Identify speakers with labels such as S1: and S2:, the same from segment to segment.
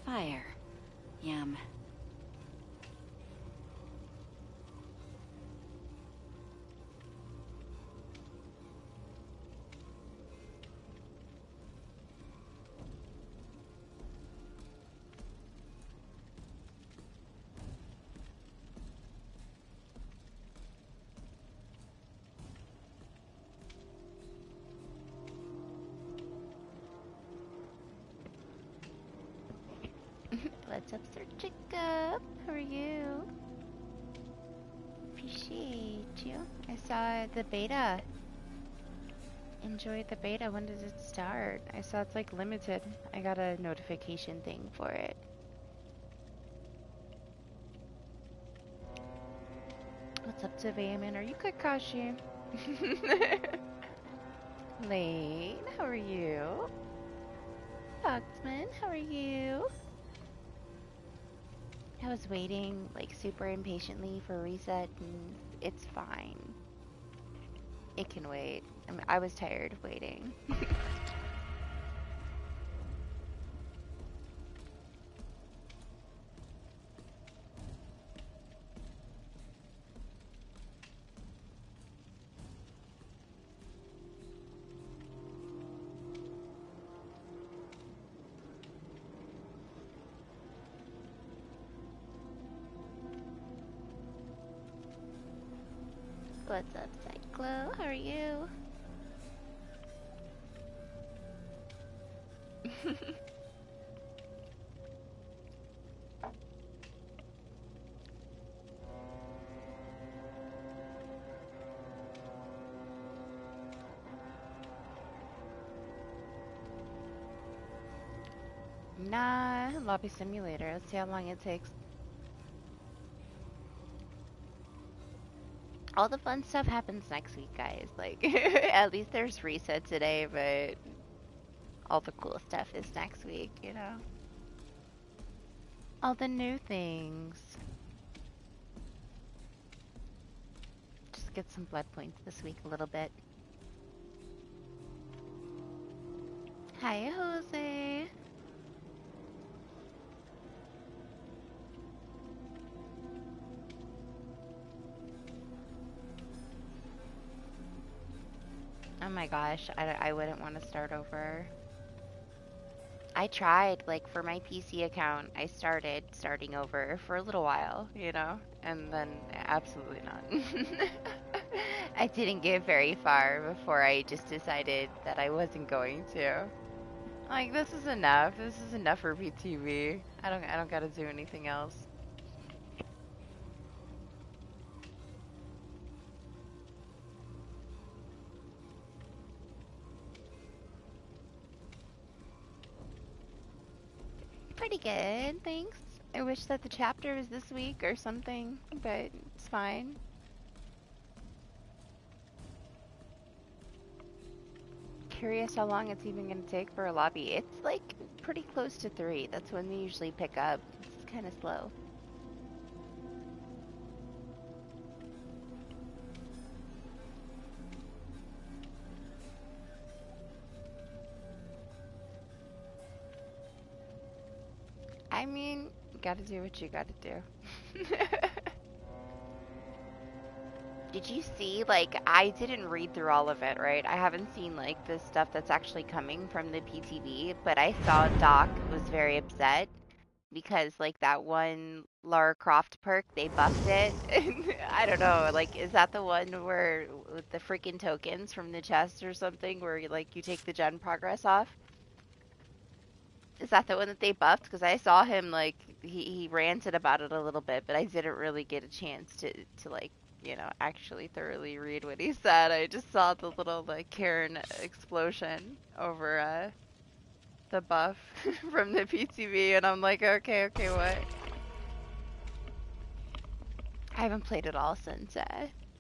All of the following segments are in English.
S1: fire. Yum.
S2: What's up, Sir Jacob? How are you? Appreciate you. I saw the beta. Enjoyed the beta. When does it start? I saw it's like limited. I got a notification thing for it. What's up to Vayman? Are you good, Kashi? Lane, how are you? Foxman, how are you? I was waiting like super impatiently for reset and it's fine. It can wait. I was tired of waiting. What's up, Cyclo? How are you? Nah, lobby simulator. Let's see how long it takes. All the fun stuff happens next week, guys. Like, at least there's reset today, but all the cool stuff is next week, you know? All the new things. Just get some blood points this week a little bit. Hi, Jose. Oh my gosh, I wouldn't want to start over. I tried, like, for my PC account, I starting over for a little while, you know? And then absolutely not. I didn't get very far before I just decided that I wasn't going to. Like, this is enough. This is enough for PTV. I don't gotta do anything else. Pretty good, thanks. I wish that the chapter was this week or something, but it's fine. Curious how long it's even gonna take for a lobby. It's like pretty close to 3. That's when they usually pick up. It's kind of slow. I mean, you gotta do what you gotta do. Did you see, like, I didn't read through all of it, right? I haven't seen, like, the stuff that's actually coming from the PTV, but I saw Doc was very upset because, like, that one Lara Croft perk, they buffed it. I don't know, like, is that the one where, with the freaking tokens from the chest or something, where, like, you take the gen progress off? Is that the one that they buffed? Because I saw him, like, he ranted about it a little bit, but I didn't really get a chance to like, you know, actually thoroughly read what he said. I just saw the little, like, Karen explosion over the buff from the PTV, and I'm like, okay, what? I haven't played it all since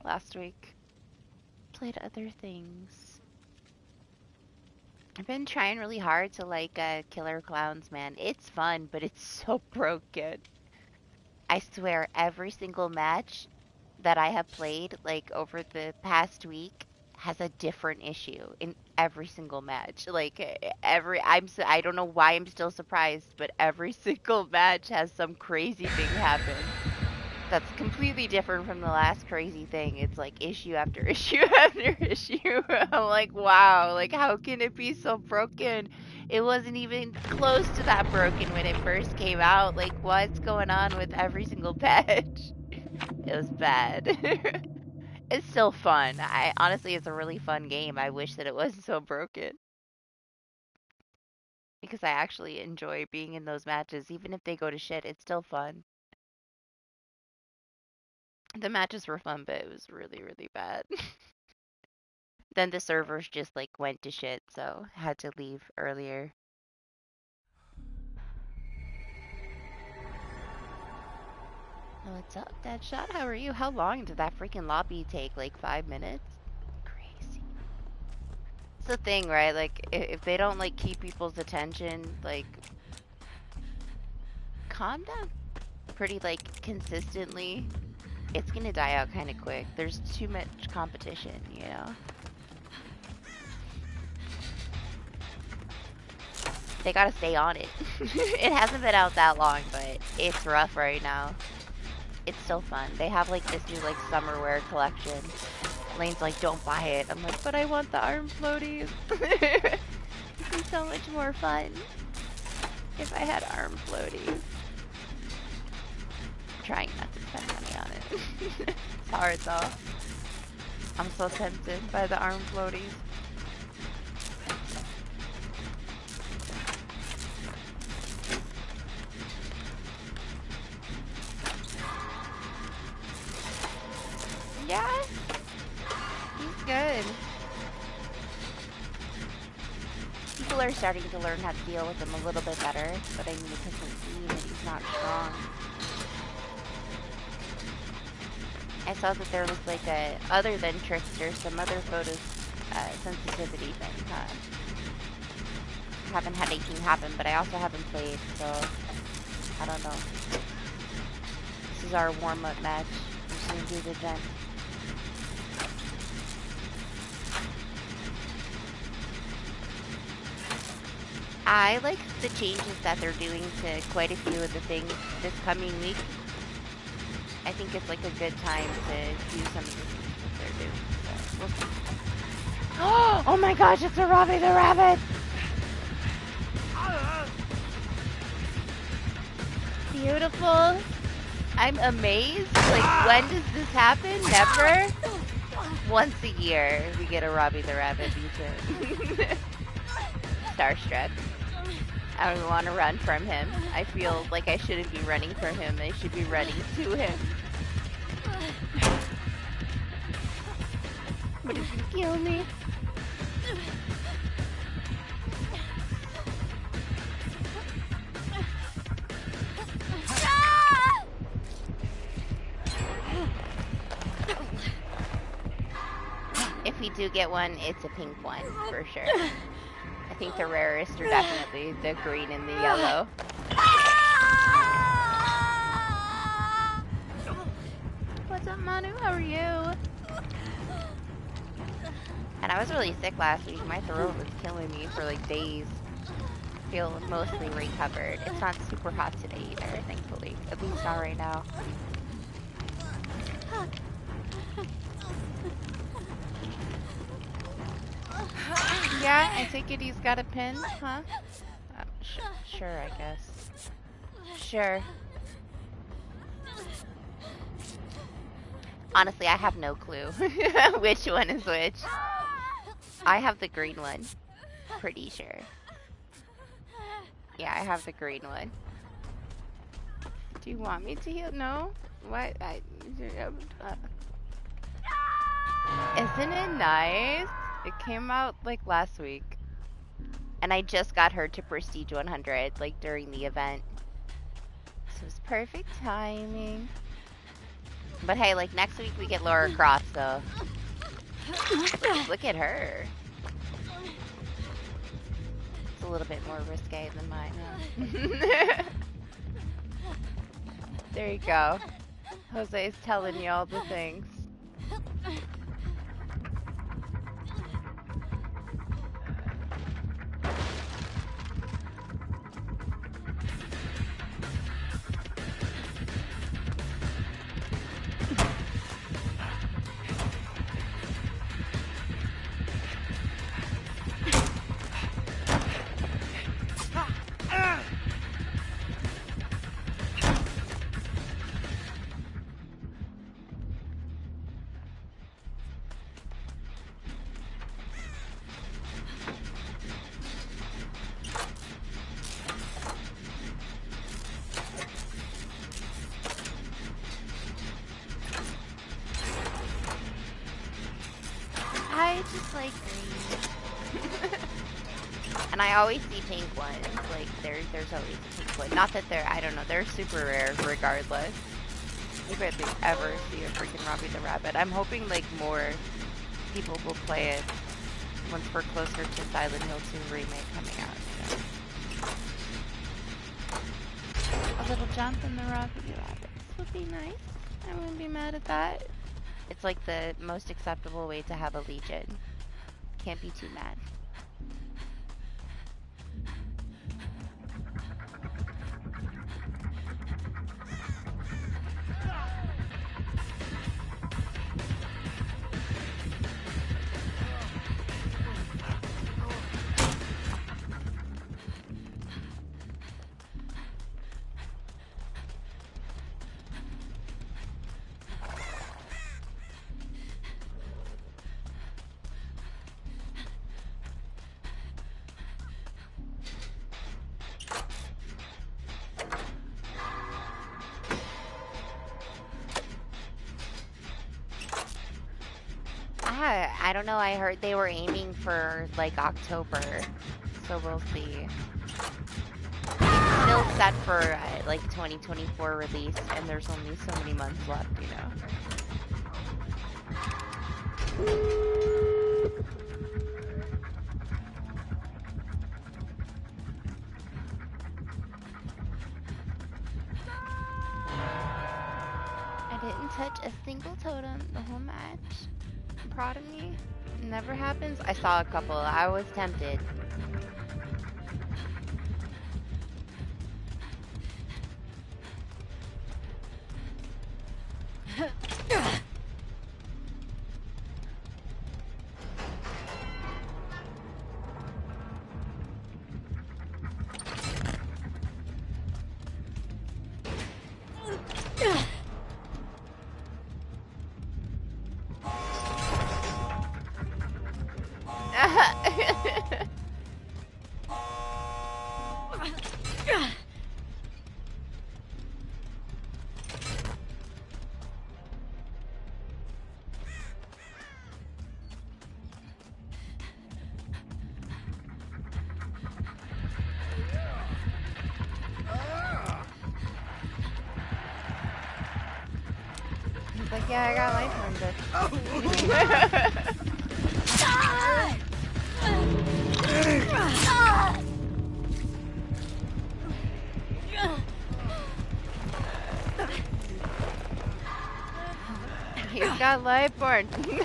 S2: last week. Played other things. I've been trying really hard to like Killer Clowns, man. It's fun, but it's so broken. I swear, every single match that I have played, like over the past week, has a different issue. And every single match. Like I don't know why I'm still surprised, but every single match has some crazy thing happen. That's completely different from the last crazy thing. It's like issue after issue after issue. I'm like, wow, like how can it be so broken? It wasn't even close to that broken when it first came out. Like, what's going on with every single patch? It was bad. It's still fun. I honestly, it's a really fun game. I wish that it wasn't so broken because I actually enjoy being in those matches. Even if they go to shit, it's still fun. The matches were fun, but it was really, really bad. Then the servers just like went to shit, so had to leave earlier. What's up, Deadshot? How are you? How long did that freaking lobby take? Like 5 minutes? Crazy. It's the thing, right? Like, if they don't, like, keep people's attention, like, calm down pretty, like, consistently, it's gonna die out kind of quick. There's too much competition, you know? They gotta stay on it. It hasn't been out that long, but it's rough right now. It's still fun. They have, like, this new, like, summer wear collection. Lane's like, don't buy it. I'm like, but I want the arm floaties. It'd be so much more fun if I had arm floaties. I'm trying not to spend money on it. It's hard though. I'm so tempted by the arm floaties. Yeah, he's good. People are starting to learn how to deal with him a little bit better, but I mean, it doesn't mean that he's not strong. I saw that there was like a, other than Trickster, some other photo sensitivity thing, huh? Haven't had anything happen, but I also haven't played, so I don't know. This is our warm-up match. I'm just gonna do the gen. I like the changes that they're doing to quite a few of the things this coming week. I think it's like a good time to do some of the things that they're doing. So we'll see. Oh my gosh, it's a Robbie the Rabbit! Beautiful. I'm amazed. Like, when does this happen? Never? Once a year, we get a Robbie the Rabbit feature. Starstruck. I don't want to run from him. I feel like I shouldn't be running from him. I should be running to him. But he's gonna kill me. If we do get one, it's a pink one, for sure. I think the rarest are definitely the green and the yellow. What's up, Manu? How are you? And I was really sick last week. My throat was killing me for like days. I feel mostly recovered. It's not super hot today either, thankfully. At least not right now. Yeah, I take it he's got a pin, huh? Sure, I guess. Sure. Honestly, I have no clue which one is which. I have the green one. Pretty sure. Yeah, I have the green one. Do you want me to heal? No? What? Isn't it nice? It came out like last week. And I just got her to Prestige 100 like during the event. So it's perfect timing. But hey, like next week we get Laura Croft, so look at her. It's a little bit more risque than mine, huh? There you go. Jose's telling you all the things. And I always see pink ones. Like, there's always a pink one. Not that they're, I don't know, they're super rare regardless. You barely ever see a freaking Robbie the Rabbit. I'm hoping, like, more people will play it once we're closer to Silent Hill 2 remake coming out, you know. A little jump in the Robbie the Rabbits would be nice. I wouldn't be mad at that. It's like the most acceptable way to have a Legion. Can't be too mad. I don't know, I heard they were aiming for, like, October, so we'll see. It's still set for, like, 2024 release, and there's only so many months left, you know? I didn't touch a single totem the whole match. Proud of me. Never happens. I saw a couple. I was tempted. Like, yeah, I got life on this. He's got Lightborn. He's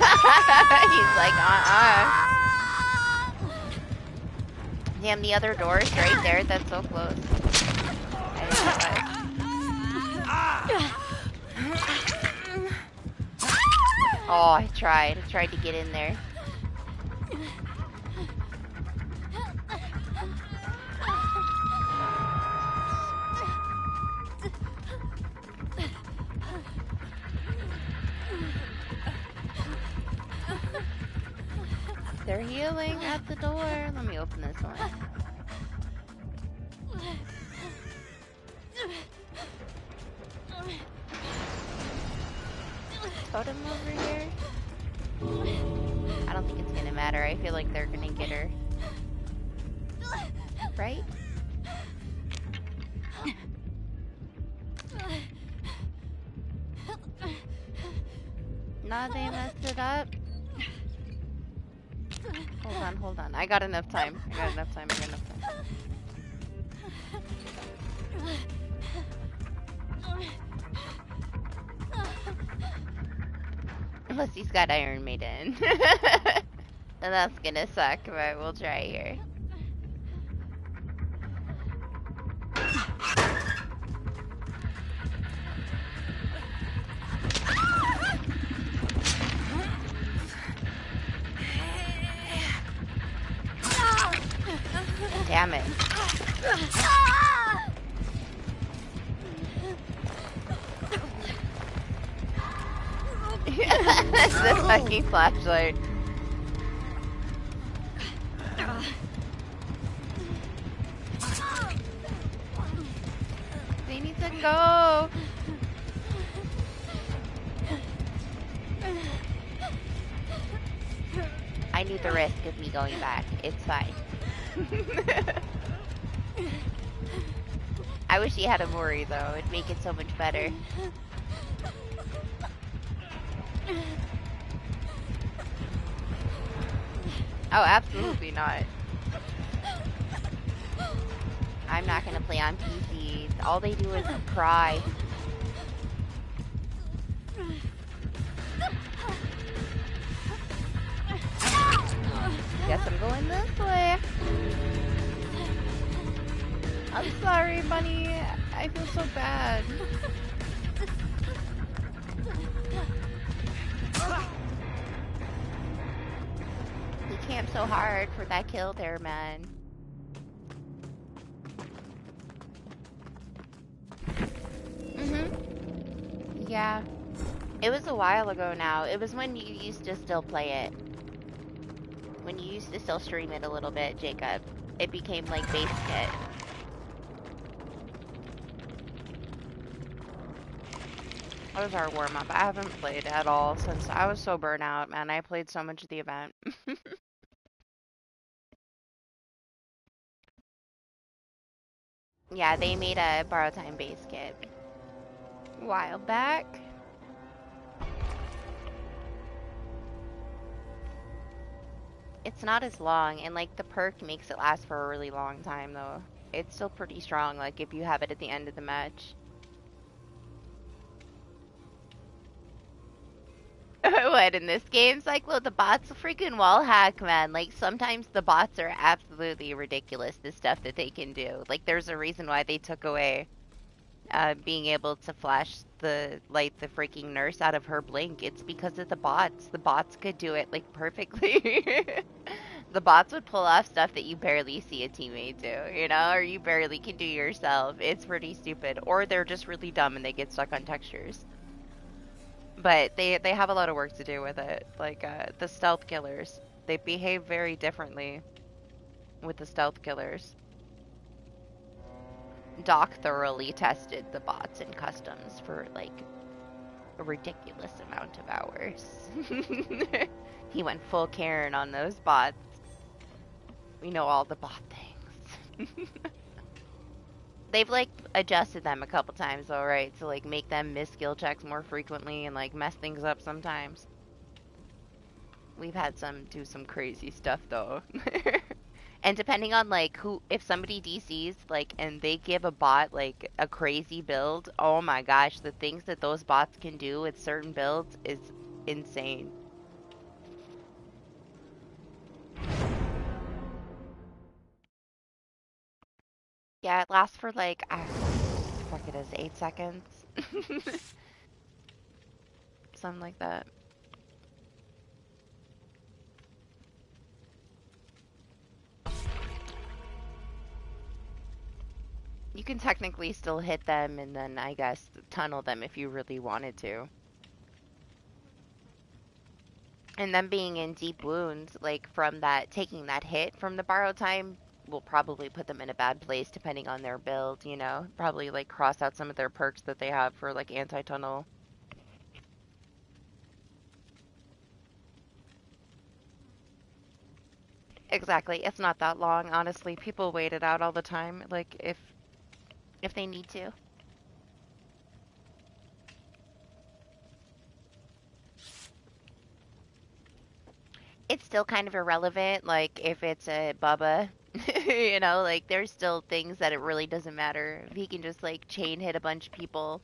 S2: like, Damn, the other door is right there. That's so close. I didn't realize. Oh, I tried to get in there. They're healing at the door. Let me open this one. Totem over here? I don't think it's gonna matter. I feel like they're gonna get her. Right? Nah, they messed it up. Hold on. I got enough time. Unless he's got Iron Maiden. Then that's gonna suck, but we'll try here. Damn it. The fucking flashlight. They need to go. I knew the risk of me going back. It's fine. I wish he had a Mori though. It'd make it so much better. Oh, absolutely not. I'm not gonna play on PC. All they do is cry. Guess I'm going this way. I'm sorry, bunny. I feel so bad. He camped so hard for that kill there, man. Yeah. It was a while ago now. It was when you used to still play it. When you used to still stream it a little bit, Jacob. It became like base kit. What was our warm-up? I haven't played at all since I was so burnt out, man. I played so much of the event. Yeah, they made a borrow time base kit a while back. It's not as long, and like the perk makes it last for a really long time though. It's still pretty strong, like if you have it at the end of the match. What, in this game? Cyclo, the bots a freaking wall hack, man. Like, sometimes the bots are absolutely ridiculous, the stuff that they can do. Like, there's a reason why they took away being able to flash the freaking nurse out of her blink. It's because of the bots. The bots could do it, like, perfectly. The bots would pull off stuff that you barely see a teammate do, you know? Or you barely can do yourself. It's pretty stupid. Or they're just really dumb and they get stuck on textures. But they have a lot of work to do with it. Like, the stealth killers. They behave very differently with the stealth killers. Doc thoroughly tested the bots in customs for, like, a ridiculous amount of hours. He went full Karen on those bots. We know all the bot things. They've, like, adjusted them a couple times, though, right? To, like, make them miss skill checks more frequently and, like, mess things up sometimes. We've had some do some crazy stuff, though. And depending on, like, who, if somebody DCs, like, and they give a bot, like, a crazy build, oh my gosh, the things that those bots can do with certain builds is insane. Yeah, it lasts for, like, fuck it is, 8 seconds? Something like that. You can technically still hit them and then, I guess, tunnel them if you really wanted to. And them being in deep wounds, like, from that, taking that hit from the borrow time, will probably put them in a bad place depending on their build, you know? Probably, like, cross out some of their perks that they have for, like, anti-tunnel. Exactly. It's not that long, honestly. People wait it out all the time, like, if they need to. It's still kind of irrelevant, like, if it's a Bubba, you know, like, there's still things that it really doesn't matter. If he can just, like, chain hit a bunch of people,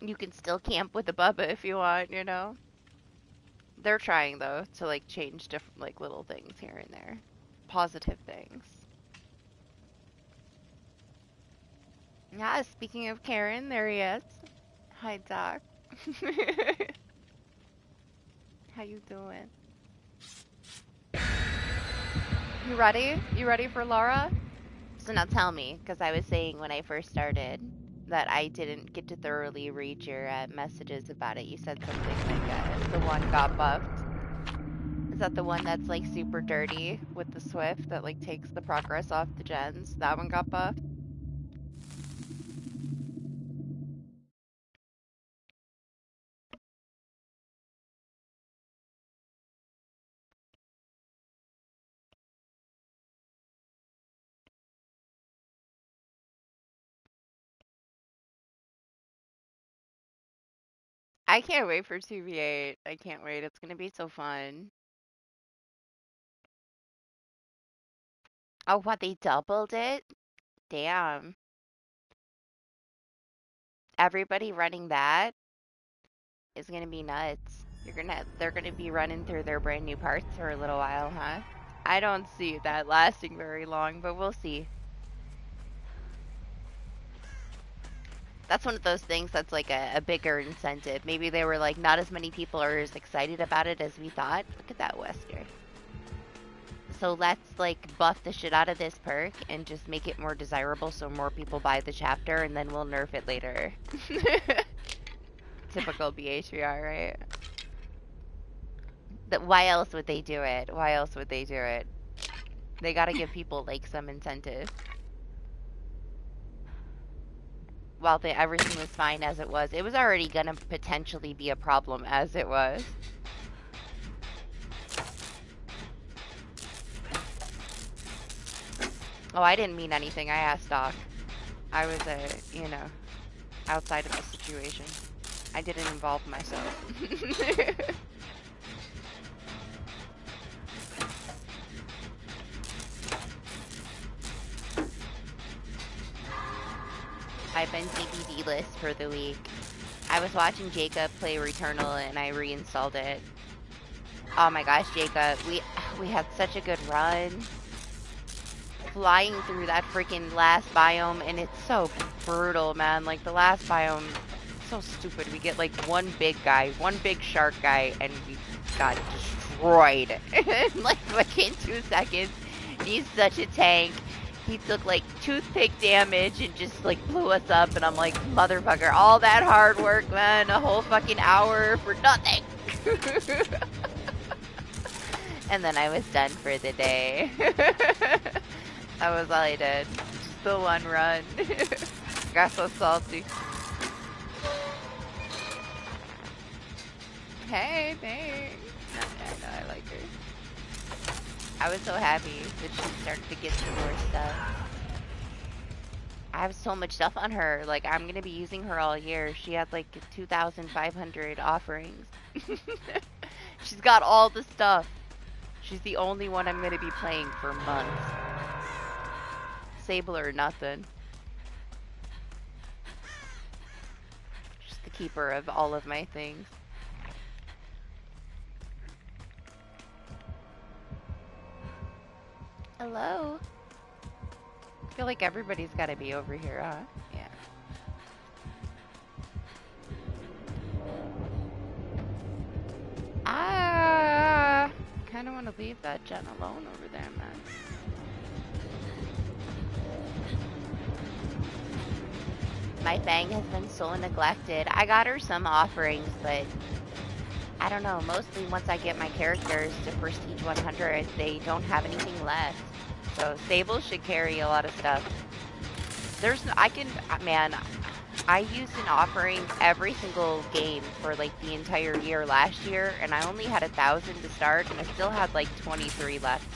S2: you can still camp with a Bubba if you want, you know? They're trying, though, to, like, change different, like, little things here and there. Positive things. Yeah, speaking of Karen, there he is. Hi, Doc. How you doing? You ready? You ready for Laura? So now tell me, because I was saying when I first started that I didn't get to thoroughly read your messages about it. You said something like the one got buffed. Is that the one that's like super dirty with the Swift that like takes the progress off the gens? That one got buffed? I can't wait for 2v8. I can't wait. It's gonna be so fun. Oh, what, they doubled it? Damn. Everybody running that is gonna be nuts. They're gonna be running through their brand new parts for a little while, huh? I don't see that lasting very long, but we'll see. That's one of those things that's like a bigger incentive. Maybe they were like, not as many people are as excited about it as we thought. Look at that Wesker. So let's like buff the shit out of this perk and just make it more desirable so more people buy the chapter, and then we'll nerf it later. Typical BHVR, right? Why else would they do it? Why else would they do it? They gotta give people like some incentive. While everything was fine as it was already gonna potentially be a problem as it was. Oh, I didn't mean anything. I asked Doc. I was, you know, outside of the situation. I didn't involve myself. I've been DBD list for the week. I was watching Jacob play Returnal and I reinstalled it. Oh my gosh, Jacob, we had such a good run. Flying through that freaking last biome, and it's so brutal, man. Like, the last biome, so stupid. We get like one big guy, one big shark guy, and we got destroyed in like fucking 2 seconds. He's such a tank. He took like toothpick damage and just like blew us up, and I'm like, motherfucker, all that hard work, man, a whole fucking hour for nothing. And then I was done for the day. That was all I did. Just the one run. Got so salty. Hey, thanks. No, I like her. I was so happy that she started to get some more stuff. I have so much stuff on her. Like, I'm gonna be using her all year. She had like 2,500 offerings. She's got all the stuff. She's the only one I'm gonna be playing for months. Sable or nothing. Just the keeper of all of my things. Hello? I feel like everybody's gotta be over here, huh? Yeah. I kinda wanna leave that Jen alone over there, man. My Fang has been so neglected. I got her some offerings, but I don't know. Mostly once I get my characters to Prestige 100, they don't have anything left. So Sable should carry a lot of stuff. Man, I used an offering every single game for like the entire year last year, and I only had 1,000 to start, and I still had like 23 left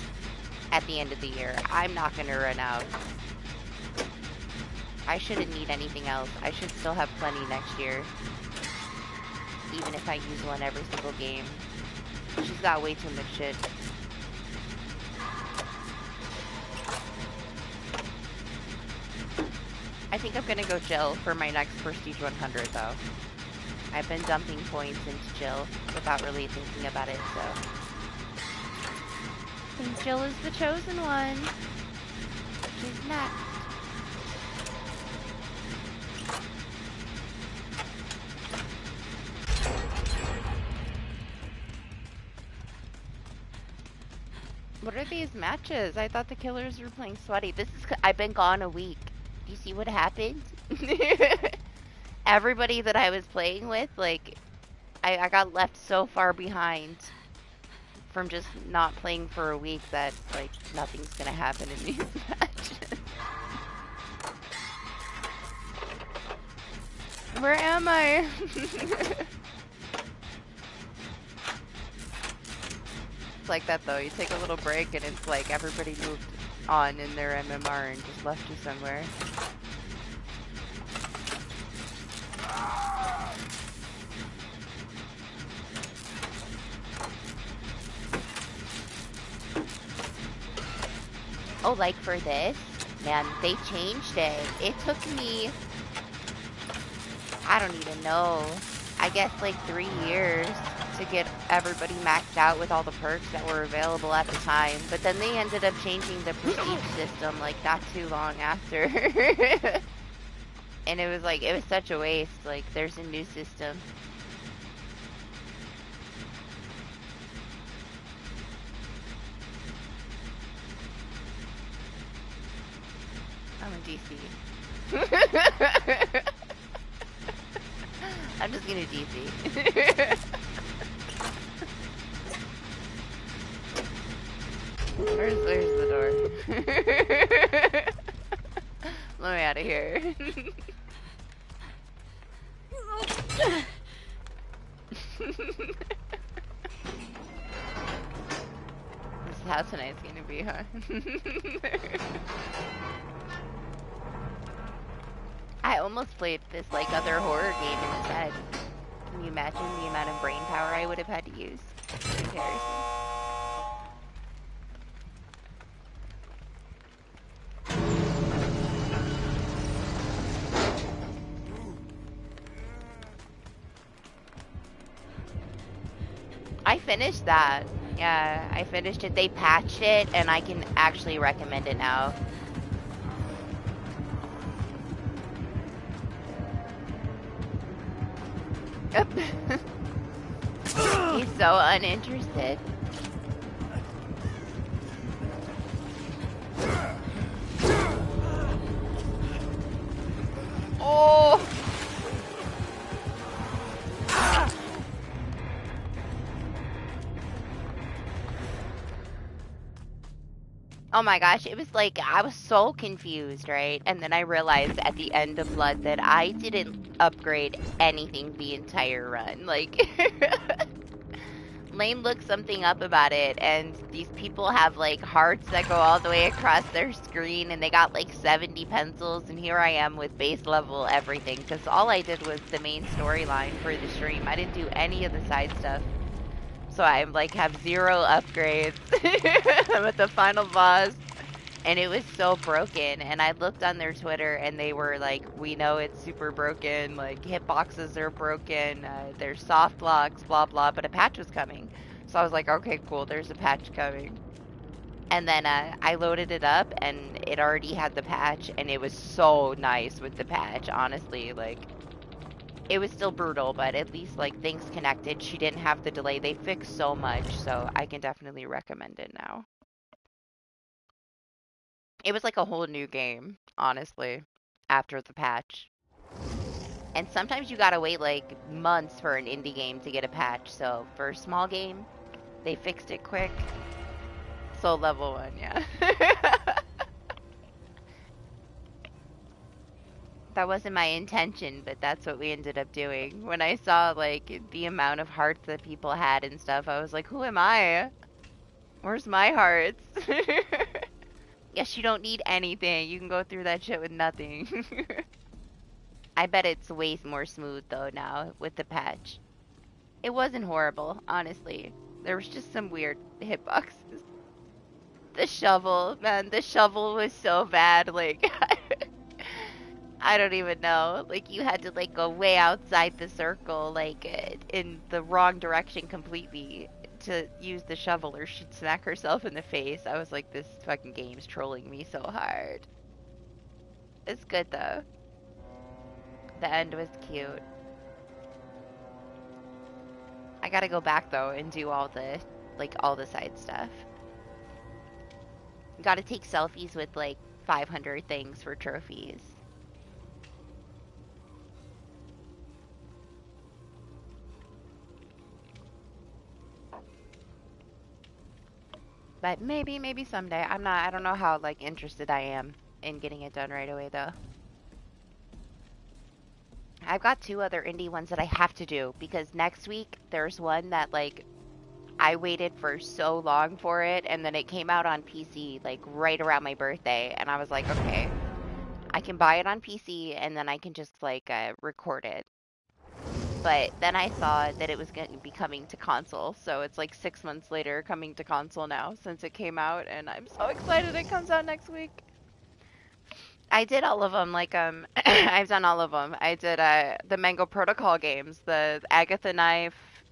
S2: at the end of the year. I'm not gonna run out. I shouldn't need anything else. I should still have plenty next year. Even if I use one every single game. She's got way too much shit. I think I'm gonna go Jill for my next Prestige 100 though. I've been dumping points into Jill without really thinking about it, so. I think Jill is the chosen one. She's not. What are these matches? I thought the killers were playing sweaty. I've been gone a week. Do you see what happened? Everybody that I was playing with, like, I got left so far behind from just not playing for a week that, like, nothing's gonna happen in these matches. Where am I? Like that though, you take a little break and it's like everybody moved on in their MMR and just left you somewhere. Oh, like for this, man, they changed it. It took me, I don't even know, I guess like 3 years to get everybody maxed out with all the perks that were available at the time. But then they ended up changing the prestige system like not too long after. And it was like, it was such a waste. Like, there's a new system. I'm in DC. I'm just gonna DC. Where's the door? Let me out of here. This is how tonight's gonna be, huh? I almost played this like other horror game instead. Can you imagine the amount of brain power I would have had to use in comparison? I finished that. Yeah, I finished it. They patched it, and I can actually recommend it now. He's so uninterested. Oh! Oh my gosh, it was like, I was so confused, right? And then I realized at the end of Blood that I didn't upgrade anything the entire run. Like, Lane looked something up about it, and these people have like hearts that go all the way across their screen, and they got like 70 pencils, and here I am with base level everything, because all I did was the main storyline for the stream. I didn't do any of the side stuff. So I like have 0 upgrades. I'm at the final boss, and it was so broken. And I looked on their Twitter, and they were like, "We know it's super broken. Like hitboxes are broken. There's soft locks, blah blah." But a patch was coming, so I was like, "Okay, cool. There's a patch coming." And then I loaded it up, and it already had the patch, and it was so nice with the patch. Honestly, like. It was still brutal, but at least like things connected. She didn't have the delay. They fixed so much, so I can definitely recommend it now. It was like a whole new game, honestly, after the patch. And sometimes you gotta wait like months for an indie game to get a patch. So for a small game, they fixed it quick. So level 1, yeah. That wasn't my intention, but that's what we ended up doing. When I saw, like, the amount of hearts that people had and stuff, I was like, who am I? Where's my hearts? Yes, you don't need anything. You can go through that shit with nothing. I bet it's way more smooth, though, now, with the patch. It wasn't horrible, honestly. There was just some weird hitboxes. The shovel, man, the shovel was so bad, like... I don't even know. Like, you had to, like, go way outside the circle, like, in the wrong direction completely to use the shovel, or she'd smack herself in the face. I was like, this fucking game's trolling me so hard. It's good, though. The end was cute. I gotta go back, though, and do all the, like, all the side stuff. Gotta take selfies with, like, 500 things for trophies. But maybe someday. I don't know how, like, interested I am in getting it done right away, though. I've got 2 other indie ones that I have to do, because next week there's one that, like, I waited for so long for it, and then it came out on PC, like, right around my birthday, and I was like, okay, I can buy it on PC, and then I can just, like, record it. But then I saw that it was going to be coming to console, so it's like 6 months later coming to console now since it came out, and I'm so excited it comes out next week. I did all of them, like, I've done all of them. I did, the Mango Protocol games, the Agatha Knife,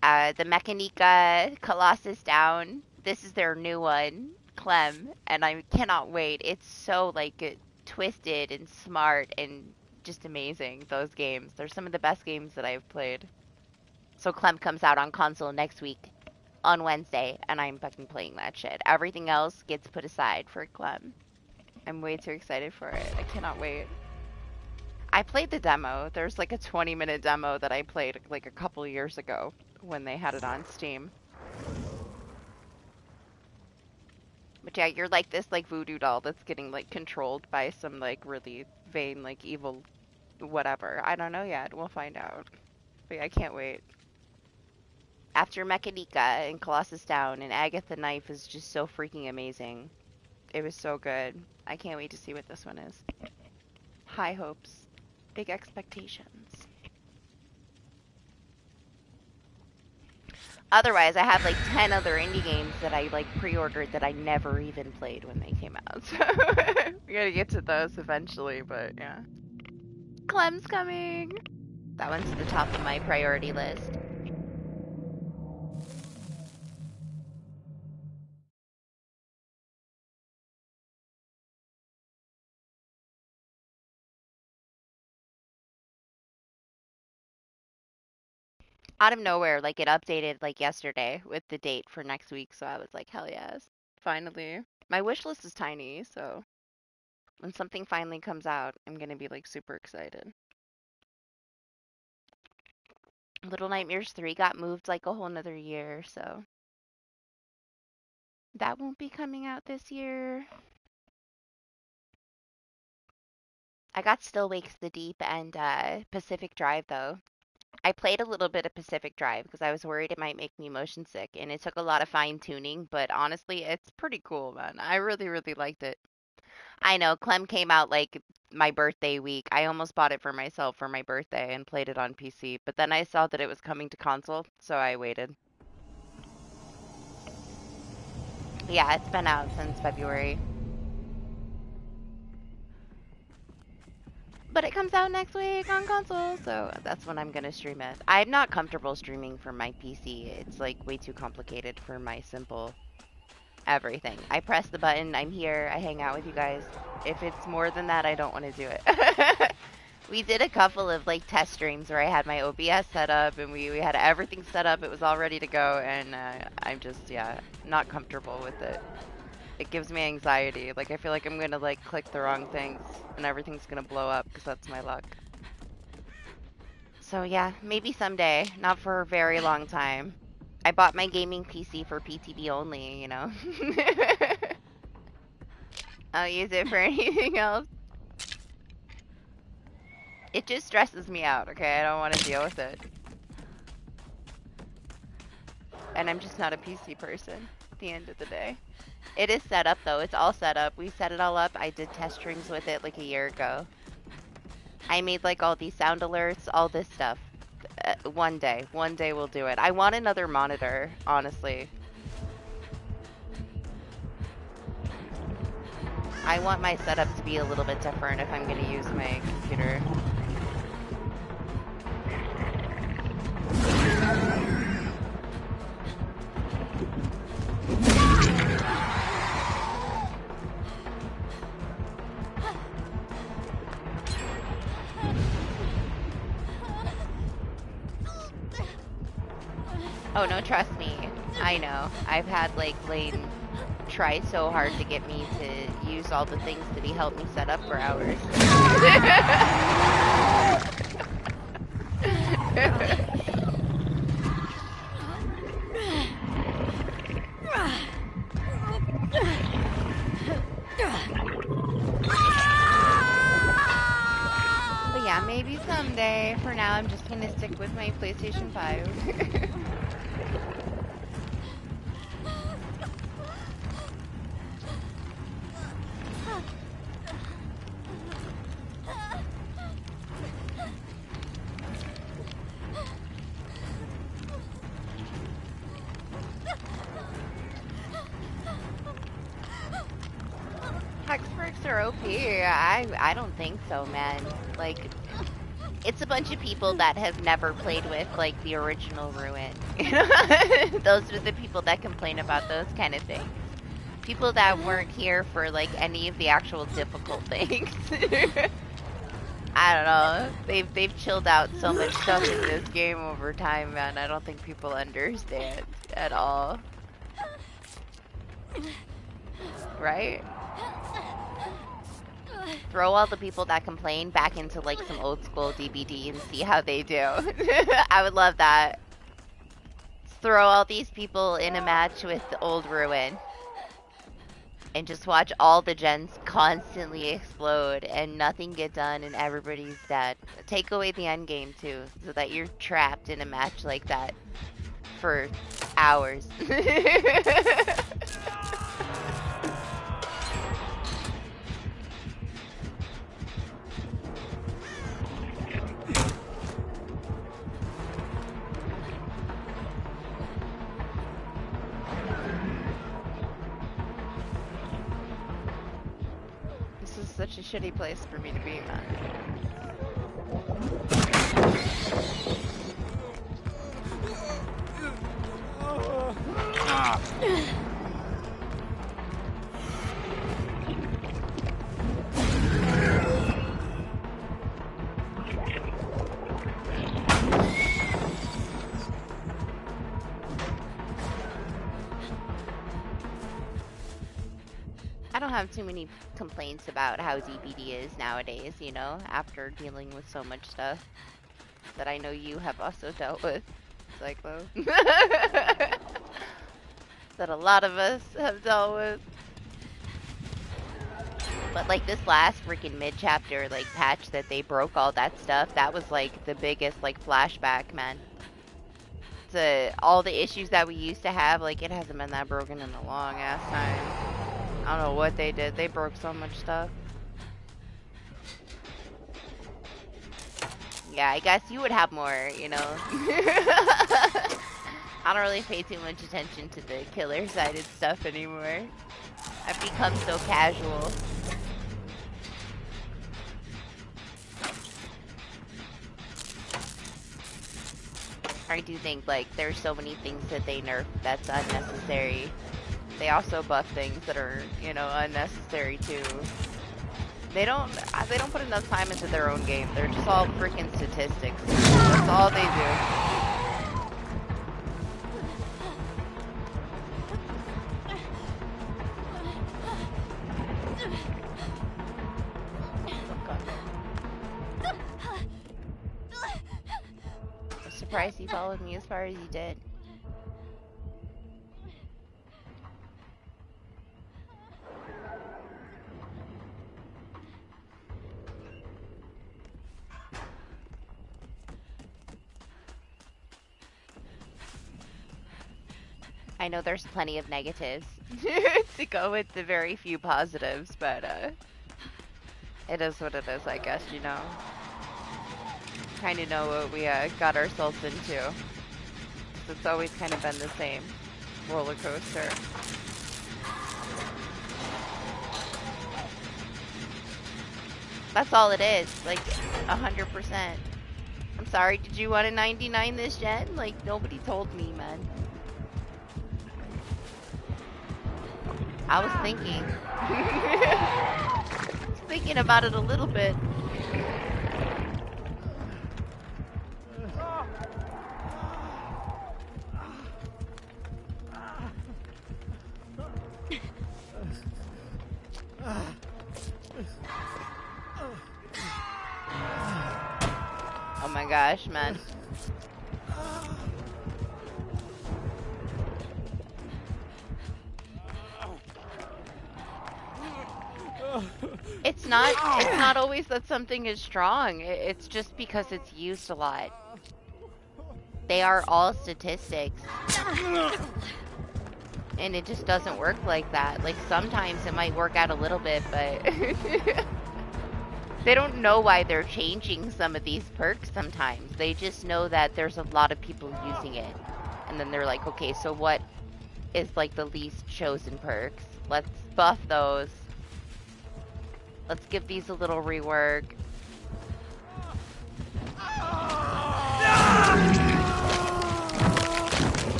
S2: the Mechanica, Colossus Down. This is their new one, Clem, and I cannot wait. It's so, like, twisted and smart and just amazing, those games. They're some of the best games that I've played. So Clem comes out on console next week on Wednesday, and I'm fucking playing that shit. Everything else gets put aside for Clem. I'm way too excited for it. I cannot wait. I played the demo. There's like a 20-minute demo that I played like a couple years ago when they had it on Steam. But yeah, you're like this like voodoo doll that's getting like controlled by some like really vain like evil whatever. I don't know yet. We'll find out. But yeah, I can't wait. After Mechanica and Colossus Down and Agatha Knife is just so freaking amazing. It was so good. I can't wait to see what this one is. High hopes. Big expectations. Otherwise, I have like 10 other indie games that I like pre-ordered that I never even played when they came out. So we gotta get to those eventually, but yeah. Clem's coming! That one's at the top of my priority list. Out of nowhere, like it updated like yesterday with the date for next week, so I was like, hell yes, finally. My wish list is tiny, so when something finally comes out, I'm gonna be like super excited. Little Nightmares 3 got moved like a whole nother year, so that won't be coming out this year. I got Still Wakes the Deep and Pacific Drive though. I played a little bit of Pacific Drive because I was worried it might make me motion sick, and it took a lot of fine tuning, but honestly, it's pretty cool, man. I really, really liked it. I know, Clem came out like my birthday week. I almost bought it for myself for my birthday and played it on PC, but then I saw that it was coming to console, so I waited. Yeah, it's been out since February. But it comes out next week on console, so that's when I'm gonna stream it. I'm not comfortable streaming from my PC. It's like way too complicated for my simple everything. I press the button, I'm here, I hang out with you guys. If it's more than that, I don't want to do it. We did a couple of like test streams where I had my OBS set up and we had everything set up. It was all ready to go, and I'm just, yeah, not comfortable with it. It gives me anxiety. Like, I feel like I'm gonna like click the wrong things and everything's gonna blow up because that's my luck. So yeah, maybe someday. Not for a very long time. I bought my gaming PC for PTB only, you know. I'll use it for anything else. It just stresses me out, okay? I don't want to deal with it. And I'm just not a PC person at the end of the day. It is set up though. It's all set up. We set it all up. I did test streams with it like a year ago. I made like all these sound alerts, all this stuff. One day we'll do it. I want another monitor, honestly. I want my setup to be a little bit different if I'm going to use my computer. Oh no, trust me. I know. I've had like Lane try so hard to get me to use all the things that he helped me set up for hours. But yeah, maybe someday. For now, I'm just gonna stick with my PlayStation 5. Hex perks are OP. I don't think so, man. Like, it's a bunch of people that have never played with, like, the original Ruin. Those are the people that complain about those kind of things. People that weren't here for, like, any of the actual difficult things. I don't know. They've chilled out so much stuff in this game over time, man. I don't think people understand at all. Right? Throw all the people that complain back into like some old school DBD and see how they do. I would love that. Throw all these people in a match with the old Ruin. And just watch all the gens constantly explode and nothing get done and everybody's dead. Take away the end game too, so that you're trapped in a match like that for hours. Such a shitty place for me to be, man. I don't have too many complaints about how DBD is nowadays, you know, after dealing with so much stuff that I know you have also dealt with, Cyclo. That a lot of us have dealt with. But like this last freaking mid-chapter like patch that they broke all that stuff, that was like the biggest like flashback, man. To all the issues that we used to have, like it hasn't been that broken in a long ass time. I don't know what they did. They broke so much stuff. Yeah, I guess you would have more, you know. I don't really pay too much attention to the killer-sided stuff anymore. I've become so casual. I do think, like, there's so many things that they nerf that's unnecessary. They also buff things that are, you know, unnecessary too. They don't put enough time into their own game. They're just all freaking statistics. That's all they do. I'm surprised he followed me as far as he did. I know there's plenty of negatives to go with the very few positives, but it is what it is, I guess, you know. Kind of know what we got ourselves into. It's always kind of been the same roller coaster. That's all it is, like 100%. I'm sorry, did you want a 99 this gen? Like, nobody told me, man. I was thinking. I was thinking about it a little bit. Oh my gosh, man. It's not always that something is strong. It's just because it's used a lot. They are all statistics. And it just doesn't work like that. Like sometimes it might work out a little bit, but they don't know why they're changing some of these perks sometimes. They just know that there's a lot of people using it. And then they're like, okay, so what is like the least chosen perks? Let's buff those. Let's give these a little rework.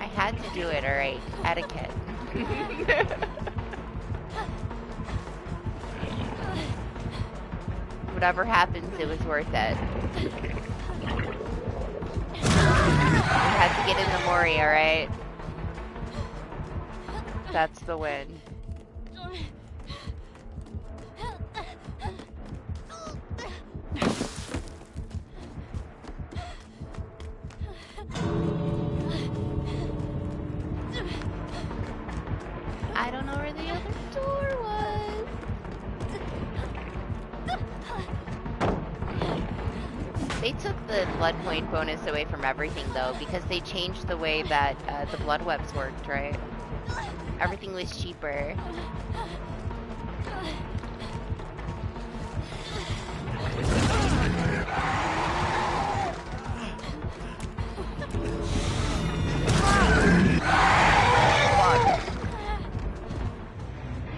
S2: I had to do it, alright. Etiquette. Whatever happens, it was worth it. We had to get in the Mori, alright? That's the win. I don't know where the other door was. They took the blood point bonus away from everything though, because they changed the way that the blood webs worked, right? Everything was cheaper.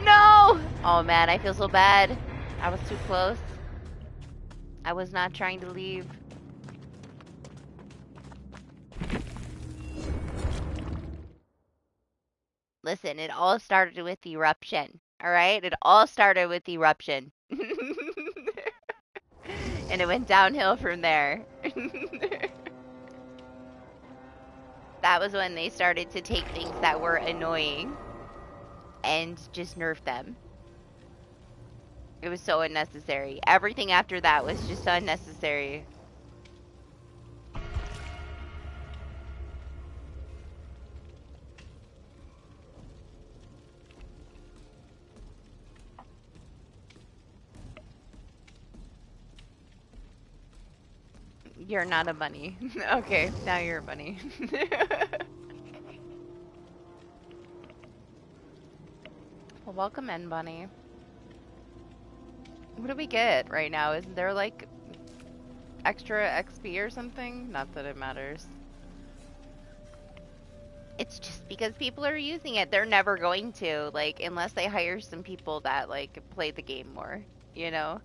S2: No! Oh man, I feel so bad. I was too close. I was not trying to leave. Listen, it all started with the eruption, alright? It all started with the eruption. And it went downhill from there. That was when they started to take things that were annoying and just nerf them. It was so unnecessary. Everything after that was just unnecessary. You're not a bunny. Okay, now you're a bunny. Well, welcome in, bunny. What do we get right now? Isn't there like extra XP or something? Not that it matters. It's just because people are using it. They're never going to, like, unless they hire some people that like play the game more, you know?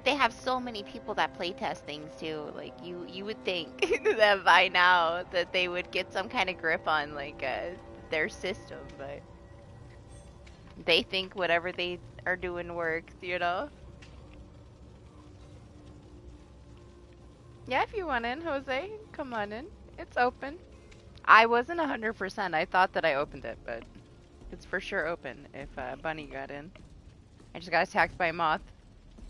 S2: They have so many people that playtest things too. Like you would think that by now that they would get some kind of grip on like their system, but they think whatever they are doing works, you know? Yeah, if you want in, Jose, come on in. It's open. I wasn't 100%. I thought that I opened it, but it's for sure open if Bunny got in. I just got attacked by a moth.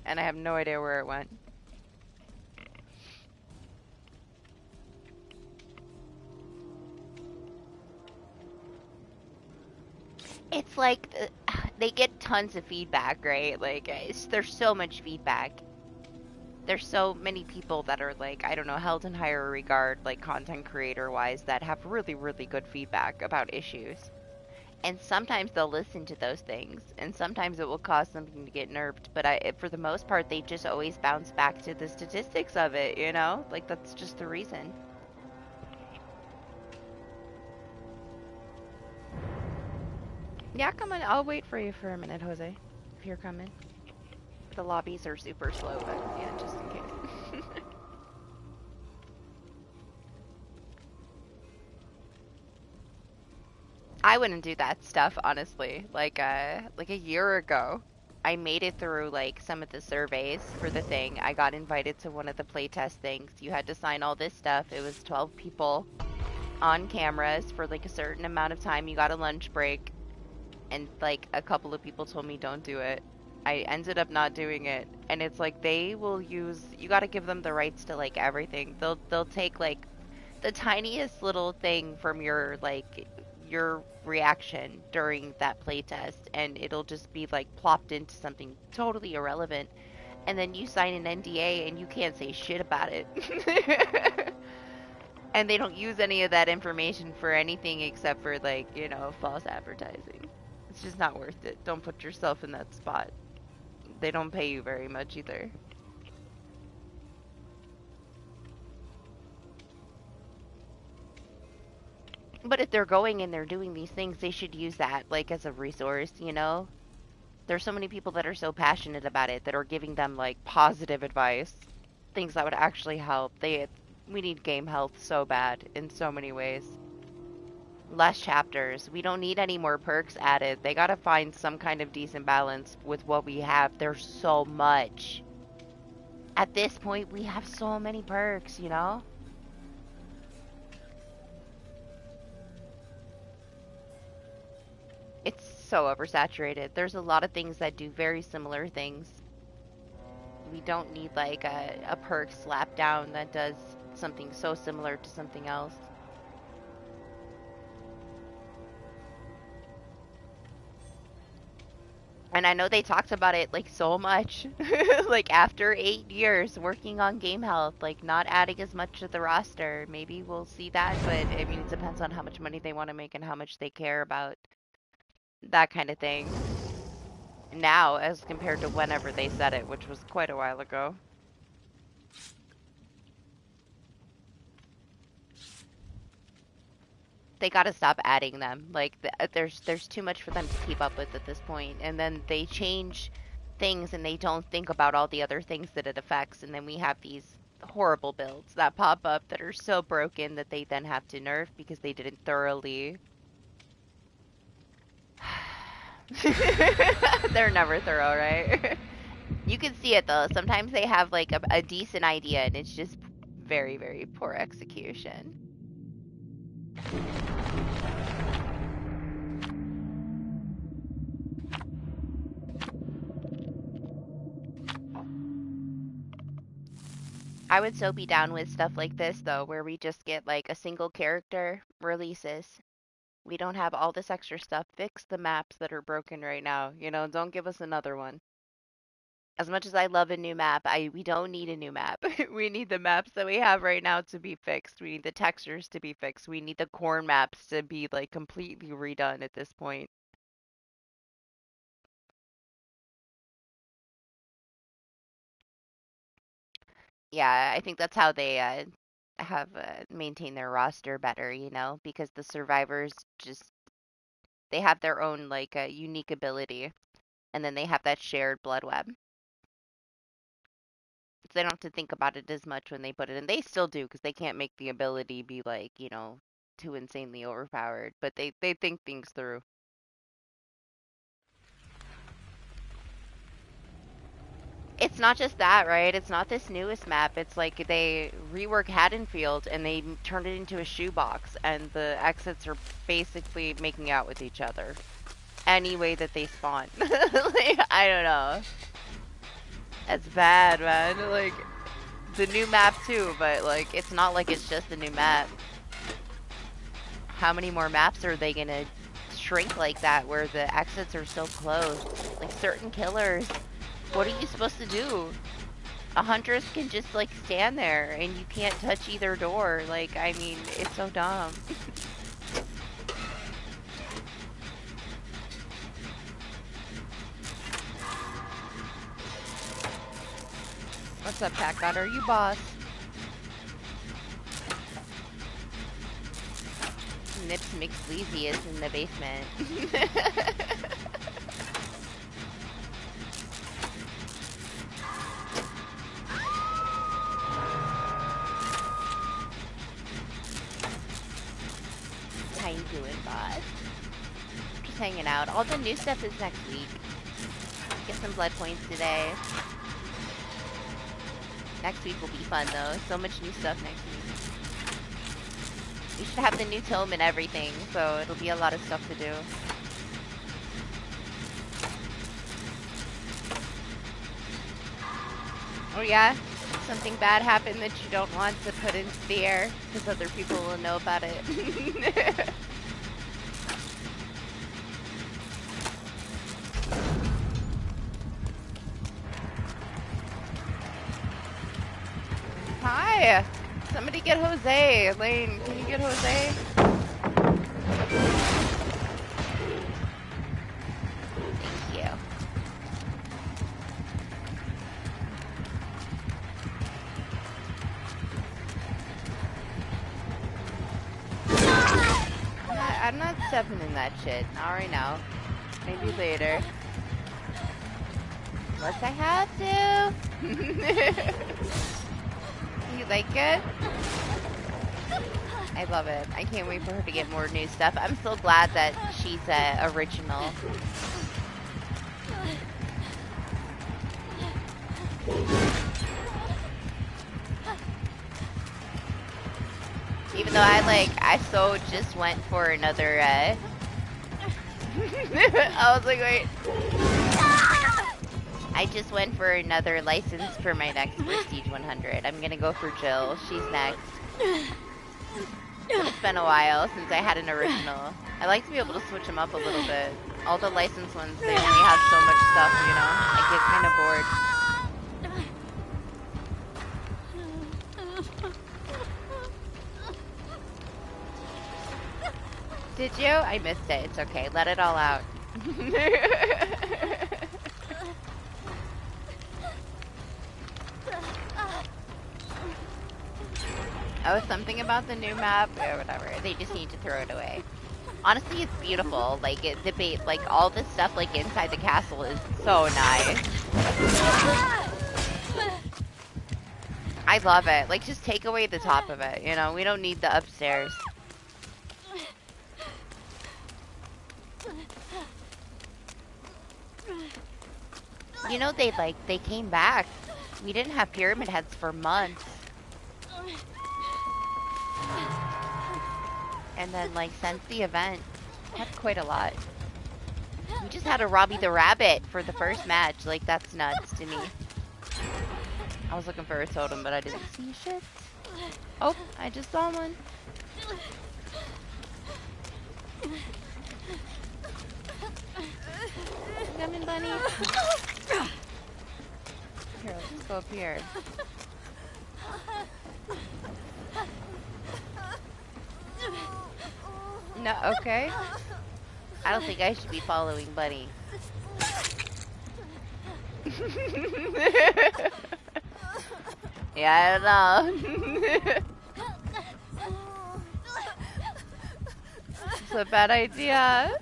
S2: And I have no idea where it went. It's like they get tons of feedback, right? Like there's so much feedback. There's so many people that are like, I don't know, held in higher regard, like content creator wise, that have really, really good feedback about issues. And sometimes they'll listen to those things, and sometimes it will cause something to get nerfed, but for the most part, they just always bounce back to the statistics of it, you know? Like, that's just the reason. Yeah, come on, I'll wait for you for a minute, Jose, if you're coming. The lobbies are super slow, but yeah, just in case. I wouldn't do that stuff, honestly. Like a year ago, I made it through like some of the surveys for the thing. I got invited to one of the playtest things. You had to sign all this stuff. It was 12 people on cameras for like a certain amount of time. You got a lunch break, and like a couple of people told me don't do it. I ended up not doing it, and it's like they will use. You got to give them the rights to like everything. They'll take like the tiniest little thing from your like your reaction during that playtest, and it'll just be like plopped into something totally irrelevant, and then you sign an NDA and you can't say shit about it. And they don't use any of that information for anything except for like, you know, false advertising. It's just not worth it. Don't put yourself in that spot. They don't pay you very much either. But if they're going and they're doing these things, they should use that, like, as a resource, you know? There's so many people that are so passionate about it that are giving them, like, positive advice. Things that would actually help. We need game health so bad in so many ways. Less chapters. We don't need any more perks added. They gotta find some kind of decent balance with what we have. There's so much. At this point, we have so many perks, you know? It's so oversaturated. There's a lot of things that do very similar things. We don't need like a perk slap down that does something so similar to something else. And I know they talked about it like so much. Like after 8 years working on game health, like not adding as much to the roster. Maybe we'll see that, but I mean it depends on how much money they want to make and how much they care about that kind of thing. Now as compared to whenever they said it, which was quite a while ago. They gotta stop adding them. Like there's too much for them to keep up with at this point. And then they change things and they don't think about all the other things that it affects. And then we have these horrible builds that pop up that are so broken that they then have to nerf because they didn't thoroughly. They're never thorough, right? You can see it though. Sometimes they have like a decent idea and it's just very, very poor execution. I would so be down with stuff like this though, where we just get like a single character releases. We don't have all this extra stuff. Fix the maps that are broken right now. You know, don't give us another one. As much as I love a new map, we don't need a new map. We need the maps that we have right now to be fixed. We need the textures to be fixed. We need the corn maps to be like completely redone at this point. Yeah, I think that's how they have maintained their roster better, you know, because the survivors just they have their own like unique ability, and then they have that shared blood web. So they don't have to think about it as much when they put it in. They still do because they can't make the ability be like, you know, too insanely overpowered, but they think things through. It's not just that, right? It's not this newest map. It's like they rework Haddonfield and they turned it into a shoebox, and the exits are basically making out with each other any way that they spawn. Like, I don't know. That's bad, man. Like, the new map too, but like, it's not like it's just a new map. How many more maps are they gonna shrink like that where the exits are so close? Like, certain killers, what are you supposed to do? A huntress can just like stand there and you can't touch either door. Like, I mean, it's so dumb. What's up, Packbot? Are you boss? Nips McSleazy is in the basement. How you doing, boss? Just hanging out. All the new stuff is next week. Get some blood points today. Next week will be fun though. So much new stuff next week. We should have the new tome and everything, so it'll be a lot of stuff to do. Oh yeah? Something bad happened that you don't want to put into the air, because other people will know about it. Hi! Somebody get Jose. Lane, can you get Jose? Thank you. I'm not stepping in that shit. Not right now. Maybe later. Unless I have to. You like it? I love it. I can't wait for her to get more new stuff. I'm so glad that she's original. Even though I so just went for another, I was like, wait. I just went for another license for my next Prestige 100. I'm gonna go for Jill. She's next. It's been a while since I had an original. I like to be able to switch them up a little bit. All the licensed ones, they only have so much stuff, you know? I get kind of bored. Did you? I missed it. It's okay. Let it all out. Oh, something about the new map or whatever. They just need to throw it away. Honestly, it's beautiful. Like like all this stuff like inside the castle is so nice. I love it. Like just take away the top of it, you know? We don't need the upstairs. You know, they came back. We didn't have pyramid heads for months. And then, like, since the event, had quite a lot. We just had a Robbie the Rabbit for the first match. Like, that's nuts to me. I was looking for a totem, but I didn't see shit. Oh, I just saw one. Come in, bunny. Here, let's go up here. No, okay. I don't think I should be following Bunny. Yeah, I don't know. It's a bad idea.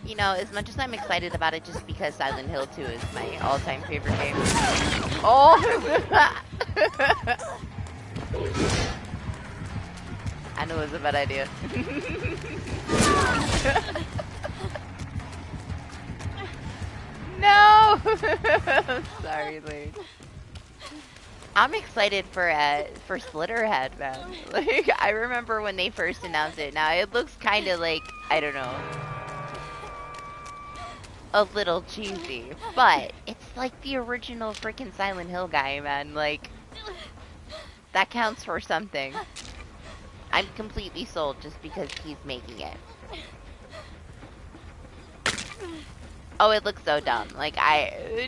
S2: You know, as much as I'm excited about it just because Silent Hill 2 is my all-time favorite game. Oh! I knew it was a bad idea. No! Sorry, Lee. I'm excited for Slitterhead, man. Like, I remember when they first announced it. Now, it looks kind of like, I don't know, a little cheesy, but it's like the original freaking Silent Hill guy, man. Like, that counts for something. I'm completely sold just because he's making it. Oh, it looks so dumb. Like,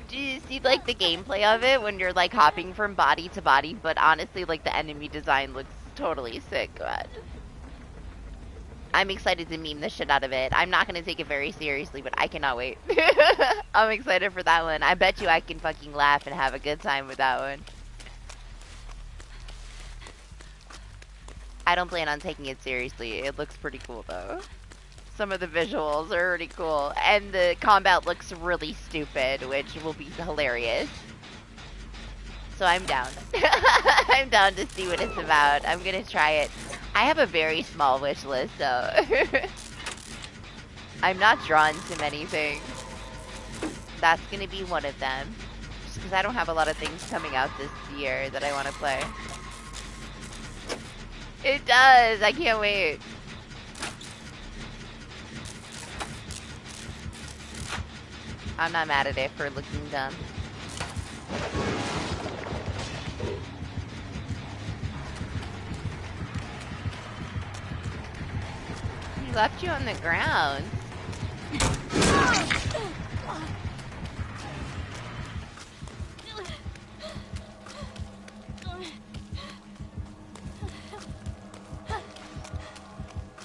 S2: do you see, like, the gameplay of it when you're, like, hopping from body to body, but honestly, like, the enemy design looks totally sick, man. I'm excited to meme the shit out of it. I'm not gonna take it very seriously, but I cannot wait. I'm excited for that one. I bet you I can fucking laugh and have a good time with that one. I don't plan on taking it seriously. It looks pretty cool, though. Some of the visuals are pretty cool. And the combat looks really stupid, which will be hilarious. So I'm down. I'm down to see what it's about. I'm gonna try it. I have a very small wish list, so... I'm not drawn to many things. That's gonna be one of them. Just because I don't have a lot of things coming out this year that I want to play. It does! I can't wait. I'm not mad at it for looking dumb. He left you on the ground.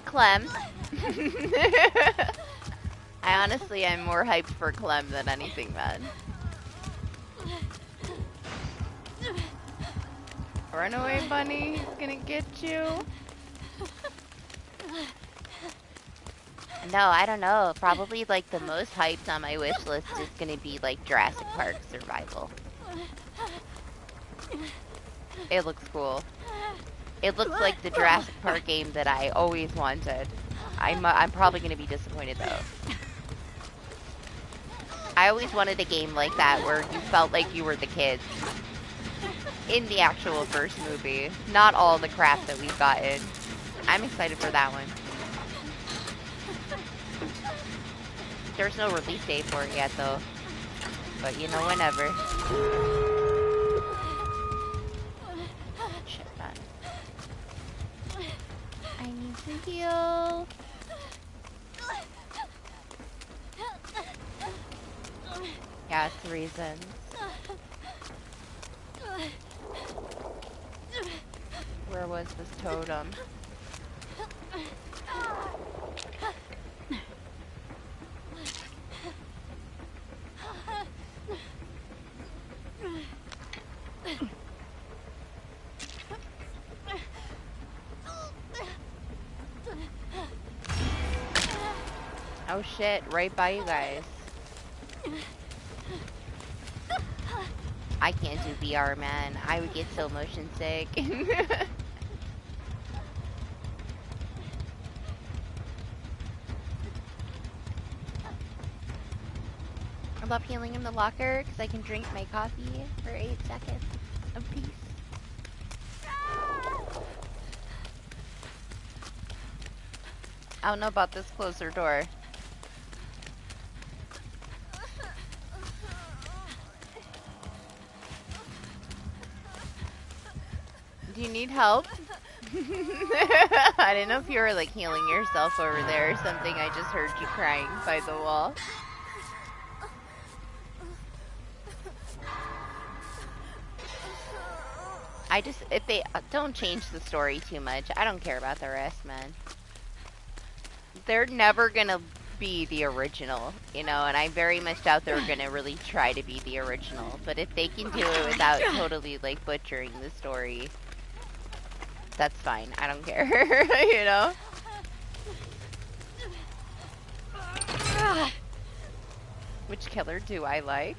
S2: Clem. I honestly am more hyped for Clem than anything, man. Runaway bunny, he's gonna get you. No, I don't know. Probably like the most hyped on my wish list is gonna be like Jurassic Park Survival. It looks cool. It looks like the Jurassic Park game that I always wanted. I'm probably gonna be disappointed though. I always wanted a game like that where you felt like you were the kids in the actual first movie. Not all the crap that we've gotten. I'm excited for that one. There's no release date for it yet though. But you know, whenever. Shit, man. I need to heal. Yeah, it's reasons. Where was this totem? Oh shit, right by you guys. I can't do VR, man. I would get so motion sick. I love healing in the locker because I can drink my coffee for 8 seconds of peace. I don't know about this closer door. Do you need help? I didn't know if you were like healing yourself over there or something. I just heard you crying by the wall. If they don't change the story too much, I don't care about the rest, man. They're never gonna be the original, you know, and I very much doubt they're gonna really try to be the original. But if they can do it without totally like butchering the story, that's fine. I don't care, you know? Which killer do I like?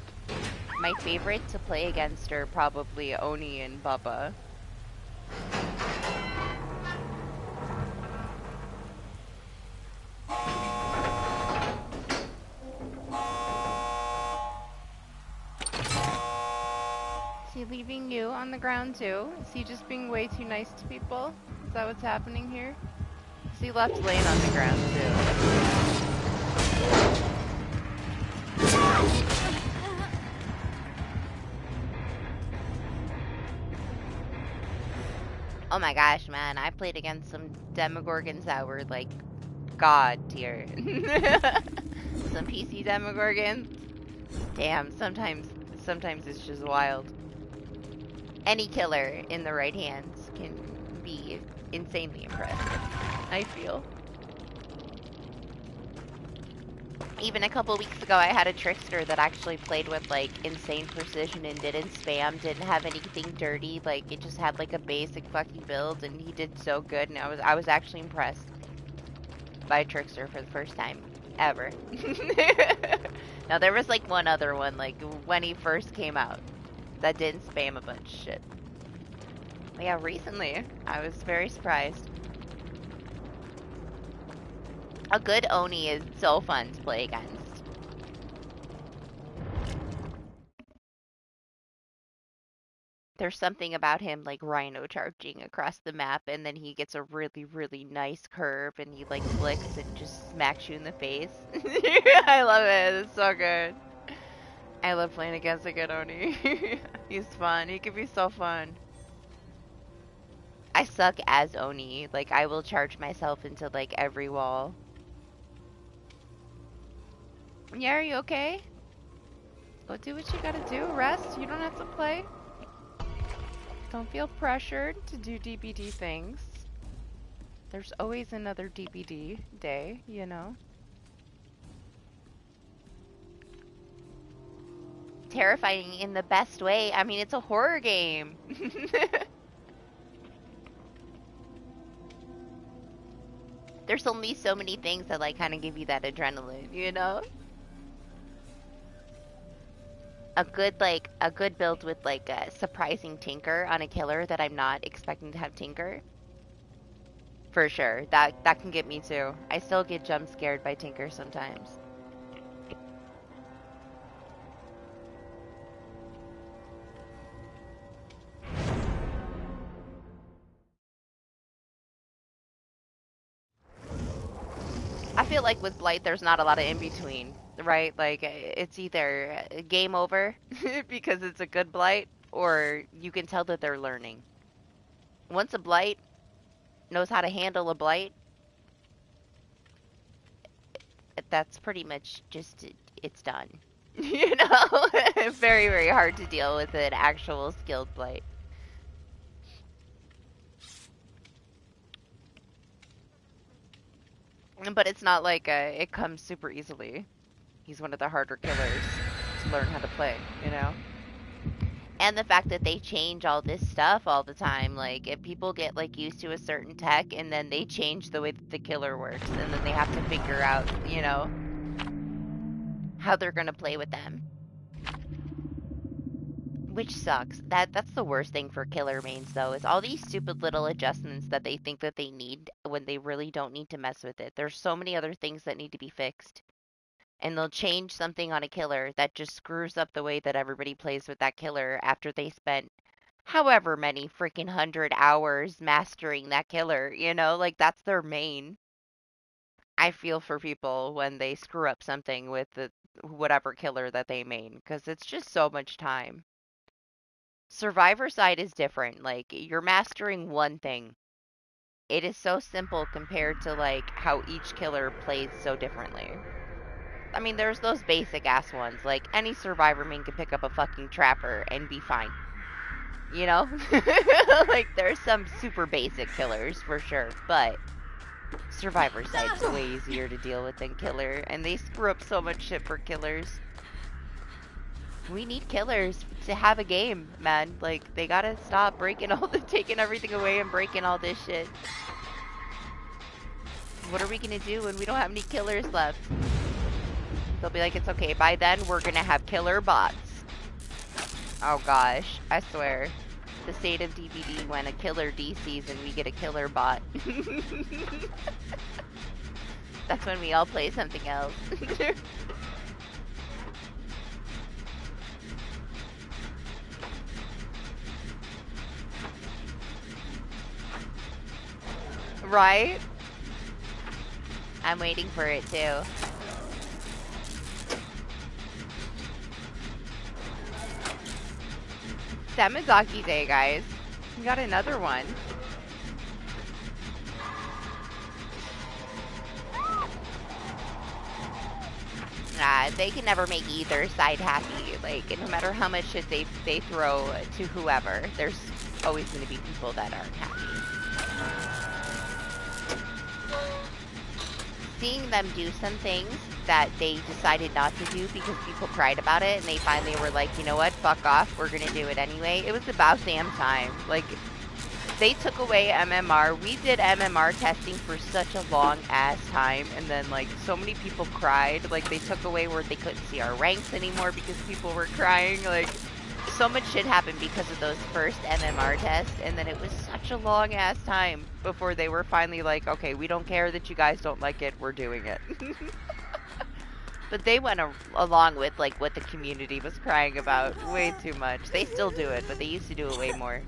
S2: My favorite to play against are probably Oni and Bubba. Is he leaving you on the ground too? Is he just being way too nice to people? Is that what's happening here? Is he left laying on the ground too? Oh my gosh, man, I played against some Demogorgons that were like god tier. Some PC Demogorgons. Damn, sometimes it's just wild. Any killer in the right hands can be insanely impressive, I feel. Even a couple weeks ago, I had a trickster that actually played with like insane precision and didn't spam, didn't have anything dirty. Like it just had like a basic fucking build, and he did so good. And I was actually impressed by a trickster for the first time ever. Now there was like one other one, like when he first came out, that didn't spam a bunch of shit. But yeah, recently I was very surprised. A good Oni is so fun to play against. There's something about him like rhino charging across the map, and then he gets a really, really nice curve, and he like flicks and just smacks you in the face. I love it. It's so good. I love playing against a good Oni. He's fun. He can be so fun. I suck as Oni. Like, I will charge myself into like every wall. Yeah, are you okay? Go do what you gotta do. Rest. You don't have to play. Don't feel pressured to do DBD things. There's always another DBD day, you know? Terrifying in the best way. I mean, it's a horror game. There's only so many things that like kind of give you that adrenaline, you know? A good build with like a surprising tinker on a killer that I'm not expecting to have tinker. For sure. That can get me too. I still get jump scared by tinker sometimes. I feel like with Blight, there's not a lot of in between, right? Like, it's either game over because it's a good Blight, or you can tell that they're learning. Once a Blight knows how to handle a Blight, that's pretty much just, it's done. You know? Very, very hard to deal with an actual skilled Blight. But it's not like it comes super easily. He's one of the harder killers to learn how to play, you know? And the fact that they change all this stuff all the time, like if people get like used to a certain tech and then they change the way that the killer works, and then they have to figure out, you know, how they're gonna play with them. Which sucks. That's the worst thing for killer mains though, is all these stupid little adjustments that they think that they need when they really don't need to mess with it. There's so many other things that need to be fixed. And they'll change something on a killer that just screws up the way that everybody plays with that killer after they spent however many freaking 100 hours mastering that killer, you know? Like, that's their main. I feel for people when they screw up something with the whatever killer that they main, because it's just so much time. Survivor side is different. Like, you're mastering one thing. It is so simple compared to, like, how each killer plays so differently. I mean, there's those basic ass ones. Like, any survivor main can pick up a fucking trapper and be fine. You know? Like, there's some super basic killers, for sure. But survivor side's way easier to deal with than killer. And they screw up so much shit for killers. We need killers to have a game, man. Like, they gotta stop breaking taking everything away and breaking all this shit. What are we gonna do when we don't have any killers left? They'll be like, it's okay. By then, we're gonna have killer bots. Oh gosh, I swear. The state of DBD when a killer DCs and we get a killer bot. That's when we all play something else. Right? I'm waiting for it too. Samizaki Day, guys. We got another one. They can never make either side happy. Like, no matter how much shit they throw to whoever, there's always going to be people that aren't happy. Seeing them do some things that they decided not to do because people cried about it and they finally were like, you know what, fuck off, we're gonna do it anyway. It was about damn time. Like, they took away MMR. We did MMR testing for such a long ass time, and then like so many people cried. Like, they took away where they couldn't see our ranks anymore because people were crying. Like, so much shit happened because of those first MMR tests, and then it was such a long ass time before they were finally like, okay, we don't care that you guys don't like it, we're doing it. But they went along with like what the community was crying about way too much. They still do it, but they used to do it way more.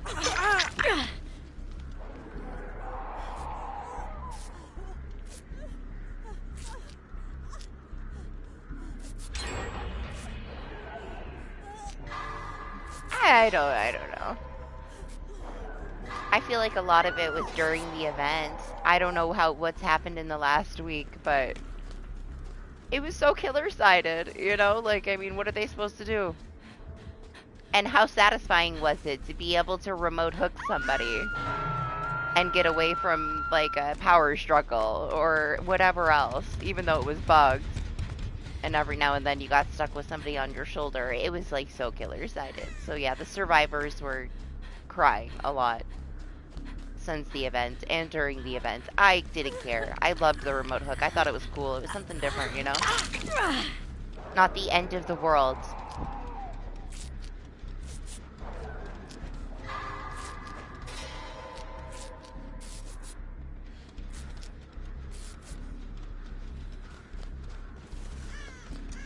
S2: I don't know. I feel like a lot of it was during the event. I don't know what's happened in the last week, but it was so killer-sided, you know? Like, I mean, what are they supposed to do? And how satisfying was it to be able to remote hook somebody and get away from, like, a power struggle or whatever else, even though it was bugged. And every now and then you got stuck with somebody on your shoulder. It was, like, so killer-sided. So, yeah, the survivors were crying a lot. since the event and during the event. I didn't care. I loved the remote hook. I thought it was cool. It was something different, you know? Not the end of the world.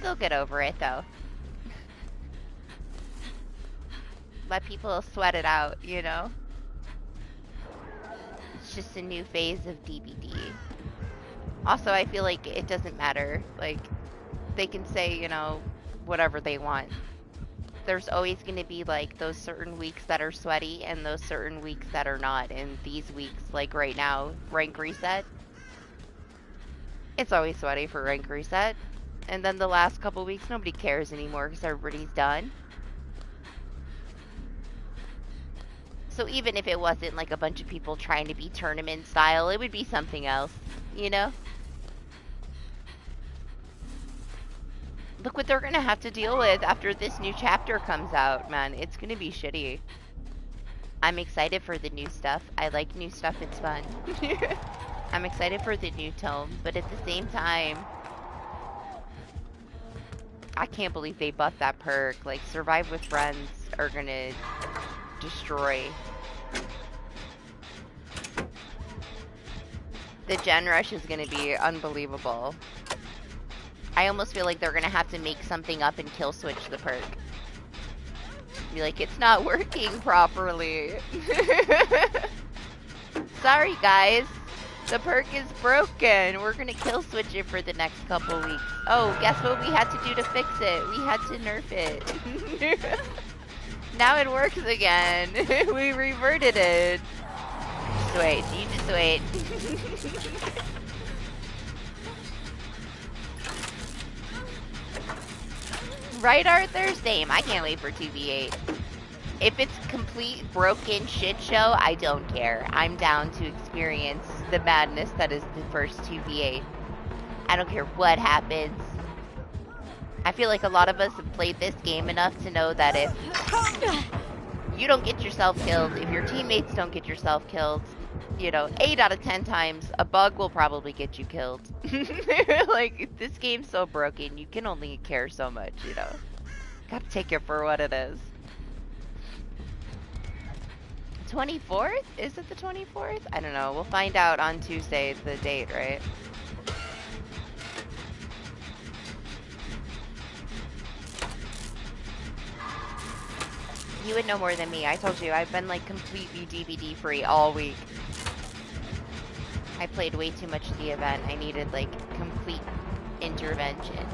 S2: They'll get over it, though. Let people sweat it out, you know? It's just a new phase of DBD. Also, I feel like it doesn't matter. Like, they can say, you know, whatever they want. There's always going to be, like, those certain weeks that are sweaty and those certain weeks that are not. And these weeks, like right now, rank reset. It's always sweaty for rank reset. And then the last couple weeks, nobody cares anymore because everybody's done. So even if it wasn't like a bunch of people trying to be tournament style, it would be something else, you know? Look what they're gonna have to deal with after this new chapter comes out, man. It's gonna be shitty. I'm excited for the new stuff. I like new stuff, it's fun. I'm excited for the new tome, but at the same time, I can't believe they buffed that perk. Like, Survive with Friends are gonna destroy. The gen rush is gonna be unbelievable. I almost feel like they're gonna have to make something up and kill switch the perk. Be like, it's not working properly. Sorry guys, the perk is broken. We're gonna kill switch it for the next couple weeks. Oh, guess what we had to do to fix it? We had to nerf it. Now it works again. We reverted it. Just wait, you just wait. Right, Arthur? Same. I can't wait for 2v8. If it's complete broken shit show, I don't care. I'm down to experience the madness that is the first 2v8. I don't care what happens. I feel like a lot of us have played this game enough to know that if you don't get yourself killed, if your teammates don't get yourself killed, you know, 8 out of 10 times, a bug will probably get you killed. Like, this game's so broken, you can only care so much, you know. Gotta take it for what it is. 24th? Is it the 24th? I don't know. We'll find out on Tuesday the date, right? You would know more than me. I told you, I've been like completely DBD free all week. I played way too much of the event. I needed like complete intervention.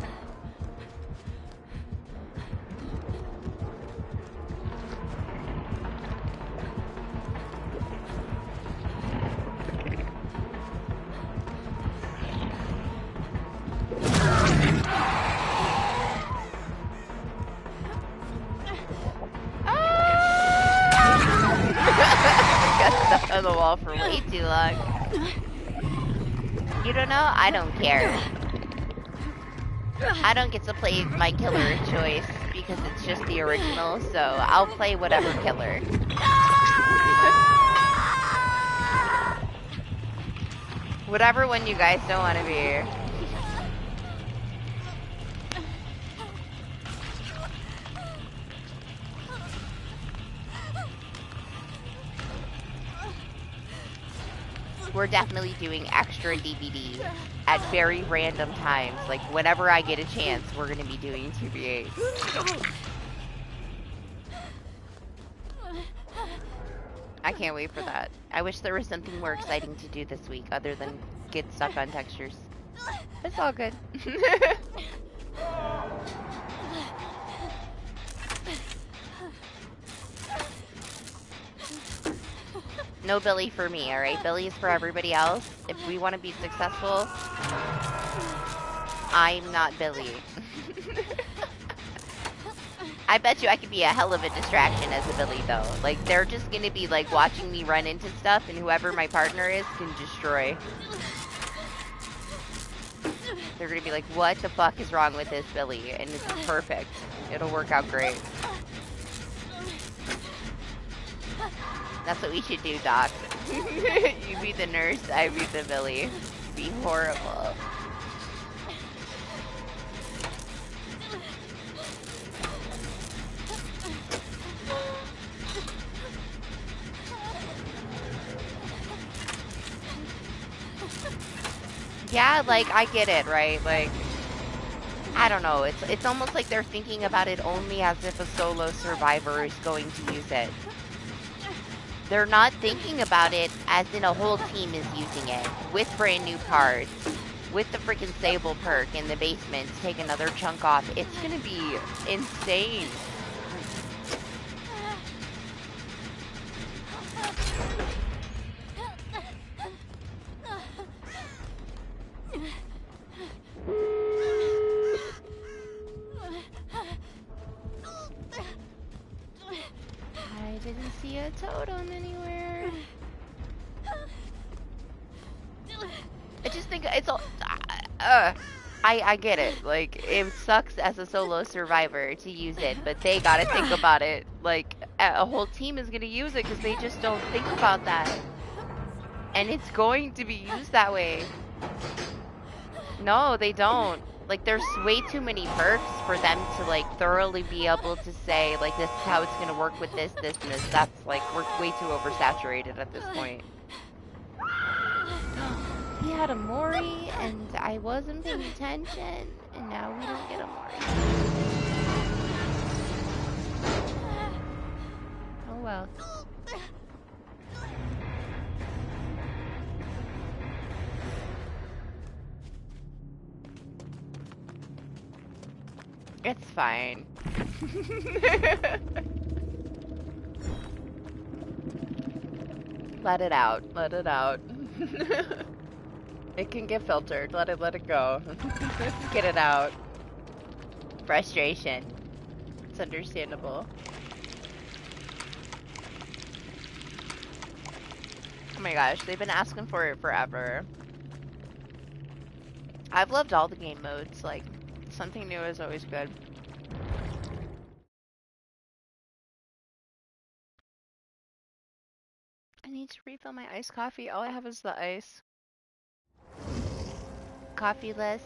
S2: Got stuck on the wall for way too long. You don't know? I don't care. I don't get to play my killer of choice because it's just the original, so I'll play whatever killer. Whatever one you guys don't want to be. We're definitely doing extra DBD at very random times. Like, whenever I get a chance, we're going to be doing 2v8. I can't wait for that. I wish there was something more exciting to do this week other than get stuck on textures. It's all good. No Billy for me, alright? Billy is for everybody else. If we want to be successful, I'm not Billy. I bet you I could be a hell of a distraction as a Billy, though. Like, they're just gonna be, like, watching me run into stuff, and whoever my partner is can destroy. They're gonna be like, what the fuck is wrong with this Billy? And it's perfect. It'll work out great. That's what we should do, Doc. You be the nurse, I be the Billy. Be horrible. Yeah, like, I get it, right? Like, I don't know. It's almost like they're thinking about it only as if a solo survivor is going to use it. They're not thinking about it as in a whole team is using it with brand new parts, with the freaking Sable perk in the basement to take another chunk off. It's gonna be insane. I didn't see a totem anywhere. I just think it's all. I get it. Like, it sucks as a solo survivor to use it, but they gotta think about it. Like, a whole team is gonna use it because they just don't think about that. And it's going to be used that way. No, they don't. Like, there's way too many perks for them to, like, thoroughly be able to say, like, this is how it's gonna work with this, this, and this. That's, like, we're way too oversaturated at this point. He had a Mori, and I wasn't paying attention, and now we don't get a Mori. Oh well. It's fine. Let it out. Let it out. It can get filtered. Let it go. Get it out. Frustration. It's understandable. Oh my gosh, they've been asking for it forever. I've loved all the game modes. Like, something new is always good. I need to refill my iced coffee. All I have is the ice. Coffee-less.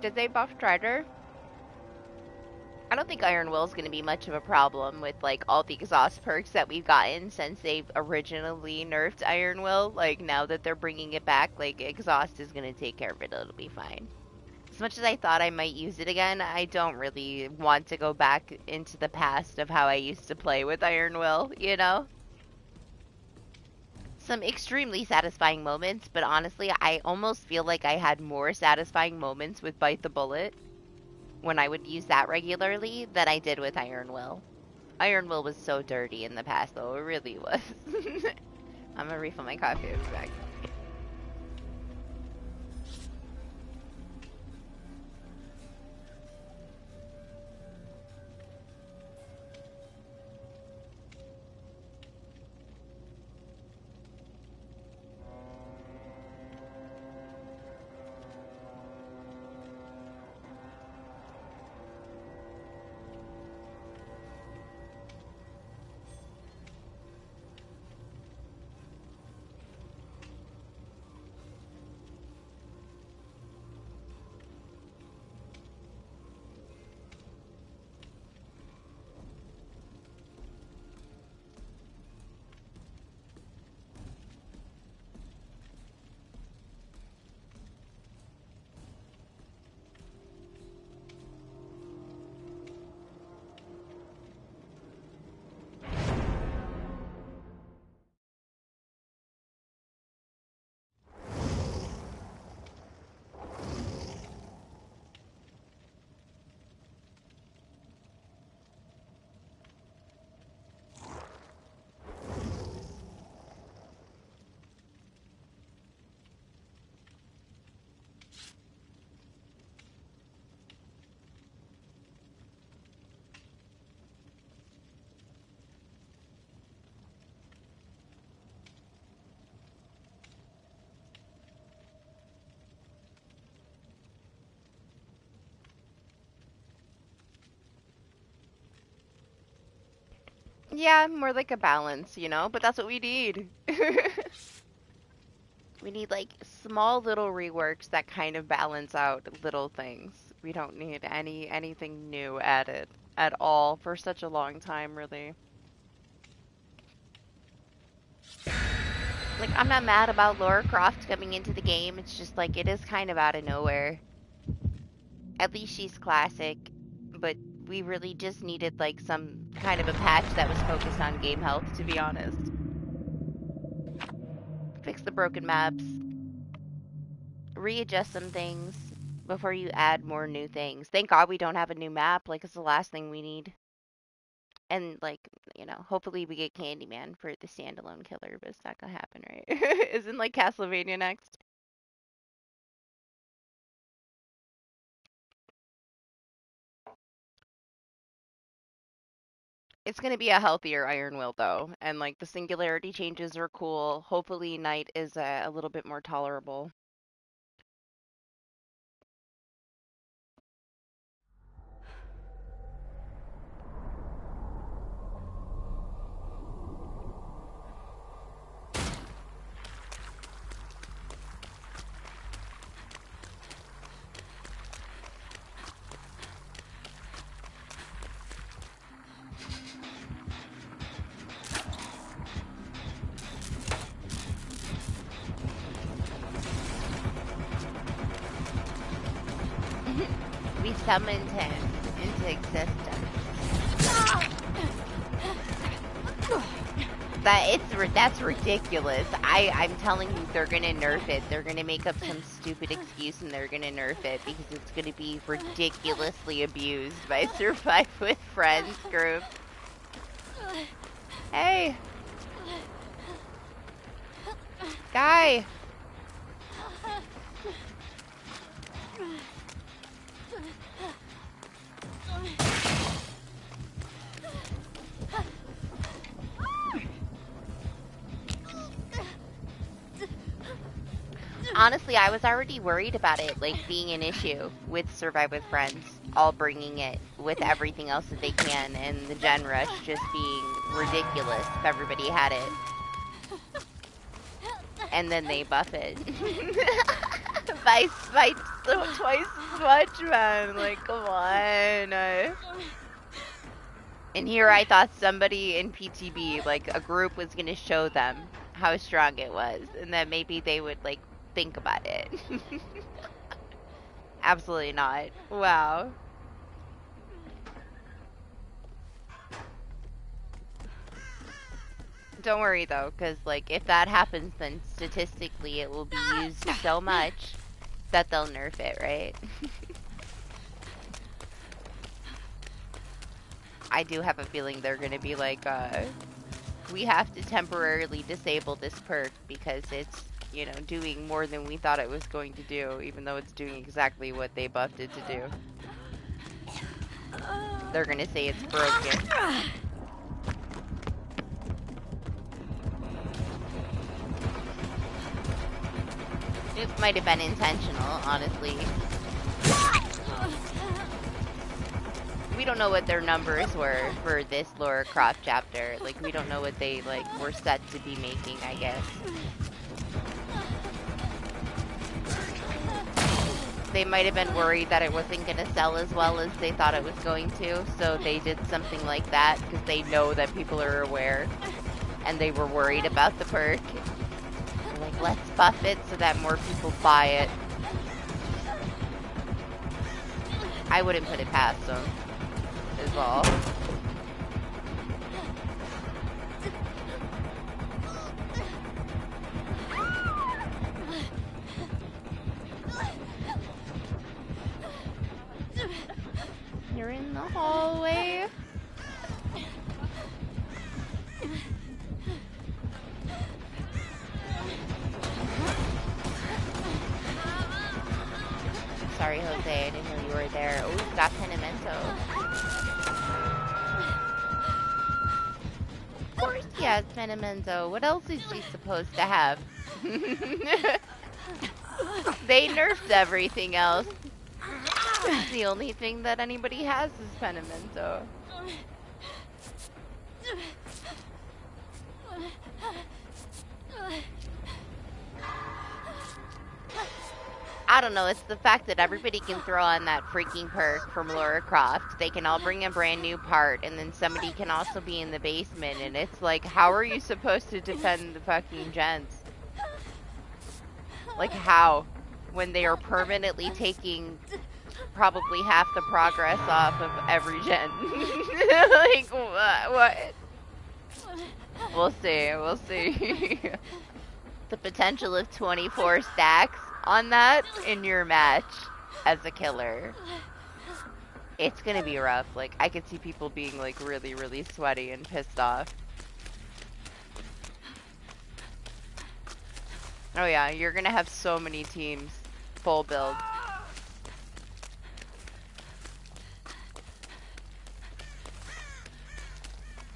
S2: Did they buff Strider? I don't think Iron Will is going to be much of a problem with, like, all the exhaust perks that we've gotten since they've originally nerfed Iron Will. Like, now that they're bringing it back, like, exhaust is going to take care of it. It'll be fine. As much as I thought I might use it again, I don't really want to go back into the past of how I used to play with Iron Will, you know? Some extremely satisfying moments, but honestly, I almost feel like I had more satisfying moments with Bite the Bullet when I would use that regularly than I did with Iron Will. Iron Will was so dirty in the past, though. It really was. I'm gonna refill my coffee. I'll be back. Yeah, more like a balance, you know? But that's what we need. We need like small little reworks that kind of balance out little things. We don't need anything new added at all for such a long time, really. Like, I'm not mad about Lara Croft coming into the game. It's just like it is kind of out of nowhere. At least she's classic, but we really just needed like some kind of a patch that was focused on game health, to be honest. Fix the broken maps, readjust some things before you add more new things. Thank God we don't have a new map. Like, it's the last thing we need. And, like, you know, hopefully we get Candyman for the standalone killer, but it's not gonna happen, right? Isn't, like, Castlevania next? It's gonna be a healthier Iron Will, though. And, like, the singularity changes are cool. Hopefully Night is a little bit more tolerable. We summoned him into existence. That's ridiculous. I'm telling you, they're gonna nerf it. They're gonna make up some stupid excuse and they're gonna nerf it because it's gonna be ridiculously abused by Survive with Friends group. Hey, guy. Honestly, I was already worried about it, like, being an issue with Survive with Friends, all bringing it with everything else that they can, and the gen rush just being ridiculous if everybody had it. And then they buff it. by twice as much, man. Like, come on. And here I thought somebody in PTB, like, a group was gonna show them how strong it was, and that maybe they would, like, think about it. Absolutely not. Wow. Don't worry though, because like if that happens, then statistically it will be used so much that they'll nerf it, right? I do have a feeling they're gonna be like, we have to temporarily disable this perk because it's, you know, doing more than we thought it was going to do, even though it's doing exactly what they buffed it to do. They're gonna say it's broken. It might have been intentional, honestly. We don't know what their numbers were for this Lara Croft chapter. Like, we don't know what they, like, were set to be making, I guess. They might have been worried that it wasn't going to sell as well as they thought it was going to, so they did something like that because they know that people are aware, and they were worried about the perk. They're like, let's buff it so that more people buy it. I wouldn't put it past them, is all. You're in the hallway. Sorry, Jose, I didn't know you were there. Oh, we've got Penimento. Of course he has Penimento. What else is he supposed to have? They nerfed everything else. The only thing that anybody has is Penimento. I don't know, it's the fact that everybody can throw on that freaking perk from Lara Croft. They can all bring a brand new part, and then somebody can also be in the basement, and it's like, how are you supposed to defend the fucking gens? Like, how? When they are permanently taking probably half the progress off of every gen. Like, what? We'll see, we'll see. The potential of 24 stacks on that in your match as a killer. It's gonna be rough. Like, I could see people being like really, really sweaty and pissed off. Oh yeah, you're gonna have so many teams full build.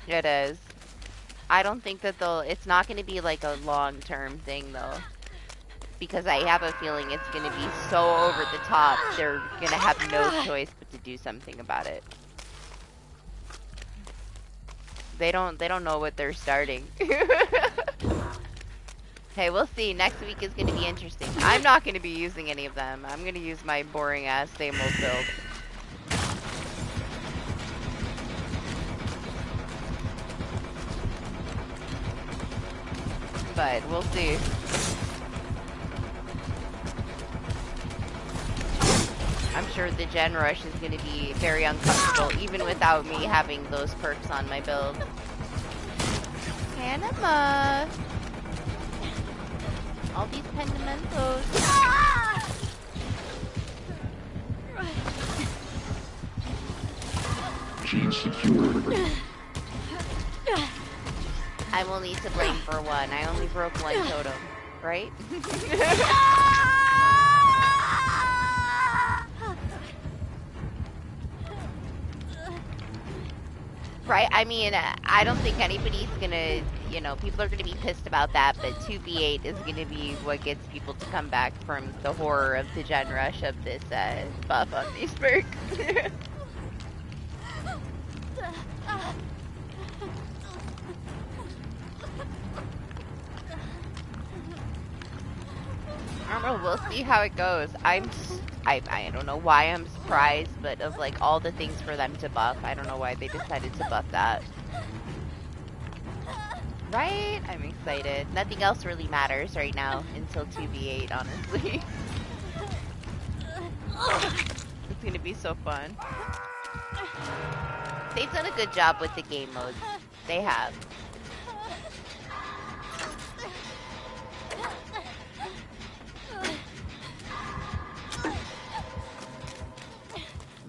S2: It is. I don't think that it's not gonna be like a long-term thing though. Because I have a feeling it's gonna be so over the top, they're gonna have no choice but to do something about it. They don't know what they're starting. Hey, we'll see. Next week is gonna be interesting. I'm not gonna be using any of them. I'm gonna use my boring ass same old build. But we'll see. I'm sure the gen rush is going to be very uncomfortable, even without me having those perks on my build. Panama! All these Pendamentos. I'm only to blame for one. I only broke one totem, right? Right? I mean, I don't think anybody's gonna, you know, people are gonna be pissed about that, but 2v8 is gonna be what gets people to come back from the horror of the gen rush of this buff on these perks. I don't know, we'll see how it goes. I don't know why I'm surprised, but of like all the things for them to buff, I don't know why they decided to buff that. Right? I'm excited. Nothing else really matters right now until 2v8, honestly. It's gonna be so fun. They've done a good job with the game modes. They have.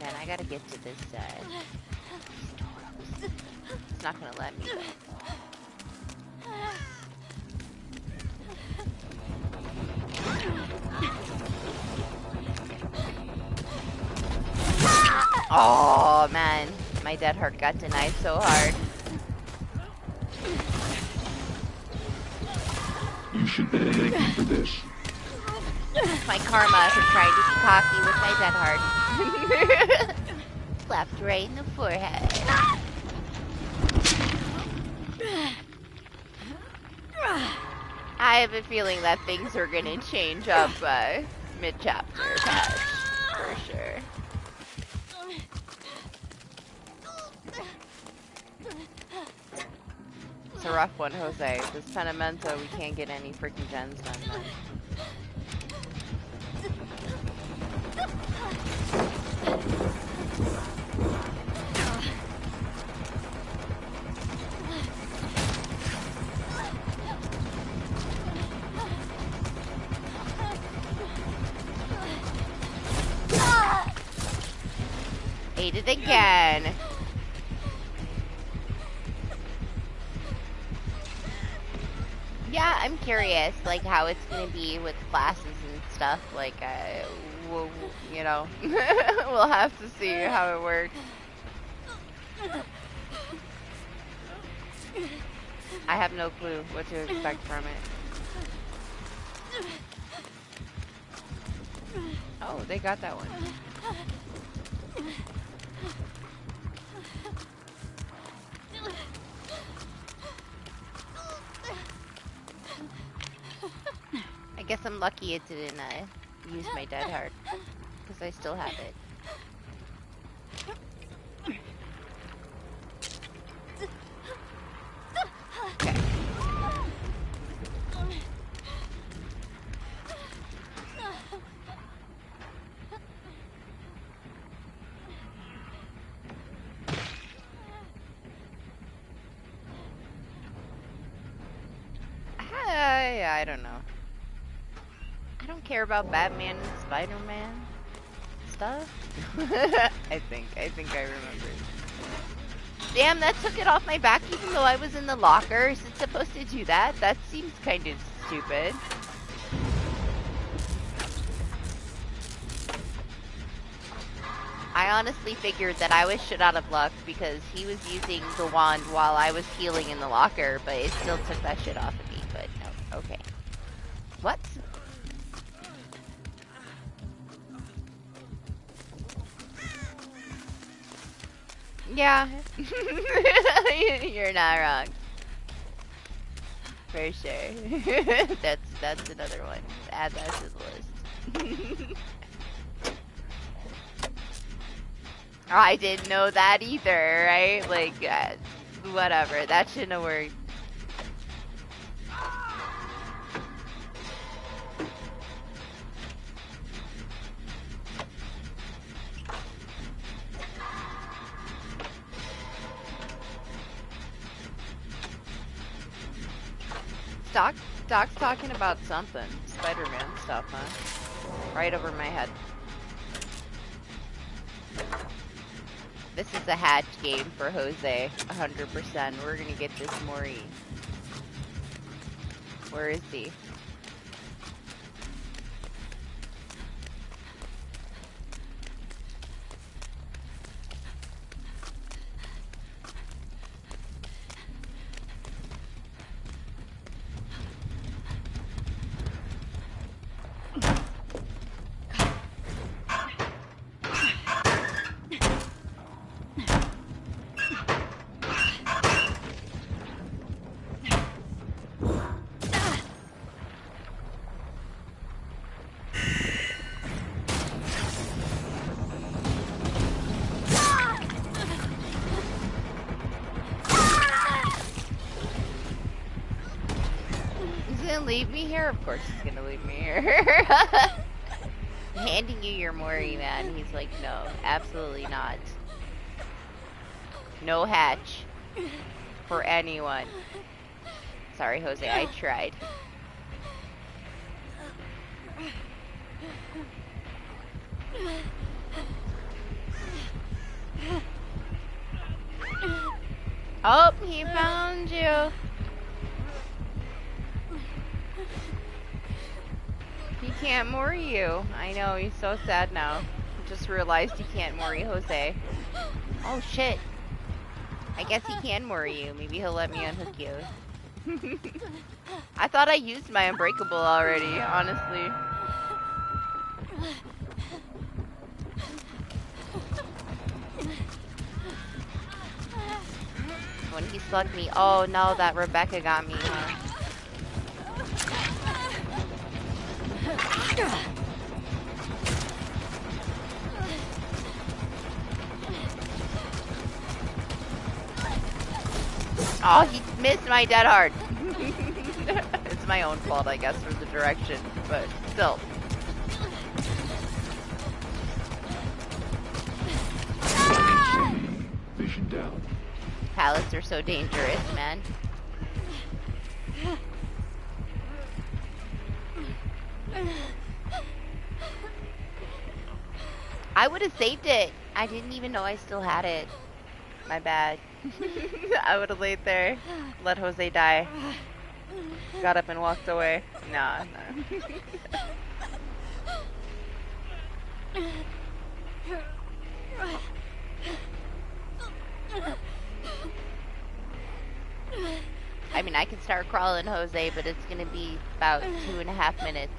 S2: Man, I gotta get to this It's not gonna let me go. Oh man, my dead heart got denied so hard.
S3: You should be thanking for this.
S2: My karma for trying to be cocky with my dead heart. Slapped right in the forehead. I have a feeling that things are gonna change up mid-chapter patch, for sure. It's a rough one, Jose. This Penamento, we can't get any freaking gens done, man. Ate it again. Yeah, I'm curious, like, how it's gonna be with classes and stuff. Like, you know, we'll have to see how it works. I have no clue what to expect from it. Oh, they got that one. guess I'm lucky it didn't use my dead heart. Because I still have it. Okay. I don't know. I don't care about Batman and Spider-Man stuff. I think I remember. Damn, that took it off my back even though I was in the locker. Is it supposed to do that? That seems kind of stupid. I honestly figured that I was shit out of luck because he was using the wand while I was healing in the locker, but it still took that shit off of me, but no. Okay. What? Yeah. You're not wrong. For sure. That's another one. Add that to the list. I didn't know that either, right? Like, whatever. That shouldn't have worked. Doc's talking about something. Spider-Man stuff, huh? Right over my head. This is a hatch game for Jose. 100%. We're gonna get this Mori. Where is he? Leave me here? Of course he's gonna leave me here. I'm handing you your Mori, man. He's like, no, absolutely not. No hatch for anyone. Sorry, Jose, I tried. Oh, he found you. He can't Mori you. I know, he's so sad now. He just realized he can't Mori Jose. Oh shit. I guess he can Mori you. Maybe he'll let me unhook you. I thought I used my Unbreakable already, honestly. When he slugged me. Oh no, that Rebecca got me, huh? Oh, he missed my dead heart. It's my own fault, I guess, for the direction, but still.
S3: Vision down.
S2: Pallets are so dangerous, man. I would have saved it. I didn't even know I still had it. My bad. I would have laid there, let Jose die. Got up and walked away. Nah. I mean, I can start crawling Jose, but it's gonna be about 2.5 minutes.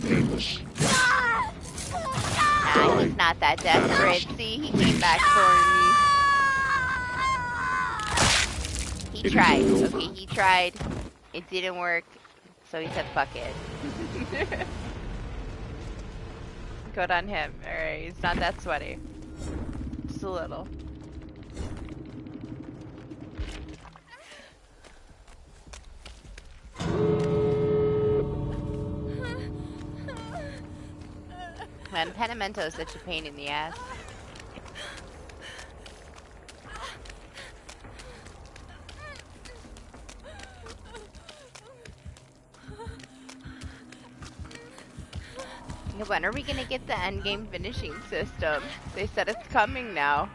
S3: painless.
S2: Nah, he's not that desperate. See, he came back for me. He tried. Okay, he tried. It didn't work. So he said, fuck it. Good on him. Alright, he's not that sweaty. Just a little. Man, Penimento is such a pain in the ass. When are we gonna get the endgame finishing system? They said it's coming now.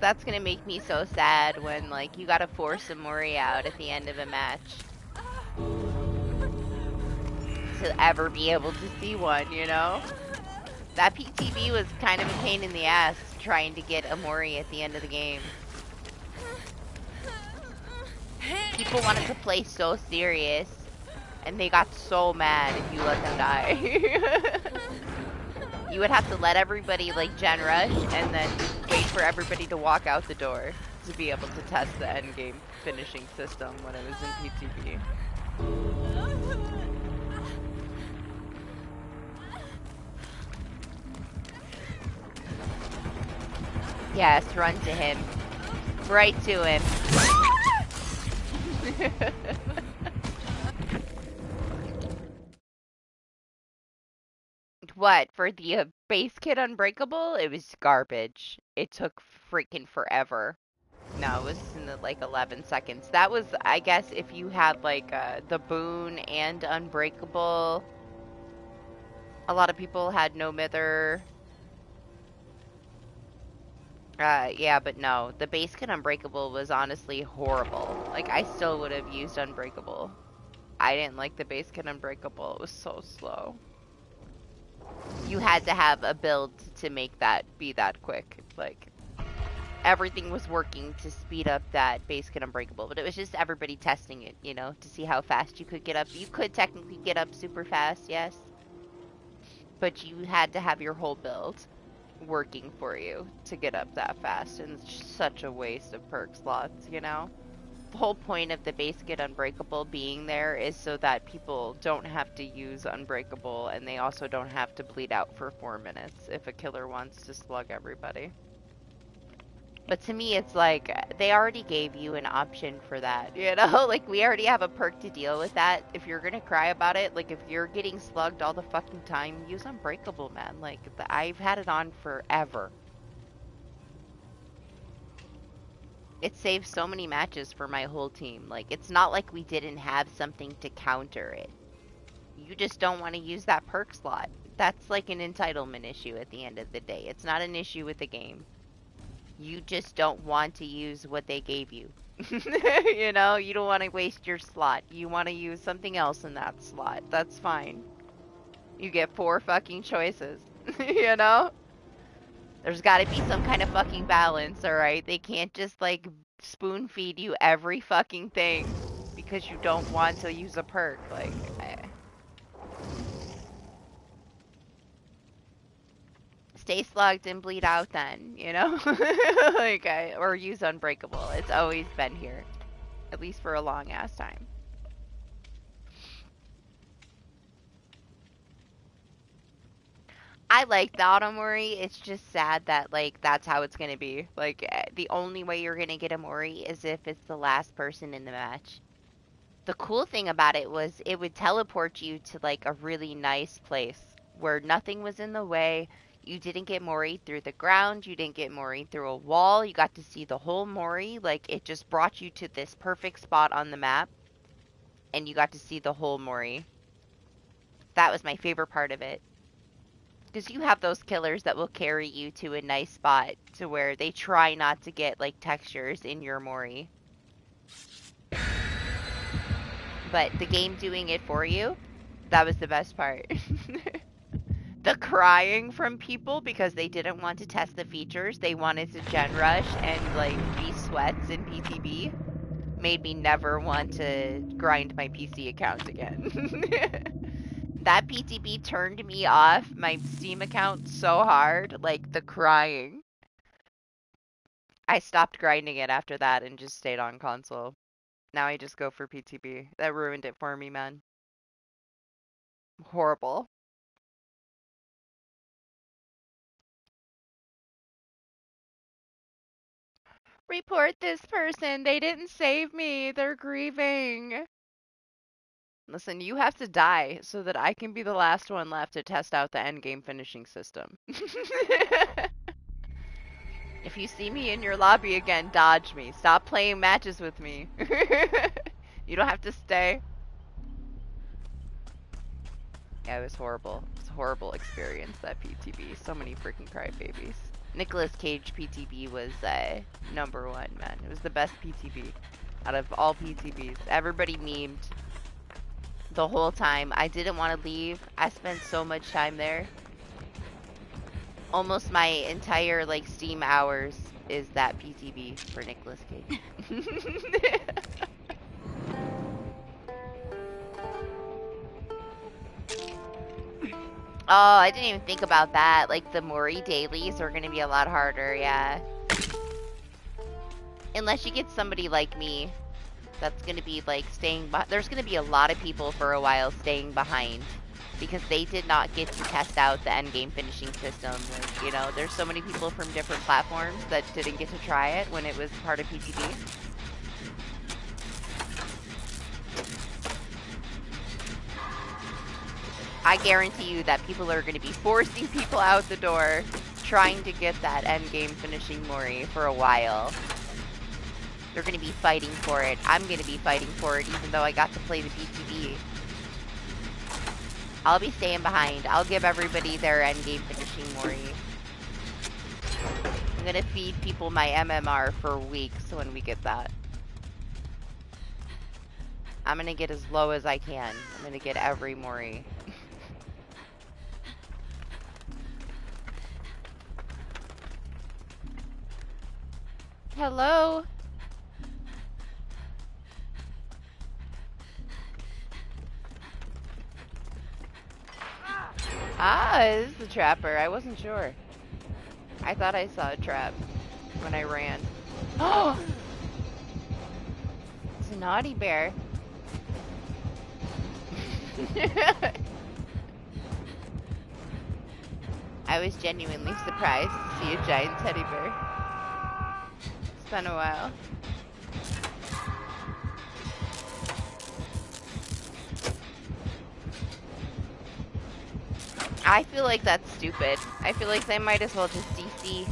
S2: That's gonna make me so sad when, like, you gotta force a Mori out at the end of a match. To ever be able to see one, you know? That PTB was kind of a pain in the ass trying to get a Mori at the end of the game. People wanted to play so serious, and they got so mad if you let them die. You would have to let everybody, like, gen rush, and then wait for everybody to walk out the door to be able to test the endgame finishing system when it was in PTB. Yes, run to him. Right to him. What, for the base kit Unbreakable? It was garbage. It took freaking forever. No, it was in the, like, 11 seconds. That was, I guess, if you had, like, the Boon and Unbreakable. A lot of people had no mither. Yeah, but no. The base kit Unbreakable was honestly horrible. Like, I still would have used Unbreakable. I didn't like the base kit Unbreakable. It was so slow. You had to have a build to make that be that quick. Like, everything was working to speed up that base kit Unbreakable, but it was just everybody testing it, you know, to see how fast you could get up. You could technically get up super fast, yes, but you had to have your whole build working for you to get up that fast, and it's just such a waste of perk slots, you know? The whole point of the base kit Unbreakable being there is so that people don't have to use Unbreakable, and they also don't have to bleed out for 4 minutes if a killer wants to slug everybody. But to me, it's like, they already gave you an option for that, you know? Like, we already have a perk to deal with that. If you're gonna cry about it, like, if you're getting slugged all the fucking time, use Unbreakable, man. Like, I've had it on forever. It saves so many matches for my whole team. Like, it's not like we didn't have something to counter it. You just don't want to use that perk slot. That's like an entitlement issue at the end of the day. It's not an issue with the game. You just don't want to use what they gave you. You know, you don't want to waste your slot. You want to use something else in that slot. That's fine. You get 4 fucking choices. You know? There's got to be some kind of fucking balance, alright? They can't just, like, spoon feed you every fucking thing because you don't want to use a perk. Like, stay slugged and bleed out then, you know? Like, or use Unbreakable. It's always been here. At least for a long ass time. I like the Automori. It's just sad that, like, that's how it's gonna be. Like, the only way you're gonna get a Mori is if it's the last person in the match. The cool thing about it was it would teleport you to, like, a really nice place where nothing was in the way. You didn't get Mori through the ground. You didn't get Mori through a wall. You got to see the whole Mori. Like, it just brought you to this perfect spot on the map. And you got to see the whole Mori. That was my favorite part of it. Because you have those killers that will carry you to a nice spot to where they try not to get, like, textures in your Mori. But the game doing it for you, that was the best part. The crying from people because they didn't want to test the features. They wanted to gen rush and, like, be sweats in PTB. Made me never want to grind my PC account again. That PTB turned me off my Steam account so hard, like the crying. I stopped grinding it after that and just stayed on console. Now I just go for PTB. That ruined it for me, man. Horrible. Report this person. They didn't save me. They're grieving. Listen, you have to die so that I can be the last one left to test out the endgame finishing system. If you see me in your lobby again, dodge me. Stop playing matches with me. You don't have to stay. Yeah, it was horrible. It's a horrible experience, that PTB. So many freaking crybabies. Nicolas Cage PTB was #1, man. It was the best PTB out of all PTBs. Everybody memed the whole time. I didn't want to leave. I spent so much time there. Almost my entire like Steam hours is that PTB for Nicolas Cage. Oh, I didn't even think about that. Like the Mori dailies are gonna be a lot harder, yeah. Unless you get somebody like me that's gonna be like staying there's gonna be a lot of people for a while staying behind because they did not get to test out the endgame finishing system. Like, you know, there's so many people from different platforms that didn't get to try it when it was part of PTB. I guarantee you that people are going to be forcing people out the door trying to get that endgame finishing Mori for a while. They're going to be fighting for it. I'm going to be fighting for it even though I got to play the PTB. I'll be staying behind. I'll give everybody their endgame finishing Mori. I'm going to feed people my MMR for weeks when we get that. I'm going to get as low as I can. I'm going to get every Mori. Hello? Ah, it is the trapper. I wasn't sure. I thought I saw a trap when I ran. Oh! It's a naughty bear. I was genuinely surprised to see a giant teddy bear. It's been a while. I feel like that's stupid. I feel like they might as well just CC.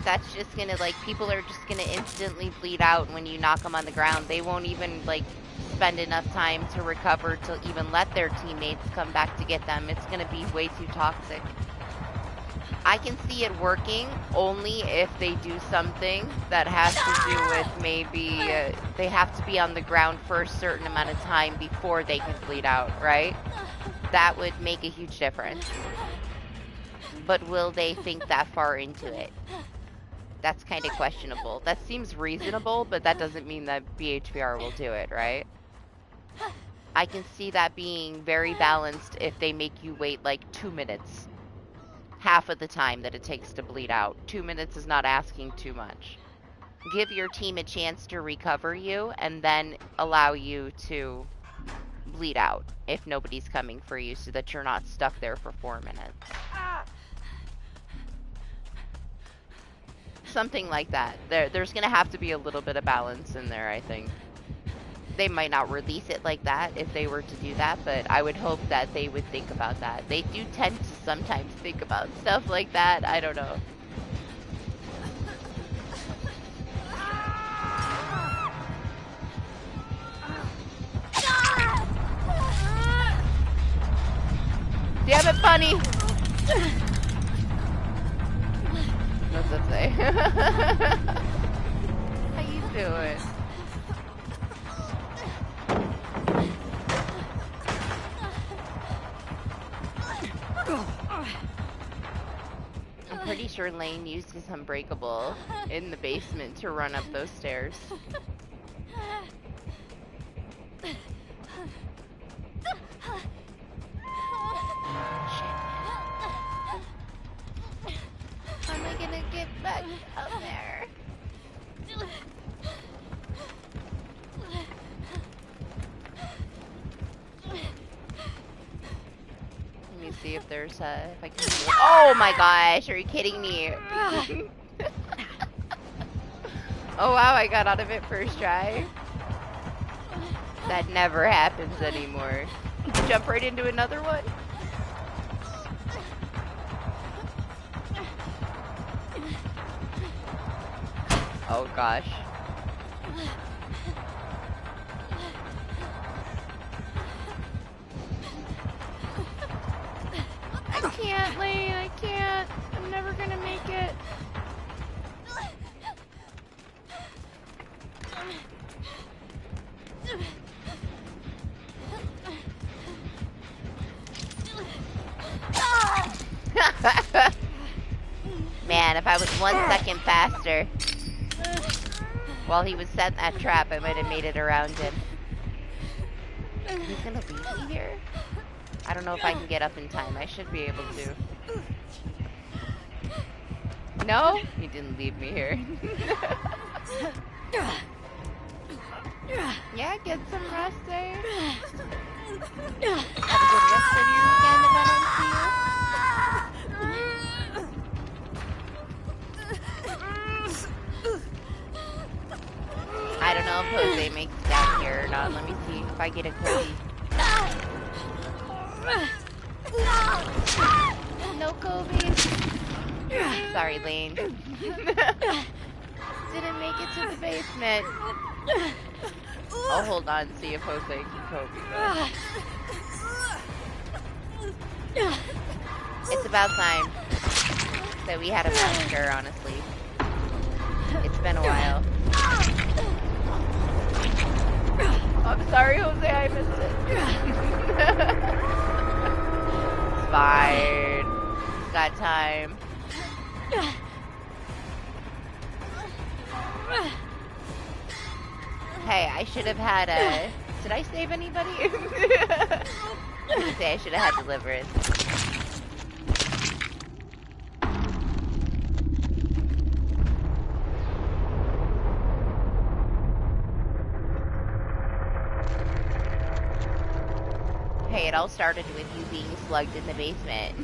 S2: That's just gonna, like, people are just gonna instantly bleed out when you knock them on the ground. They won't even, like, spend enough time to recover to even let their teammates come back to get them. It's gonna be way too toxic. I can see it working only if they do something that has to do with maybe they have to be on the ground for a certain amount of time before they can bleed out, right? That would make a huge difference. But will they think that far into it? That's kind of questionable. That seems reasonable, but that doesn't mean that BHVR will do it, right? I can see that being very balanced if they make you wait like 2 minutes. Half of the time that it takes to bleed out. 2 minutes is not asking too much. Give your team a chance to recover you and then allow you to bleed out if nobody's coming for you so that you're not stuck there for 4 minutes. Something like that. There's gonna have to be a little bit of balance in there, I think. They might not release it like that if they were to do that, but I would hope that they would think about that. They do tend to sometimes think about stuff like that. I don't know. Damn it, bunny! What's up there? How you doing? I'm pretty sure Lane used his Unbreakable in the basement to run up those stairs. How am I gonna get back up there? Let me see if there's if I can. Oh my gosh! Are you kidding me? Oh wow! I got out of it first try. That never happens anymore. Jump right into another one. Oh gosh. I can't, Lane, I can't. I'm never gonna make it. Man, if I was 1 second faster while he was setting that trap, I might have made it around him. He's gonna leave me here? I don't know if I can get up in time. I should be able to. No? He didn't leave me here. Yeah, get some rest there. Have a good rest of your weekend if I don't see you. I don't know if Jose makes it down here or not. Let me see if I get a Cody. No Kobe. Sorry, Lane. Didn't make it to the basement. I'll hold on and see if Jose can Kobe though. It's about time that we had a massacre, honestly. It's been a while. I'm sorry, Jose, I missed it. It's fine. He's got time. Hey, I should have had a... Did I save anybody? I would say I should have had deliverance. Hey, it all started with you being slugged in the basement.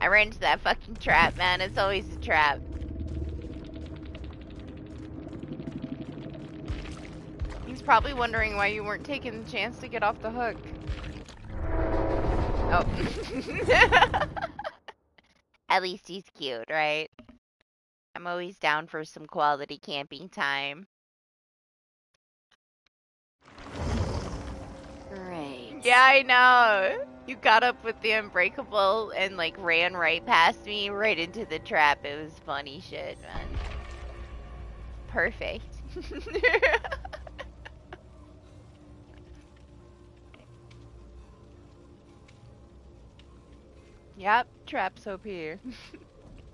S2: I ran into that fucking trap, man. It's always a trap. He's probably wondering why you weren't taking the chance to get off the hook. Oh. At least he's cute, right? I'm always down for some quality camping time.
S1: Great.
S2: Yeah, I know. You got up with the Unbreakable and like ran right past me, right into the trap. It was funny shit, man. Perfect. Yep, traps OP.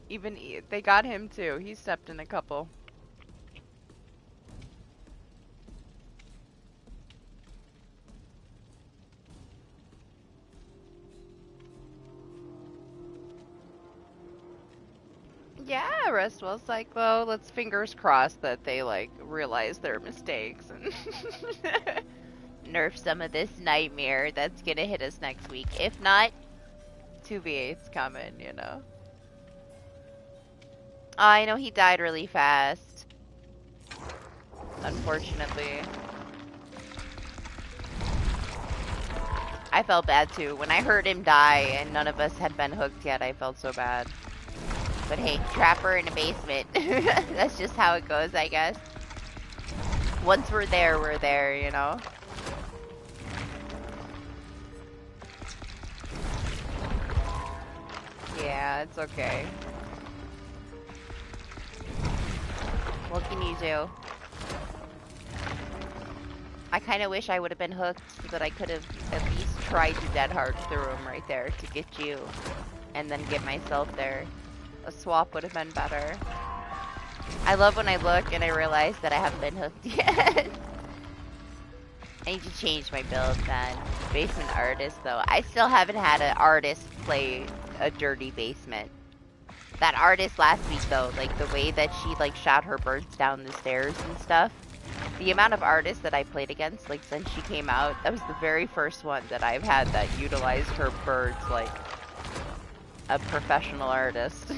S2: Even they got him too. He stepped in a couple. Yeah, Restwell Cyclo. Let's fingers crossed that they like realize their mistakes and nerf some of this nightmare that's gonna hit us next week. If not, 2v8's coming, you know. I know he died really fast. Unfortunately. I felt bad too. When I heard him die and none of us had been hooked yet, I felt so bad. But hey, trapper in a basement. That's just how it goes, I guess. Once we're there, you know? Yeah, it's okay. What can you do? I kind of wish I would have been hooked so that I could have at least tried to dead hard through him right there to get you. And then get myself there. A swap would have been better. I love when I look and I realize that I haven't been hooked yet. I need to change my build, man. Basement artist, though. I still haven't had an artist play a dirty basement. That artist last week, though, like, the way that she, like, shot her birds down the stairs and stuff. The amount of artists that I played against, like, since she came out, that was the very first one that I've had that utilized her birds like a professional artist.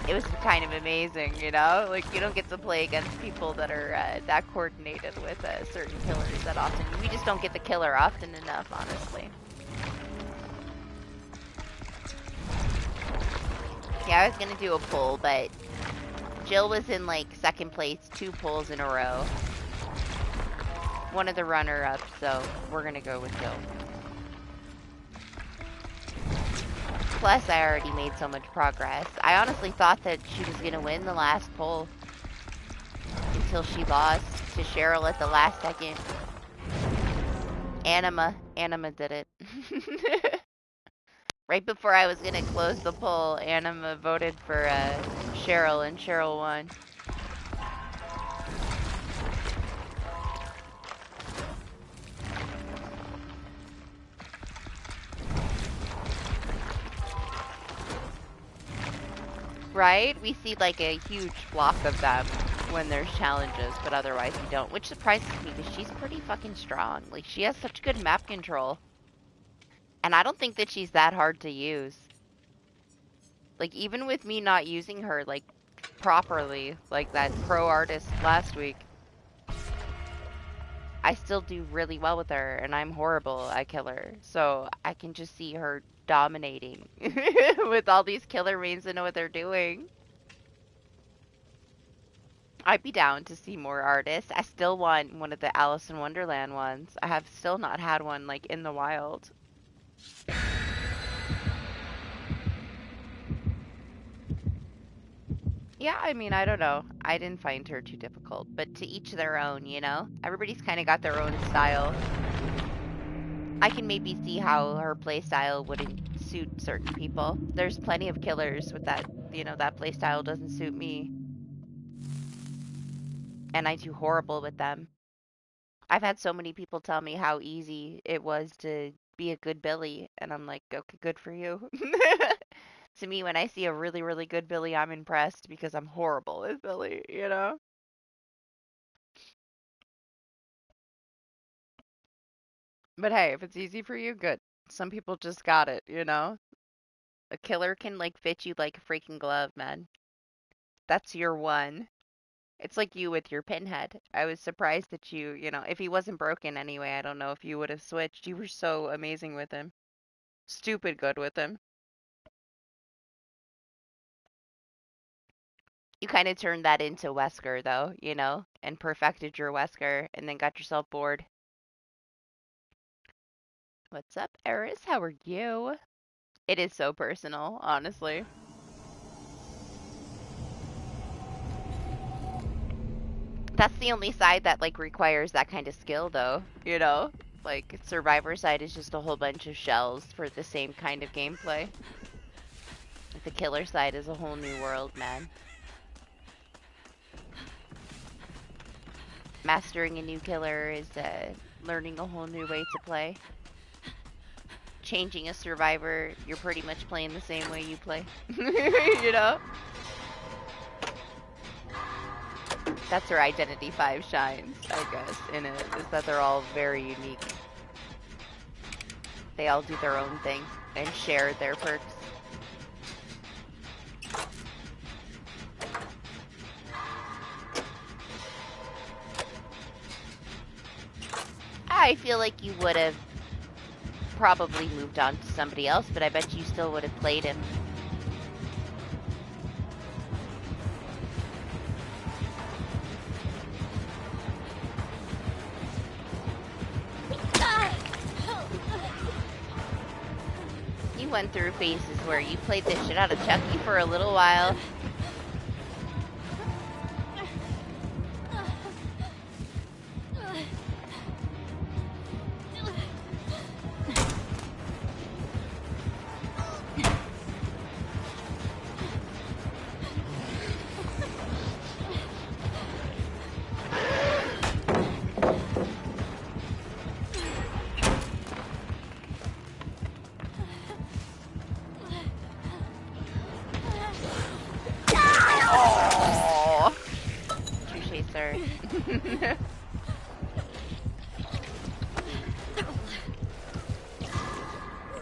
S2: It was kind of amazing, you know? Like, you don't get to play against people that are that coordinated with certain killers that often. We just don't get the killer often enough, honestly. Yeah, I was gonna do a poll, but Jill was in, like, second place 2 polls in a row. One of the runner-ups, so we're gonna go with Jill. Plus, I already made so much progress. I honestly thought that she was gonna win the last poll until she lost to Cheryl at the last second. Anima did it. Right before I was gonna close the poll, Anima voted for Cheryl, and Cheryl won. Right? We see like a huge flock of them when there's challenges, but otherwise we don't, which surprises me because she's pretty fucking strong. Like, she has such good map control. And I don't think that she's that hard to use. Like, even with me not using her, like, properly, like that pro artist last week, I still do really well with her, and I'm horrible at killer. So I can just see her dominating with all these killer mains that know what they're doing. I'd be down to see more artists. I still want one of the Alice in Wonderland ones. I have still not had one, like, in the wild. Yeah, I mean, I don't know. I didn't find her too difficult, but to each their own, you know? Everybody's kind of got their own style. I can maybe see how her playstyle wouldn't suit certain people. There's plenty of killers with that, you know, that playstyle doesn't suit me. And I do horrible with them. I've had so many people tell me how easy it was to be a good Billy, and I'm like, okay, good for you. To me, when I see a really, really good Billy, I'm impressed because I'm horrible with Billy, you know? But hey, if it's easy for you, good. Some people just got it, you know? A killer can, like, fit you like a freaking glove, man. That's your one. It's like you with your pinhead. I was surprised that you know, if he wasn't broken anyway, I don't know if you would have switched. You were so amazing with him. Stupid good with him. You kind of turned that into Wesker, though, you know, and perfected your Wesker, and then got yourself bored. What's up, Eris? How are you? It is so personal, honestly. That's the only side that, like, requires that kind of skill, though, you know? Like, Survivor side is just a whole bunch of shells for the same kind of gameplay. The killer side is a whole new world, man. Mastering a new killer is learning a whole new way to play. Changing a survivor, you're pretty much playing the same way you play. You know? That's where Identity 5 shines, I guess, in it, is that they're all very unique. They all do their own thing and share their perks. I feel like you would have probably moved on to somebody else, but I bet you still would have played him. You went through phases where you played the shit out of Chucky for a little while.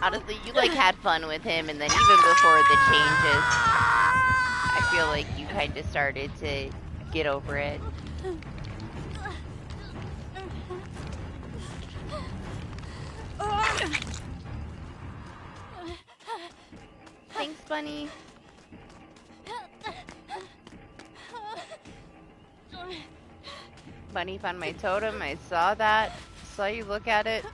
S2: Honestly, you like had fun with him, and then even before the changes, I feel like you kind of started to get over it. Thanks, Bunny. Bunny found my totem. I saw that. Saw you look at it.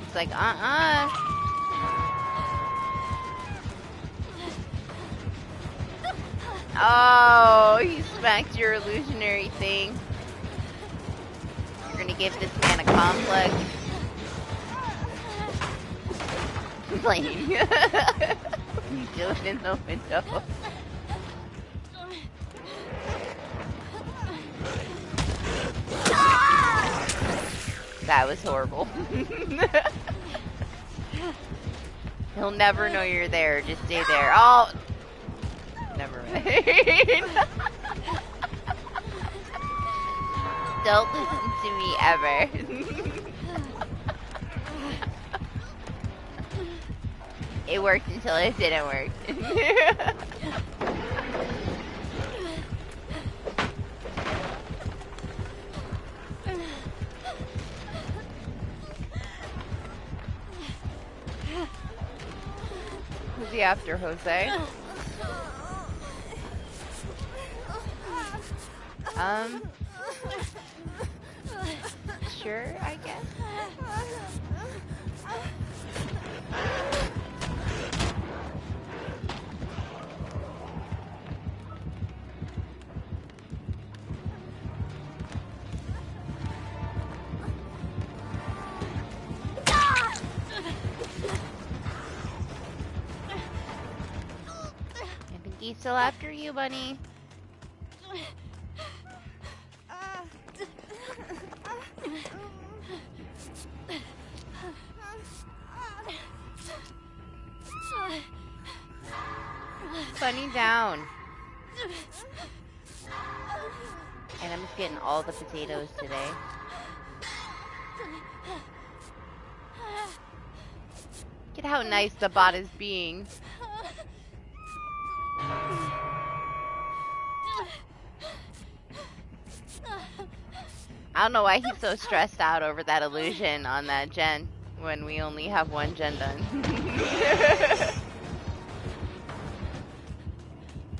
S2: It's like, Oh, he smacked your illusionary thing. You're gonna give this man a complex. Playing. What are you doing in the window? That was horrible. He'll never know you're there. Just stay there. Oh! Never mind. Don't listen to me ever. It worked until it didn't work. Who's he after, Jose? Sure, I guess. I think he's still after you, Bunny. Bunny down. And I'm just getting all the potatoes today. Look at how nice the bot is being. I don't know why he's so stressed out over that illusion on that gen when we only have one gen done.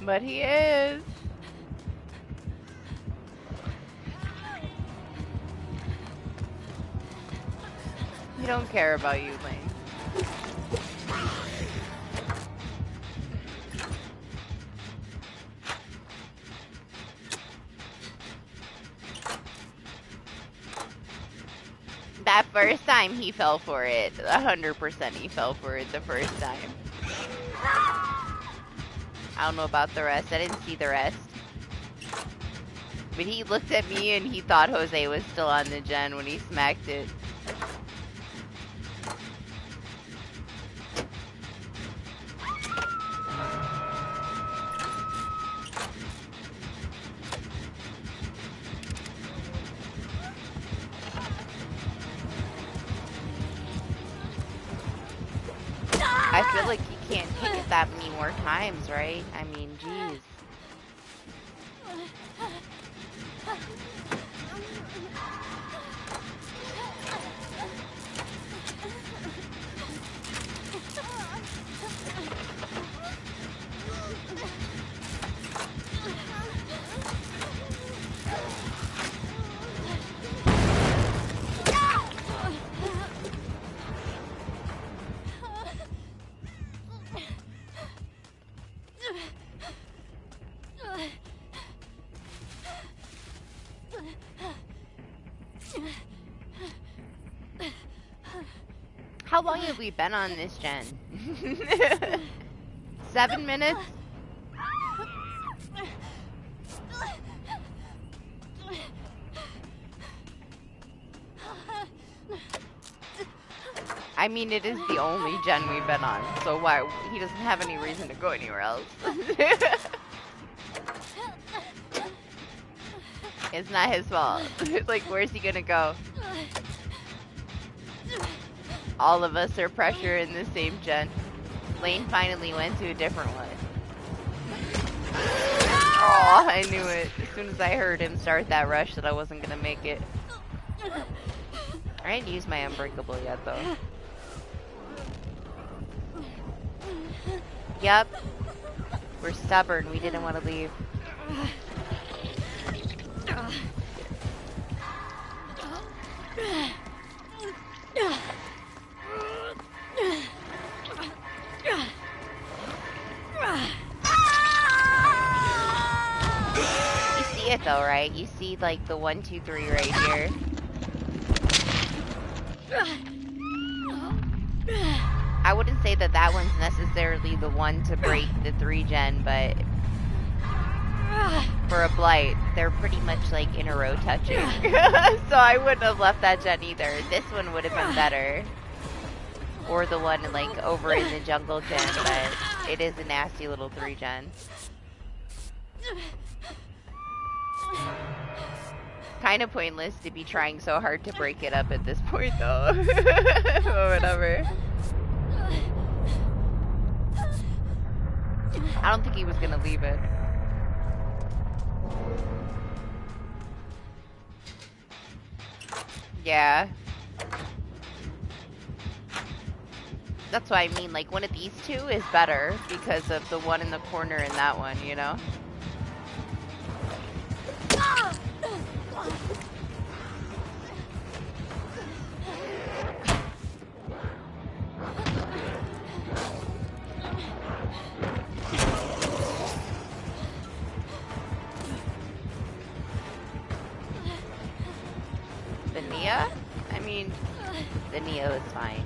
S2: But he is. He don't care about you, Lane. That first time he fell for it. 100% he fell for it the first time. I don't know about the rest. I didn't see the rest. But he looked at me and he thought Jose was still on the gen when he smacked it. I feel like you can't pick it that many more times, right? I mean, jeez. How long have we been on this gen? 7 minutes? I mean, it is the only gen we've been on, so why? He doesn't have any reason to go anywhere else. It's not his fault. Like, where's he gonna go? All of us are pressure in the same gen. Lane finally went to a different one. Oh, I knew it. As soon as I heard him start that rush that I wasn't gonna make it. I didn't use my unbreakable yet, though. Yep. We're stubborn. We didn't want to leave. You see it though, right? You see like the 1, 2, 3 right here. I wouldn't say that that one's necessarily the one to break the 3 gen, but for a blight, they're pretty much like in a row touching. So I wouldn't have left that gen either. This one would have been better. Or the one like over in the jungle gen, but it is a nasty little 3 gen. Kind of pointless to be trying so hard to break it up at this point though. Or whatever. I don't think he was gonna leave it. Yeah. That's what I mean, like one of these two is better because of the one in the corner and that one, you know? The Nia? I mean, the Neo is fine.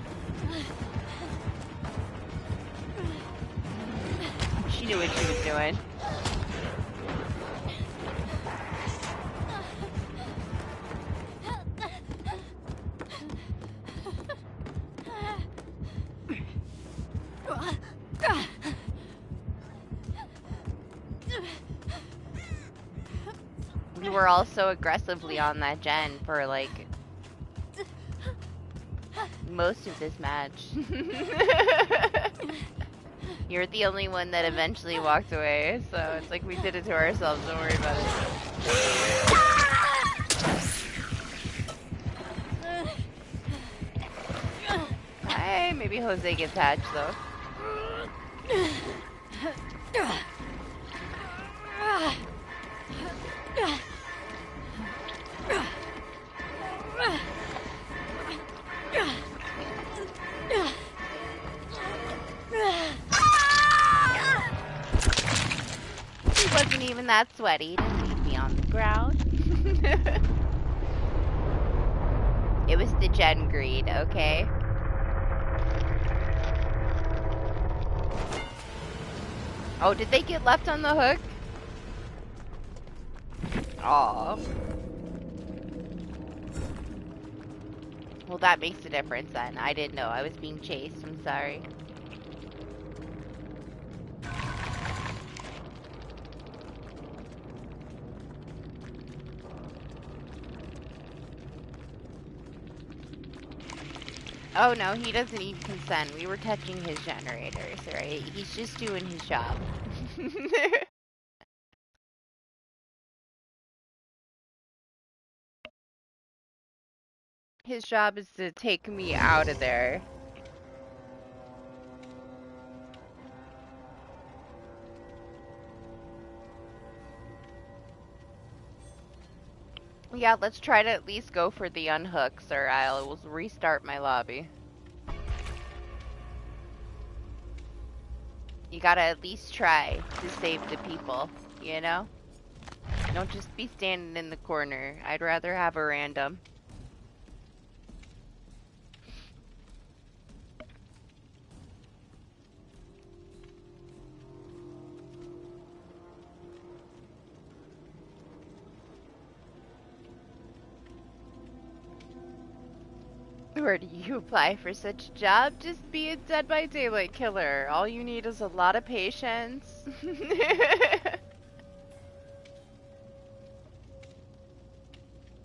S2: She knew what she was doing. We were all so aggressively on that gen for like most of this match. You're the only one that eventually walked away, so it's like we did it to ourselves, don't worry about it. Hey, maybe Jose gets hatched though. He wasn't even that sweaty. He didn't leave me on the ground. It was the gen greed, okay? Oh, did they get left on the hook? Aw. Well, that makes a difference then. I didn't know. I was being chased. I'm sorry. Oh no, he doesn't need consent. We were touching his generators, right? He's just doing his job. His job is to take me out of there. Yeah, let's try to at least go for the unhooks, or I will restart my lobby. You gotta at least try to save the people, you know? Don't just be standing in the corner. I'd rather have a random. Where do you apply for such a job? Just be a Dead by Daylight killer. All you need is a lot of patience.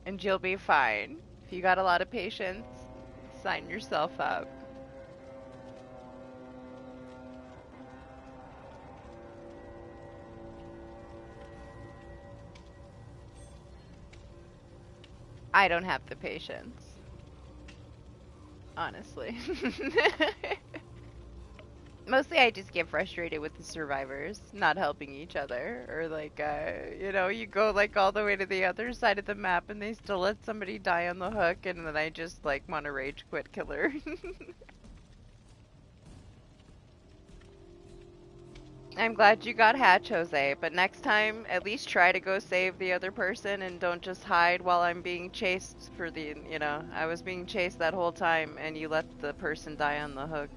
S2: And you'll be fine. If you got a lot of patience, sign yourself up. I don't have the patience. Honestly. Mostly I just get frustrated with the survivors not helping each other, or like, you know, you go like all the way to the other side of the map and they still let somebody die on the hook, and then I just like want to rage quit killer. I'm glad you got Hatch, Jose, but next time at least try to go save the other person and don't just hide while I'm being chased for the, you know, I was being chased that whole time and you let the person die on the hook.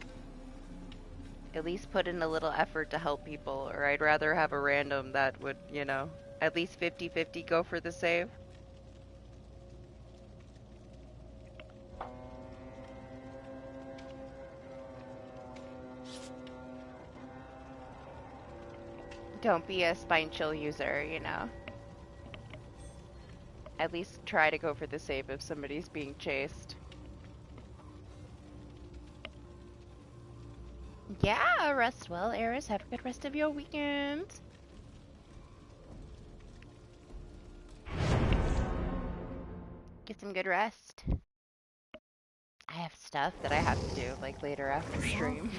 S2: At least put in a little effort to help people, or I'd rather have a random that would, you know, at least 50-50 go for the save. Don't be a spine chill user, you know. At least try to go for the save if somebody's being chased. Yeah, rest well, Eris. Have a good rest of your weekend. Get some good rest. I have stuff that I have to do, like, later after stream.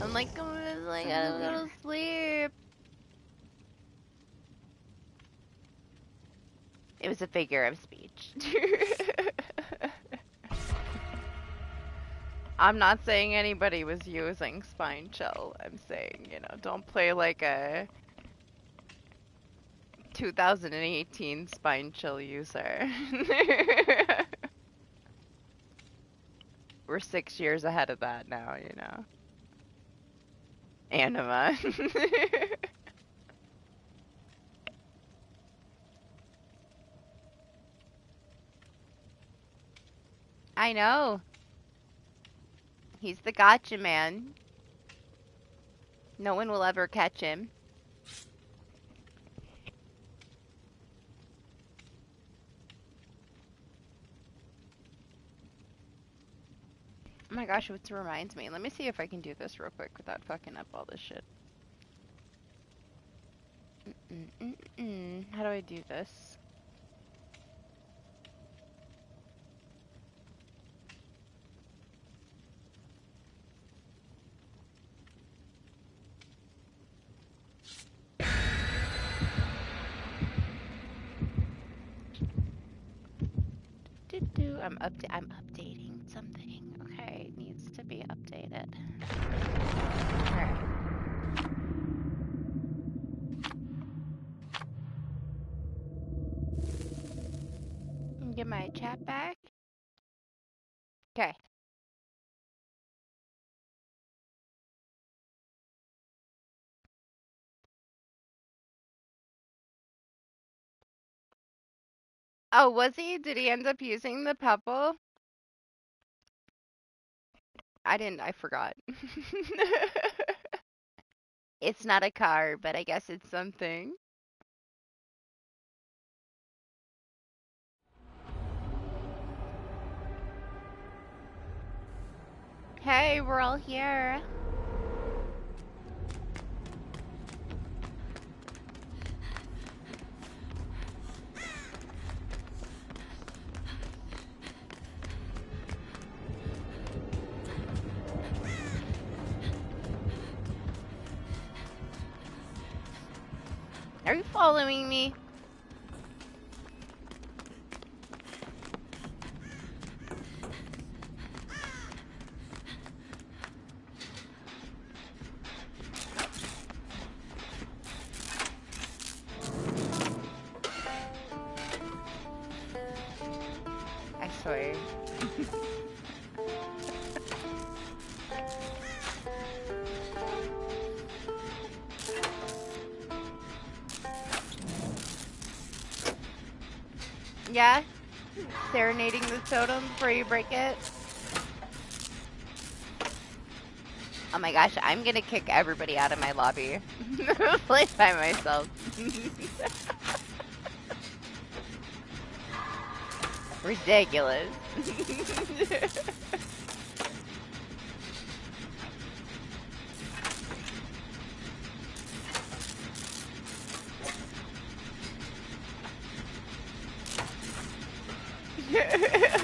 S2: I'm like, I gotta go to sleep. It was a figure of speech. I'm not saying anybody was using spine chill. I'm saying, you know, don't play like a 2018 spine chill user. We're 6 years ahead of that now, you know. Anima. I know. He's the gotcha man. No one will ever catch him. Oh my gosh, what reminds me. Let me see if I can do this real quick without fucking up all this shit. How do I do this? I'm updating something. Okay, it needs to be updated. Alright. Get my chat back. Okay. Oh, was he? Did he end up using the pebble? I forgot. It's not a car, but I guess it's something. Hey, we're all here. Are you following me? I swear. Yeah? Serenading the totem before you break it. Oh my gosh, I'm gonna kick everybody out of my lobby. Play by myself. Ridiculous.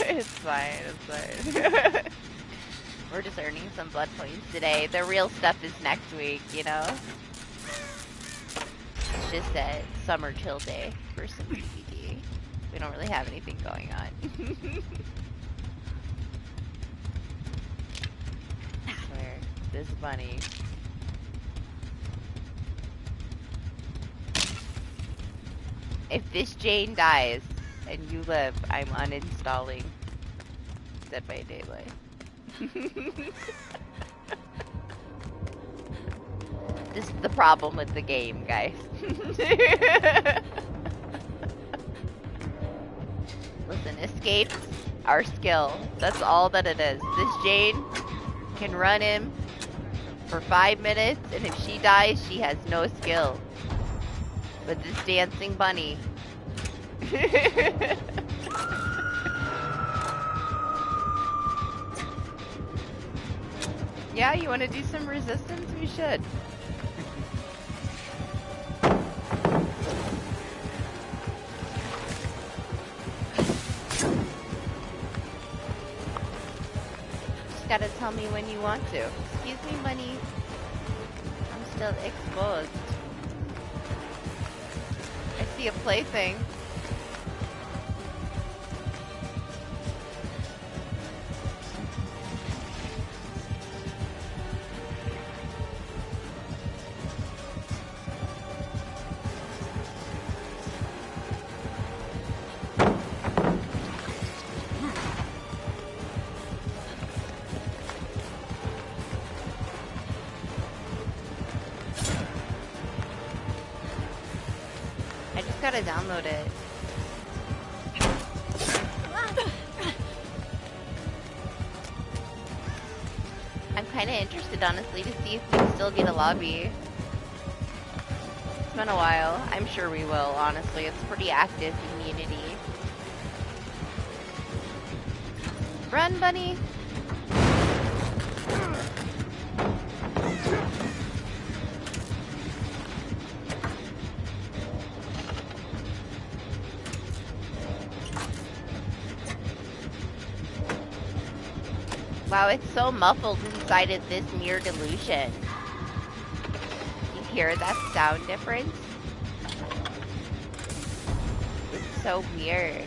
S2: It's fine, it's fine. We're just earning some blood points today. The real stuff is next week, you know? It's just a summer chill day for some DBD. We don't really have anything going on. I swear, this bunny. If this Jane dies and you live, I'm uninstalling Dead by Daylight. This is the problem with the game, guys. Listen, escapes are skill. That's all that it is. This Jane can run him for 5 minutes, and if she dies, she has no skill. But this dancing bunny. Yeah, you want to do some resistance? We should. Just gotta tell me when you want to. Excuse me, bunny. I'm still exposed. I see a plaything. Gotta download it. I'm kind of interested, honestly, to see if we can still get a lobby. It's been a while. I'm sure we will, honestly. It's a pretty active community. Run, bunny! Wow, it's so muffled inside of this mere delusion. You hear that sound difference? It's so weird.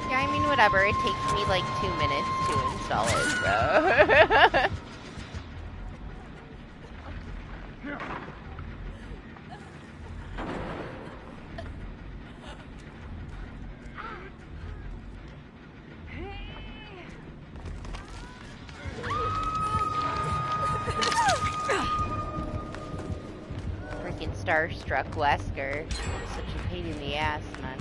S2: Yeah, I mean, whatever. It takes me like 2 minutes to install it, so... Starstruck Wesker. Such a pain in the ass, man.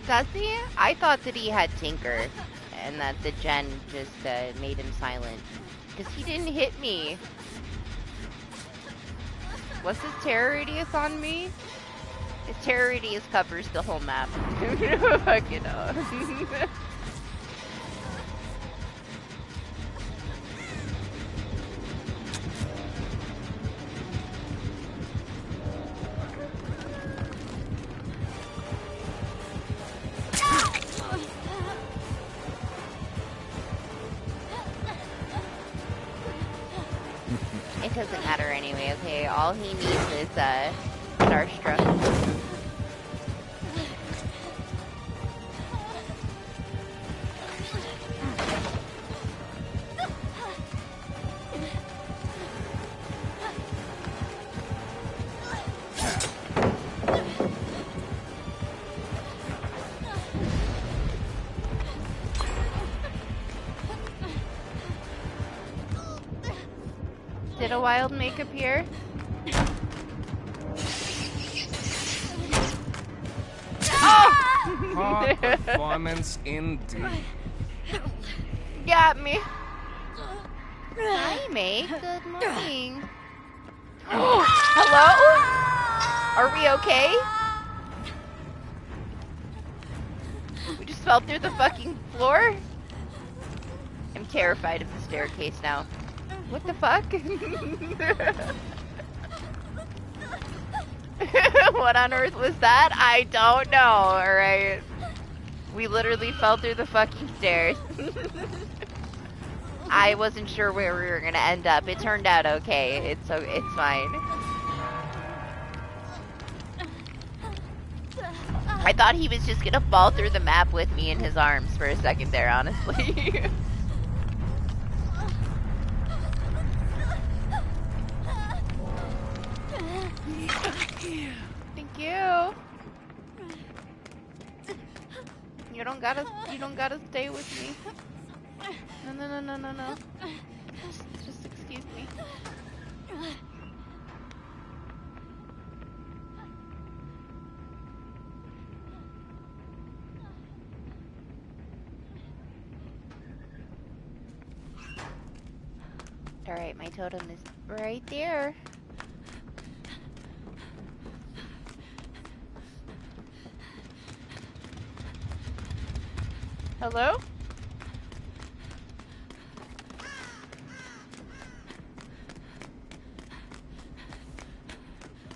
S2: Does he? I thought that he had Tinker, and that the gen just made him silent. Because he didn't hit me. What's his terror radius on me? His terror radius covers the whole map. Fucking hell. It doesn't matter anyway, okay? All he needs is starstruck. Did a wild make appear?
S4: Hard performance indeed.
S2: Got me. Hi, May. Good morning. Hello? Are we okay? We just fell through the fucking floor? I'm terrified of the staircase now. What the fuck? What on earth was that? I don't know, alright? We literally fell through the fucking stairs. I wasn't sure where we were gonna end up. It turned out okay. It's fine. I thought he was just gonna fall through the map with me in his arms for a second there, honestly. Thank you. You don't gotta stay with me. No. Just excuse me. Alright, my totem is right there. Hello?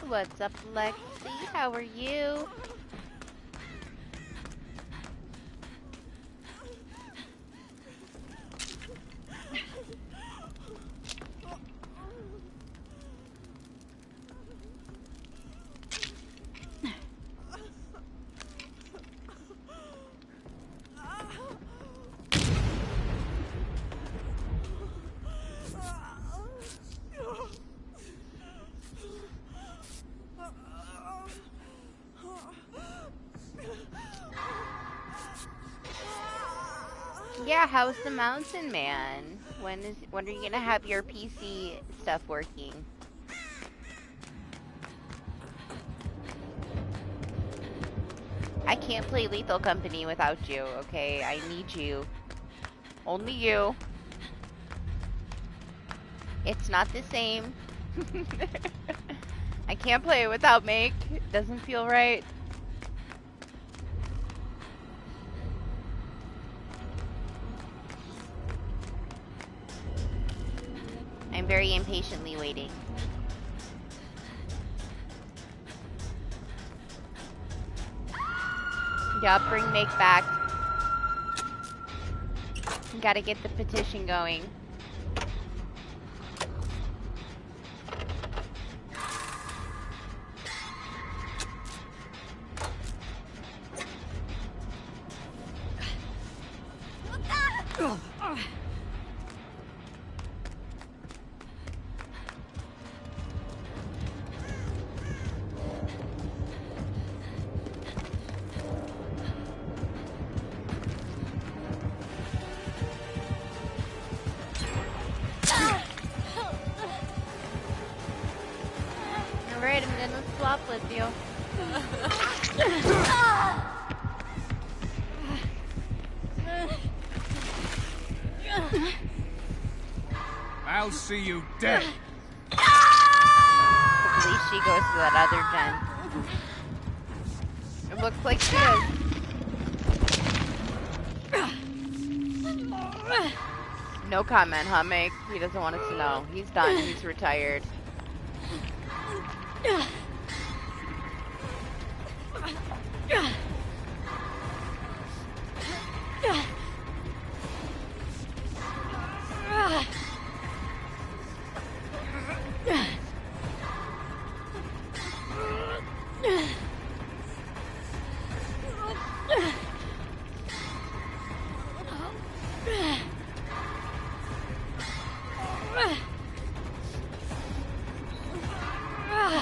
S2: What's up, Lexi? How are you? Yeah, how's the mountain man? When are you gonna have your PC stuff working? I can't play Lethal Company without you, okay? I need you. Only you. It's not the same. I can't play it without Make. It doesn't feel right. I'm very impatiently waiting. Yup, bring Make back. Gotta get the petition going.
S4: I'll see you dead.
S2: Hopefully she goes to that other gen. It looks like she is. No comment, huh, Meg? He doesn't want us to know. He's done. He's retired.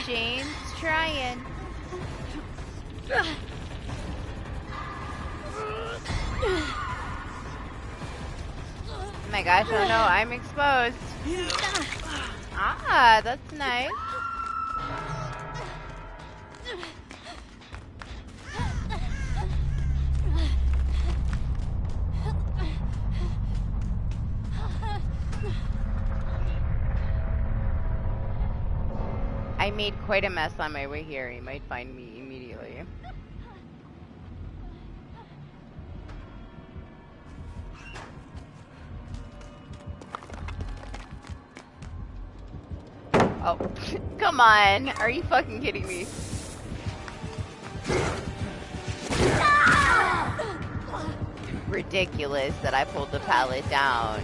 S2: James, trying. Oh my gosh, oh no, I'm exposed. Ah, that's nice. I made quite a mess on my way here. He might find me immediately. Oh, come on. Are you fucking kidding me? Ridiculous that I pulled the pallet down.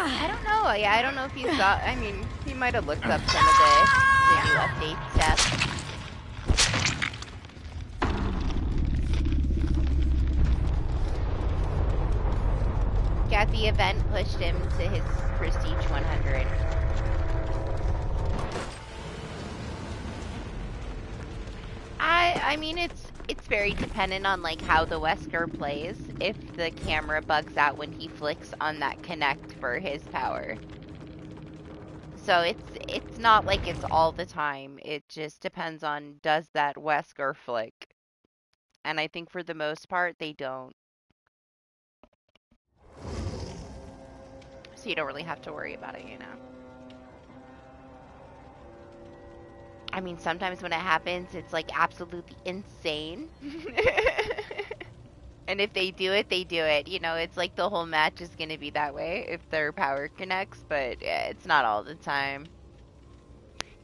S2: I don't know. Yeah, I don't know if you saw. I mean, he might have looked up some of the new update stuff. Yeah, the event pushed him to his prestige 100. I mean, it's very dependent on like how the Wesker plays. If the camera bugs out when he flicks on that connect for his power. So it's not like it's all the time. It just depends on does that Wesker flick. And I think for the most part they don't. So you don't really have to worry about it, you know. I mean, sometimes when it happens, it's like absolutely insane. And if they do it, they do it. You know, it's like the whole match is going to be that way if their power connects, but yeah, it's not all the time.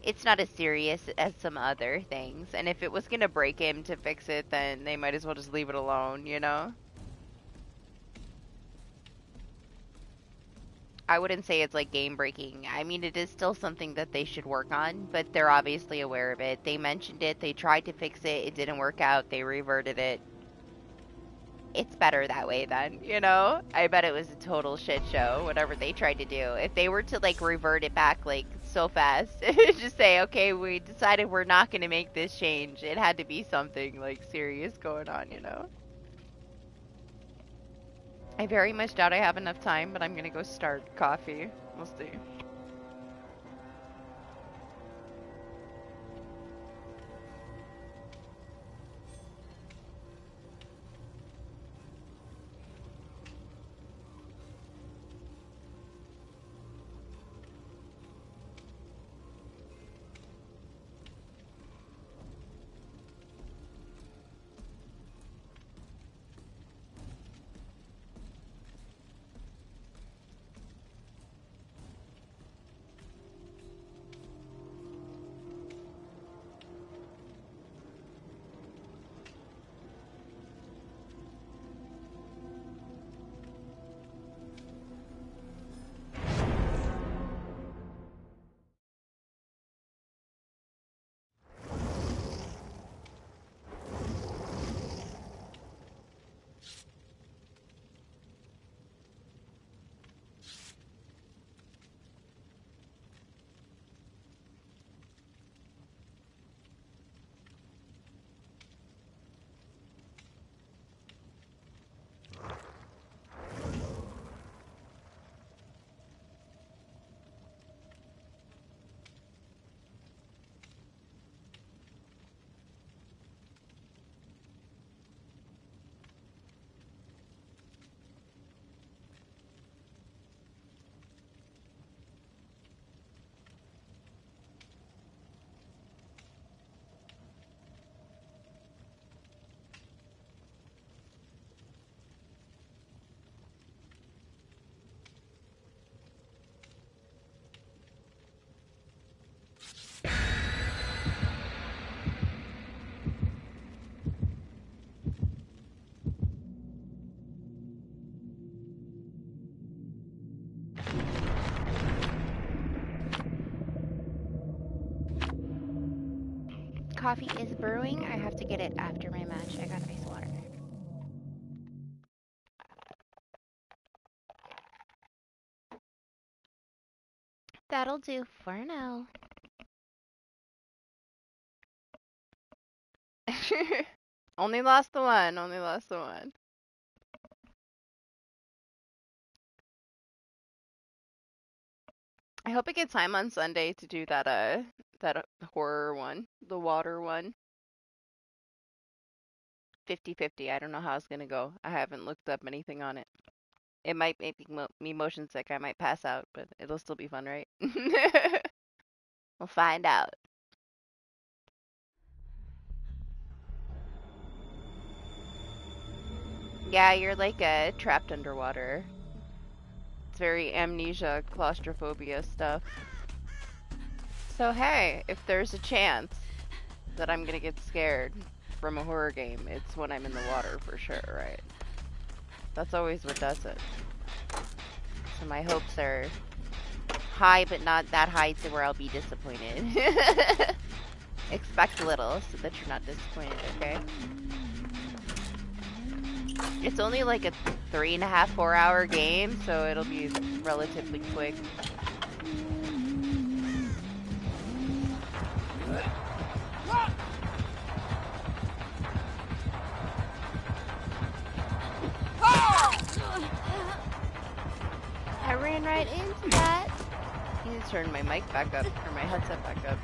S2: It's not as serious as some other things. And if it was going to break him to fix it, then they might as well just leave it alone, you know? I wouldn't say it's like game breaking. I mean, it is still something that they should work on, but they're obviously aware of it. They mentioned it, they tried to fix it, it didn't work out, they reverted it. It's better that way then, you know? I bet it was a total shit show, whatever they tried to do. If they were to like revert it back like so fast, just say, okay, we decided we're not going to make this change. It had to be something like serious going on, you know? I very much doubt I have enough time, but I'm going to go start coffee. We'll see. coffee is brewing. I have to get it after my match. I got ice water. That'll do for now. Only lost the one. Only lost the one. I hope I get time on Sunday to do that horror one, the water one. 50-50. I don't know how it's gonna go. I haven't looked up anything on it. It might make me motion sick. I might pass out, but it'll still be fun, right? We'll find out. Yeah, you're like trapped underwater. It's very amnesia, claustrophobia stuff. So hey, if there's a chance that I'm gonna get scared from a horror game, it's when I'm in the water for sure, right? That's always what does it. So my hopes are high, but not that high to where I'll be disappointed. Expect little so that you're not disappointed, okay? It's only like a 3.5, 4-hour game, so it'll be relatively quick. I ran right into that. I need to turn my mic back up, or my headset back up.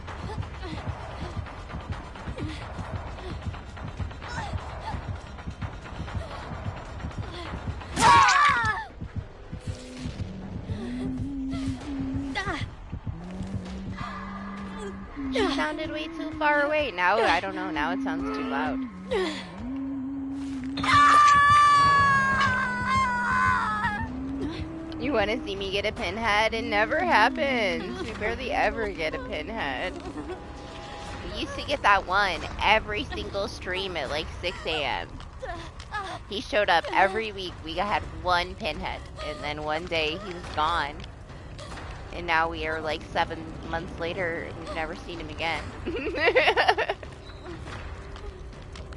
S2: She sounded way too far away. Now, I don't know. Now it sounds too loud. You want to see me get a pinhead? It never happens. We barely ever get a pinhead. We used to get that one every single stream at like 6 a.m. He showed up every week. We had one pinhead. And then one day he was gone. And now we are like 7 months later and we've never seen him again.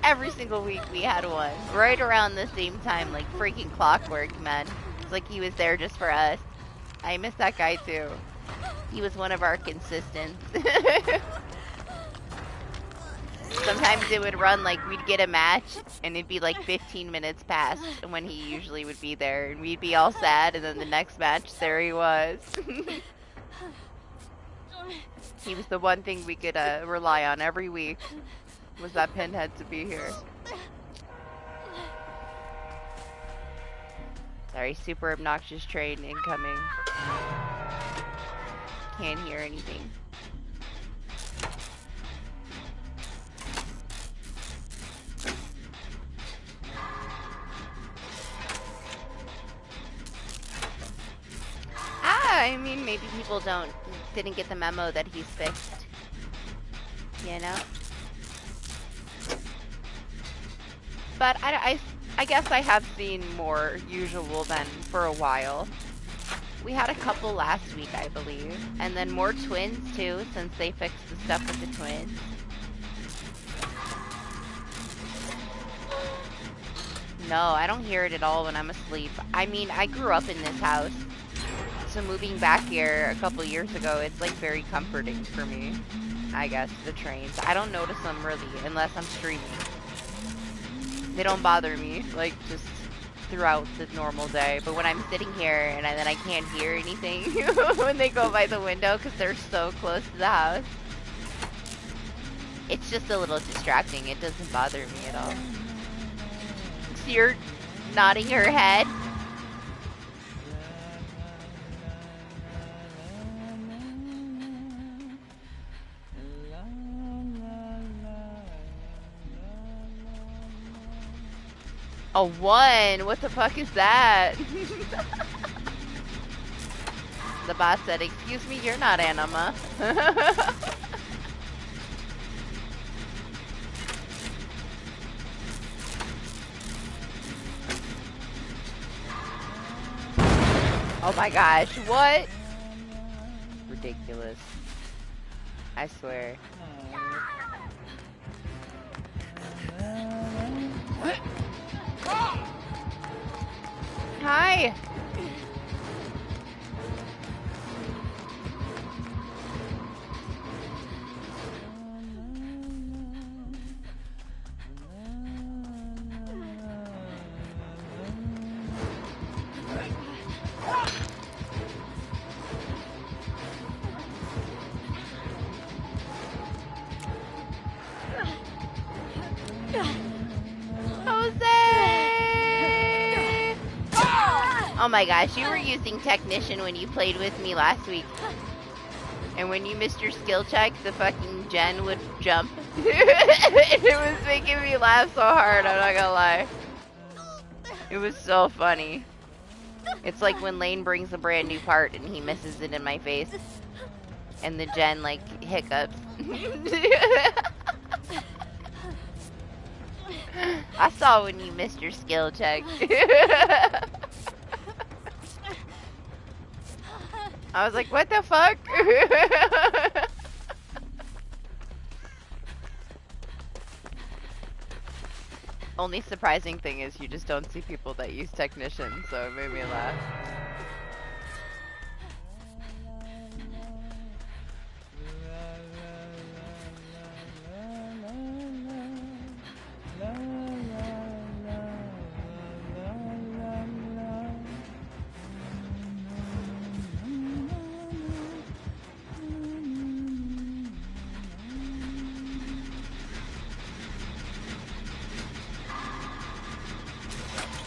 S2: Every single week we had one. Right around the same time, like freaking clockwork, man. It's like he was there just for us. I miss that guy too. He was one of our consistents. Sometimes it would run like we'd get a match and it'd be like 15 minutes past when he usually would be there. And we'd be all sad and then the next match, there he was. He was the one thing we could rely on every week. Was that pinhead to be here. Sorry, super obnoxious train incoming. Can't hear anything. I mean, maybe people didn't get the memo that he's fixed. You know? But I guess I have seen more usual than for a while. We had a couple last week, I believe. And then more twins, too, since they fixed the stuff with the twins. No, I don't hear it at all when I'm asleep. I mean, I grew up in this house. So moving back here a couple years ago, it's like very comforting for me. I guess, the trains. I don't notice them really, unless I'm streaming. They don't bother me, like, just throughout the normal day. But when I'm sitting here and then I can't hear anything when they go by the window because they're so close to the house, it's just a little distracting. It doesn't bother me at all. So you're nodding her head? A 1? What the fuck is that? The bot said, excuse me, you're not Anima. Oh my gosh, what? Ridiculous. I swear. Hi. Jose! Oh my gosh, you were using Technician when you played with me last week. And when you missed your skill check, the fucking gen would jump. It was making me laugh so hard, I'm not gonna lie. It was so funny. It's like when Lane brings a brand new part and he misses it in my face. And the gen, like, hiccups. I saw when you missed your skill check. I was like, what the fuck? Only surprising thing is you just don't see people that use Technician, so it made me laugh.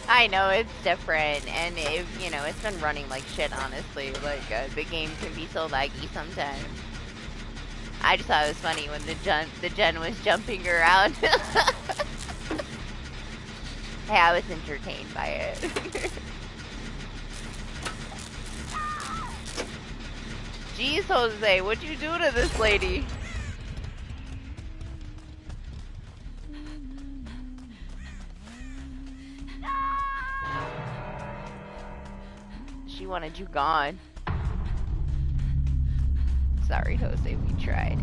S2: I know, it's different, and you know, it's been running like shit, honestly. Like, the game can be so laggy sometimes. I just thought it was funny when the gen was jumping around. Hey, I was entertained by it. Jeez, Jose, what'd you do to this lady? She wanted you gone. Sorry, Jose, we tried.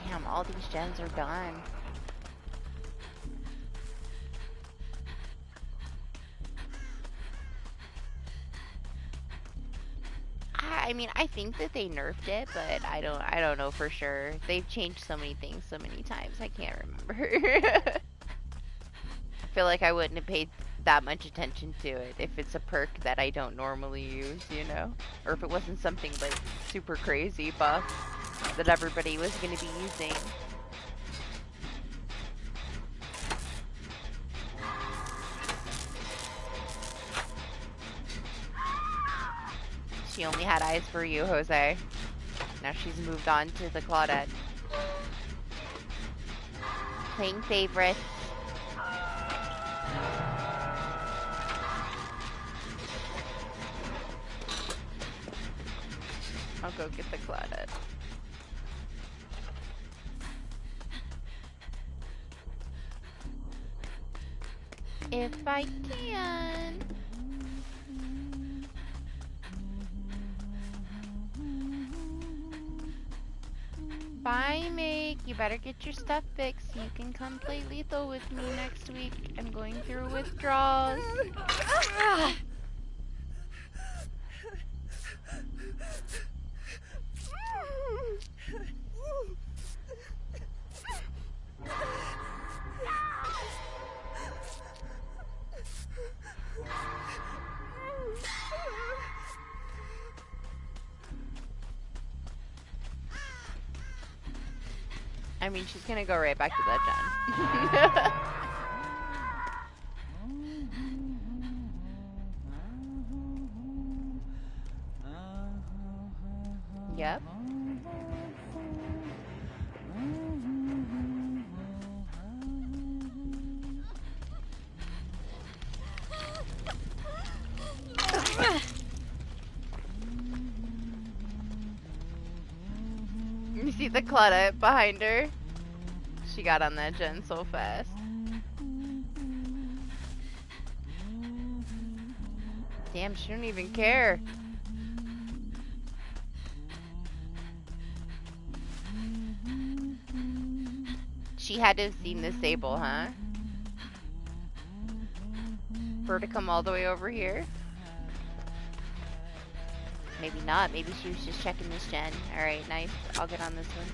S2: Damn, all these gens are done. I mean, I think that they nerfed it, but I don't know for sure. They've changed so many things so many times, I can't remember. I feel like I wouldn't have paid that much attention to it if it's a perk that I don't normally use, you know? Or if it wasn't something like super crazy buff that everybody was going to be using. She only had eyes for you, Jose. Now she's moved on to the Claudette. Playing favorites. I'll go get the Claudette. If I can. Bye, Mick. You better get your stuff fixed so you can come play lethal with me next week. I'm going through withdrawals. I mean, she's gonna go right back to that gen. Yep. You see the Claudette behind her? She got on that gen so fast. Damn, she don't even care. She had to have seen this Sable, huh? For her to come all the way over here? Maybe not. Maybe she was just checking this gen. Alright, nice. I'll get on this one.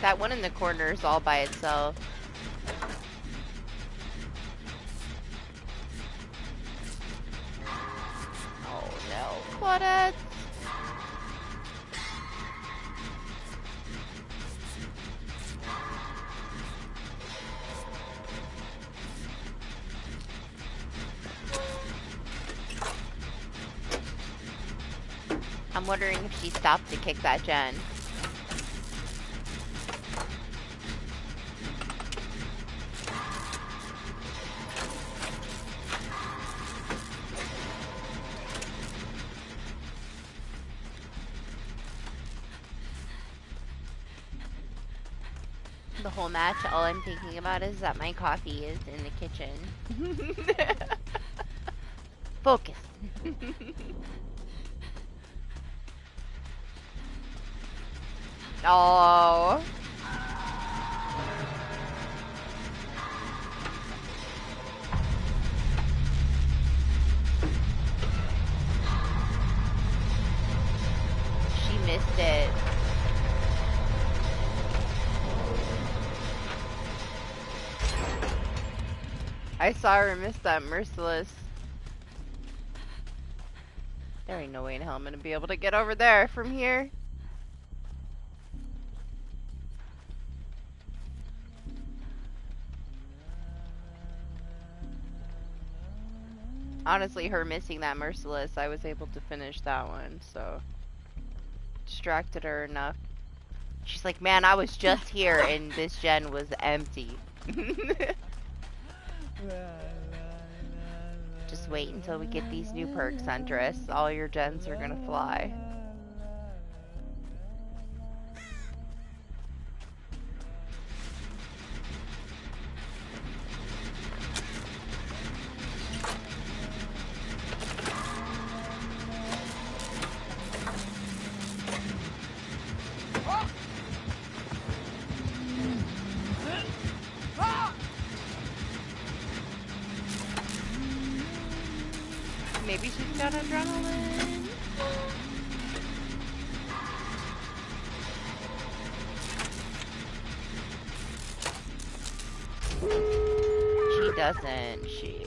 S2: That one in the corner is all by itself. Oh no, Claudette! I'm wondering if she stopped to kick that gen. The whole match, all I'm thinking about is that my coffee is in the kitchen. Focus. Oh. She missed it. I saw her miss that merciless. There ain't no way in hell I'm gonna be able to get over there from here. Honestly, her missing that merciless, I was able to finish that one, so distracted her enough. She's like, man, I was just here and this gen was empty. Just wait until we get these new perks, Huntress. All your gens are gonna fly. Maybe she's got adrenaline. She doesn't. Shit.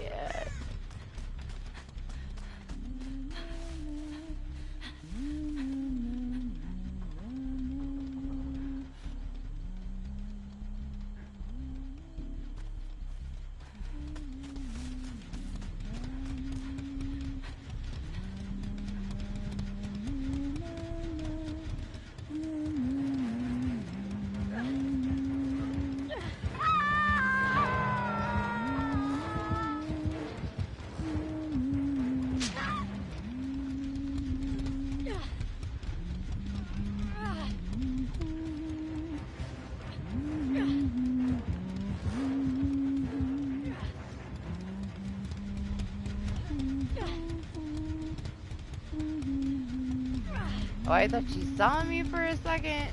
S2: Oh, I thought she saw me for a second.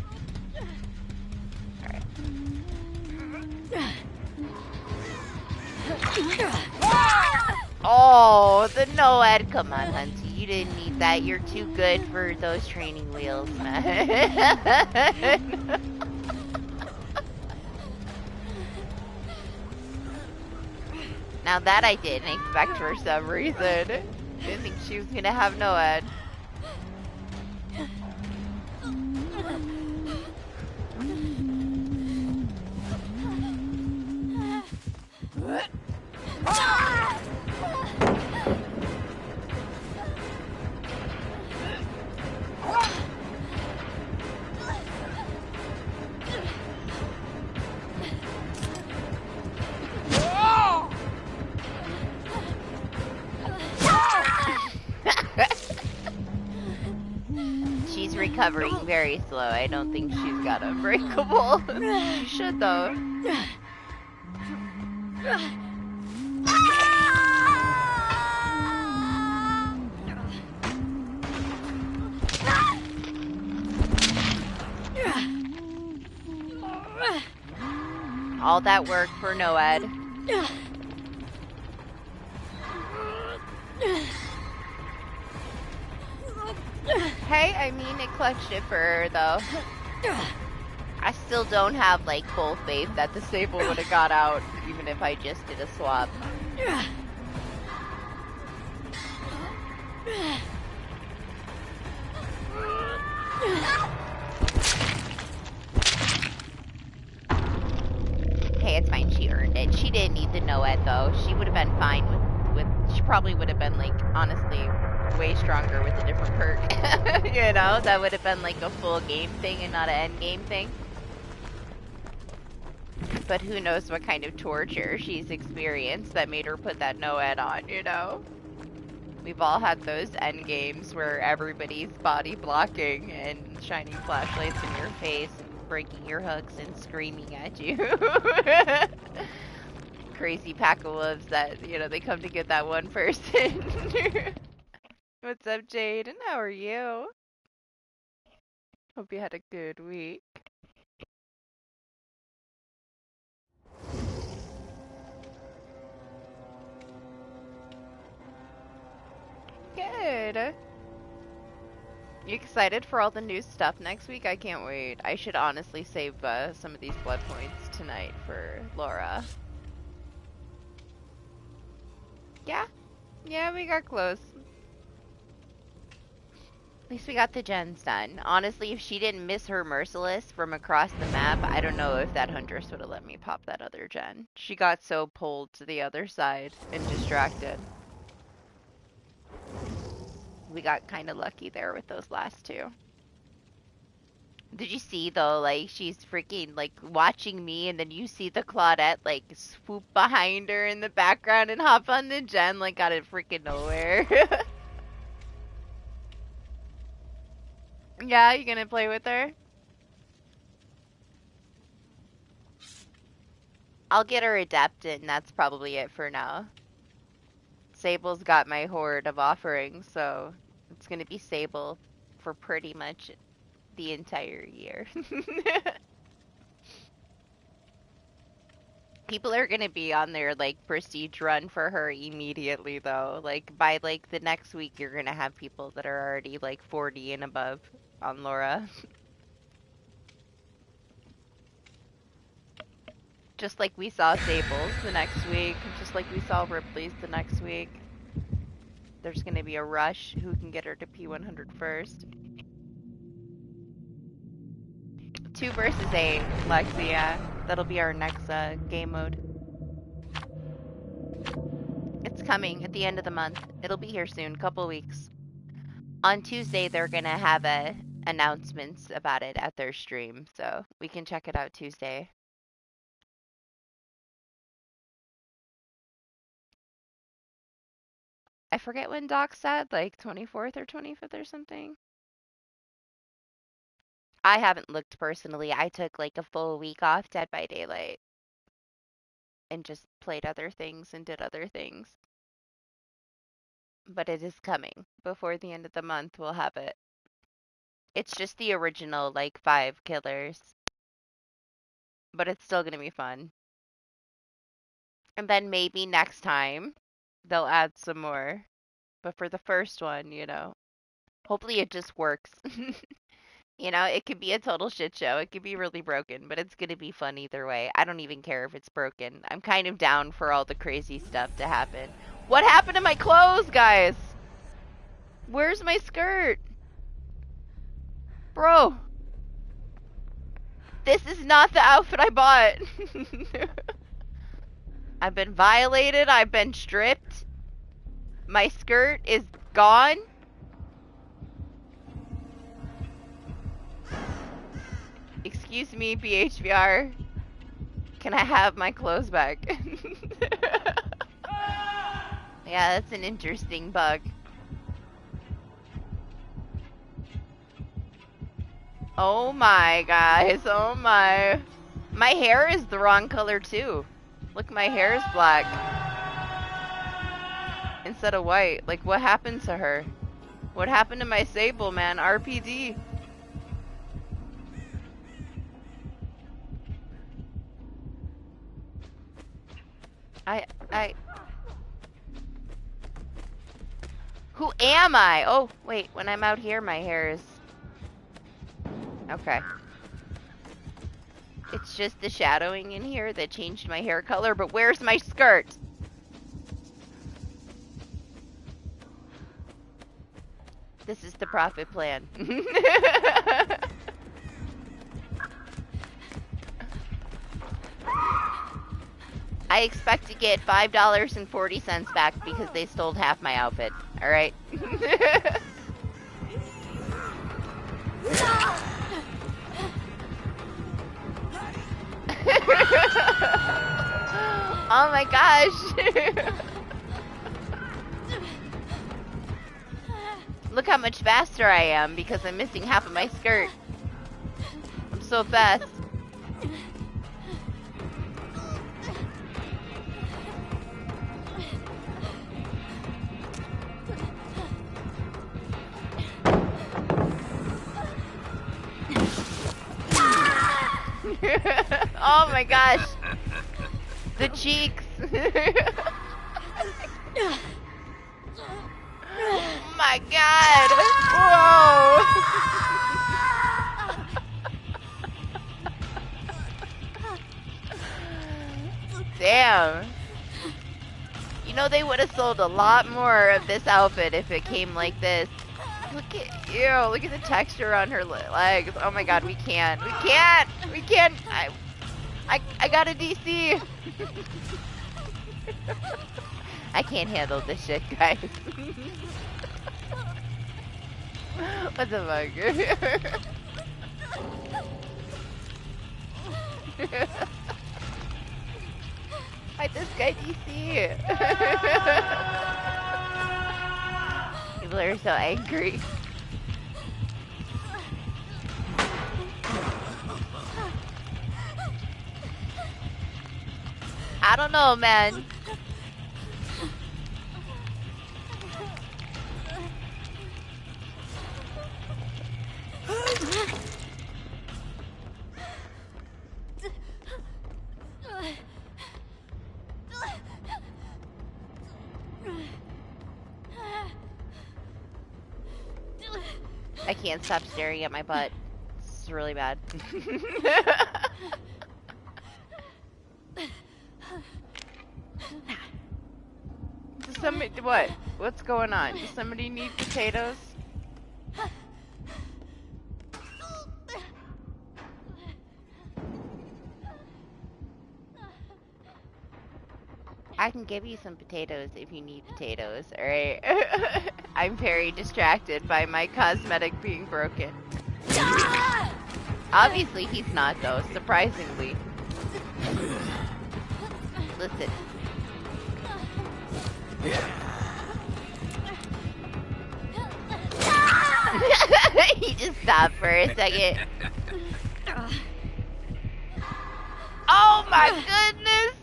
S2: Alright. Oh, the no-ed. Come on, Hunty. You didn't need that. You're too good for those training wheels, man. Now that I didn't expect for some reason. Didn't think she was gonna have no-ed. recovering very slow. I don't think she's got unbreakable. She should though. All that work for Noed. Hey, I mean, it clutched it for her, though. I still don't have, like, full faith that the Sable would have got out, even if I just did a swap. Hey, it's fine, she earned it. She didn't need the Noed, though. She would have been fine with she probably would have been, like, honestly, way stronger with a different perk. You know, that would have been like a full game thing and not an end game thing. But who knows what kind of torture she's experienced that made her put that Noed on, you know? We've all had those end games where everybody's body blocking and shining flashlights in your face and breaking your hooks and screaming at you. Crazy pack of wolves that, you know, they come to get that one person. What's up, Jade? And how are you? Hope you had a good week. Good. You excited for all the new stuff next week? I can't wait. I should honestly save some of these blood points tonight for Laura. Yeah? Yeah, we got close. At least we got the gens done. Honestly, if she didn't miss her Merciless from across the map, I don't know if that Huntress would have let me pop that other gen. She got so pulled to the other side and distracted. We got kind of lucky there with those last two. Did you see, though, like, she's freaking, like, watching me, and then you see the Claudette, like, swoop behind her in the background and hop on the gen, like, out of freaking nowhere. Yeah, you gonna play with her? I'll get her adept, and that's probably it for now. Sable's got my horde of offerings, so it's gonna be Sable for pretty much the entire year. People are gonna be on their, like, prestige run for her immediately, though. Like, by, like, the next week, you're gonna have people that are already, like, 40 and above on Laura. Just like we saw Sable's the next week, just like we saw Ripley's the next week. There's gonna be a rush who can get her to P100 first. 2 versus 8, Lexi, yeah. That'll be our next game mode. It's coming at the end of the month. It'll be here soon, couple weeks. On Tuesday, they're gonna have announcements about it at their stream, so we can check it out Tuesday. I forget when Doc said, like 24th or 25th or something. I haven't looked personally. I took like a full week off Dead by Daylight and just played other things and did other things. But it is coming. Before the end of the month, we'll have it. It's just the original, like, 5 killers. But it's still gonna be fun. And then maybe next time, they'll add some more. But for the first one, you know, hopefully it just works. You know, it could be a total shit show. It could be really broken, but it's gonna be fun either way. I don't even care if it's broken. I'm kind of down for all the crazy stuff to happen. What happened to my clothes, guys? Where's my skirt? Bro. This is not the outfit I bought. I've been violated. I've been stripped. My skirt is gone. Excuse me, BHVR. Can I have my clothes back? Yeah, that's an interesting bug. Oh my, guys. Oh my. My hair is the wrong color too. Look, my hair is black. Instead of white. Like, what happened to her? What happened to my Sable, man? RPD. Who am I? Oh, wait. When I'm out here, my hair is... Okay. It's just the shadowing in here that changed my hair color, but where's my skirt? This is the profit plan. I expect to get $5.40 back because they stole half my outfit. All right. Oh my gosh. Look how much faster I am because I'm missing half of my skirt. I'm so fast. Oh my gosh. The cheeks. Oh my god. Whoa. Damn. You know, they would have sold a lot more of this outfit if it came like this. Look at you. Look at the texture on her legs. Oh my god, we can't. We can't. We can't. I got a DC. I can't handle this shit, guys. What the fuck? Fight this guy, DC. People are so angry. I don't know, man. I can't stop staring at my butt. It's really bad. Does somebody, what? What's going on? Does somebody need potatoes? I can give you some potatoes if you need potatoes, alright? I'm very distracted by my cosmetic being broken. Obviously he's not though, surprisingly. Listen. He just stopped for a second. Oh my goodness!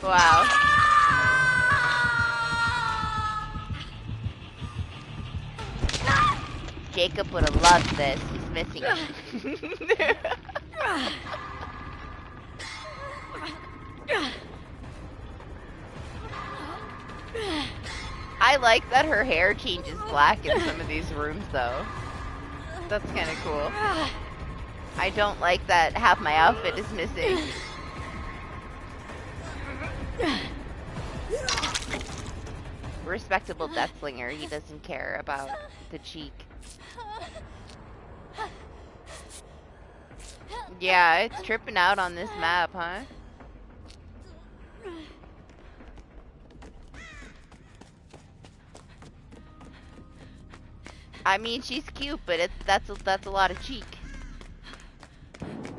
S2: Wow. Jacob would have loved this. He's missing it. I like that her hair changes black in some of these rooms though. That's kind of cool. I don't like that half my outfit is missing. Respectable deathslinger, he doesn't care about the cheek. Yeah, it's tripping out on this map, huh? I mean, she's cute, but that's a lot of cheek. It's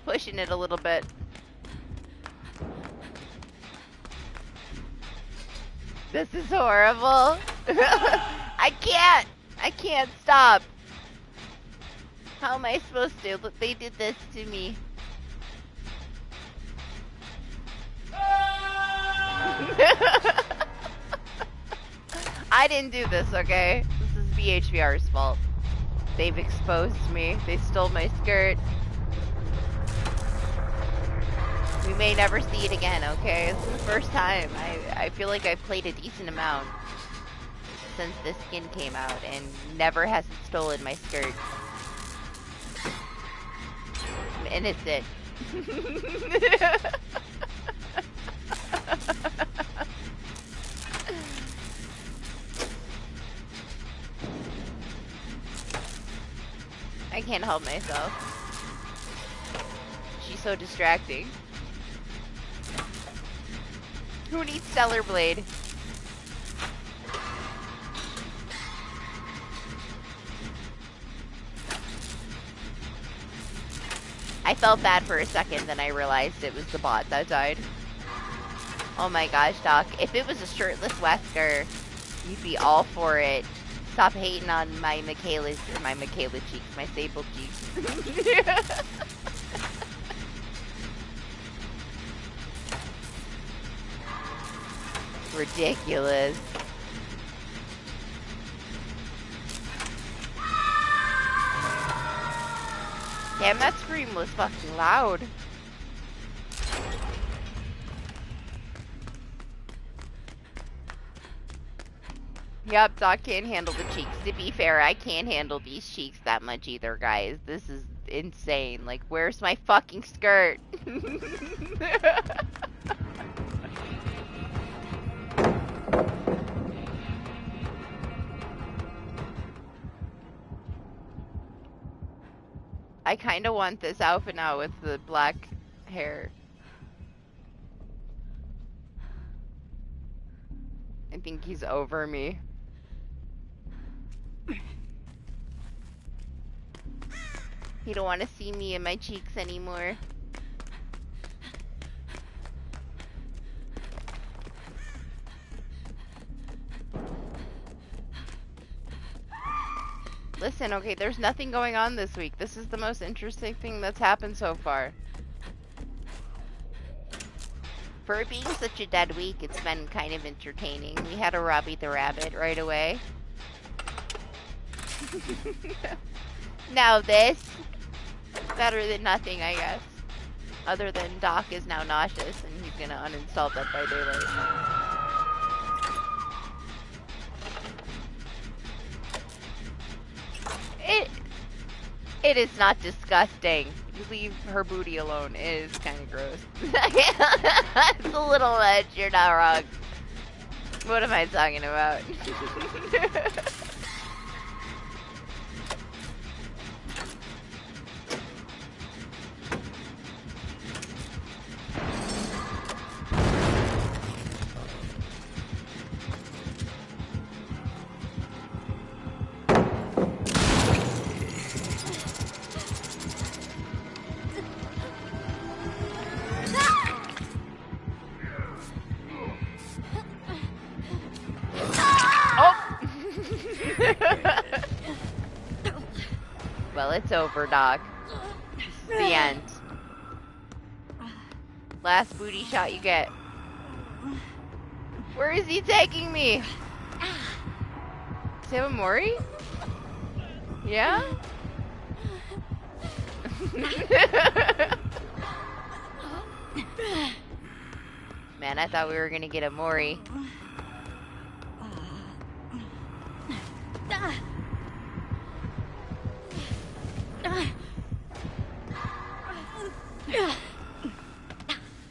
S2: pushing it a little bit. This is horrible. I I can't stop. How am I supposed to? Look, they did this to me. I didn't do this, okay? This is BHVR's fault. They've exposed me. They stole my skirt. We may never see it again, okay? This is the first time. I feel like I've played a decent amount since this skin came out, and never has it stolen my skirt. I'm innocent. I can't help myself. She's so distracting. Who needs Stellar Blade? I felt bad for a second, then I realized it was the bot that died. Oh my gosh, Doc. If it was a shirtless Wesker, you'd be all for it. Stop hating on my Michaela cheeks, my Sable cheeks. Ridiculous. Damn, that scream was fucking loud. Yep, Doc can't handle the cheeks. To be fair, I can't handle these cheeks that much either, guys. This is insane. Like, where's my fucking skirt? I kind of want this outfit now with the black hair. I think he's over me. He don't want to see me in my cheeks anymore. Listen, okay, there's nothing going on this week. This is the most interesting thing that's happened so far. For it being such a dead week, it's been kind of entertaining. We had a Robbie the Rabbit right away. Now this, better than nothing, I guess. Other than Doc is now nauseous and he's gonna uninstall Dead by Daylight. It is not disgusting. You leave her booty alone. It is kind of gross. It's a little much. You're not wrong. What am I talking about? Well, it's over, Doc. This is the end. Last booty shot you get. Where is he taking me? Does he have a Mori? Yeah? Man, I thought we were gonna get a Mori.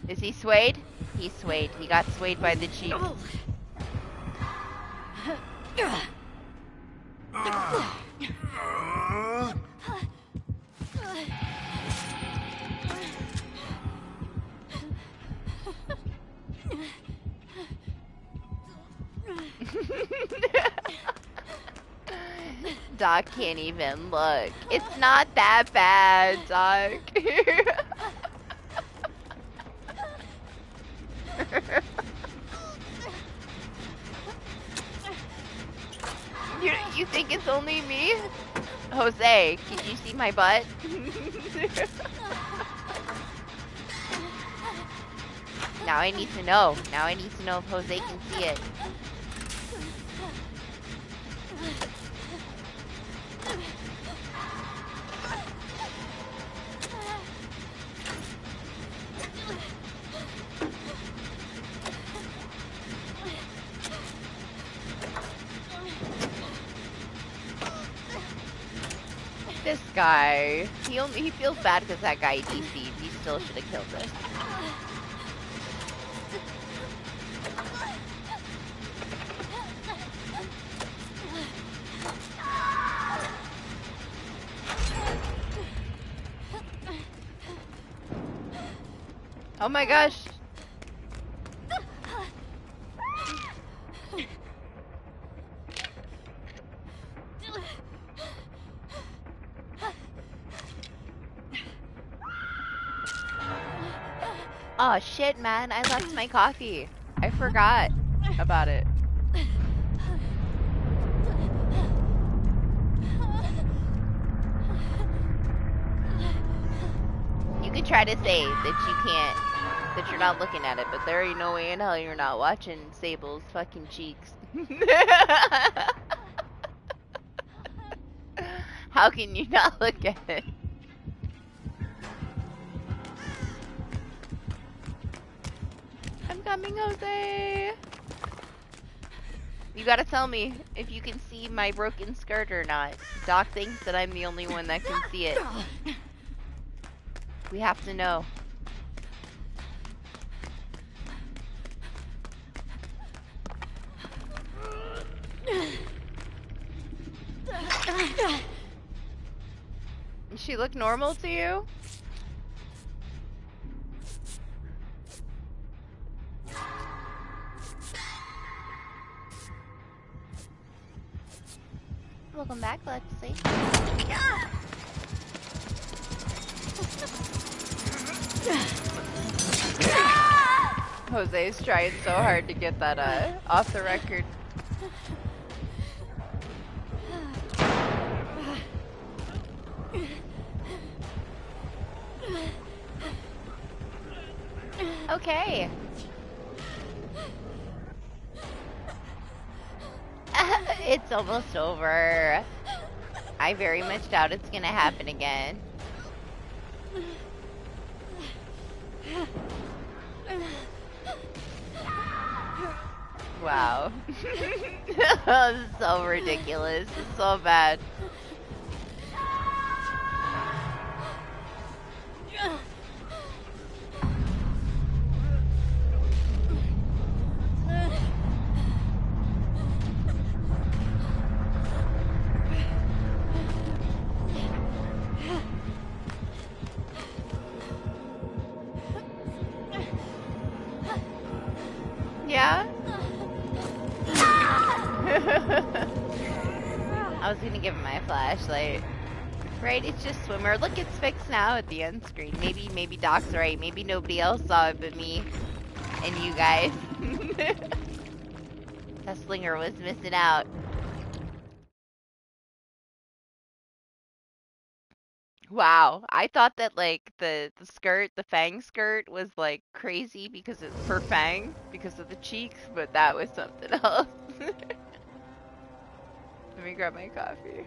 S2: Is he swayed? He's swayed. He got swayed by the cheek. Doc can't even look. It's not that bad, Doc. You think it's It's only me? Jose, can you see my butt? Now I need to know. Now I need to know if Jose can see it. This guy, he feels bad because that guy DC'd. He still should have killed this. Oh my gosh. Oh shit, man, I left my coffee. I forgot about it. You could try to say that you can't, that you're not looking at it, but there ain't no way in hell you're not watching Sable's fucking cheeks. How can you not look at it? I'm coming, Jose. You gotta tell me if you can see my broken skirt or not. Doc thinks that I'm the only one that can see it. We have to know. Does she look normal to you? Welcome back, Lexi. Jose's trying so hard to get that off the record. Okay. It's almost over. I very much doubt it's gonna happen again. Wow. This is so ridiculous. It's so bad. Yeah? I was gonna give him my flashlight. Right, it's just swimmer. Look, it's fixed now at the end screen. Maybe Doc's right. Maybe nobody else saw it but me and you guys. That slinger was missing out. Wow, I thought that like the skirt, the Fang skirt was like crazy because it's for Fang because of the cheeks, but that was something else. Let me grab my coffee.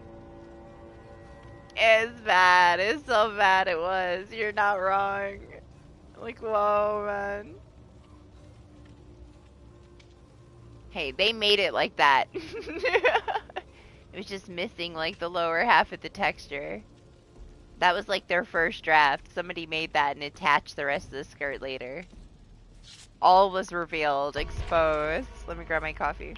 S2: It's bad. It's so bad it was. You're not wrong. Like, whoa, man. Hey, they made it like that. It was just missing like the lower half of the texture. That was like their first draft. Somebody made that and attached the rest of the skirt later. All was revealed, exposed. Let me grab my coffee.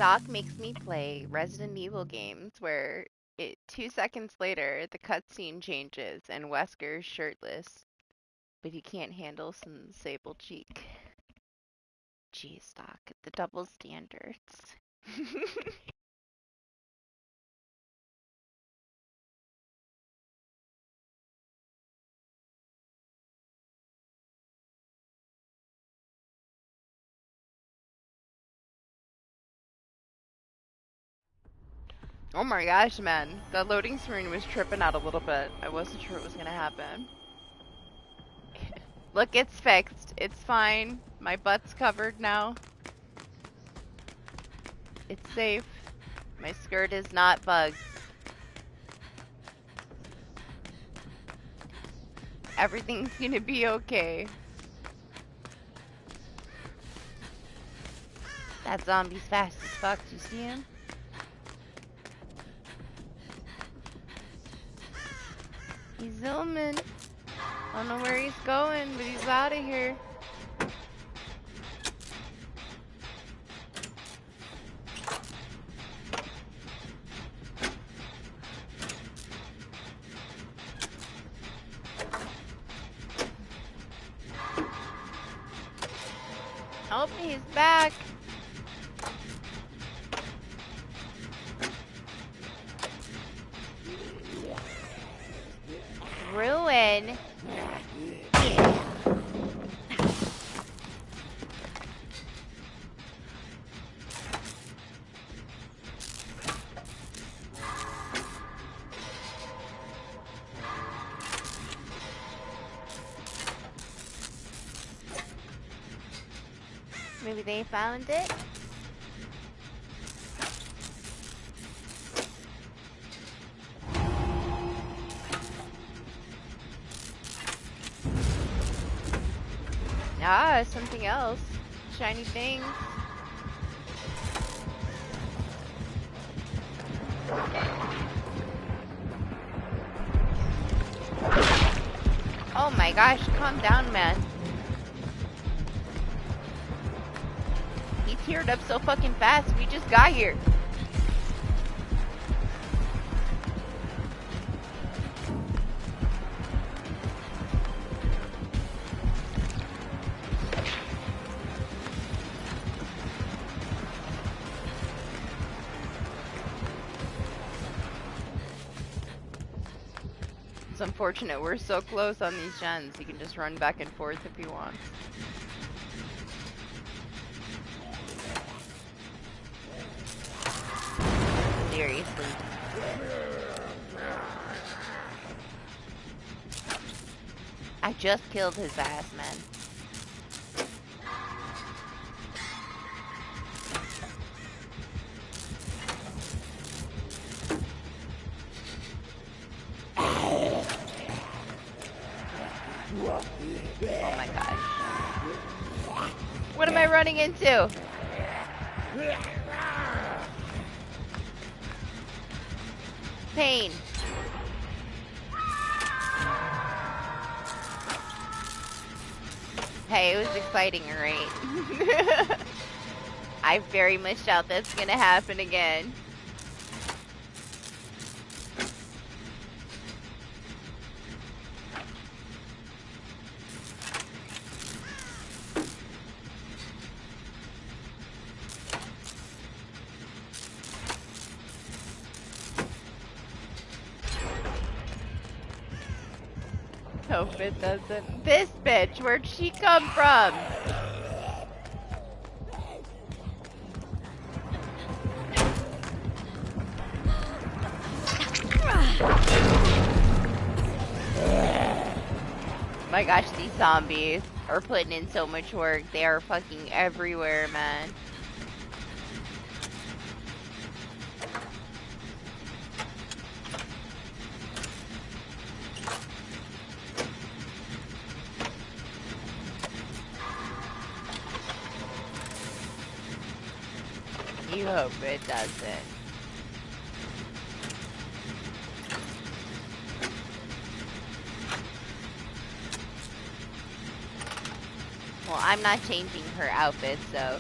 S2: Doc makes me play Resident Evil games where 2 seconds later the cutscene changes and Wesker's shirtless, but he can't handle some sable cheek. Jeez, Doc, the double standards. Oh my gosh, man. The loading screen was tripping out a little bit. I wasn't sure what was gonna happen. Look, it's fixed. It's fine. My butt's covered now. It's safe. My skirt is not bugged. Everything's gonna be okay. That zombie's fast as fuck. Do you see him? He's zooming. I don't know where he's going, but he's out of here. Oh, he's back. Ruin. Maybe they found it? Ah, something else. Shiny things. Oh my gosh, calm down, man. He teared up so fucking fast, we just got here. It's unfortunate we're so close on these gens. He can just run back and forth if he wants. Seriously. I just killed his ass, man. Oh my gosh. What am I running into? Pain. Hey, it was exciting, right? I very much doubt that's gonna happen again. Hope it doesn't. This bitch, where'd she come from? My gosh, these zombies are putting in so much work. They are fucking everywhere, man. You hope it doesn't. Well, I'm not changing her outfit, so.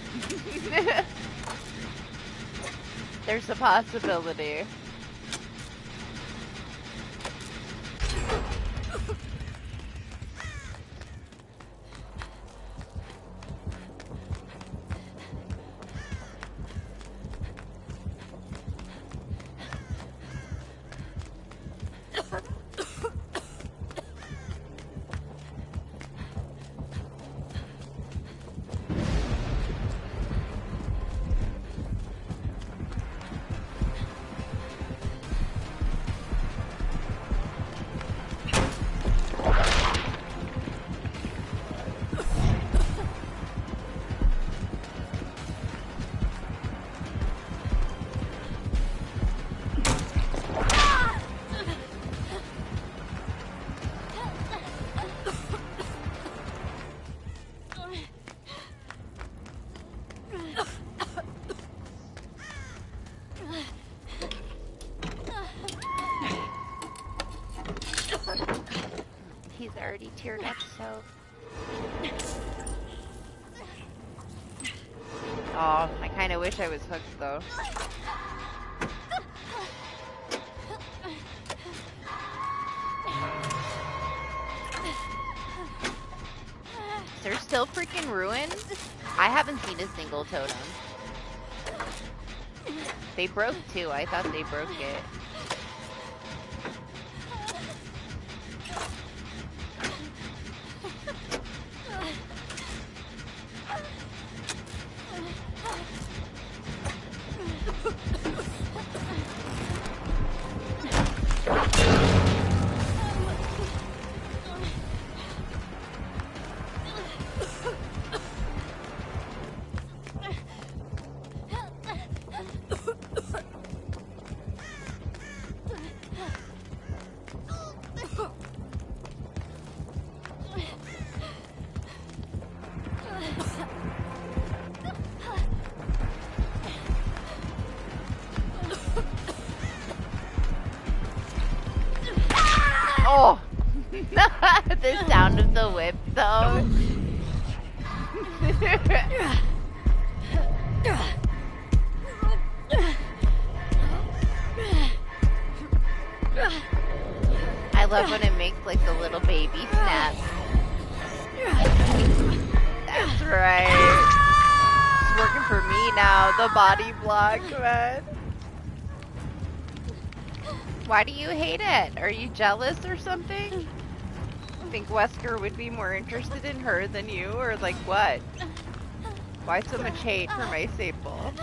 S2: There's a possibility. He's already teared up, so... Oh, I kind of wish I was hooked, though. Is there still freaking ruins? I haven't seen a single totem. They broke too. I thought they broke it. Oh! The sound of the whip, though. I love when it makes like the little baby snap. That's right. It's working for me now, the body block, man. Why do you hate it? Are you jealous or something? Think Wesker would be more interested in her than you, or like what? Why so much hate for my staple?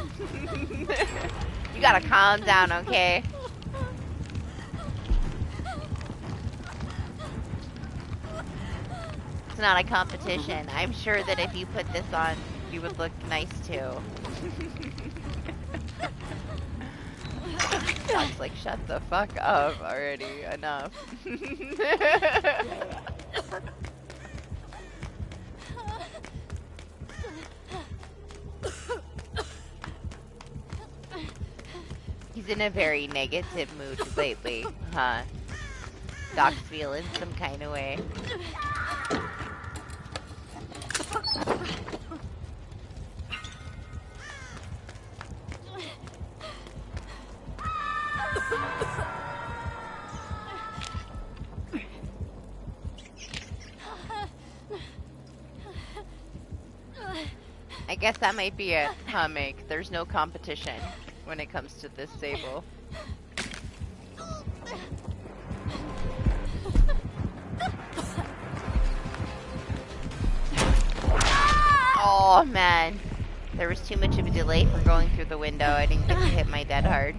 S2: You gotta calm down, okay? It's not a competition. I'm sure that if you put this on, you would look nice too. Dog's like, shut the fuck up already. Enough. He's in a very negative mood lately, huh? Doc's feeling some kind of way. I guess that might be it, huh, Meg? There's no competition when it comes to this Sable. Oh, man. There was too much of a delay from going through the window. I didn't get to hit my dead hard.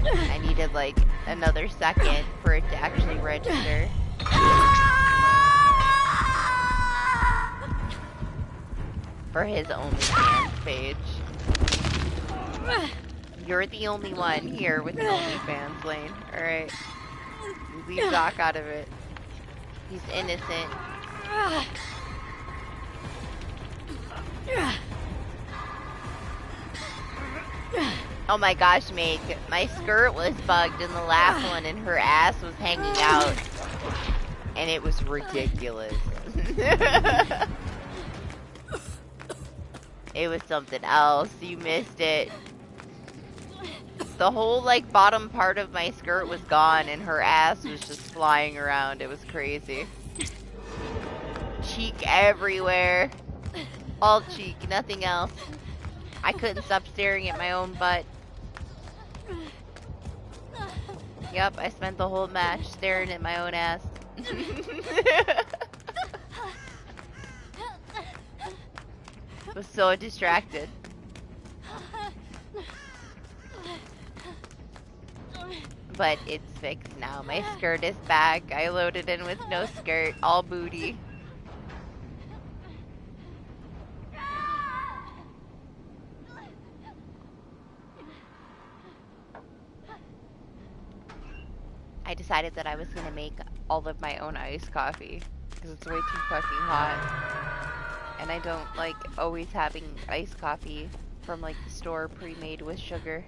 S2: I needed, like, another second for it to actually register. For his OnlyFans page. You're the only one here with the OnlyFans lane. Alright. Leave Doc out of it. He's innocent. Oh my gosh, Meg. My skirt was bugged in the last one and her ass was hanging out. And it was ridiculous. It was something else. You missed it. The whole, like, bottom part of my skirt was gone and her ass was just flying around. It was crazy. Cheek everywhere. All cheek, nothing else. I couldn't stop staring at my own butt. Yep, I spent the whole match staring at my own ass. Was so distracted. But it's fixed now. My skirt is back. I loaded in with no skirt, all booty. I decided that I was gonna make all of my own iced coffee because it's way too fucking hot. And I don't like always having iced coffee from like the store pre-made with sugar.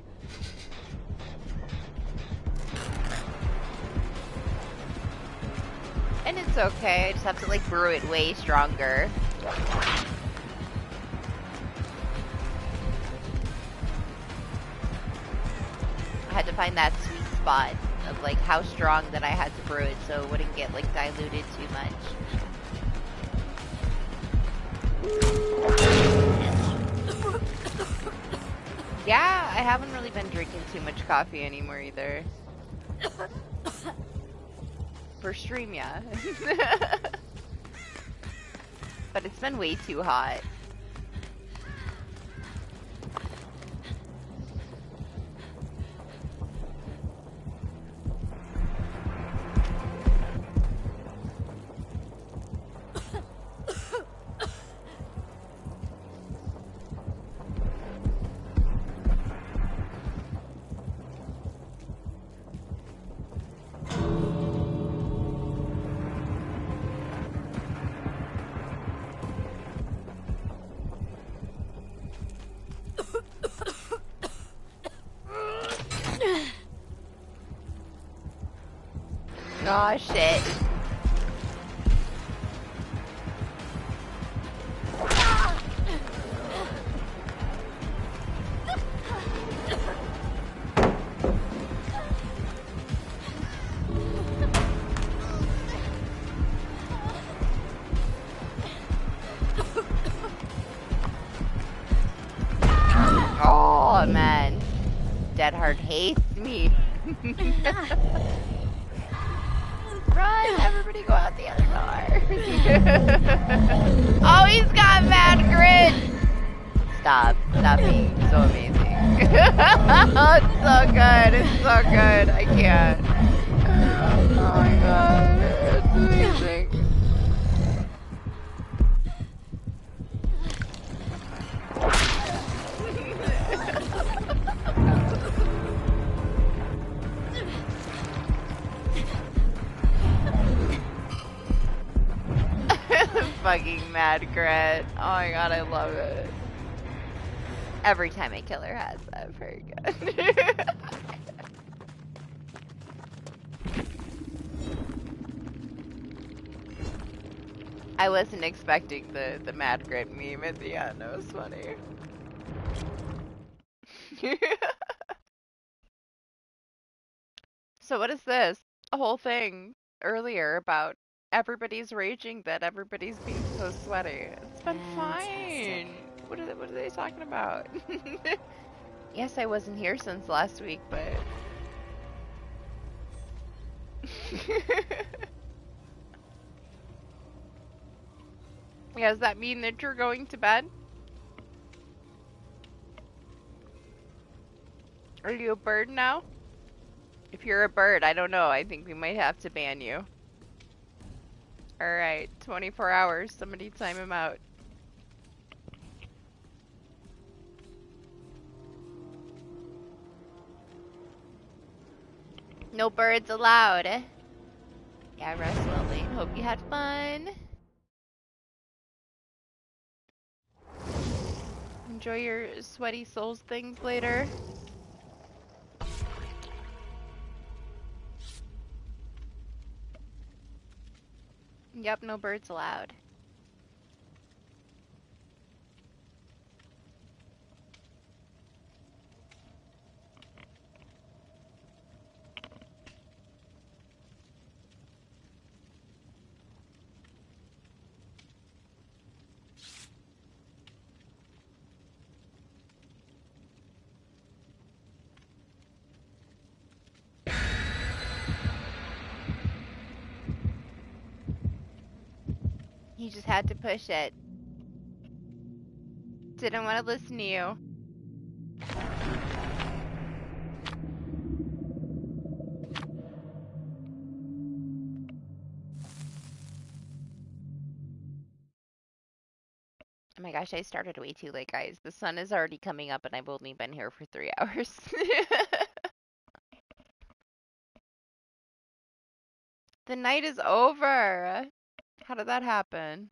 S2: And it's okay, I just have to like brew it way stronger. I had to find that sweet spot of like how strong that I had to brew it so it wouldn't get like diluted too much. Yeah, I haven't really been drinking too much coffee anymore either. For stream, yeah. But it's been way too hot. Oh shit. Oh man. Dead Heart hates me. Run! Everybody go out the other door. Oh, he's got mad grit! Stop. Stop being so amazing. Oh, it's so good. It's so good. I can't. Oh my god. It's amazing. Fucking mad grit. Oh my god, I love it. Every time I kill her has that. Very good. I wasn't expecting the mad grit meme at the end. It was funny. So what is this? A whole thing earlier about everybody's raging that everybody's being so sweaty. It's been fine. What are they talking about? Yes, I wasn't here since last week, but yeah, does that mean that you're going to bed? Are you a bird now? If you're a bird, I don't know. I think we might have to ban you. Alright, 24 hours. Somebody time him out. No birds allowed. Yeah, rest well, Lane. Hope you had fun. Enjoy your sweaty souls things later. Yep, no birds allowed. You just had to push it. Didn't want to listen to you. Oh my gosh, I started way too late, guys. The sun is already coming up and I've only been here for 3 hours. The night is over. How did that happen?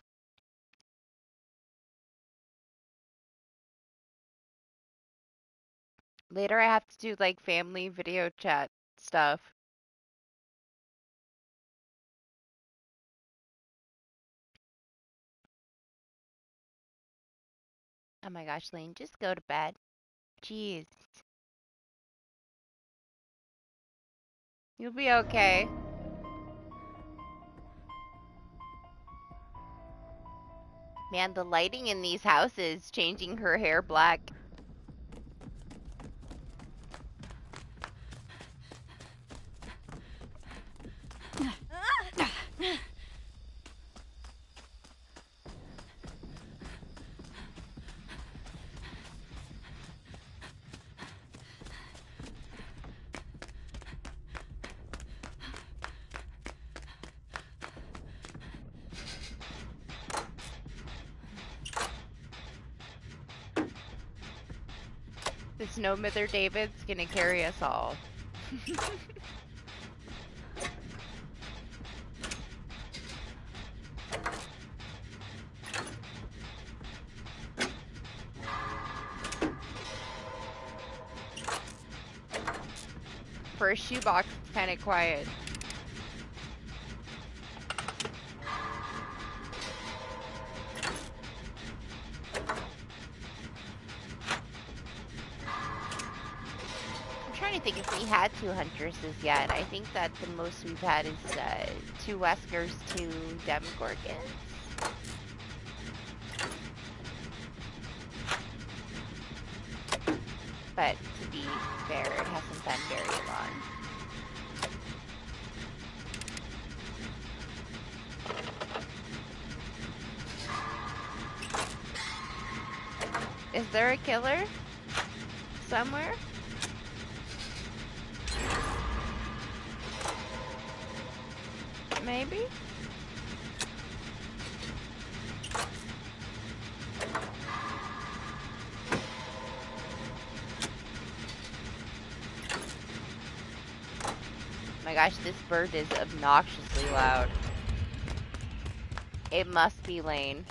S2: Later I have to do like family video chat stuff. Oh my gosh, Lane, just go to bed. Jeez. You'll be okay. Man, the lighting in these houses changing her hair black. This no Mither David's gonna carry us all. For a shoebox, it's kind of quiet. I'm trying to think if we had 2 huntresses yet. I think that the most we've had is 2 Weskers, 2 Demogorgons. But to be fair, it hasn't been very long. Is there a killer somewhere? Maybe? My gosh, this bird is obnoxiously loud. It must be Lane.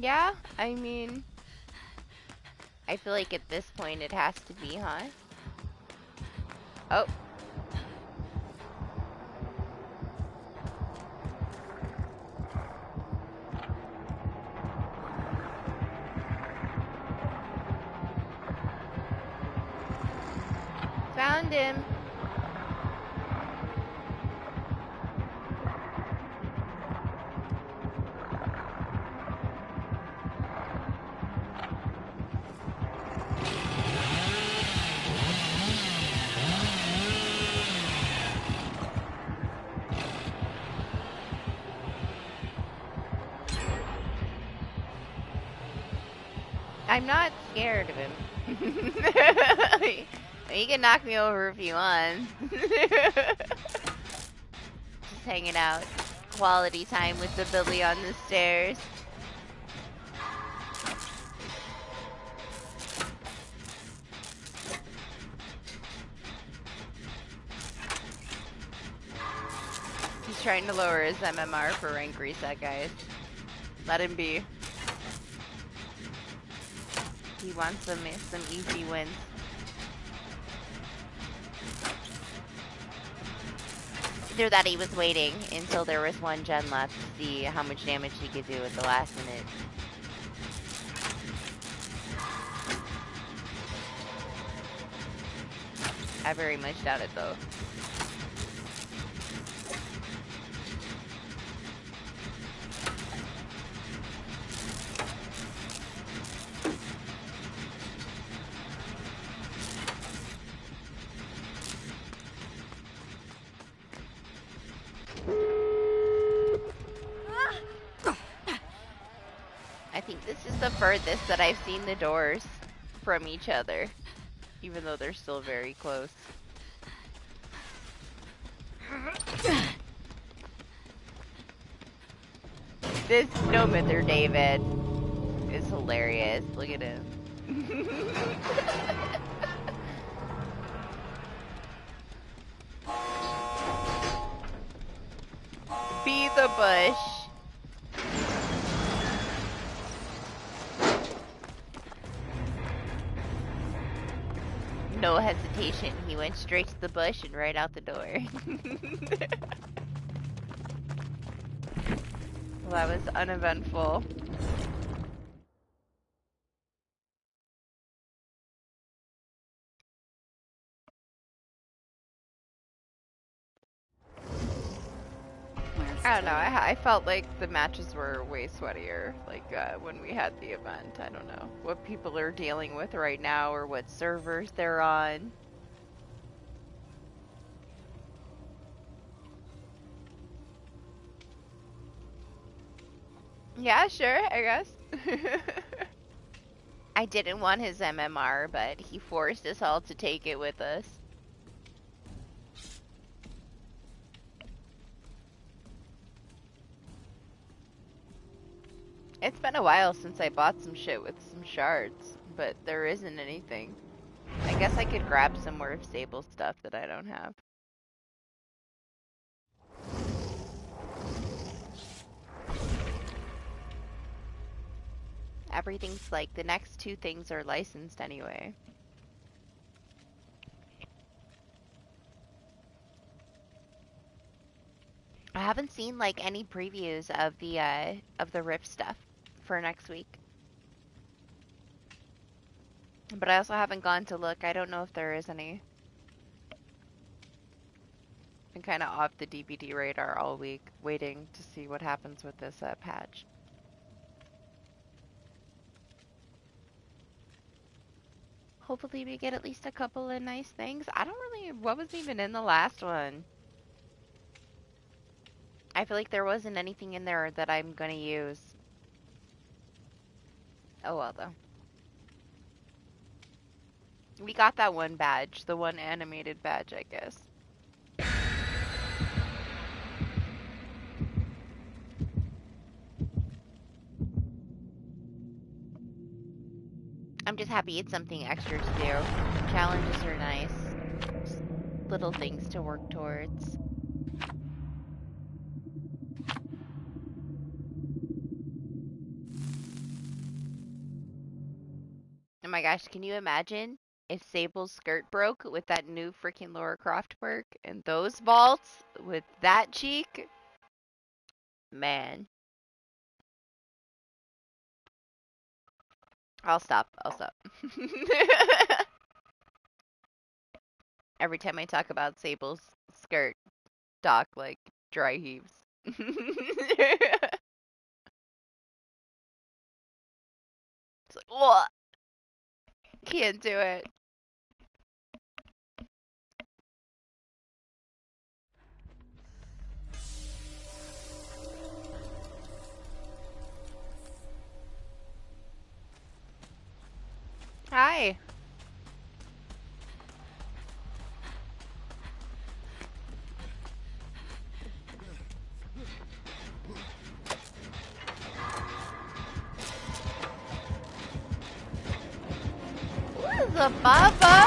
S2: Yeah, I mean, I feel like at this point it has to be, huh? Oh. Found him. I'm not scared of him. You can knock me over if you want. Just hanging out. Quality time with the Billy on the stairs. He's trying to lower his MMR for rank reset, guys. Let him be. He wants some easy wins. Either that he was waiting until there was 1 gen left to see how much damage he could do at the last minute. I very much doubt it though. I think this is the furthest that I've seen the doors from each other, even though they're still very close. This Snowmither David is hilarious. Look at him. Be the bush. No hesitation. He went straight to the bush and right out the door. Well, that was uneventful. I don't know, I felt like the matches were way sweatier, like, when we had the event. I don't know what people are dealing with right now or what servers they're on. Yeah, sure, I guess. I didn't want his MMR, but he forced us all to take it with us. It's been a while since I bought some shit with some shards, but there isn't anything. I guess I could grab some more of Sable's stuff that I don't have. Everything's like, the next two things are licensed anyway. I haven't seen like any previews of the Rift stuff for next week. But I also haven't gone to look. I don't know if there is any. Been kind of off the DBD radar all week, waiting to see what happens with this patch. Hopefully we get at least a couple of nice things. I don't really... What was even in the last one? I feel like there wasn't anything in there that I'm gonna use. Oh well, though. We got that one badge. The one animated badge, I guess. I'm just happy it's something extra to do. Challenges are nice. Just little things to work towards. Oh my gosh, can you imagine if Sable's skirt broke with that new freaking Lara Croft perk and those vaults with that cheek? Man. I'll stop. Every time I talk about Sable's skirt, Doc, like, dry heaves. It's like, what? Can't do it. Hi. What is a baba?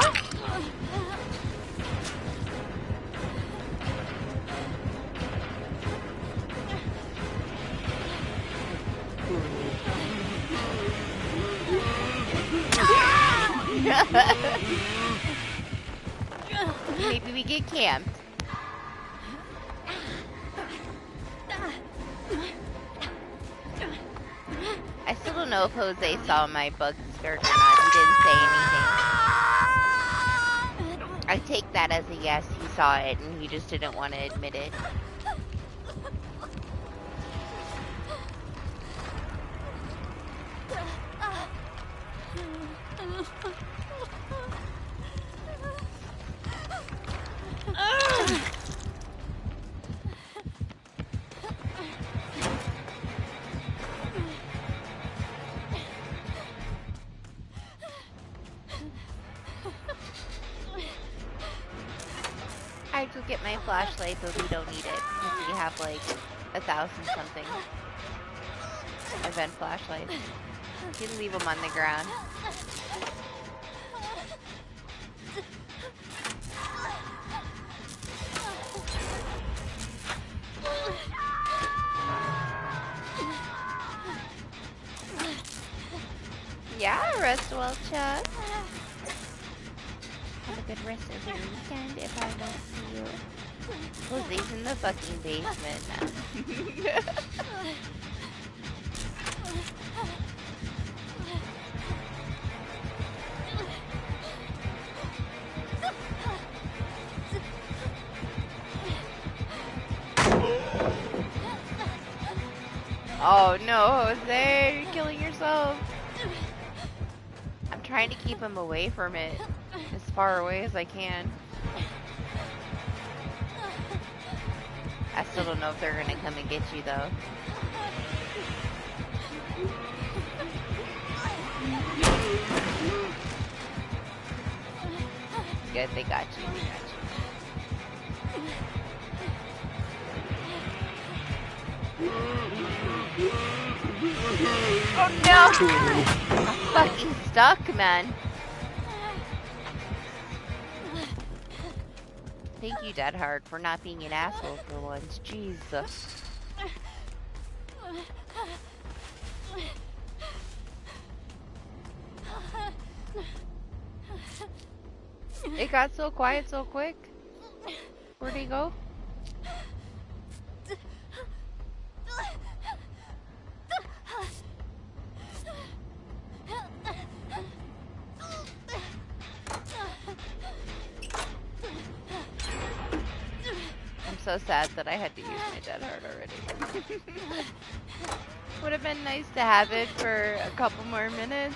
S2: Maybe we get camped. I still don't know if Jose saw my bug skirt or not. He didn't say anything. I take that as a yes, he saw it and he just didn't want to admit it. my flashlight, but we don't need it because we have like 1,000 something event flashlights. You can leave them on the ground. Yeah, rest well, Chuck. Have a good rest of your weekend if I don't see you. Jose's in the fucking basement now. Oh no, Jose, you're killing yourself. I'm trying to keep him away from it as far away as I can. I still don't know if they're gonna come and get you though. Good, they got you, they got you. Oh no! I'm fucking stuck, man. Thank you, Dead Hard, for not being an asshole for once. Jesus. It got so quiet so quick. Where'd he go? I'm so sad that I had to use my Dead Hard already. Would have been nice to have it for a couple more minutes.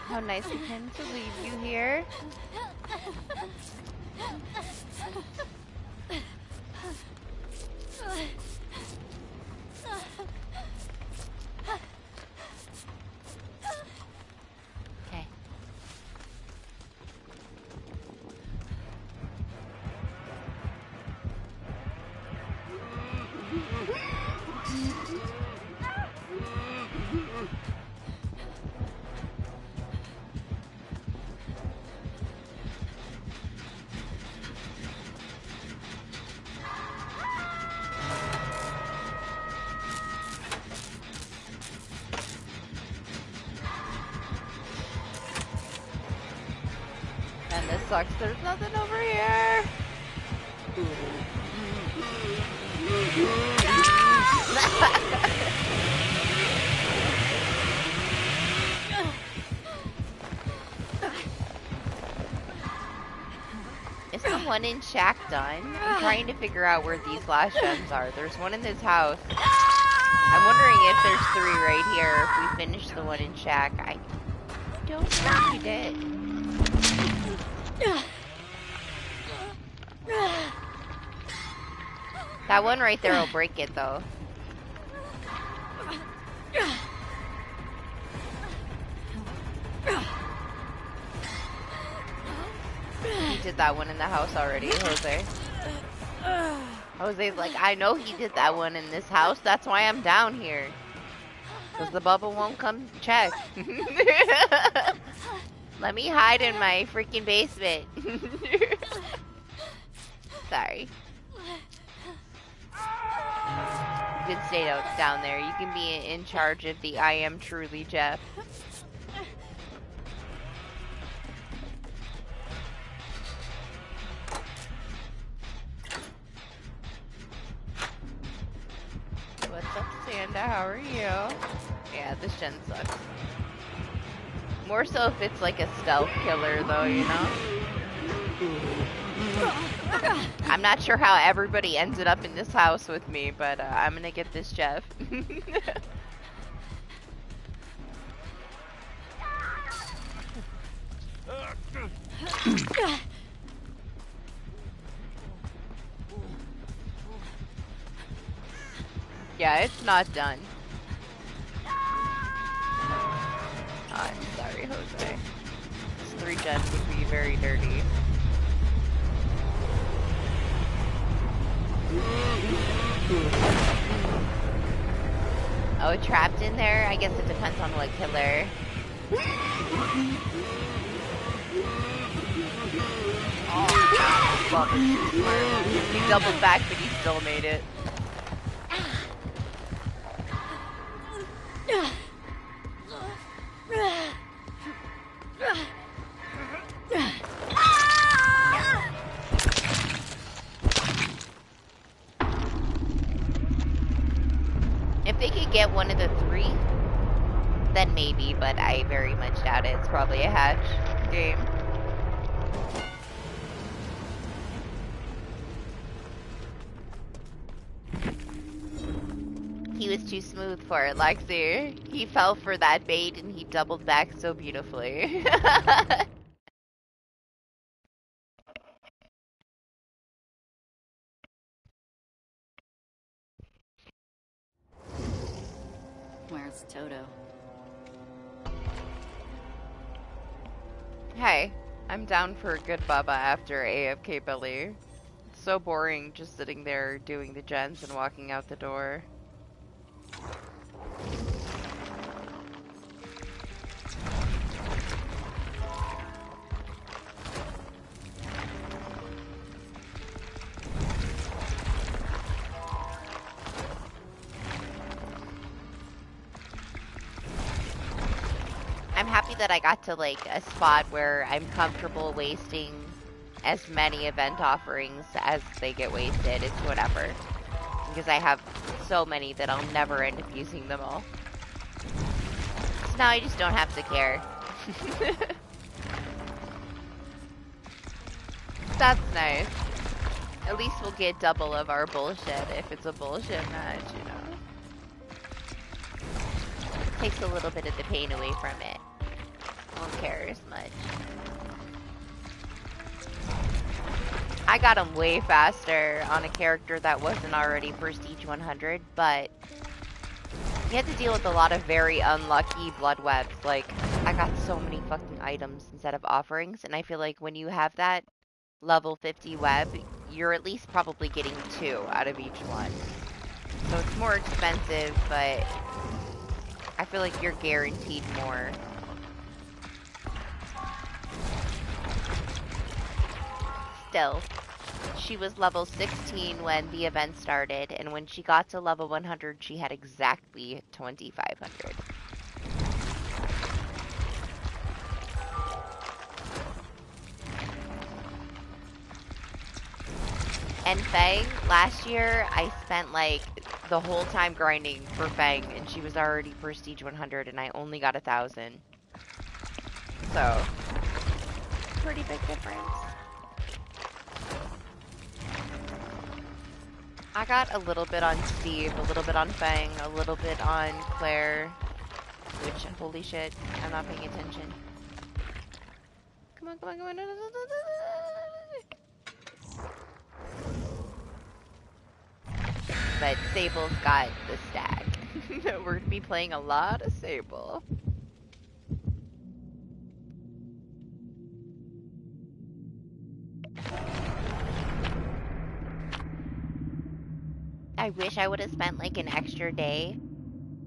S2: How nice of him to leave you here. Okay. And this sucks, there's nothing over here. Is the one in Shack done? I'm trying to figure out where these last gems are. There's one in this house. I'm wondering if there's 3 right here, if we finish the one in Shack. I don't know if we did. That one right there will break it though. He did that one in the house already, Jose. Jose's like, I know he did that one in this house, that's why I'm down here. Because the bubble won't come check. Let me hide in my freaking basement. Sorry. You can stay down there. You can be in charge of the I am truly Jeff. What's up, Sando? Panda, how are you? Yeah, this gen sucks. More so if it's like a stealth killer though, you know? I'm not sure how everybody ended up in this house with me, but I'm gonna get this Jeff. Yeah, it's not done. I'm sorry, Jose. This 3 gen would be very dirty. Oh, trapped in there? I guess it depends on what killer. Oh, love it. He doubled back, but he still made it. If they could get one of the 3, then maybe, but I very much doubt it. It's probably a hatch game. He was too smooth for it, Lexi. He fell for that bait and he doubled back so beautifully.
S1: Where's Toto?
S2: Hey, I'm down for a good bubba after AFK Billy. It's so boring just sitting there doing the gens and walking out the door. I'm happy that I got to like a spot where I'm comfortable wasting as many event offerings as they get wasted. It's whatever. Because I have so many that I'll never end up using them all. So now I just don't have to care. That's nice. At least we'll get double of our bullshit if it's a bullshit match, you know? Takes a little bit of the pain away from it. Won't care as much. I got him way faster on a character that wasn't already Prestige 100, but you had to deal with a lot of very unlucky blood webs. Like, I got so many fucking items instead of offerings, and I feel like when you have that level 50 web, you're at least probably getting 2 out of each one. So it's more expensive, but I feel like you're guaranteed more. Still, she was level 16 when the event started, and when she got to level 100, she had exactly 2,500. And Fang, last year, I spent like the whole time grinding for Fang, and she was already Prestige 100, and I only got 1,000. So, pretty big difference. I got a little bit on Steve, a little bit on Fang, a little bit on Claire, which, holy shit, I'm not paying attention. Come on, come on, come on. But Sable's got the stack. We're gonna be playing a lot of Sable. I wish I would have spent like an extra day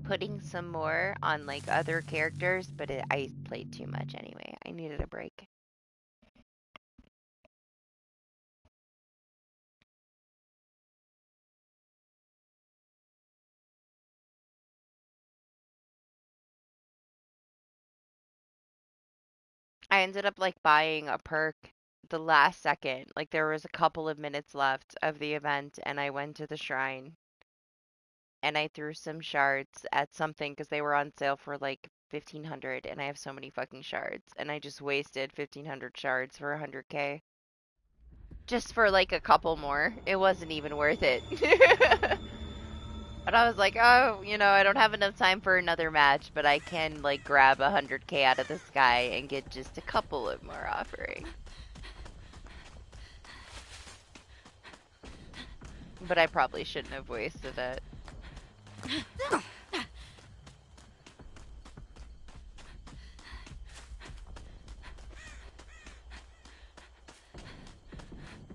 S2: putting some more on like other characters, but I played too much anyway. I needed a break. I ended up like buying a perk the last second. Like there was a couple of minutes left of the event and I went to the shrine and I threw some shards at something because they were on sale for like 1,500, and I have so many fucking shards, and I just wasted 1,500 shards for 100k. Just for like a couple more. It wasn't even worth it. But I was like, oh, you know, I don't have enough time for another match, but I can like grab 100k out of the sky and get just a couple of more offerings. But I probably shouldn't have wasted it.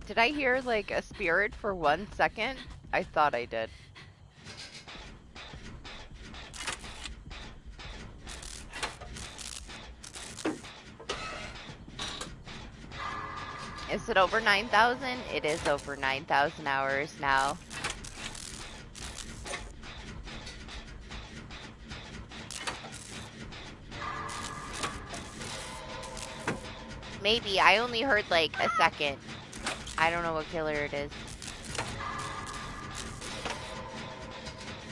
S2: Did I hear like a spirit for 1 second? I thought I did. Is it over 9,000? It is over 9,000 hours now. Maybe. I only heard like a second. I don't know what killer it is.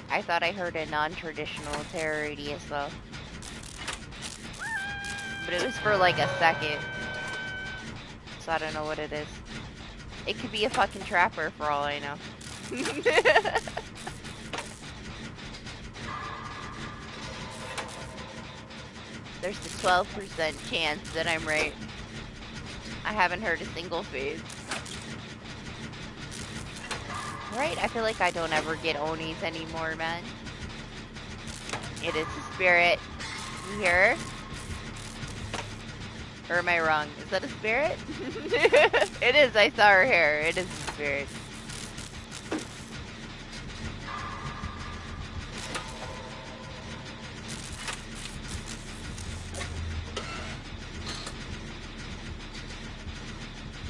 S2: I thought I heard a non-traditional terror radius though. But it was for like a second. So I don't know what it is. It could be a fucking trapper for all I know. There's a 12% chance that I'm right. I haven't heard a single phase. Right? I feel like I don't ever get Onis anymore, man. It is a spirit. You hear her? Or am I wrong? Is that a spirit? It is. I saw her hair. It is a spirit.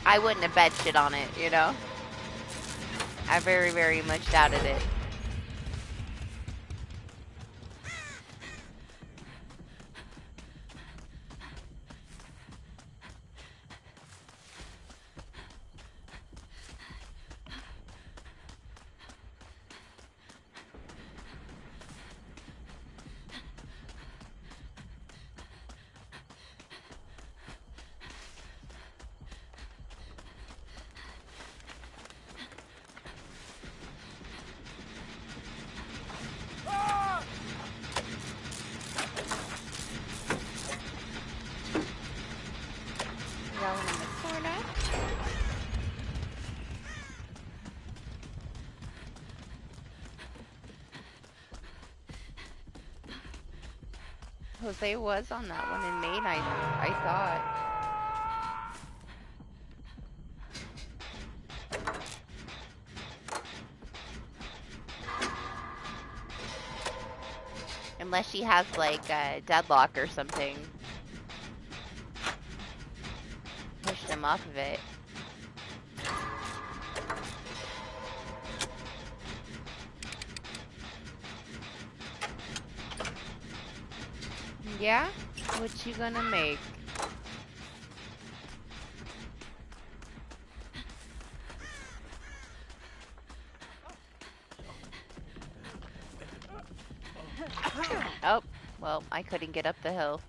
S2: I wouldn't have bet shit on it, you know? I very, very much doubted it. Jose was on that one in Maine, I thought. Unless she has like a deadlock or something. Push them off of it. Yeah? What you gonna make? Oh, well, I couldn't get up the hill.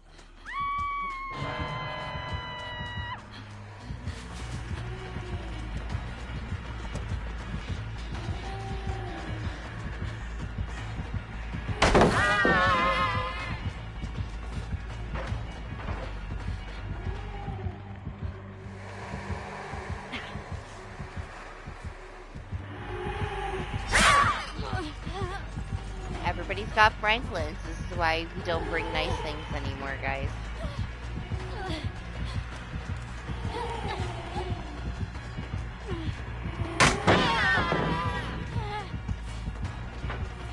S2: Everybody's got Franklin's. This is why we don't bring nice things anymore, guys.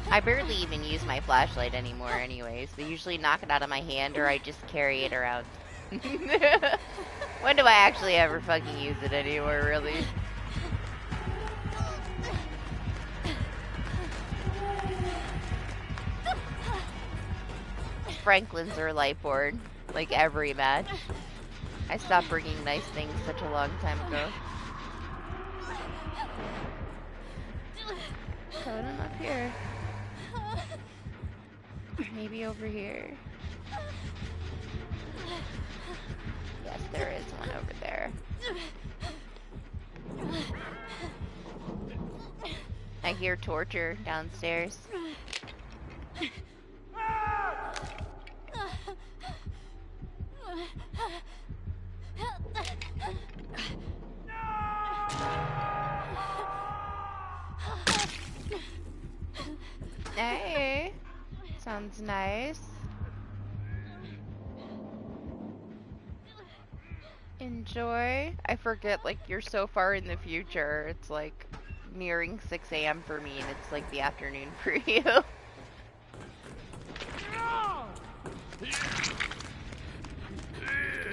S2: I barely even use my flashlight anymore anyways. They usually knock it out of my hand or I just carry it around. When do I actually ever fucking use it anymore, really? Franklin's or Lightboard, like every match. I stopped bringing nice things such a long time ago. Coming up here. Maybe over here. Yes, there is one over there. I hear torture downstairs. Hey, sounds nice. Enjoy. I forget, like, you're so far in the future. It's like nearing 6 a.m. for me, and it's like the afternoon for you.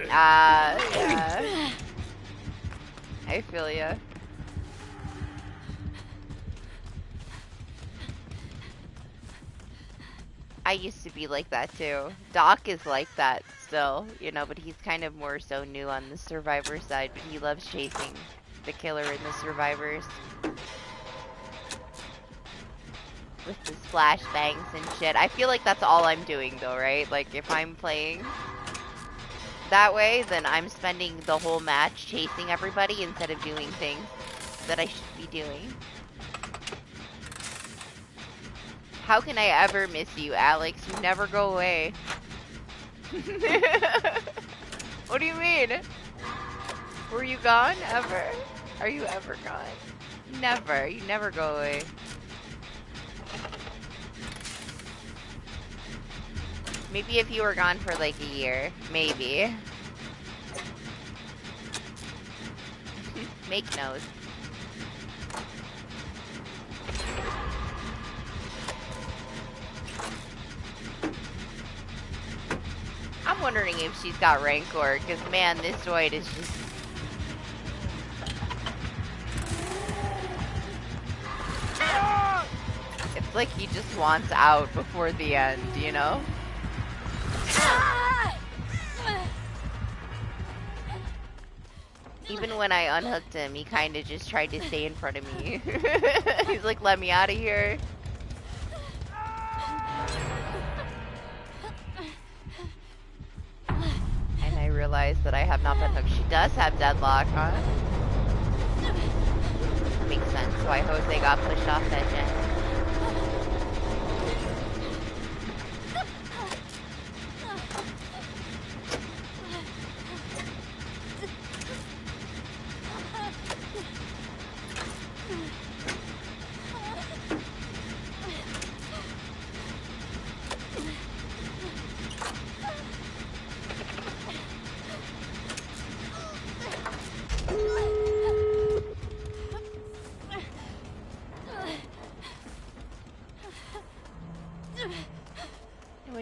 S2: Yeah. I feel ya. I used to be like that too. Doc is like that still, you know, but he's kind of more so new on the survivor side, but he loves chasing the killer and the survivors. With the splash bangs and shit. I feel like that's all I'm doing though, right? Like if I'm playing that way, then I'm spending the whole match chasing everybody instead of doing things that I should be doing. How can I ever miss you, Alex? You never go away. What do you mean? Were you gone ever? Are you ever gone? Never. You never go away. Maybe if you were gone for like a year. Maybe. Make notes. I'm wondering if she's got Rancor, because man, this droid is just... It's like he just wants out before the end, you know? Even when I unhooked him, he kind of just tried to stay in front of me. He's like, let me out of here. And I realized that I have not been hooked. She does have deadlock, huh? Makes sense why Jose got pushed off that jet.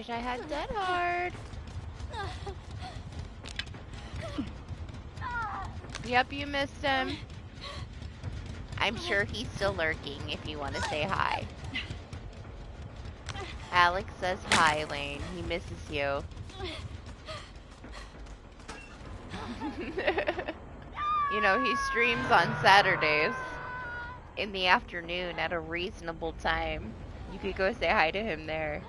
S2: I had dead hard. Yep, you missed him. I'm sure he's still lurking if you want to say hi. Alex says hi, Lane. He misses you. You know, he streams on Saturdays in the afternoon at a reasonable time. You could go say hi to him there.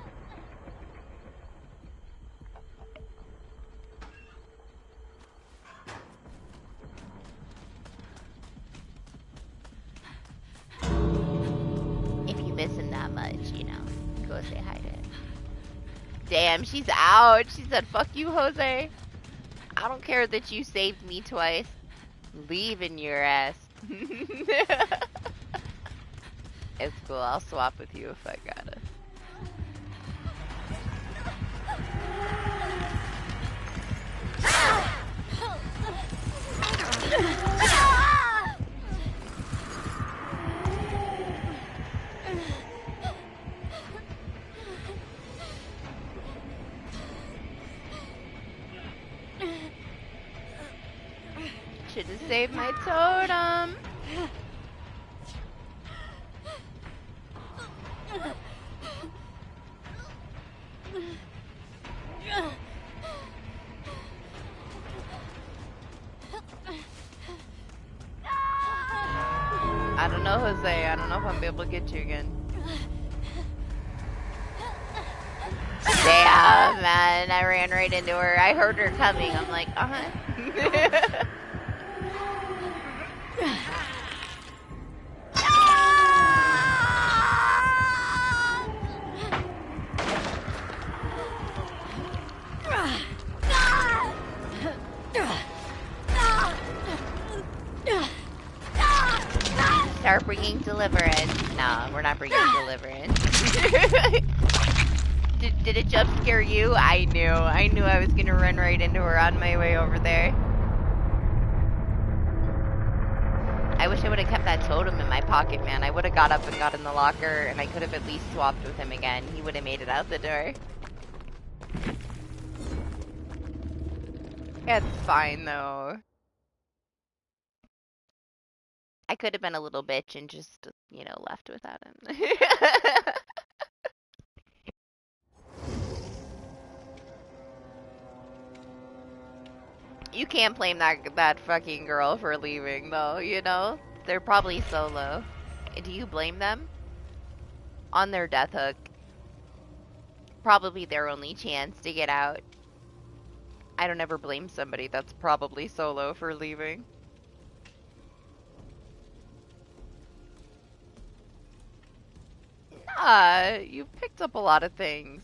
S2: Miss him that much, you know. Go say hi to him. Damn, she's out. She said, fuck you, Jose. I don't care that you saved me twice. Leaving your ass. It's cool. I'll swap with you if I gotta. Should have saved my totem. I don't know, Jose. I don't know if I'm able to get you again. Oh man, I ran right into her. I heard her coming. I'm like, uh-huh. Start bringing deliverance. No, we're not bringing deliverance. Did it jump scare you? I knew I was gonna run right into her on my way over there. I wish I would have kept that totem in my pocket, man. I would have got up and got in the locker, and I could have at least swapped with him again. He would have made it out the door. It's fine, though. I could have been a little bitch and just, you know, left without him. You can't blame that fucking girl for leaving, though, you know? They're probably solo. Do you blame them? On their death hook. Probably their only chance to get out. I don't ever blame somebody that's probably solo for leaving. Nah, you've picked up a lot of things.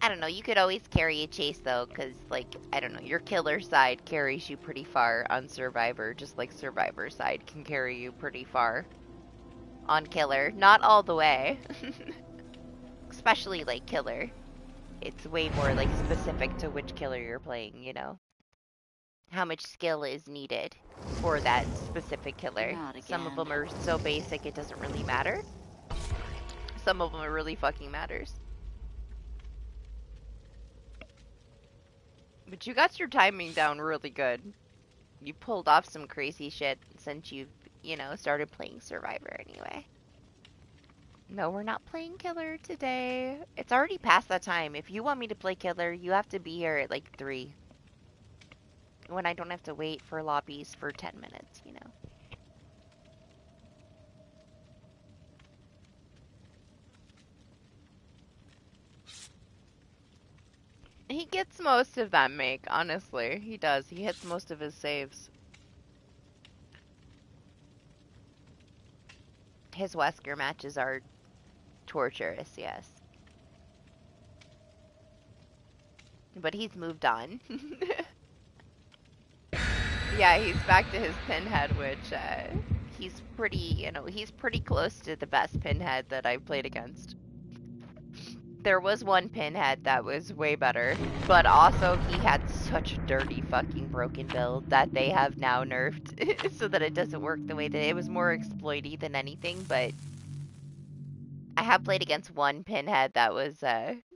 S2: I don't know, you could always carry a chase though, because, like, I don't know, your killer side carries you pretty far on Survivor, just like Survivor side can carry you pretty far on killer. Not all the way. Especially, like, killer. It's way more, like, specific to which killer you're playing, you know? How much skill is needed for that specific killer. Some of them are so basic it doesn't really matter. Some of them are really fucking matters. But you got your timing down really good. You pulled off some crazy shit since you've, you know, started playing Survivor anyway. No, we're not playing Killer today. It's already past that time. If you want me to play Killer, you have to be here at like 3. When I don't have to wait for lobbies for 10 minutes, you know. He gets most of that make, honestly. He does. He hits most of his saves. His Wesker matches are torturous, yes. But he's moved on. Yeah, he's back to his pinhead, which, he's pretty, you know, he's pretty close to the best pinhead that I've played against. There was one pinhead that was way better, but also he had such a dirty fucking broken build that they have now nerfed so that it doesn't work the way that it was more exploity than anything, but I have played against one pinhead that was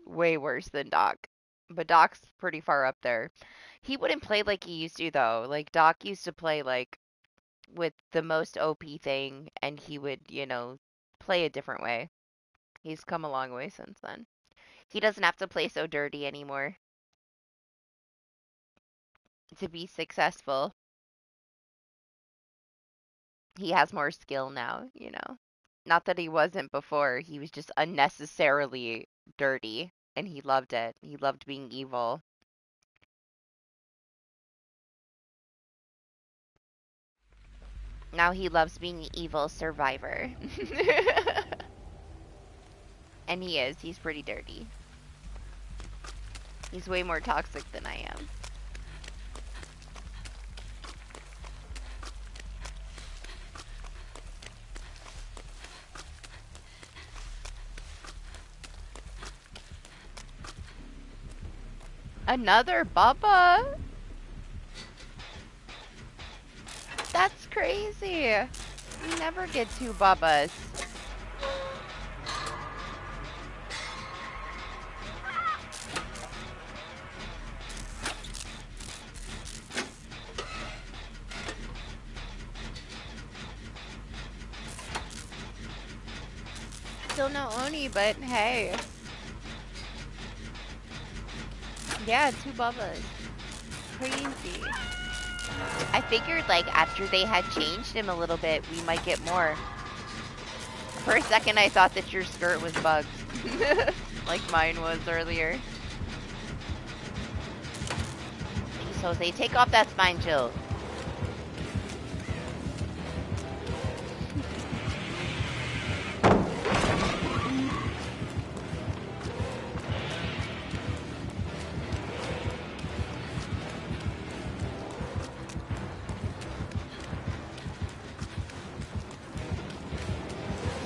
S2: way worse than Doc. But Doc's pretty far up there. He wouldn't play like he used to though. Like Doc used to play like with the most OP thing and he would, you know, play a different way. He's come a long way since then. He doesn't have to play so dirty anymore to be successful. He has more skill now, you know. Not that he wasn't before, he was just unnecessarily dirty, and he loved it. He loved being evil. Now he loves being an evil survivor. And he is. He's pretty dirty. He's way more toxic than I am. Another Bubba? That's crazy. You never get 2 Bubbas. Still no Oni, but hey. Yeah, 2 Bubbas. Crazy. I figured, like, after they had changed him a little bit, we might get more. For a second, I thought that your skirt was bugged. Like mine was earlier. Please, Jose, take off that spine chill.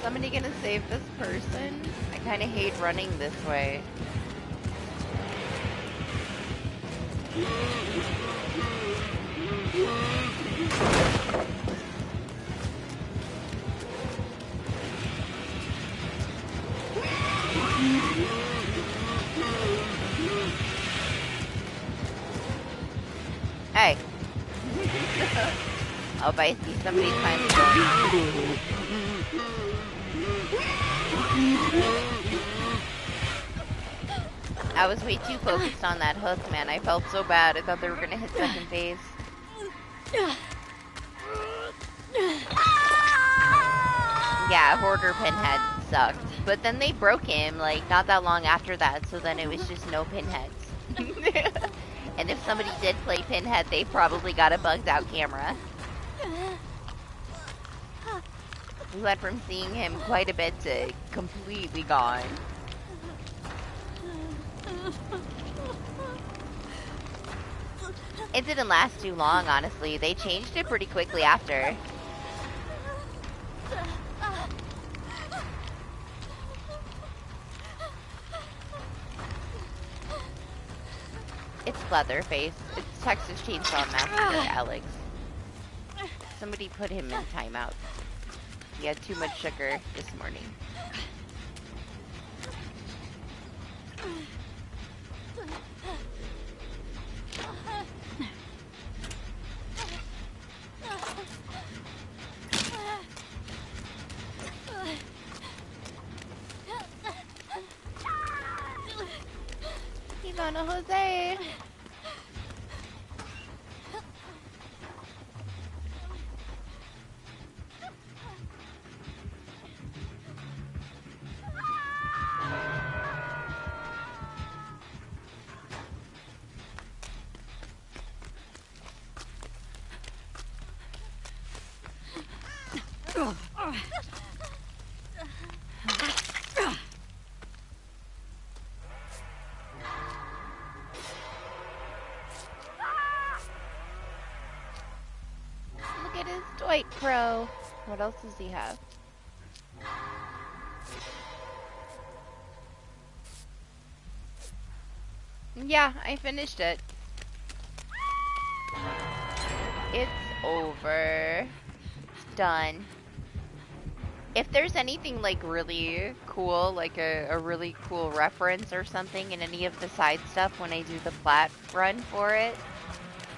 S2: Somebody gonna save this person? I kinda hate running this way. Hey. Oh, but I see somebody's finally going. I was way too focused on that hook, man. I felt so bad. I thought they were gonna hit second phase. Yeah, Hoarder Pinhead sucked. But then they broke him, like, not that long after that, so then it was just no Pinheads. And if somebody did play Pinhead, they probably got a bugged out camera. We went from seeing him quite a bit to completely gone. It didn't last too long, honestly. They changed it pretty quickly after. It's Leatherface. It's Texas Chainsaw Massacre, Alex. Somebody put him in timeout. He had too much sugar this morning. Ivana Jose! Look at his Dwight Pro. What else does he have? Yeah, I finished it. It's over. It's done. If there's anything like really cool, like a really cool reference or something in any of the side stuff when I do the plat run for it,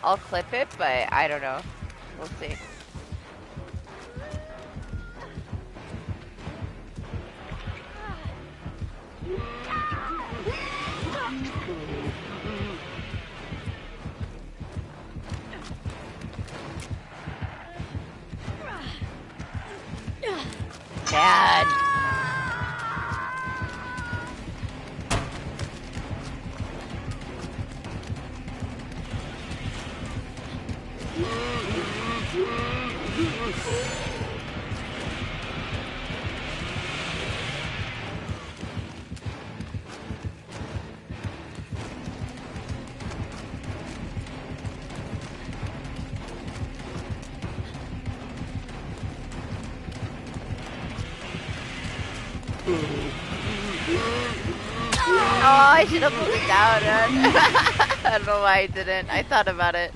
S2: I'll clip it, but I don't know. We'll see. Dad. Oh, I should have pulled it down. I don't know why I didn't. I thought about it.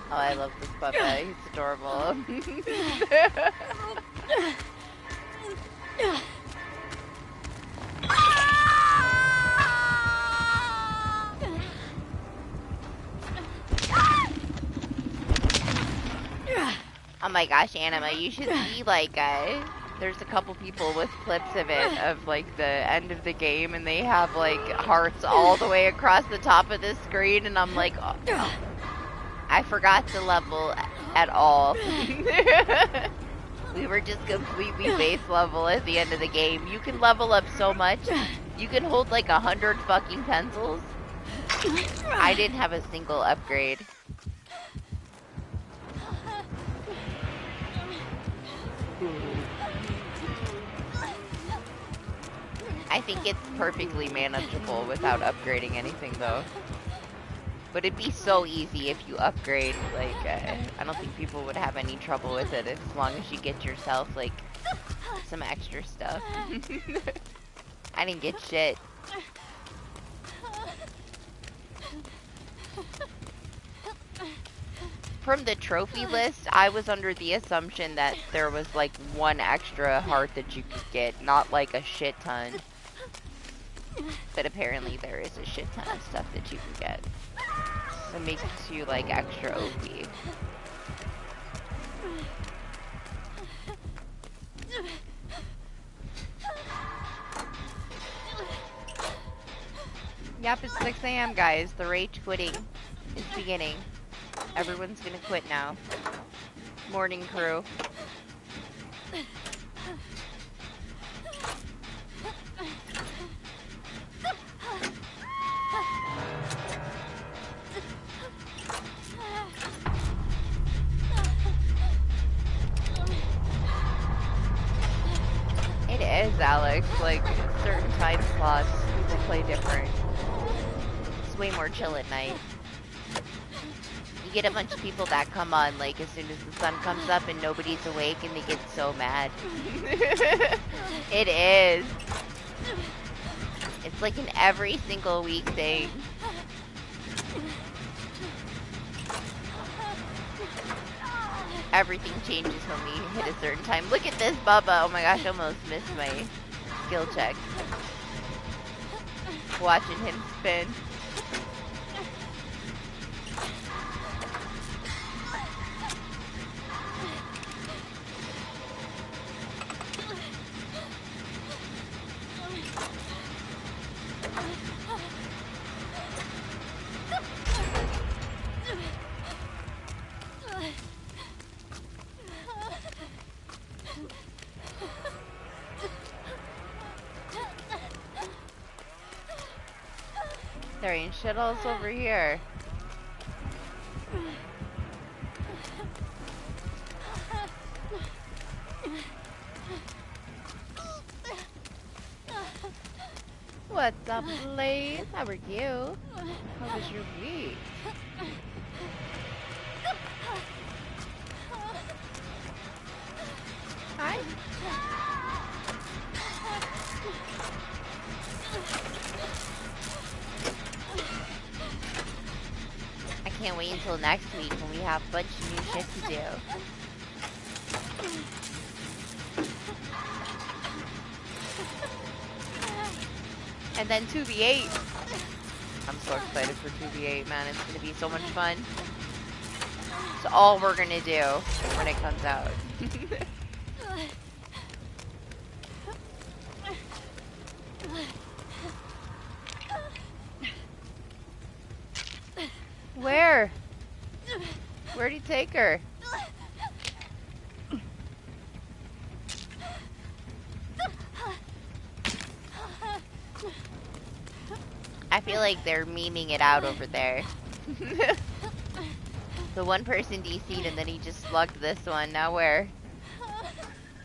S2: Oh, I love this puppet. He's adorable. Oh my gosh, Anima, you should see, like, there's a couple people with clips of it, of, like, the end of the game, and they have, like, hearts all the way across the top of the screen, and I'm like, oh, I forgot to level at all. We were just completely base level at the end of the game. You can level up so much. You can hold like 100 fucking pencils. I didn't have a single upgrade. I think it's perfectly manageable without upgrading anything though. But it'd be so easy if you upgrade, like, I don't think people would have any trouble with it as long as you get yourself, like, some extra stuff. I didn't get shit. From the trophy list, I was under the assumption that there was, like, one extra heart that you could get, not, like, a shit ton. But apparently there is a shit ton of stuff that you can get. That makes you, like, extra OP. Yep, it's 6 AM, guys. The rage quitting is beginning. Everyone's gonna quit now. Morning crew. It is, Alex. Like, certain time slots, people play different. It's way more chill at night. You get a bunch of people that come on, like, as soon as the sun comes up and nobody's awake and they get so mad. It is. It's like an every single week thing. Everything changes when we hit a certain time. Look at this, Bubba. Oh my gosh, I almost missed my skill check. Watching him spin. There ain't shit else over here. What's up, Blaze? How are you? How was your week? Hi. I can't wait until next week when we have a bunch of new shit to do. And then 2v8. I'm so excited for 2v8, man. It's gonna be so much fun. It's all we're gonna do when it comes out. Where? Where'd he take her? I feel like they're memeing it out over there. The one person DC'd and then he just slugged this one. Now where?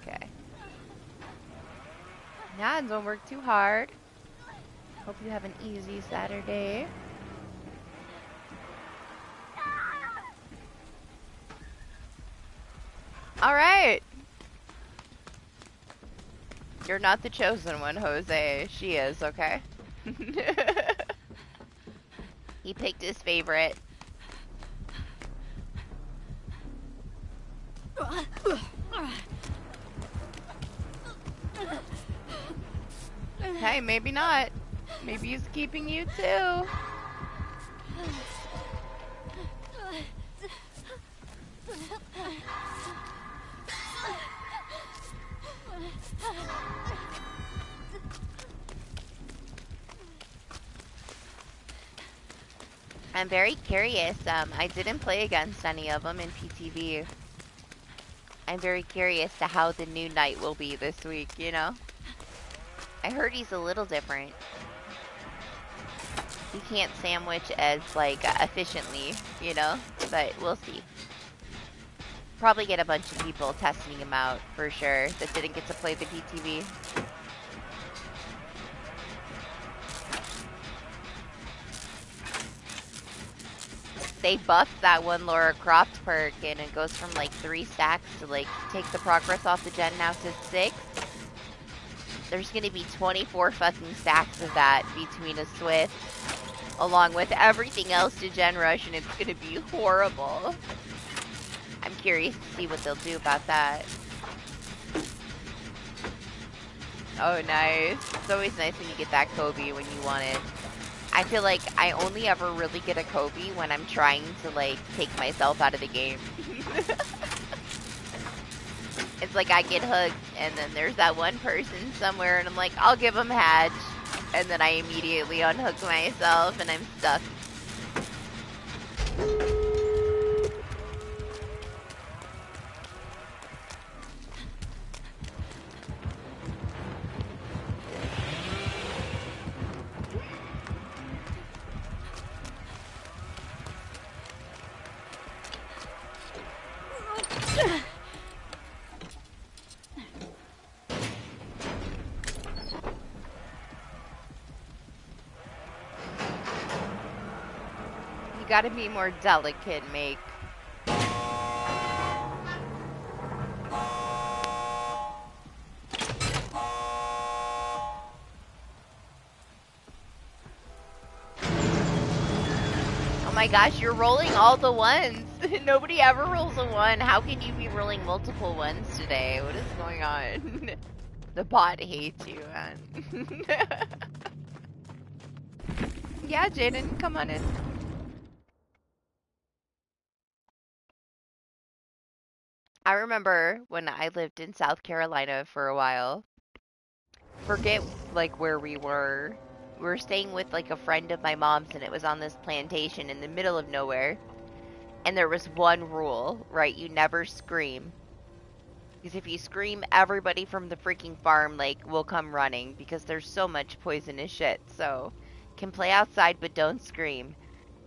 S2: Okay. Nah, don't work too hard. Hope you have an easy Saturday. Alright. You're not the chosen one, Jose. She is, okay? He picked his favorite. Hey, maybe not. Maybe he's keeping you too. I'm very curious. I didn't play against any of them in PTV. I'm very curious to how the new knight will be this week, you know? I heard he's a little different. He can't sandwich as, like, efficiently, you know? But we'll see. Probably get a bunch of people testing him out, for sure, that didn't get to play the PTV. They buffed that one Laura Croft perk, and it goes from, like, 3 stacks to, like, take the progress off the gen now to 6. There's gonna be 24 fucking stacks of that between a Swift, along with everything else to gen rush, and it's gonna be horrible. I'm curious to see what they'll do about that. Oh, nice. It's always nice when you get that Kobe when you want it. I feel like I only ever really get a Kobe when I'm trying to, like, take myself out of the game. It's like I get hooked, and then there's that one person somewhere, and I'm like, I'll give them Hatch. And then I immediately unhook myself, and I'm stuck. Gotta be more delicate, Make. Oh my gosh, you're rolling all the ones. Nobody ever rolls a 1. How can you be rolling multiple ones today? What is going on? The bot hates you, man. Yeah, Jaden, come on in. I remember when I lived in South Carolina for a while. Forget, like, where we were. We were staying with, like, a friend of my mom's, and it was on this plantation in the middle of nowhere. And there was one rule, right? You never scream. Because if you scream, everybody from the freaking farm, like, will come running. Because there's so much poisonous shit. So, can play outside, but don't scream.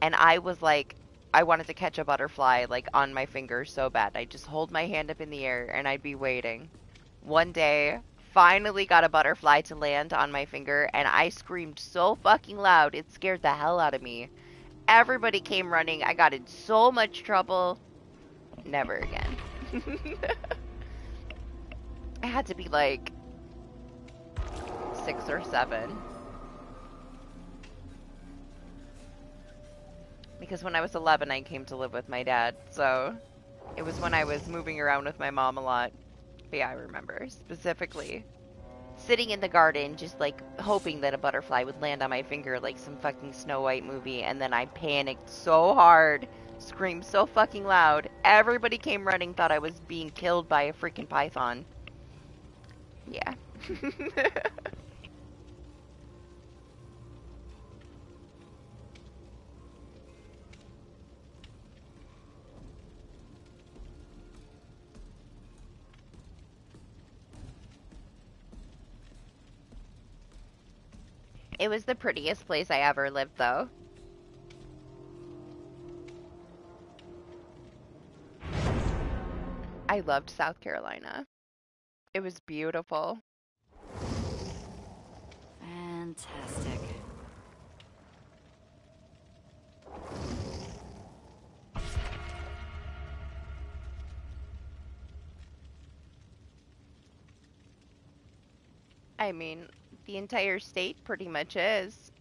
S2: And I was like, I wanted to catch a butterfly, like, on my finger so bad. I'd just hold my hand up in the air, and I'd be waiting. One day, finally got a butterfly to land on my finger, and I screamed so fucking loud, it scared the hell out of me. Everybody came running. I got in so much trouble. Never again. I had to be, like, 6 or 7. Because when I was 11, I came to live with my dad, so it was when I was moving around with my mom a lot. But yeah, I remember specifically sitting in the garden, just like hoping that a butterfly would land on my finger like some fucking Snow White movie, and then I panicked so hard, screamed so fucking loud, everybody came running, thought I was being killed by a freaking python. Yeah. It was the prettiest place I ever lived, though. I loved South Carolina. It was beautiful.
S1: Fantastic.
S2: I mean, the entire state pretty much is.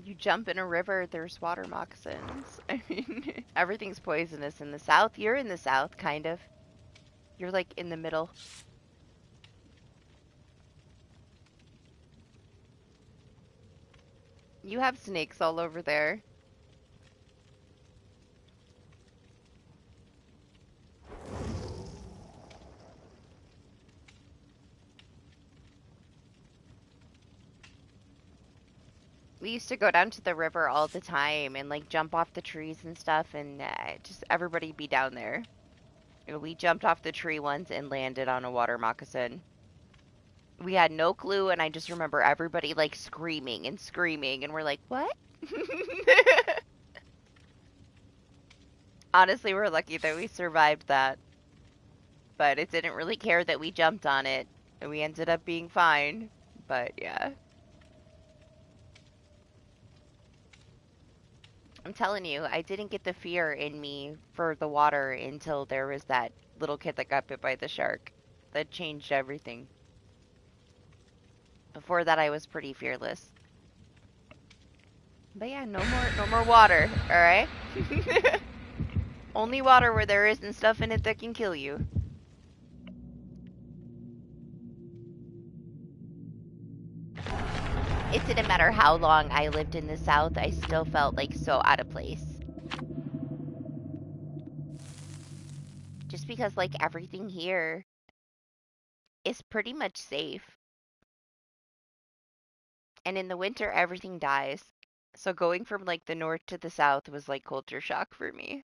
S2: You jump in a river, there's water moccasins. I mean, everything's poisonous in the South. You're in the South, kind of. You're like in the middle. You have snakes all over there. We used to go down to the river all the time and like jump off the trees and stuff, and just everybody be down there. We jumped off the tree once and landed on a water moccasin. We had no clue, and I just remember everybody like screaming and screaming, and we're like, what? Honestly, we're lucky that we survived that. But it didn't really care that we jumped on it, and we ended up being fine. But yeah. I'm telling you, I didn't get the fear in me for the water until there was that little kid that got bit by the shark. That changed everything. Before that, I was pretty fearless. But yeah, no more water, alright? Only water where there isn't stuff in it that can kill you. It didn't matter how long I lived in the South, I still felt like so out of place. Just because like everything here is pretty much safe. And in the winter, everything dies. So going from like the north to the south was like culture shock for me.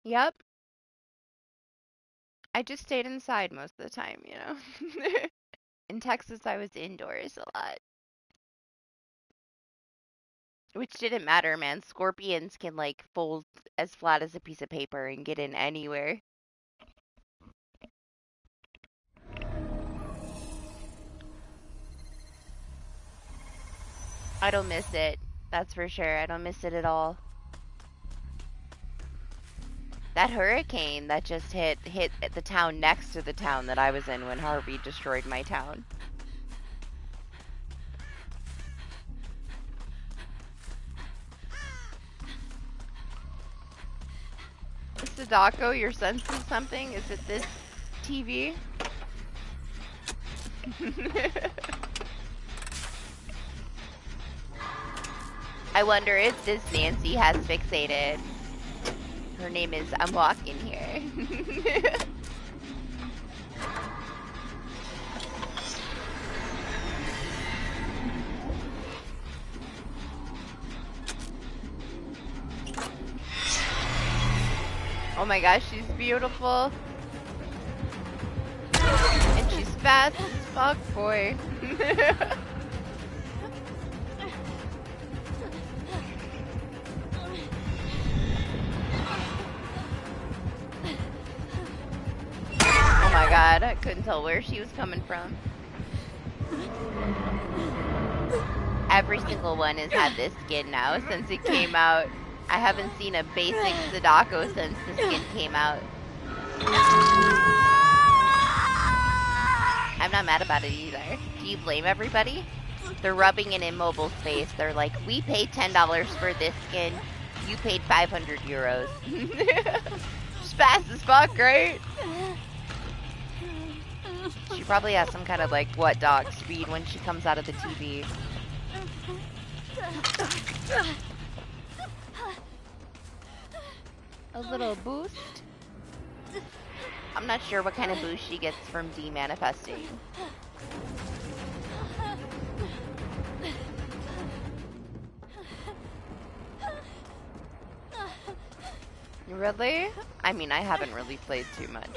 S2: Yep. I just stayed inside most of the time, you know. In Texas, I was indoors a lot. Which didn't matter, man. Scorpions can like fold as flat as a piece of paper and get in anywhere. I don't miss it. That's for sure. I don't miss it at all. That hurricane that just hit the town next to the town that I was in when Harvey destroyed my town. Sadako, you're sensing something? Is it this TV? I wonder if this Nancy has fixated. Her name is I'm Walking Here. Oh my gosh, she's beautiful. And she's fast as fuck, boy. Oh my god, I couldn't tell where she was coming from. Every single one has had this skin now since it came out. I haven't seen a basic Sadako since the skin came out. I'm not mad about it either. Do you blame everybody? They're rubbing in Immobile's face. They're like, we paid $10 for this skin. You paid 500 euros. She's fast as fuck, right? She probably has some kind of like, what, dog speed when she comes out of the TV. A little boost. I'm not sure what kind of boost she gets from demanifesting. Really? I mean, I haven't really played too much.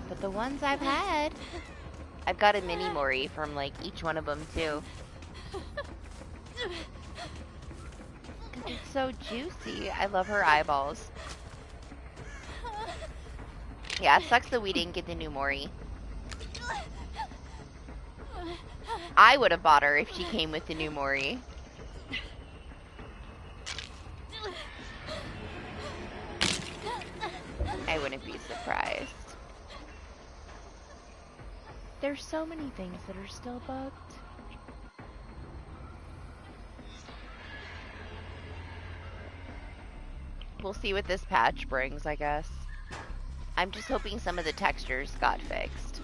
S2: But the ones I've had, I've got a mini Mori from like each one of them too. It's so juicy. I love her eyeballs. Yeah, it sucks that we didn't get the new Mori. I would have bought her if she came with the new Mori. I wouldn't be surprised. There's so many things that are still bugged. We'll see what this patch brings, I guess. I'm just hoping some of the textures got fixed.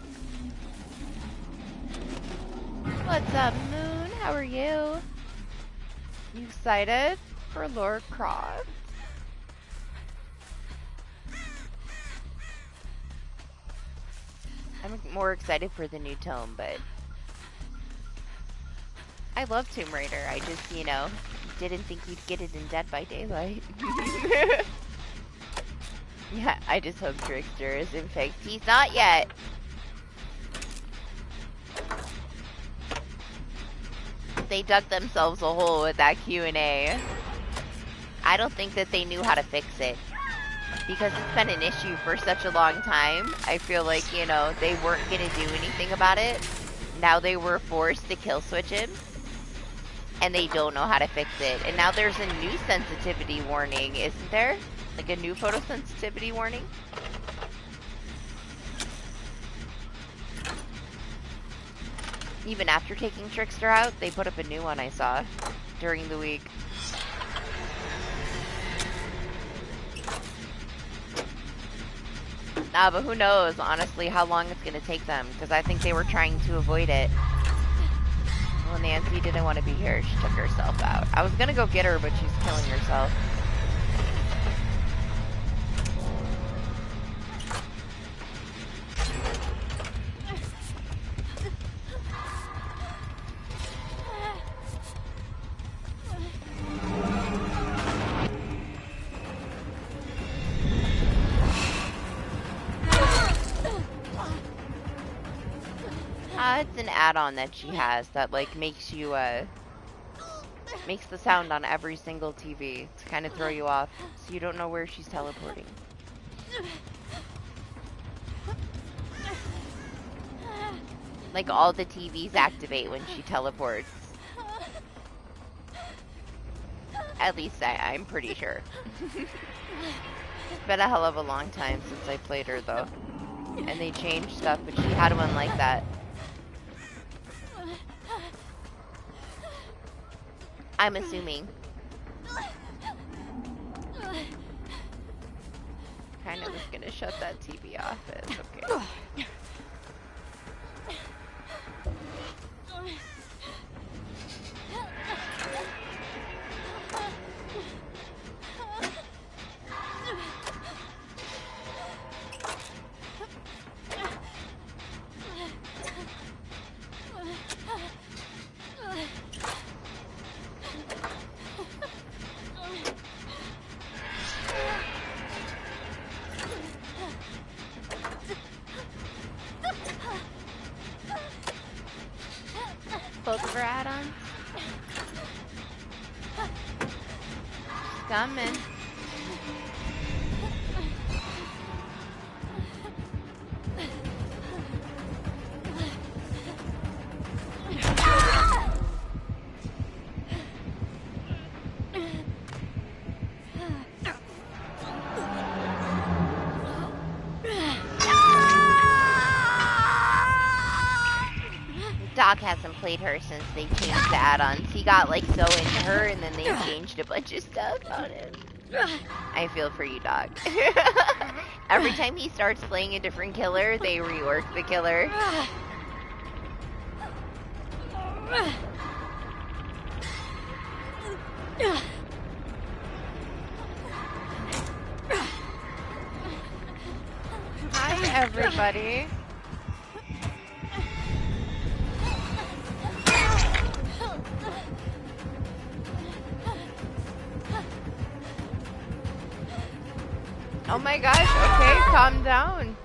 S2: What's up, Moon? How are you? You excited for Lord Croft? I'm more excited for the new tome, but I love Tomb Raider. I just, you know, didn't think we'd get it in Dead by Daylight. Yeah, I just hope Trickster isn't fixed. He's not yet. They dug themselves a hole with that Q&A. I don't think that they knew how to fix it. Because it's been an issue for such a long time. I feel like, you know, they weren't going to do anything about it. Now they were forced to kill switch him. And they don't know how to fix it. And now there's a new sensitivity warning, isn't there? Like a new photosensitivity warning? Even after taking Trickster out, they put up a new one I saw during the week. Nah, but who knows, honestly, how long it's going to take them. Because I think they were trying to avoid it. Well, Nancy didn't want to be here. She took herself out. I was going to go get her, but she's killing herself. It's an add-on that she has that like makes you makes the sound on every single TV to kind of throw you off, so you don't know where she's teleporting. Like all the TVs activate when she teleports. At least I'm pretty sure. It's been a hell of a long time since I played her though, and they changed stuff, but she had one like that. I'm assuming. Kind of was gonna shut that TV off. It's okay. Both of her add-ons. She's coming. Doc hasn't played her since they changed the add-ons. He got like so into her and then they changed a bunch of stuff on him. I feel for you, Doc. Every time he starts playing a different killer, they rework the killer. Hi, everybody. Oh my gosh, okay, calm down.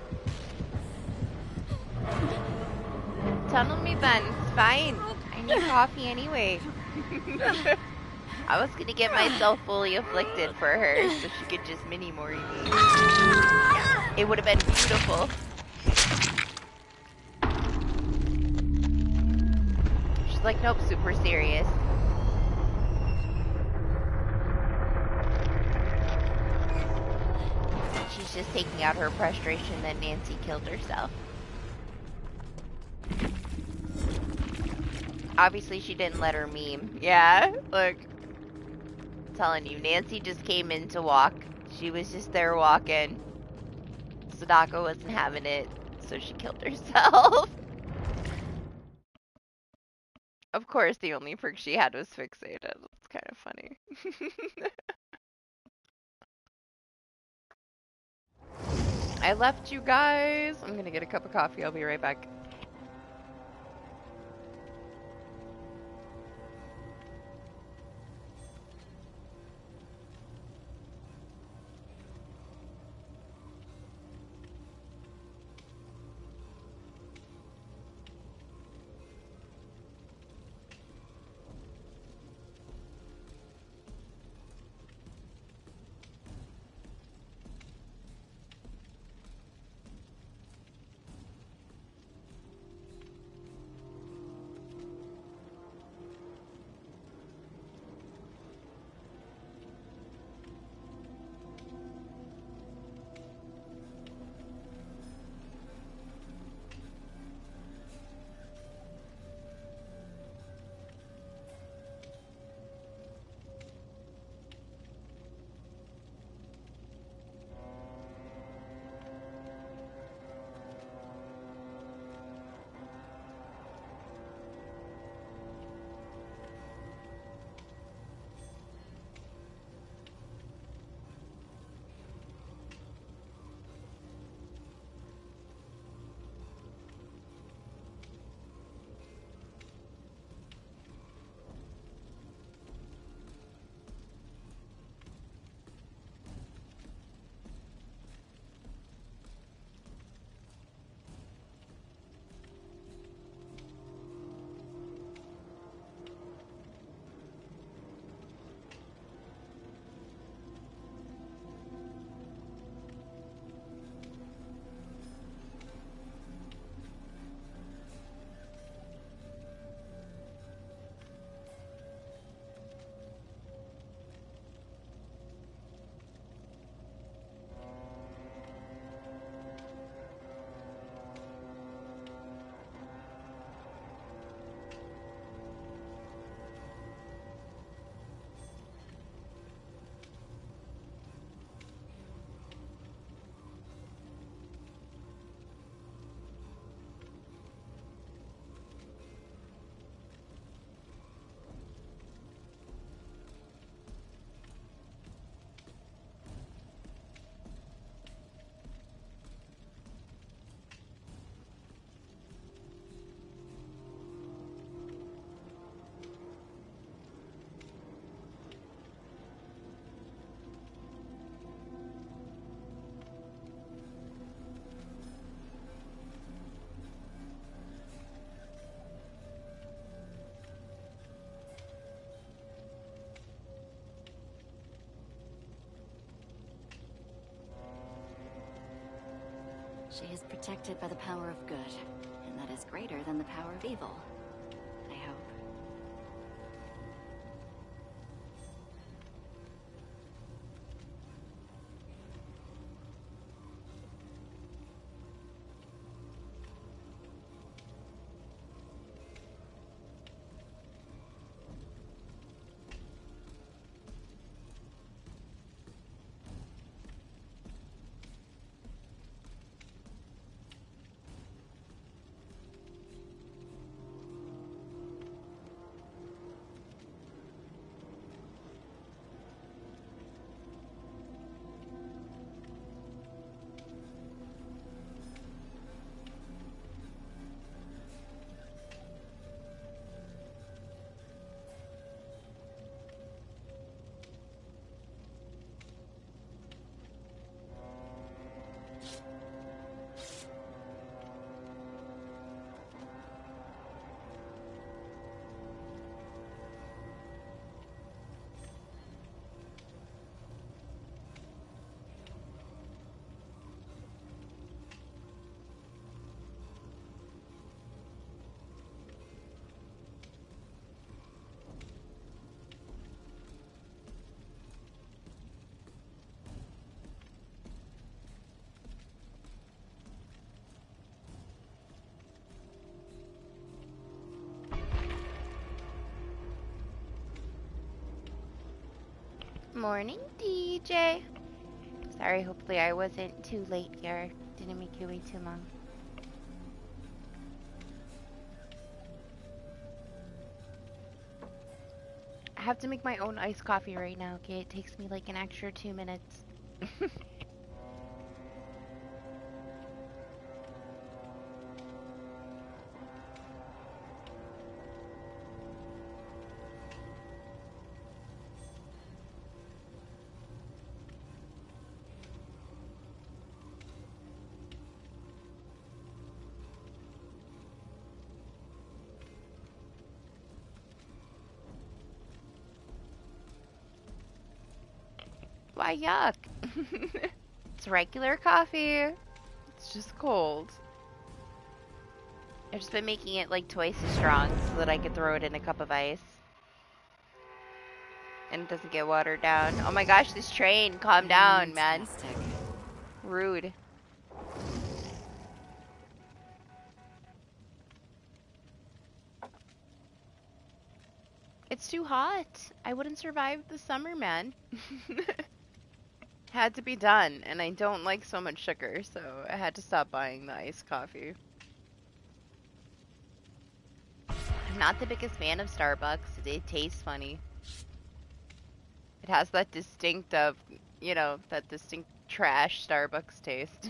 S2: Tunnel me then, it's fine. I need coffee anyway. I was gonna get myself fully afflicted for her so she could just mini-mori me. It would have been beautiful. She's like, nope, super serious. She's just taking out her frustration that Nancy killed herself. Obviously, she didn't let her meme. Yeah, look. I'm telling you, Nancy just came in to walk. She was just there walking. Sadako wasn't having it, so she killed herself. Of course, the only perk she had was fixated. It's kind of funny. I left you guys. I'm gonna get a cup of coffee. I'll be right back.
S1: She is protected by the power of good, and that is greater than the power of evil. I hope.
S2: Morning, DJ. Sorry, hopefully I wasn't too late here. Didn't make you wait too long. I have to make my own iced coffee right now, okay? It takes me like an extra 2 minutes. Why, yuck. It's regular coffee. It's just cold. I've just been making it like twice as strong so that I could throw it in a cup of ice. And it doesn't get watered down. Oh my gosh, this train. Calm down, man.
S1: Fantastic.
S2: Rude. It's too hot. I wouldn't survive the summer, man. Had to be done, and I don't like so much sugar, so I had to stop buying the iced coffee. I'm not the biggest fan of Starbucks. It tastes funny. It has that distinct that distinct trash Starbucks taste.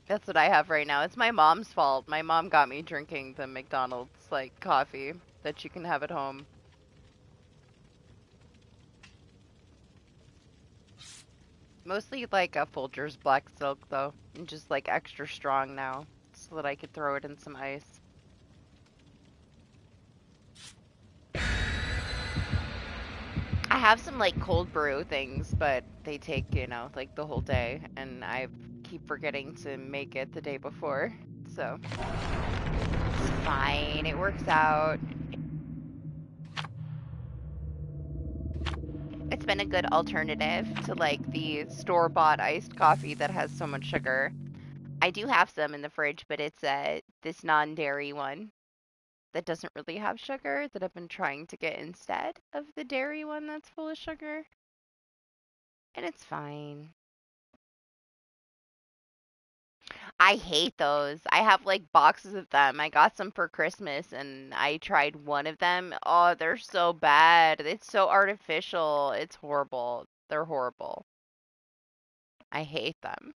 S2: That's what I have right now. It's my mom's fault. My mom got me drinking the McDonald's like coffee that you can have at home. Mostly like a Folgers Black Silk though, and just like extra strong now, so that I could throw it in some ice. I have some like cold brew things, but they take, like the whole day, and I keep forgetting to make it the day before, so it's fine, it works out. It's been a good alternative to like the store-bought iced coffee that has so much sugar. I do have some in the fridge, but it's this non-dairy one that doesn't really have sugar that I've been trying to get instead of the dairy one that's full of sugar. And it's fine. I hate those. I have like boxes of them. I got some for Christmas and I tried one of them. Oh, they're so bad. It's so artificial. It's horrible. They're horrible. I hate them.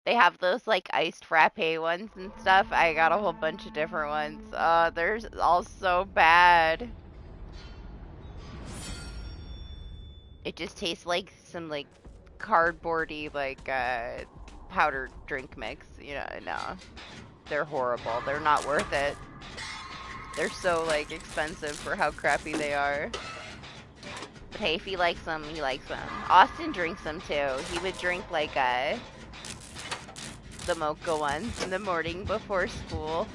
S2: They have those like iced frappe ones and stuff. I got a whole bunch of different ones. They're all so bad. It just tastes like some like cardboardy like powdered drink mix. No. They're horrible. They're not worth it. They're so like expensive for how crappy they are. But hey, if he likes them, he likes them. Austin drinks them too. He would drink like the mocha ones in the morning before school.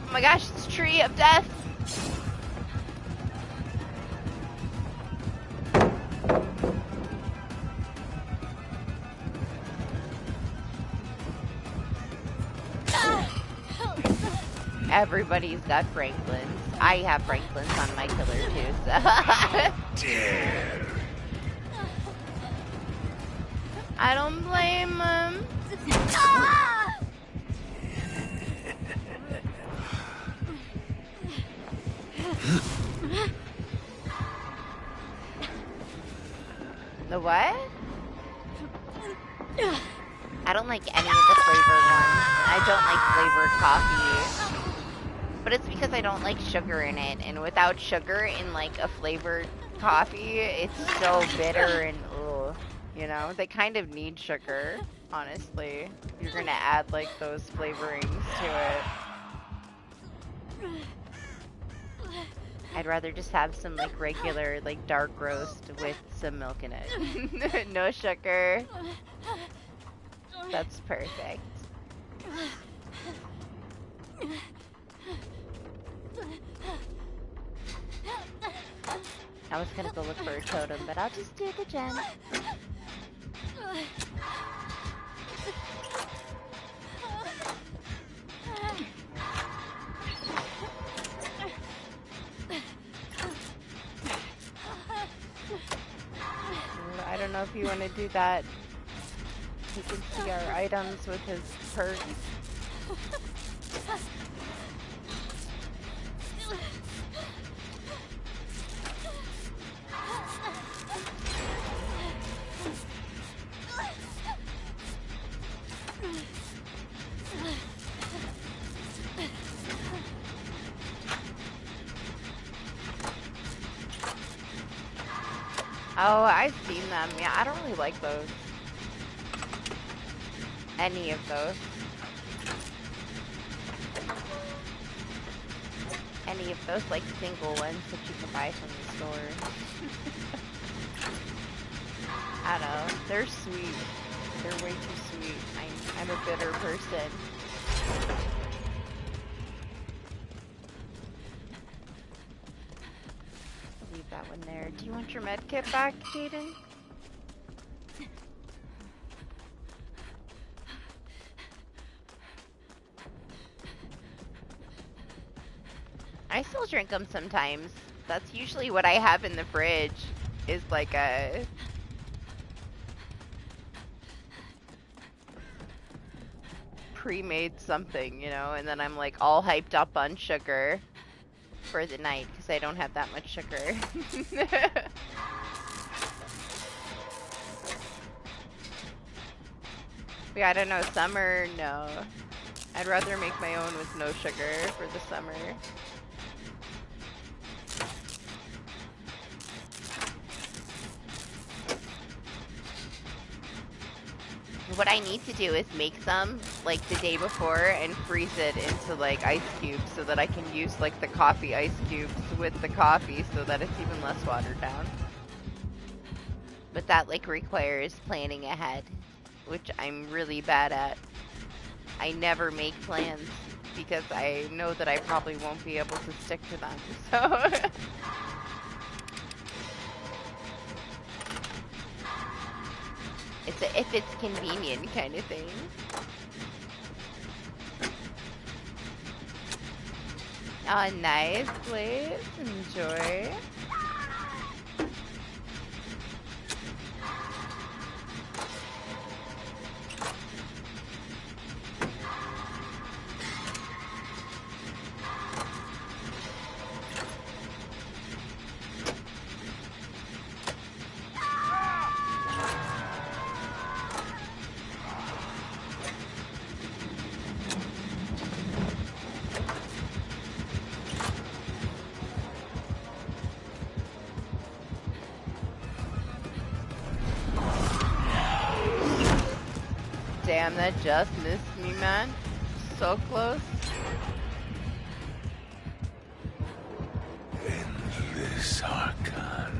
S2: Oh my gosh, it's Tree of Death! Everybody's got Franklins. I have Franklins on my killer too, so.
S4: Dare.
S2: I don't blame him. The what? I don't like any of the flavored ones. I don't like flavored coffee. But it's because I don't like sugar in it. And without sugar in like a flavored coffee, it's so bitter and ugh. You know? They kind of need sugar, honestly. You're gonna add like those flavorings to it. I'd rather just have some like regular like dark roast with some milk in it. No sugar. That's perfect. I was gonna go look for a totem, but I'll just do the gem. I don't know if you want to do that. You can see our items with his perk. Oh, I've seen them. Yeah, I don't really like those. Any of those. Any of those, like, single ones that you can buy from the store. I don't know. They're sweet. They're way too sweet. I'm a bitter person. Leave that one there. Do you want your med kit back, Jaden? I still drink them sometimes. That's usually what I have in the fridge, is like a pre-made something, you know, and then I'm like all hyped up on sugar for the night because I don't have that much sugar. Yeah, I don't know, summer, no. I'd rather make my own with no sugar for the summer. What I need to do is make some like the day before and freeze it into like ice cubes so that I can use like the coffee ice cubes with the coffee so that it's even less watered down. But that like requires planning ahead, which I'm really bad at. I never make plans because I know that I probably won't be able to stick to them, so... It's a if it's convenient kind of thing. Oh, nice, please. Enjoy. Damn, that just missed me, man. So close.
S5: Endless Archon.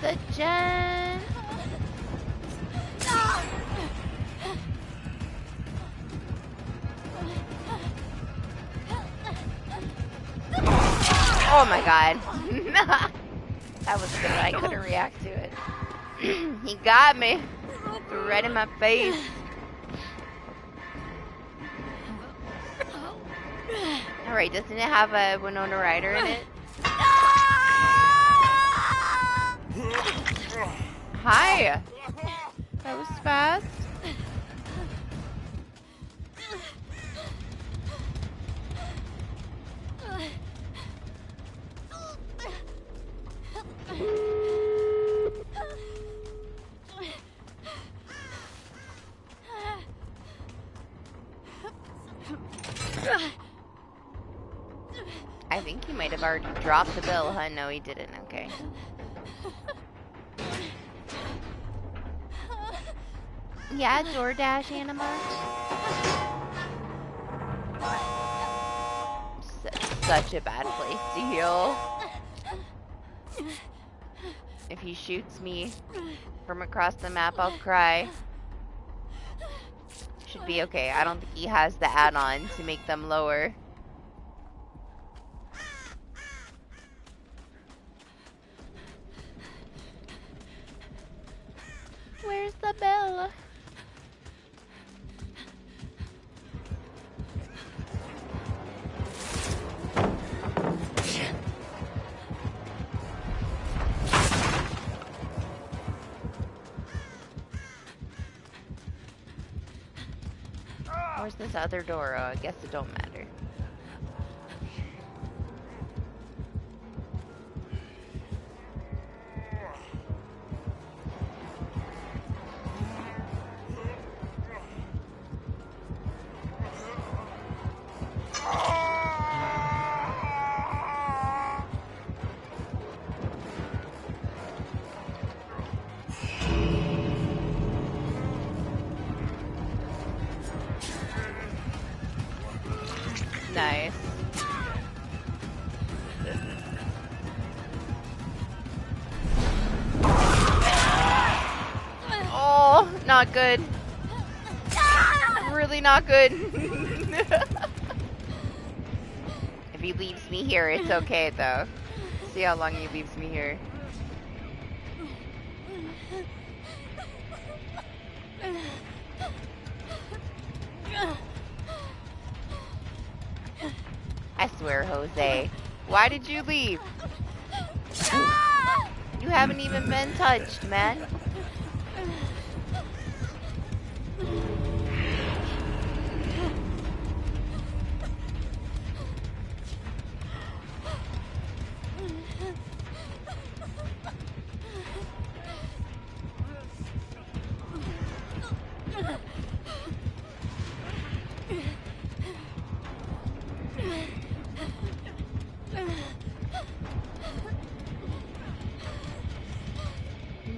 S2: The gen. Oh my god. That was good. I couldn't react to it. He got me. Right in my face. Alright, doesn't it have a Winona Ryder in it? Hi! That was fast. I think he might have already dropped the bill, huh? No, he didn't. Okay. Yeah, DoorDash Anima. Such a bad place to heal. If he shoots me from across the map, I'll cry. Should be okay. I don't think he has the add-on to make them lower. Where's the bell? Where's this other door? I guess it don't matter. Nice. Oh, not good. Really not good. If he leaves me here, it's okay though. See how long he leaves me here. I swear, Jose. Why did you leave? You haven't even been touched, man.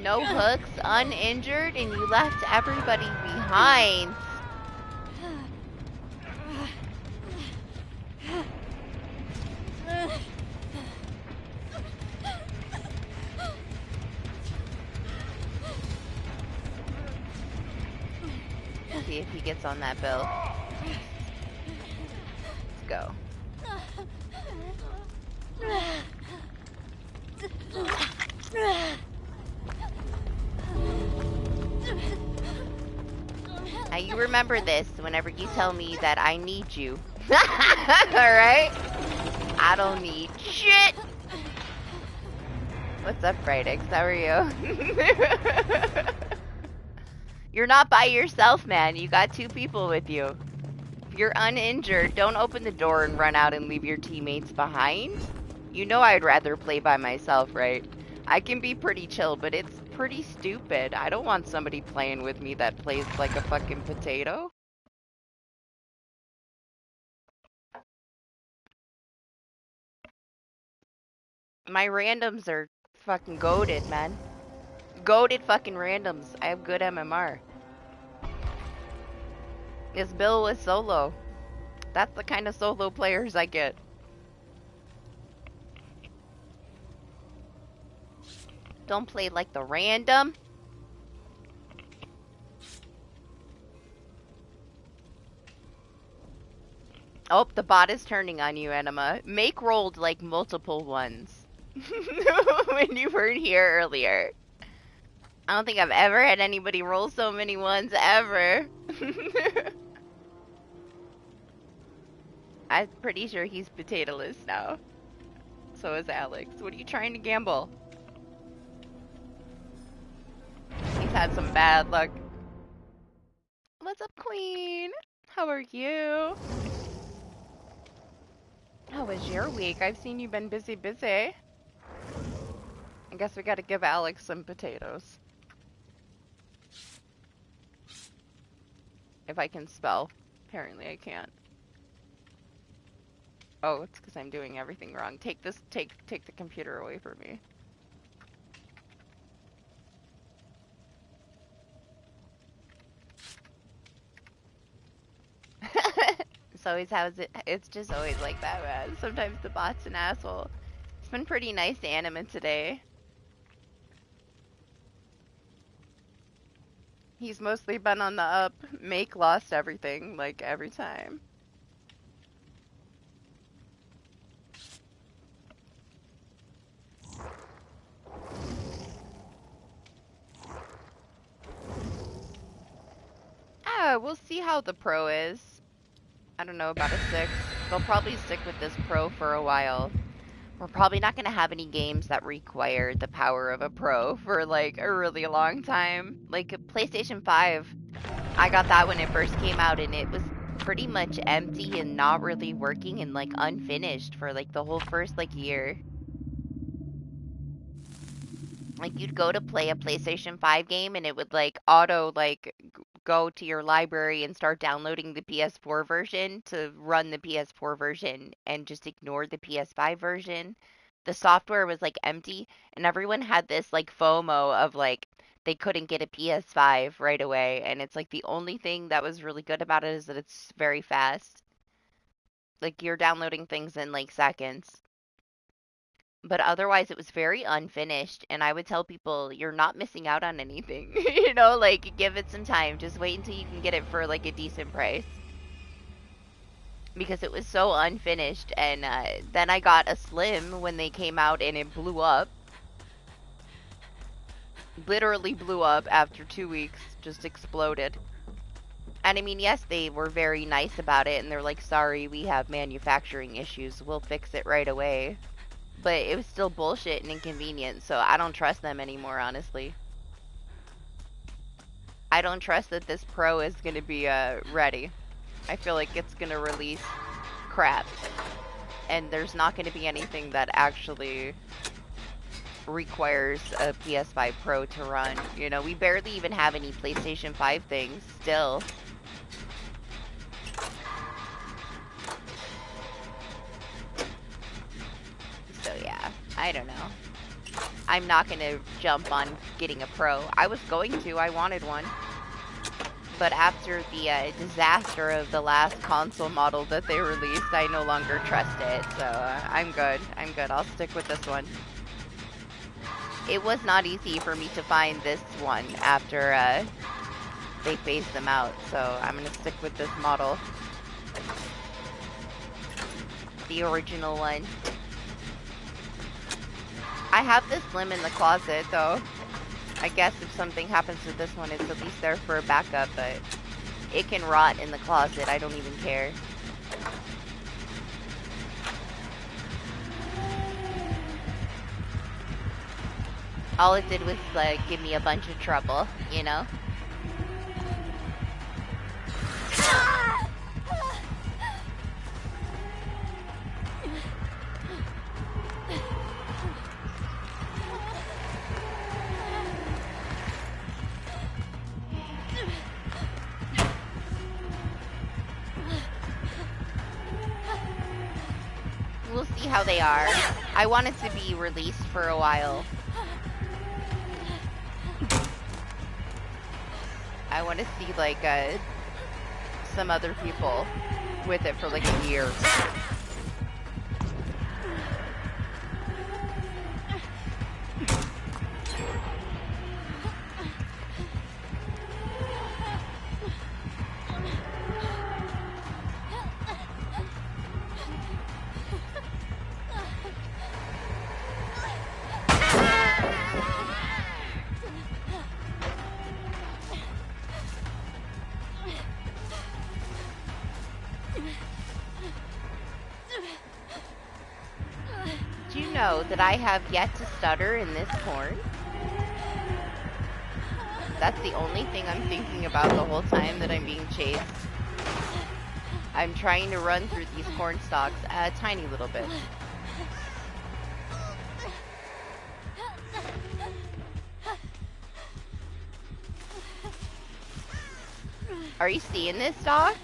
S2: No hooks, uninjured, and you left everybody behind. Let's see if he gets on that bill. Let's go. Now you remember this whenever you tell me that I need you. Alright? I don't need shit! What's up, Brightix? How are you? You're not by yourself, man. You got two people with you. If You're uninjured. Don't open the door and run out and leave your teammates behind. You know I'd rather play by myself, right? I can be pretty chill, but it's pretty stupid. I don't want somebody playing with me that plays like a fucking potato. My randoms are fucking goated, man. Goated fucking randoms. I have good MMR. This Bill was solo. That's the kind of solo players I get. Don't play like the random. Oh, the bot is turning on you, Enema. Make rolled like multiple ones. When you weren't here earlier. I don't think I've ever had anybody roll so many ones ever. I'm pretty sure he's potatoless now. So is Alex. What are you trying to gamble? He's had some bad luck. What's up, Queen? How are you? How was your week? I've seen you've been busy. I guess we gotta give Alex some potatoes. If I can spell. Apparently I can't. Oh, it's because I'm doing everything wrong. Take this, take the computer away from me. It's just always like that, man. Sometimes the bot's an asshole. It's been pretty nice anime today. He's mostly been on the up. Make lost everything, like, every time. We'll see how the pro is. I don't know, about a 6. They'll probably stick with this pro for a while. We're probably not going to have any games that require the power of a pro for, like, a really long time. Like, PlayStation 5, I got that when it first came out, and it was pretty much empty and not really working and, like, unfinished for, like, the whole first, like, year. Like, you'd go to play a PlayStation 5 game, and it would, like, auto, like, go to your library and start downloading the PS4 version to run the PS4 version and just ignore the PS5 version. The software was like empty and everyone had this like FOMO of like they couldn't get a PS5 right away, and it's like the only thing that was really good about it is that it's very fast. Like you're downloading things in like seconds. But otherwise it was very unfinished, and I would tell people you're not missing out on anything. You know, like give it some time. Just wait until you can get it for like a decent price. Because it was so unfinished, and then I got a Slim when they came out and it blew up. Literally blew up after 2 weeks, just exploded. And I mean, yes, they were very nice about it, and they're like, sorry, we have manufacturing issues, we'll fix it right away. But it was still bullshit and inconvenient, so I don't trust them anymore, honestly. I don't trust that this Pro is going to be ready. I feel like it's going to release crap. And there's not going to be anything that actually requires a PS5 Pro to run. You know, we barely even have any PlayStation 5 things still. So yeah, I don't know. I'm not going to jump on getting a Pro. I was going to, I wanted one. But after the disaster of the last console model that they released, I no longer trust it. So I'm good. I'm good. I'll stick with this one. It was not easy for me to find this one after they phased them out. So I'm going to stick with this model. The original one. I have this Slim in the closet, though. I guess if something happens with this one, it's at least there for a backup, but it can rot in the closet. I don't even care. All it did was, like, give me a bunch of trouble, you know? see how they are. I want it to be released for a while. I want to see like some other people with it for like a year. That I have yet to stutter in this corn. That's the only thing I'm thinking about the whole time that I'm being chased. I'm trying to run through these corn stalks a tiny little bit. Are you seeing this, Doc?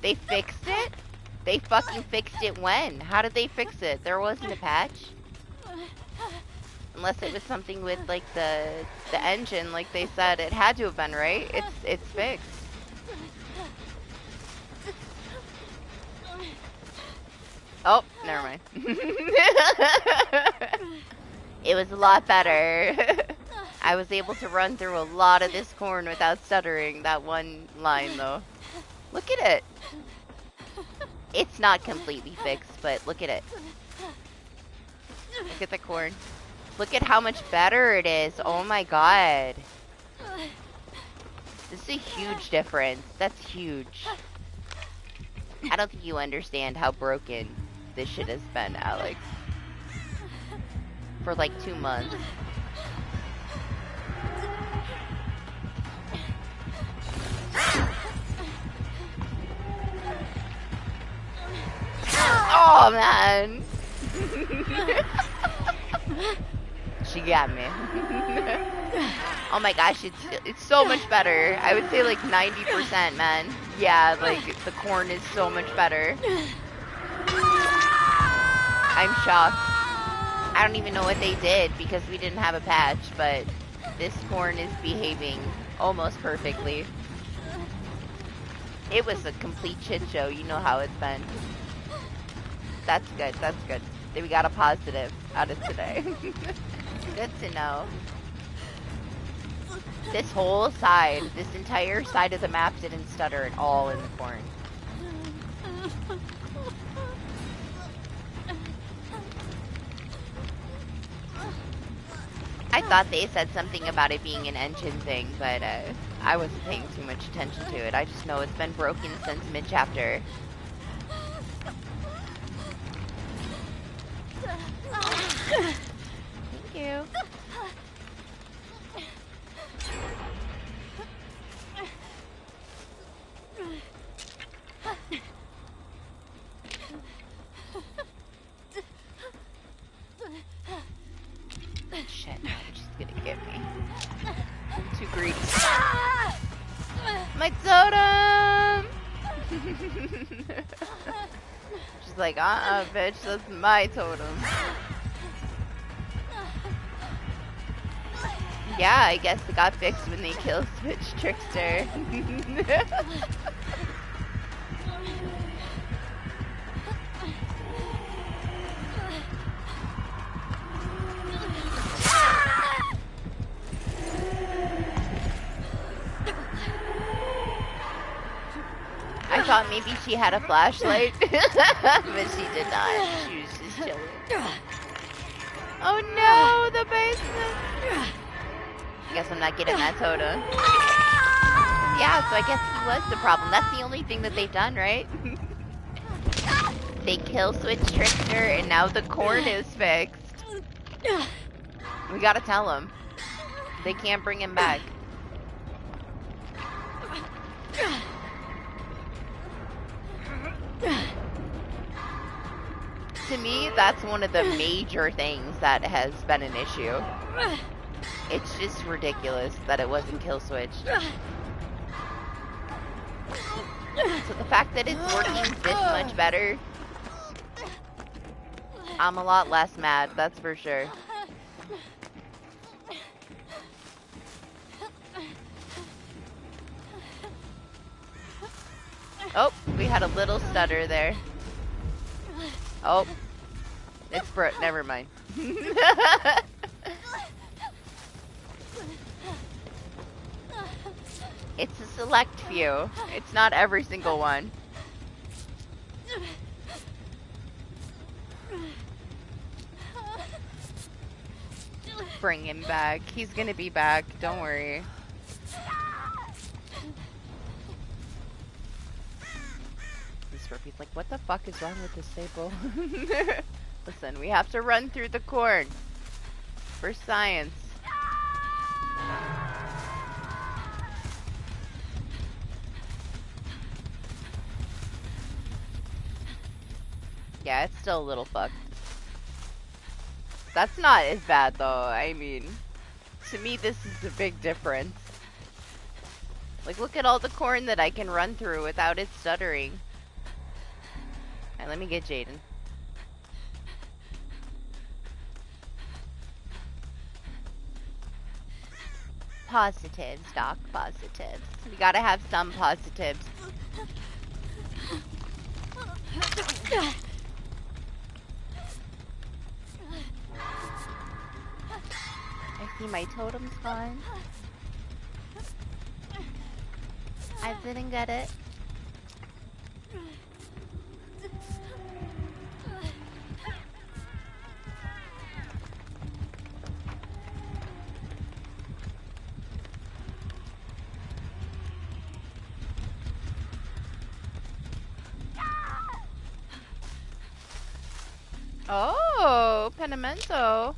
S2: They fixed it? They fucking fixed it when? How did they fix it? There wasn't a patch. Unless it was something with like the engine, like they said it had to have been, right? It's fixed. Oh, never mind. It was a lot better. I was able to run through a lot of this corn without stuttering that one line though. Look at it. It's not completely fixed, but look at it. Look at the corn. Look at how much better it is. Oh my god. This is a huge difference. That's huge. I don't think you understand how broken this shit has been, Alex. For like 2 months. Oh man. She got me. Oh my gosh, it's so much better. I would say like 90%, man. Yeah, like the corn is so much better. I'm shocked. I don't even know what they did because we didn't have a patch, but this corn is behaving almost perfectly. It was a complete shit show. You know how it's been. That's good. That's good. We got a positive out of today. Good to know. This whole side, this entire side of the map didn't stutter at all in the corn. I thought they said something about it being an engine thing, but I wasn't paying too much attention to it. I just know it's been broken since mid-chapter. Thank you. Shit, she's gonna get me. I'm too greedy. My totem! She's like, bitch, that's my totem. Yeah, I guess it got fixed when they killed Switch Trickster. I thought maybe she had a flashlight, but she did not. She was just chilling. Oh no, the basement! I guess I'm not getting that totem. Yeah, so I guess he was the problem. That's the only thing that they've done, right? They kill Switch Trickster, and now the corn is fixed. We gotta tell them. They can't bring him back. To me, that's one of the major things that has been an issue. It's just ridiculous that it wasn't kill switched. So the fact that it's working this much better I'm a lot less mad, that's for sure. Oh, we had a little stutter there. Oh, it's never mind. It's a select few. It's not every single one. Bring him back. He's gonna be back. Don't worry. He's like, what the fuck is wrong with this staple? Listen, we have to run through the corn. For science. Yeah, it's still a little fucked. That's not as bad though. I mean, to me this is a big difference. Like, look at all the corn that I can run through without it stuttering. Alright, let me get Jaden. Positives, Doc, positives. We gotta have some positives. I see my totem's gone. I didn't get it. Oh, Penimento.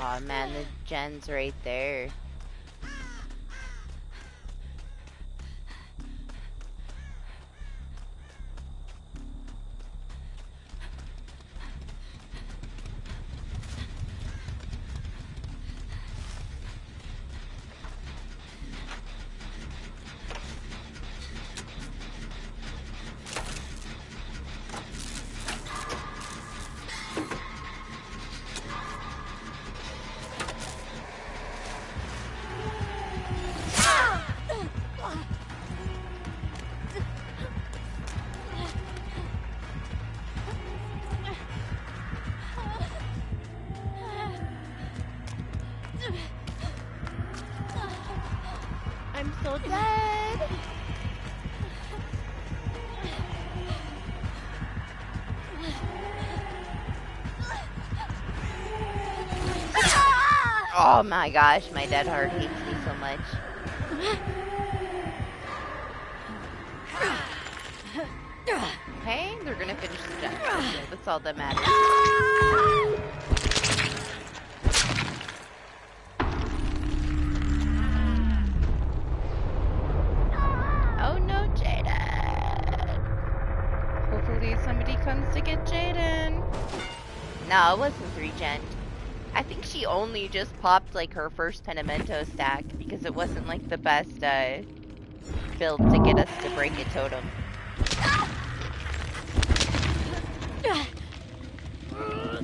S2: Aw, man, the gen's right there. I'm so dead. Oh my gosh, my dead heart hates me so much. Okay, they're gonna finish the gen. That's all that matters. Oh no, Jaden. Hopefully somebody comes to get Jaden. No, it wasn't 3-gen. I think she only just popped like her first Penimento stack because it wasn't like the best build to get us to break a totem.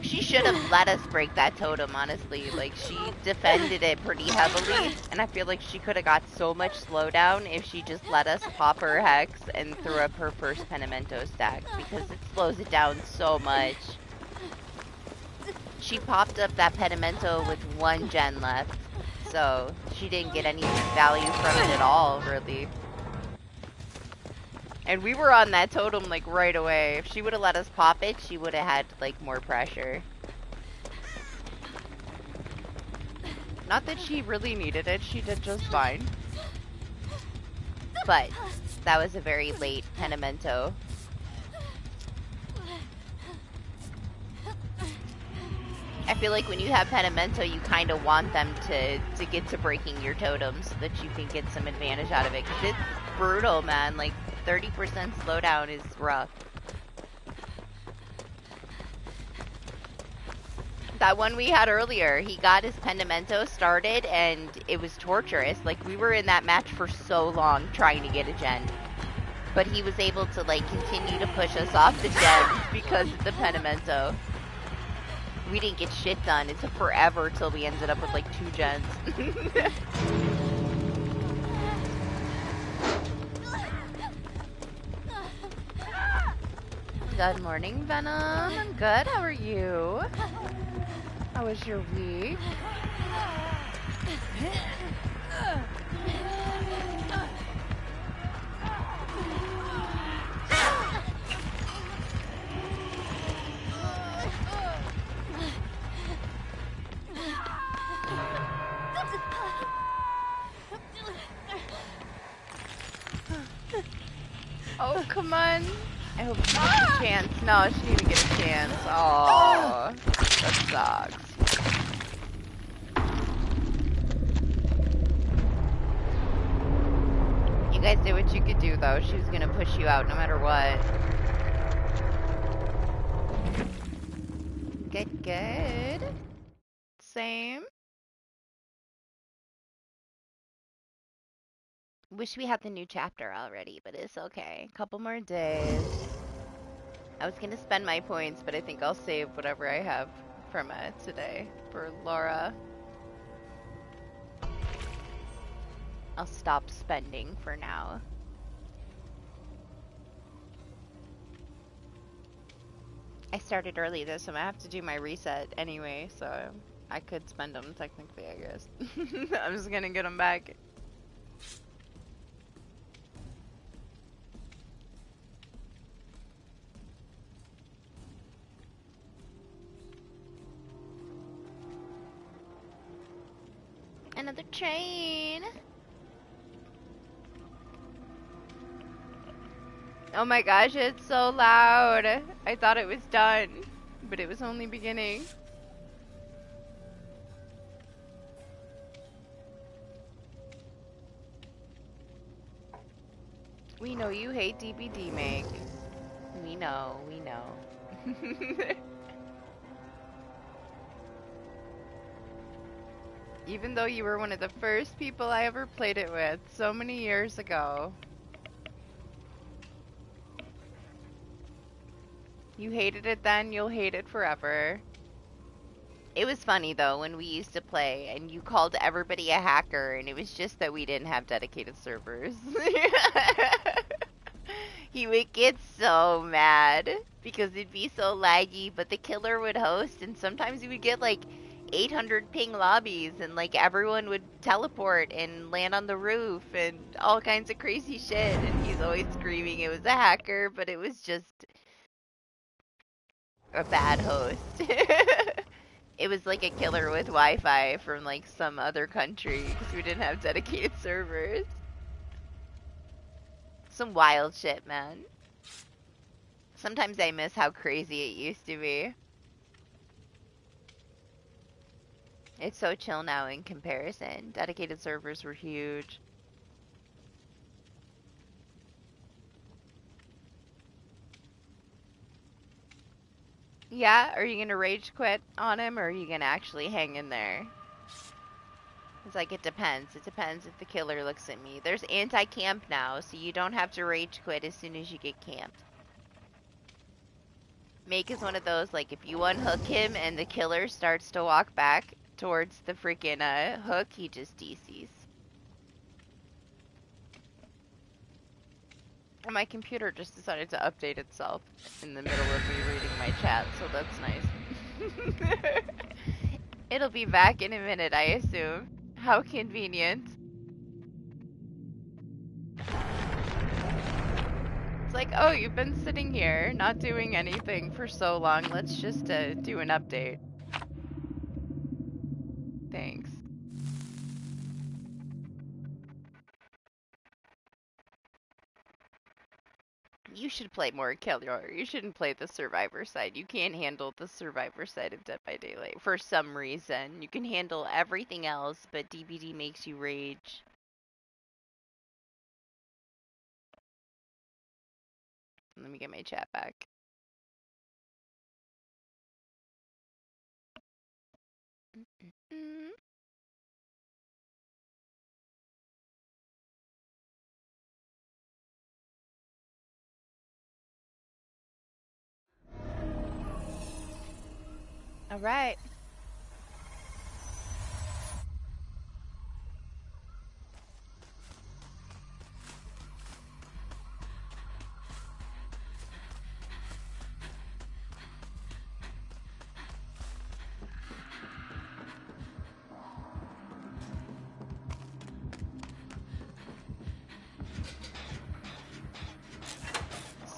S2: She should have let us break that totem, honestly. Like, she defended it pretty heavily, and I feel like she could have got so much slowdown if she just let us pop her hex and threw up her first Penimento stack, because it slows it down so much. She popped up that Penimento with 1 gen left, so she didn't get any value from it at all, really. And we were on that totem, like, right away. If she would have let us pop it, she would have had, like, more pressure. Not that she really needed it, she did just fine. But that was a very late I feel like when you have Pentimento, you kind of want them to get to breaking your totem so that you can get some advantage out of it. Because it's brutal, man. Like, 30% slowdown is rough. That one we had earlier, he got his Pentimento started, and it was torturous. Like, we were in that match for so long trying to get a gen. But he was able to, like, continue to push us off the gens because of the Pentimento. We didn't get shit done. It took forever till we ended up with like 2 gens. Good morning, Venom. I'm good. How are you? How was your week? Oh, come on. I hope she gets a chance. No, she didn't even get a chance. Oh, that sucks. You guys did what you could do, though. She was gonna push you out no matter what. Good, good. Same. Wish we had the new chapter already, but it's okay. Couple more days. I was gonna spend my points, but I think I'll save whatever I have from today for Laura. I'll stop spending for now. I started early though, so I have to do my reset anyway, so I could spend them technically, I guess. I'm just gonna get them back. Another train. Oh my gosh, it's so loud. I thought it was done, but it was only beginning. We know you hate DBD, Meg. We know, we know. Even though you were one of the first people I ever played it with, so many years ago. You hated it then, you'll hate it forever. It was funny though when we used to play and you called everybody a hacker and it was just that we didn't have dedicated servers. He would get so mad because it'd be so laggy, but the killer would host and sometimes you would get like 800 ping lobbies and like everyone would teleport and land on the roof and all kinds of crazy shit, and he's always screaming it was a hacker, but it was just a bad host. It was like a killer with Wi-Fi from like some other country because we didn't have dedicated servers. Some wild shit, man. Sometimes I miss how crazy it used to be. It's so chill now in comparison. Dedicated servers were huge. Yeah, are you gonna rage quit on him or are you gonna actually hang in there? It's like, it depends. It depends if the killer looks at me. There's anti-camp now, so you don't have to rage quit as soon as you get camped. Make is one of those, like, if you unhook him and the killer starts to walk back towards the freaking hook, he just DCs. And my computer just decided to update itself in the middle of me reading my chat, so that's nice. It'll be back in a minute, I assume. How convenient. It's like, oh, you've been sitting here, not doing anything for so long. Let's just do an update. Thanks. You should play more Killer. You shouldn't play the Survivor side. You can't handle the Survivor side of Dead by Daylight for some reason. You can handle everything else, but DBD makes you rage. Let me get my chat back. All right.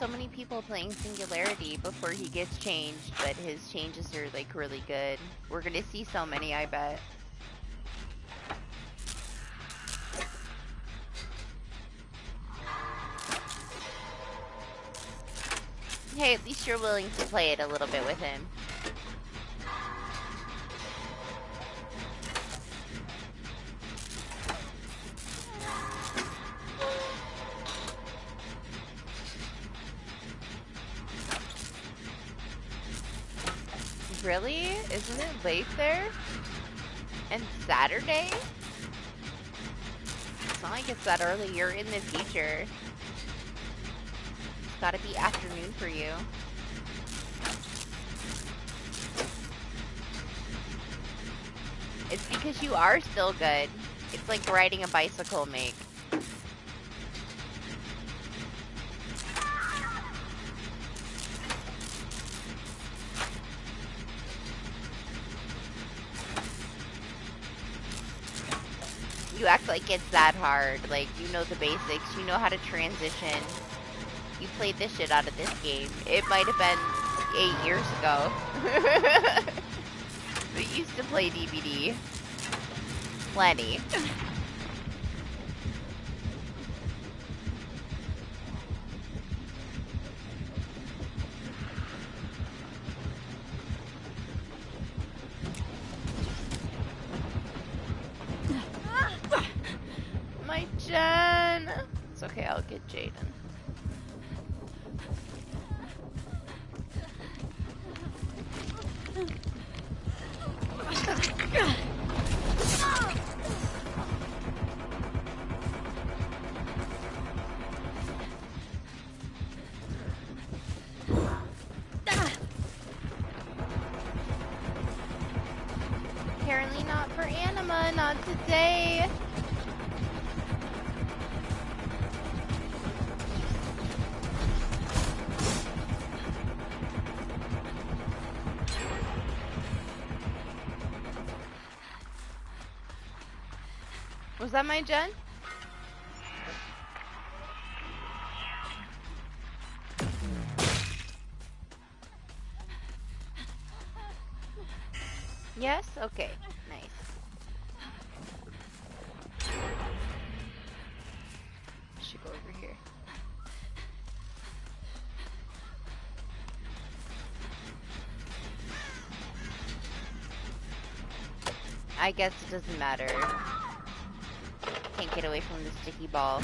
S2: So many people playing Singularity before he gets changed, but his changes are like really good. We're gonna see so many, I bet. Hey, at least you're willing to play it a little bit with him. Really? Isn't it late there? And Saturday? It's not like it's that early. You're in the future. It's gotta be afternoon for you. It's because you are still good. It's like riding a bicycle, Meg. You act like it's that hard. Like, you know the basics. You know how to transition. You played this shit out of this game. It might have been 8 years ago. We used to play DBD. Plenty. My Jen! It's okay, I'll get Jaden. Apparently not for Anima, not today. Was that my Jen? Yes? Okay. Nice. Should go over here. I guess it doesn't matter. Can't get away from the sticky ball.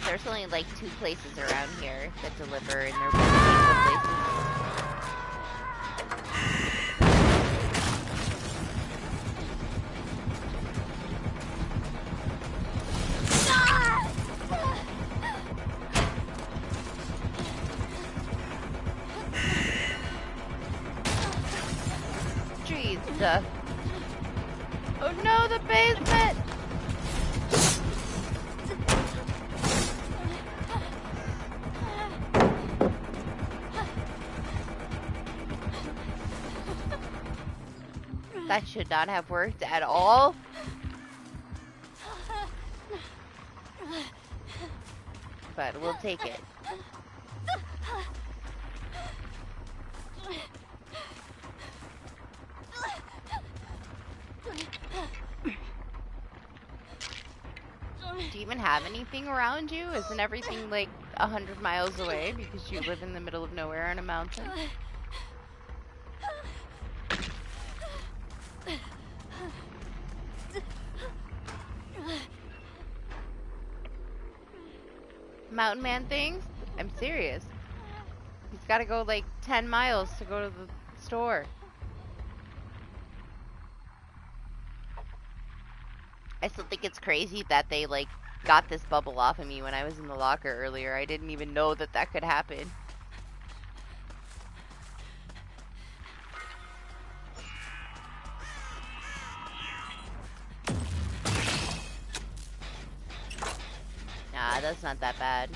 S2: There's only like 2 places around here that deliver, and they're both painful places. Jeez. Oh no, the basement! That should not have worked at all. But we'll take it. even have anything around you? Isn't everything like 100 miles away because you live in the middle of nowhere on a mountain? Mountain man things? I'm serious. He's got to go like 10 miles to go to the store. I still think it's crazy that they like got this bubble off of me when I was in the locker earlier. I didn't even know that that could happen. Nah, that's not that bad.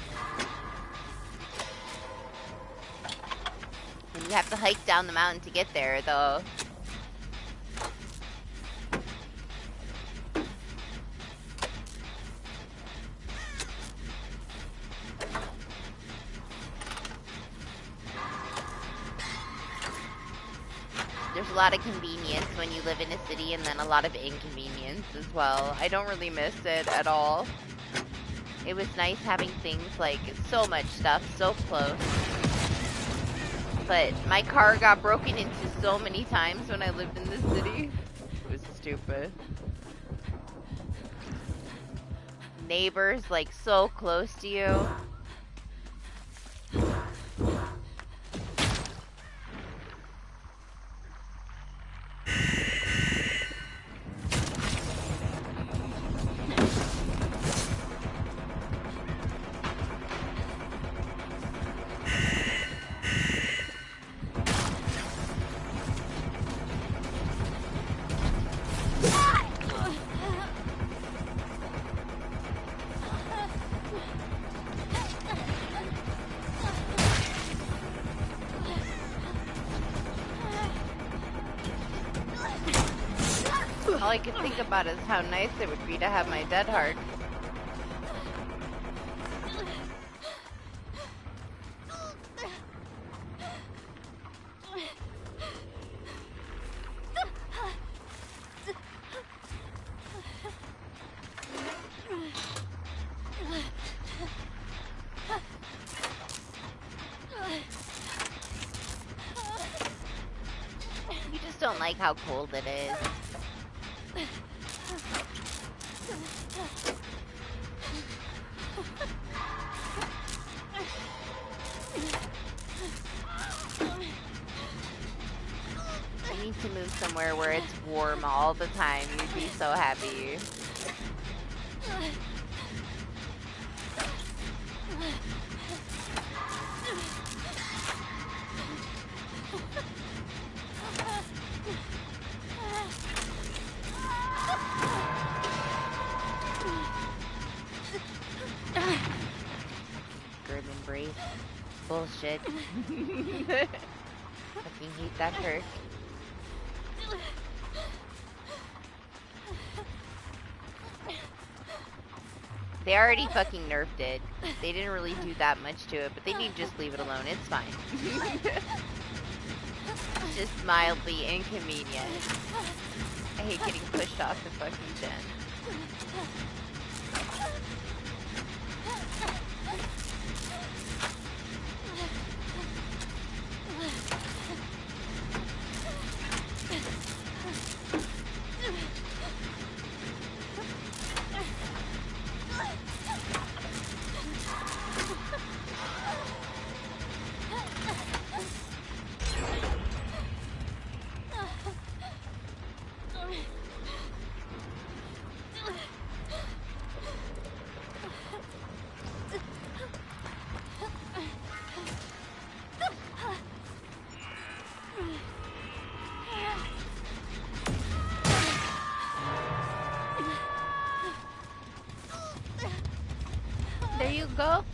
S2: And you have to hike down the mountain to get there, though. There's a lot of convenience when you live in a city, and then a lot of inconvenience as well. I don't really miss it at all. It was nice having things like so much stuff so close. But my car got broken into so many times when I lived in the city. It was stupid. Neighbors like so close to you. All I could think about is how nice it would be to have my dead heart. You just don't like how cold it is. I need to move somewhere where it's warm all the time. You'd be so happy. Grim embrace. Bullshit. Fucking hate that Perk. They already fucking nerfed it. They didn't really do that much to it, but they need to just leave it alone. It's fine. It's just mildly inconvenient. I hate getting pushed off the fucking gen. There you go.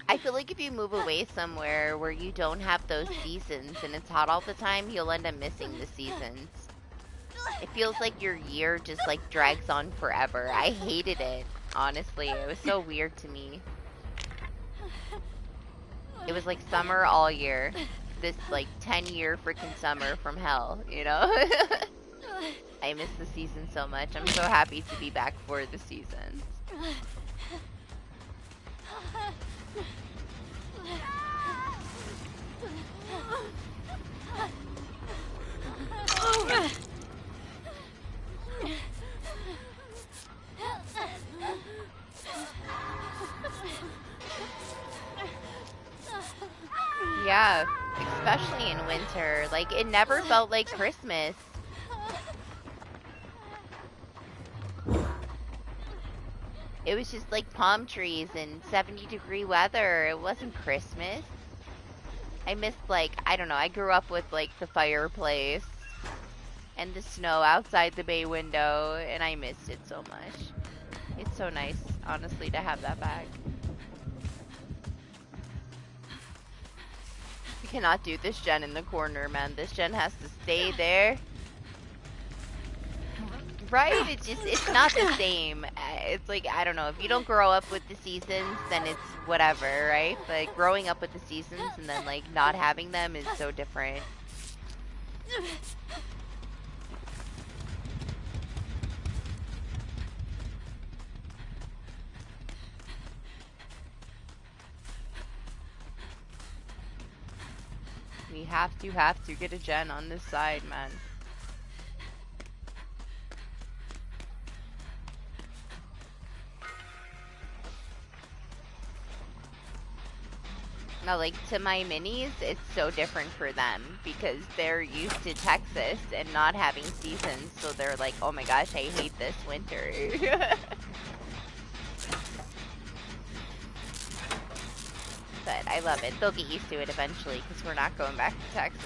S2: I feel like if you move away somewhere where you don't have those seasons and it's hot all the time, you'll end up missing the seasons. It feels like your year just like drags on forever. I hated it, honestly. It was so weird to me. It was like summer all year. This like 10-year freaking summer from hell, you know? I miss the season so much. I'm so happy to be back for the season. Yeah, especially in winter. Like, it never felt like Christmas. It was just like palm trees and 70-degree weather. It wasn't Christmas. I missed, like, I don't know, I grew up with, like, the fireplace and the snow outside the bay window, and I missed it so much. It's so nice, honestly, to have that back. We cannot do this gen in the corner, man. This gen has to stay there. Right? It's not the same. It's like, I don't know, if you don't grow up with the seasons, then it's whatever, right? But growing up with the seasons and then, like, not having them is so different. We have to get a gen on this side, man. Now, like, to my minis, it's so different for them because they're used to Texas and not having seasons, so they're like, oh my gosh, I hate this winter. But I love it. They'll get used to it eventually because we're not going back to Texas.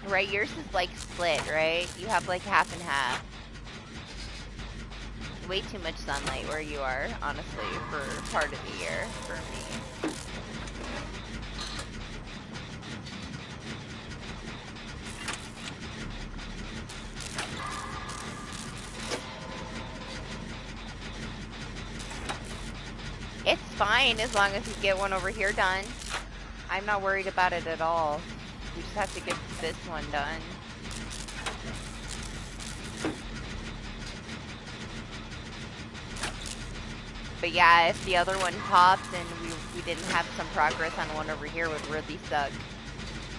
S2: Right, yours is like split, right? You have like half and half. Way too much sunlight where you are, honestly, for part of the year for me. It's fine as long as we get one over here done. I'm not worried about it at all. We just have to get this one done. But yeah, if the other one pops and we didn't have some progress on one over here, would really suck.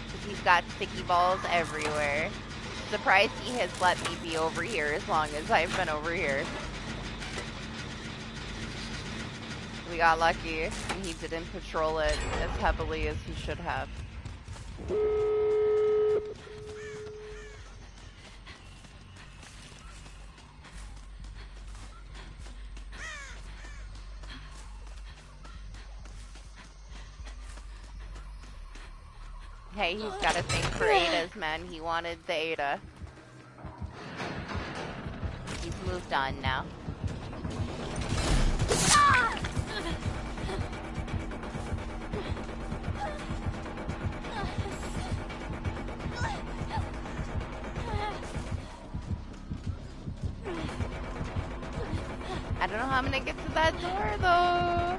S2: Because he's got sticky balls everywhere. Surprised he has let me be over here as long as I've been over here. We got lucky and he didn't patrol it as heavily as he should have. Hey, he's got a thing for Adas, man. He wanted the Ada. He's moved on now. I don't know how I'm gonna get to that door, though.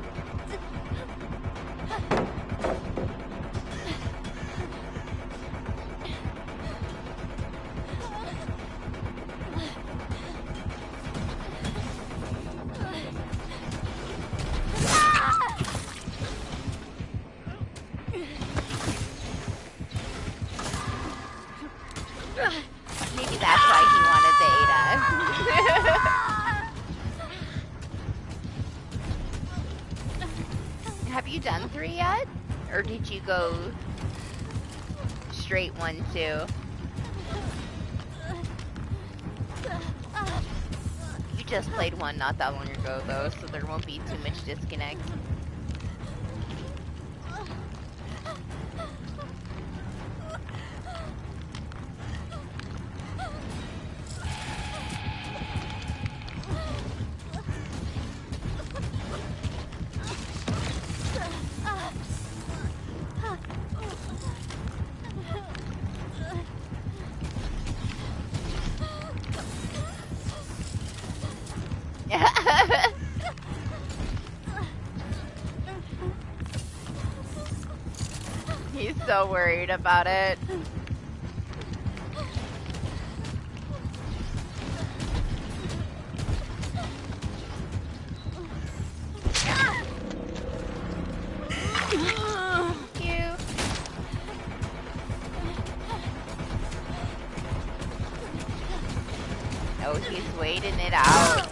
S2: Maybe that's why he wanted the Ada. Have you done 3 yet? Or did you go straight 1, 2? You just played 1 not that long ago though, so there won't be too much disconnect. so worried about it. Cute. Oh, he's waiting it out.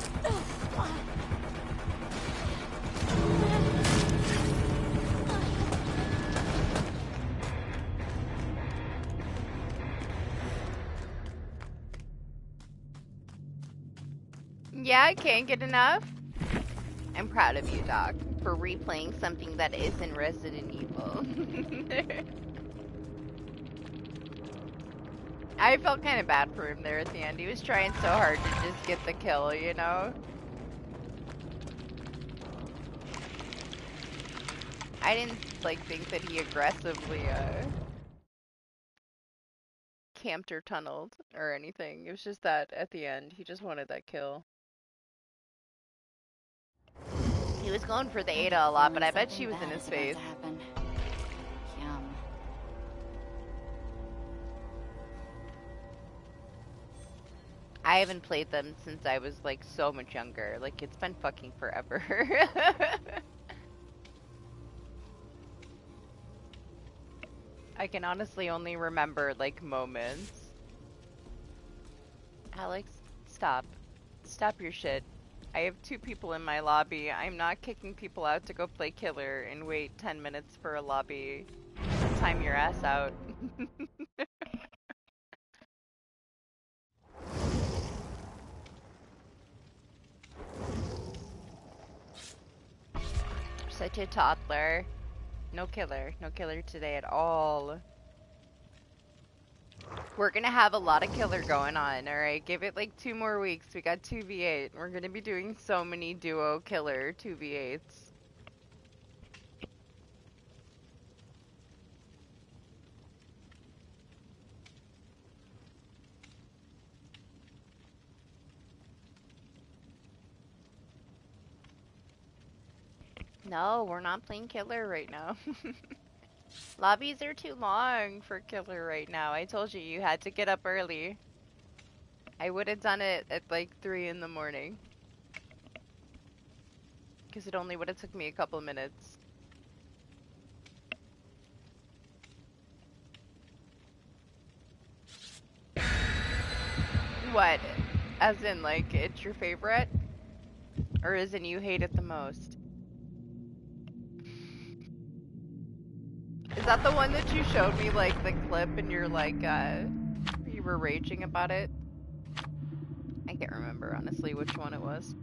S2: Yeah, I can't get enough. I'm proud of you, Doc, for replaying something that isn't Resident Evil. I felt kind of bad for him there at the end. He was trying so hard to just get the kill, you know? I didn't, like, think that he aggressively, camped or tunneled or anything. It was just that at the end, he just wanted that kill. He was going for the Ada a lot, but I bet she was in his face.
S1: Yum.
S2: I haven't played them since I was, like, so much younger. Like, it's been fucking forever. I can honestly only remember, like, moments. Alex, stop. Stop your shit. I have 2 people in my lobby. I'm not kicking people out to go play killer and wait 10 minutes for a lobby. Time your ass out. Such a toddler. No killer. No killer today at all. We're gonna have a lot of killer going on, alright? Give it like 2 more weeks. We got 2v8. We're gonna be doing so many duo killer 2v8s. No, we're not playing killer right now. Lobbies are too long for killer right now. I told you, you had to get up early. I would have done it at like 3 in the morning. Because it only would have took me a couple minutes. What? As in, like, it's your favorite? Or as in you hate it the most? Is that the one that you showed me, like, the clip and you're like, you were raging about it? I can't remember, honestly, which one it was.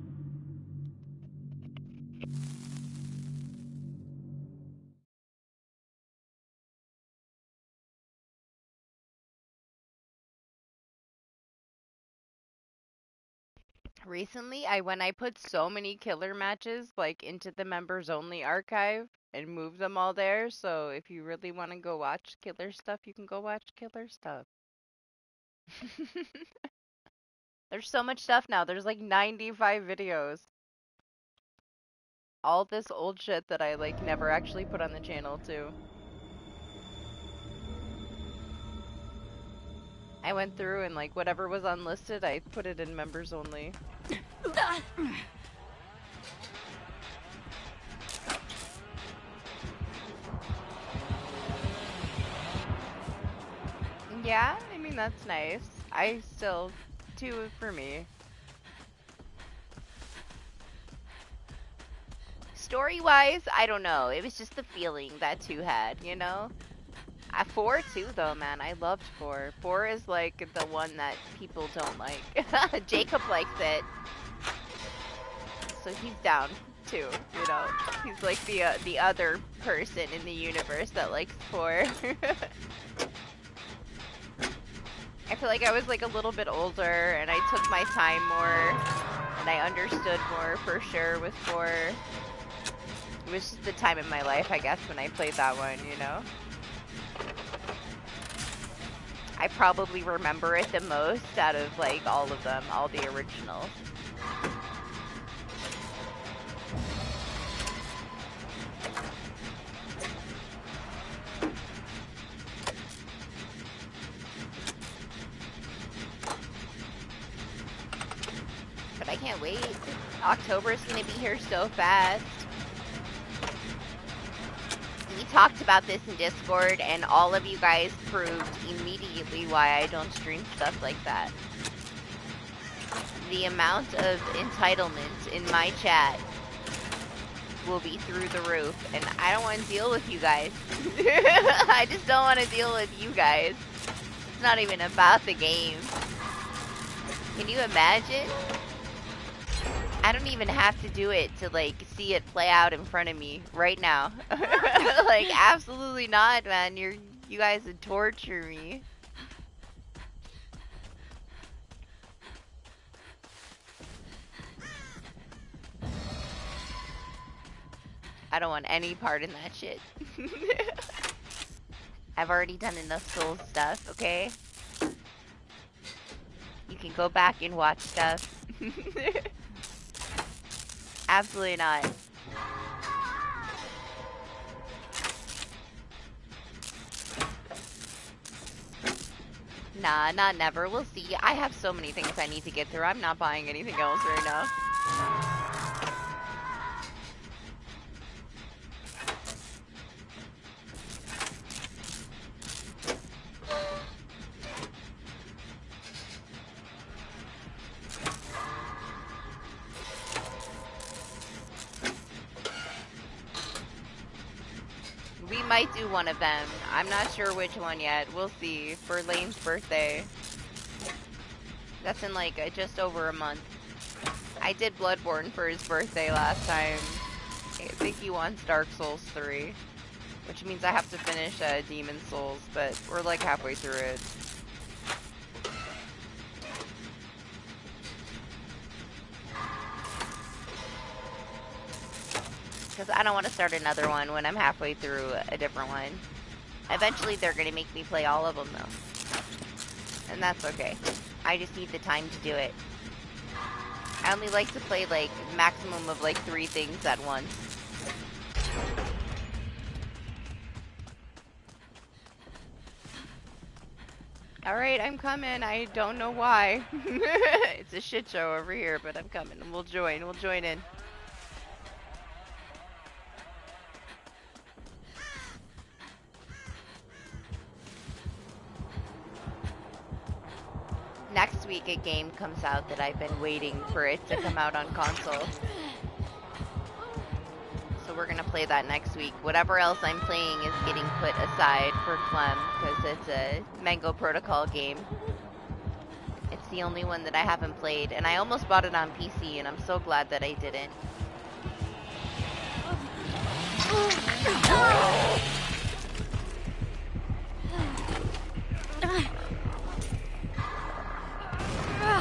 S2: Recently, when I put so many killer matches, like, into the members only archive and moved them all there, so if you really want to go watch killer stuff, you can go watch killer stuff. There's so much stuff now. There's like 95 videos. All this old shit that I like never actually put on the channel too. I went through and like whatever was unlisted, I put it in members only. Yeah, I mean that's nice. I still 2 for me. Story-wise, I don't know. It was just the feeling that 2 had, you know? 4 too, though, man. I loved 4. 4 is like the one that people don't like. Jacob likes it, so he's down too. You know, he's like the other person in the universe that likes 4. I feel like I was like a little bit older, and I took my time more, and I understood more for sure with 4. It was just the time in my life, I guess, when I played that one, you know? I probably remember it the most out of, like, all of them, all the originals. wait. October's gonna be here so fast. We talked about this in Discord, and all of you guys proved immediately why I don't stream stuff like that. The amount of entitlement in my chat will be through the roof, and I don't want to deal with you guys. I just don't want to deal with you guys. It's not even about the game. Can you imagine? I don't even have to do it to, like, see it play out in front of me right now. Like, absolutely not, man. You guys would torture me. I don't want any part in that shit. I've already done enough Souls stuff, okay? You can go back and watch stuff. Absolutely not. Nah, not never. We'll see. I have so many things I need to get through. I'm not buying anything else right now. We might do one of them. I'm not sure which one yet. We'll see. For Lane's birthday. That's in like just over a month. I did Bloodborne for his birthday last time. I think he wants Dark Souls 3. Which means I have to finish Demon Souls, but we're like halfway through it. Because I don't want to start another one when I'm halfway through a different one. Eventually they're going to make me play all of them though. And that's okay. I just need the time to do it. I only like to play like maximum of like 3 things at once. Alright, I'm coming. I don't know why. It's a shit show over here, but I'm coming. We'll join in. Next week a game comes out that I've been waiting for it to come out on console. So we're gonna play that next week. Whatever else I'm playing is getting put aside for Clem, because it's a Mango Protocol game. It's the only one that I haven't played, and I almost bought it on PC, and I'm so glad that I didn't.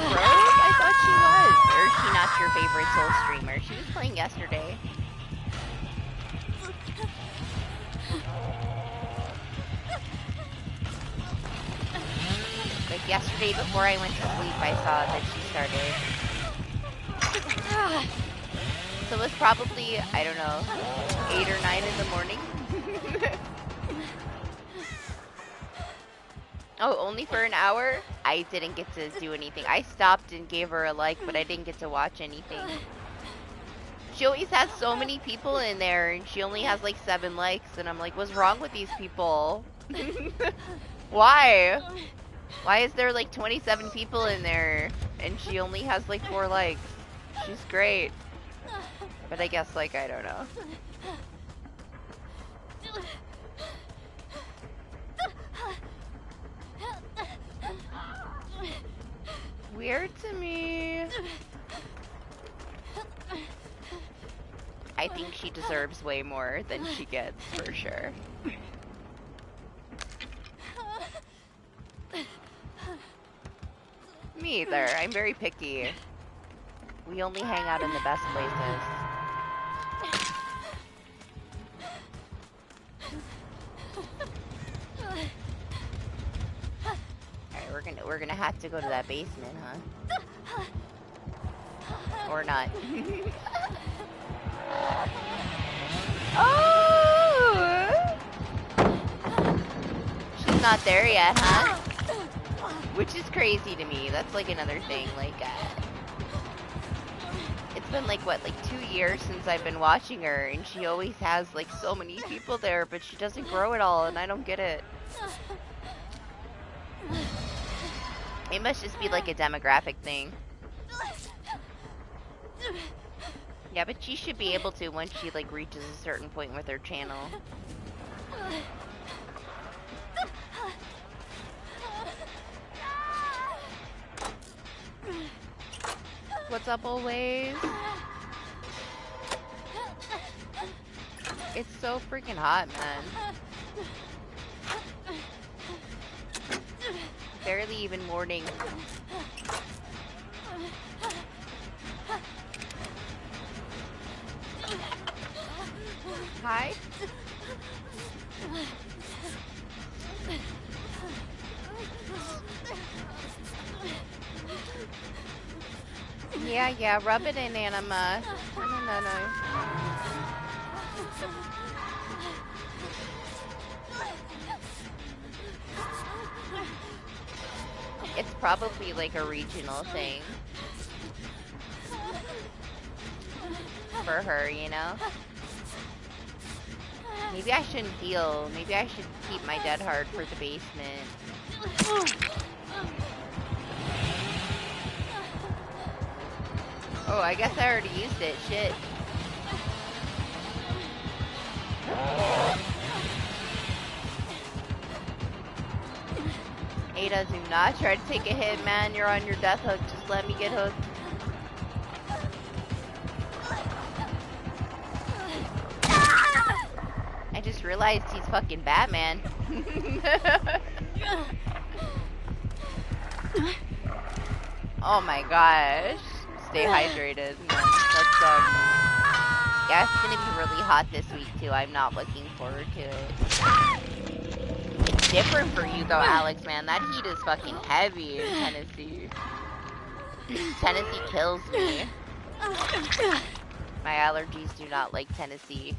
S2: Rose? I thought she was. Or is she not your favorite Soul streamer? She was playing yesterday. Like yesterday before I went to sleep, I saw that she started. So it was probably, I don't know, 8 or 9 in the morning. Oh, only for an hour? I didn't get to do anything. I stopped and gave her a like, but I didn't get to watch anything. She always has so many people in there, and she only has like 7 likes, and I'm like, what's wrong with these people? Why? Why is there like 27 people in there, and she only has like 4 likes? She's great. But I guess, like, I don't know. Weird to me. I think she deserves way more than she gets, for sure. Me either. I'm very picky. We only hang out in the best places. Alright, we're gonna have to go to that basement, huh? Or not. Oh! She's not there yet, huh? Which is crazy to me. That's like another thing, like It's been like, what, like 2 years since I've been watching her, and she always has like so many people there, but she doesn't grow at all, and I don't get it. It must just be like a demographic thing. Yeah, but she should be able to once she like reaches a certain point with her channel. What's up, always? It's so freaking hot, man. Barely even morning. Hi. Yeah, rub it in, Anima. No. It's probably like a regional thing. For her, you know? Maybe I shouldn't heal. Maybe I should keep my dead hard for the basement. Oh, I guess I already used it. Shit. Ada, do not try to take a hit, man. You're on your death hook. Just let me get hooked. I just realized he's fucking Batman. Oh my gosh. Stay hydrated. Let's go. Yeah, it's gonna be really hot this week too. I'm not looking forward to it. It's different for you though, Alex, man. That heat is fucking heavy in Tennessee. Tennessee kills me. My allergies do not like Tennessee.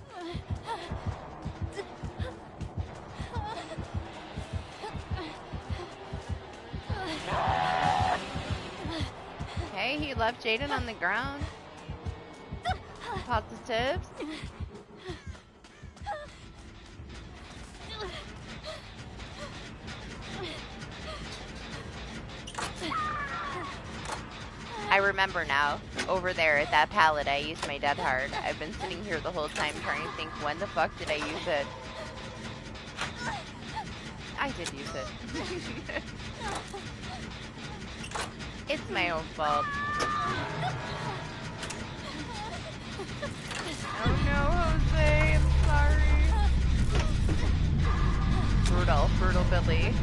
S2: Hey, he left Jaden on the ground. Positives. I remember now. Over there at that pallet, I used my dead hard. I've been sitting here the whole time trying to think, when the fuck did I use it? I did use it. It's my own fault. Oh no, Jose, I'm sorry. Brutal Billy.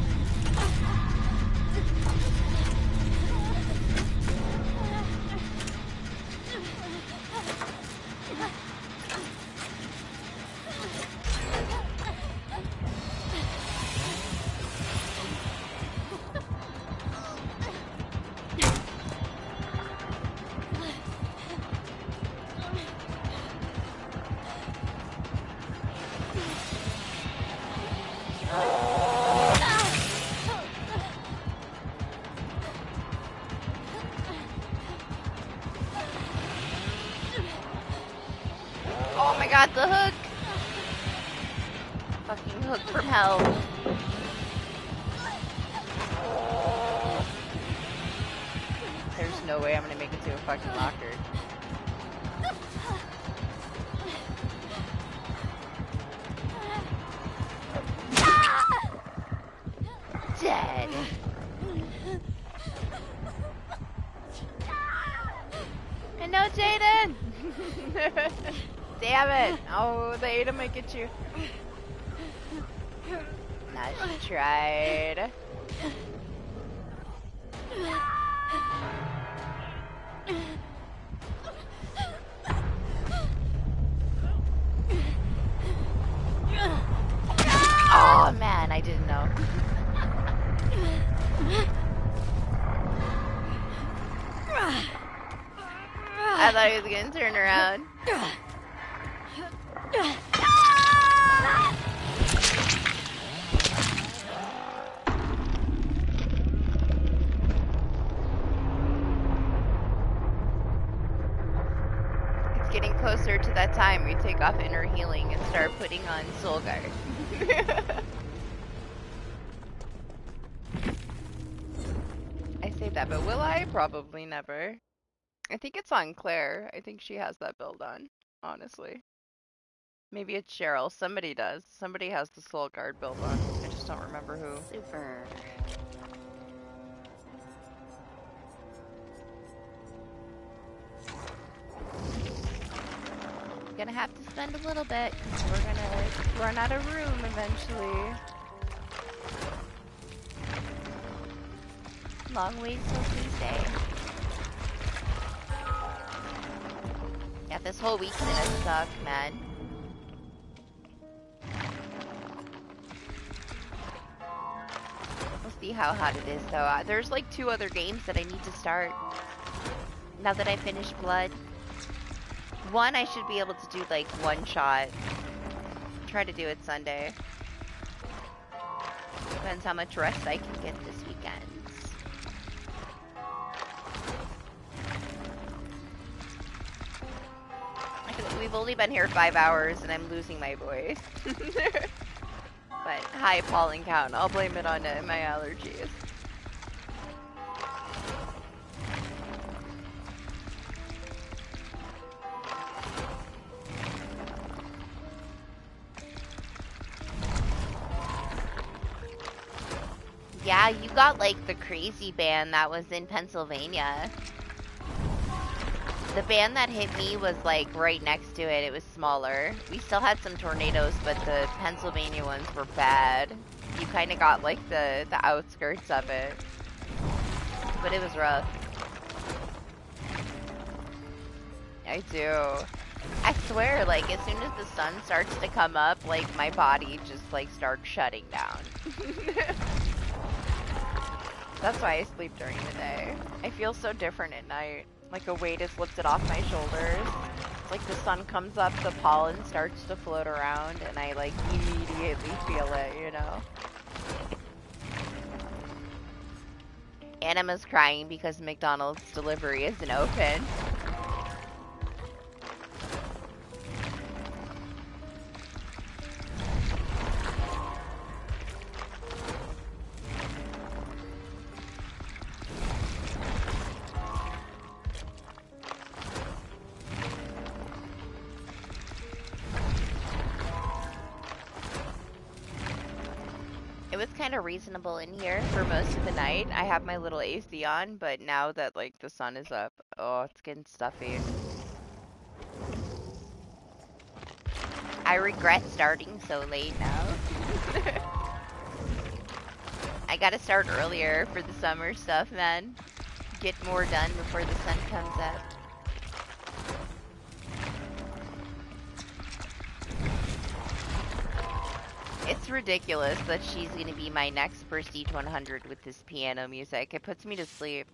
S2: Oh my god, the hook! Fucking hook from hell. There's no way I'm gonna make it to a fucking locker. Dead. And no, Jaden! Damn it! Oh, the Ada might get you. Nah, she tried. Oh man, I didn't know. I thought he was gonna turn around. getting closer to that time we take off inner healing and start putting on soul guard. I say that, but will I? Probably never. I think it's on Claire. I think she has that build on, honestly. Maybe it's Cheryl. Somebody does. Somebody has the soul guard build on. I just don't remember who.
S1: Super.
S2: Gonna have to spend a little bit, 'cause we're gonna run out of room eventually. Long ways till Tuesday. Yeah, this whole week's gonna suck, man. We'll see how hot it is, though. There's like 2 other games that I need to start. Now that I finished Blood. One, I should be able to do like 1 shot. Try to do it Sunday. Depends how much rest I can get this weekend. We've only been here 5 hours and I'm losing my voice. But high pollen count. I'll blame it on my allergies. Yeah, you got like the crazy band that was in Pennsylvania. The band that hit me was like right next to it. It was smaller. We still had some tornadoes, but the Pennsylvania ones were bad. You kind of got like the outskirts of it. But it was rough. I do. I swear, like as soon as the sun starts to come up, like my body just like starts shutting down. That's why I sleep during the day. I feel so different at night. Like a weight is lifted off my shoulders. It's like the sun comes up, the pollen starts to float around, and I like immediately feel it, you know? Anima's crying because McDonald's delivery isn't open. It was kind of reasonable in here for most of the night. I have my little AC on, but now that like the sun is up, oh, it's getting stuffy. I regret starting so late now. I gotta start earlier for the summer stuff, man. Get more done before the sun comes up. It's ridiculous that she's gonna be my next Prestige 100 with this piano music. It puts me to sleep.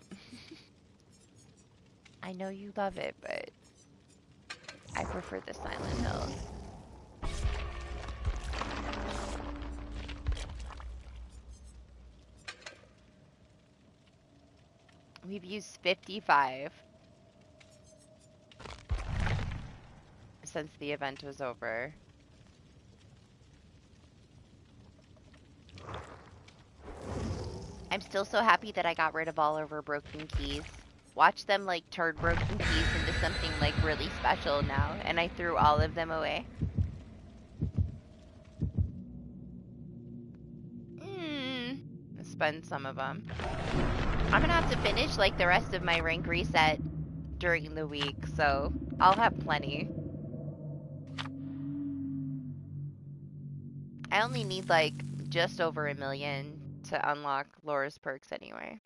S2: I know you love it, but I prefer the Silent Hill. We've used 55 since the event was over. I'm still so happy that I got rid of all of our broken keys. Watch them like turn broken keys into something like really special now, and I threw all of them away. Spend some of them. I'm gonna have to finish like the rest of my rank reset during the week, so I'll have plenty. I only need like just over 1 million to unlock Laura's perks anyway.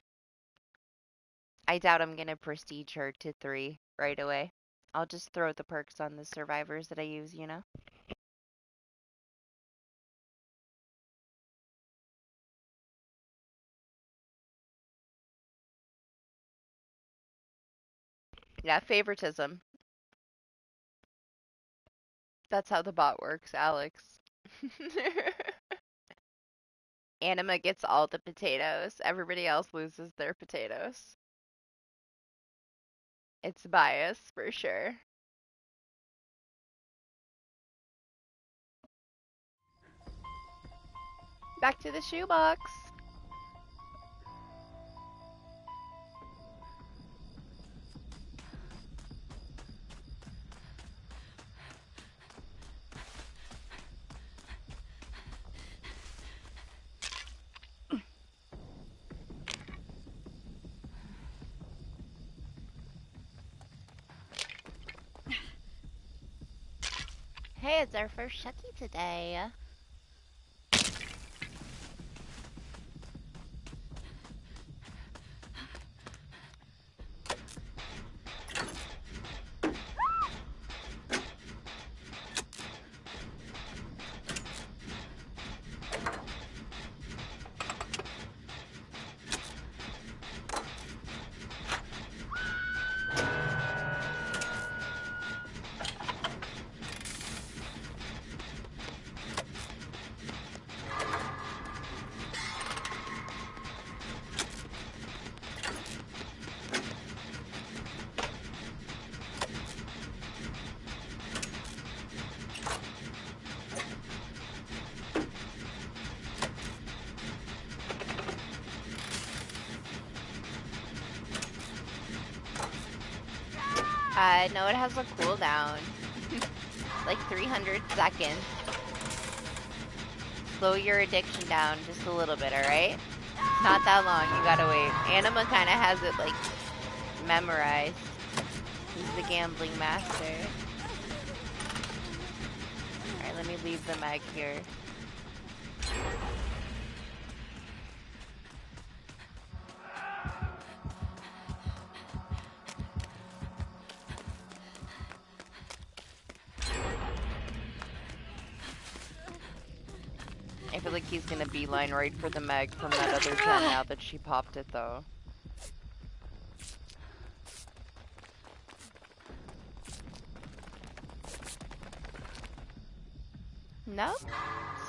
S2: I doubt I'm gonna prestige her to 3 right away. I'll just throw the perks on the survivors that I use, you know? Yeah, favoritism. That's how the bot works, Alex. Anima gets all the potatoes. Everybody else loses their potatoes. It's bias, for sure. Back to the shoebox. Hey, it's our first Chucky today. No, it has a cooldown. Like 300 seconds. Slow your addiction down just a little bit, alright? It's not that long, you gotta wait. Anima kinda has it, like, memorized. He's the gambling master. Alright, let me leave the mag here. I feel like he's gonna beeline right for the mag from that other gen now that she popped it though. Nope.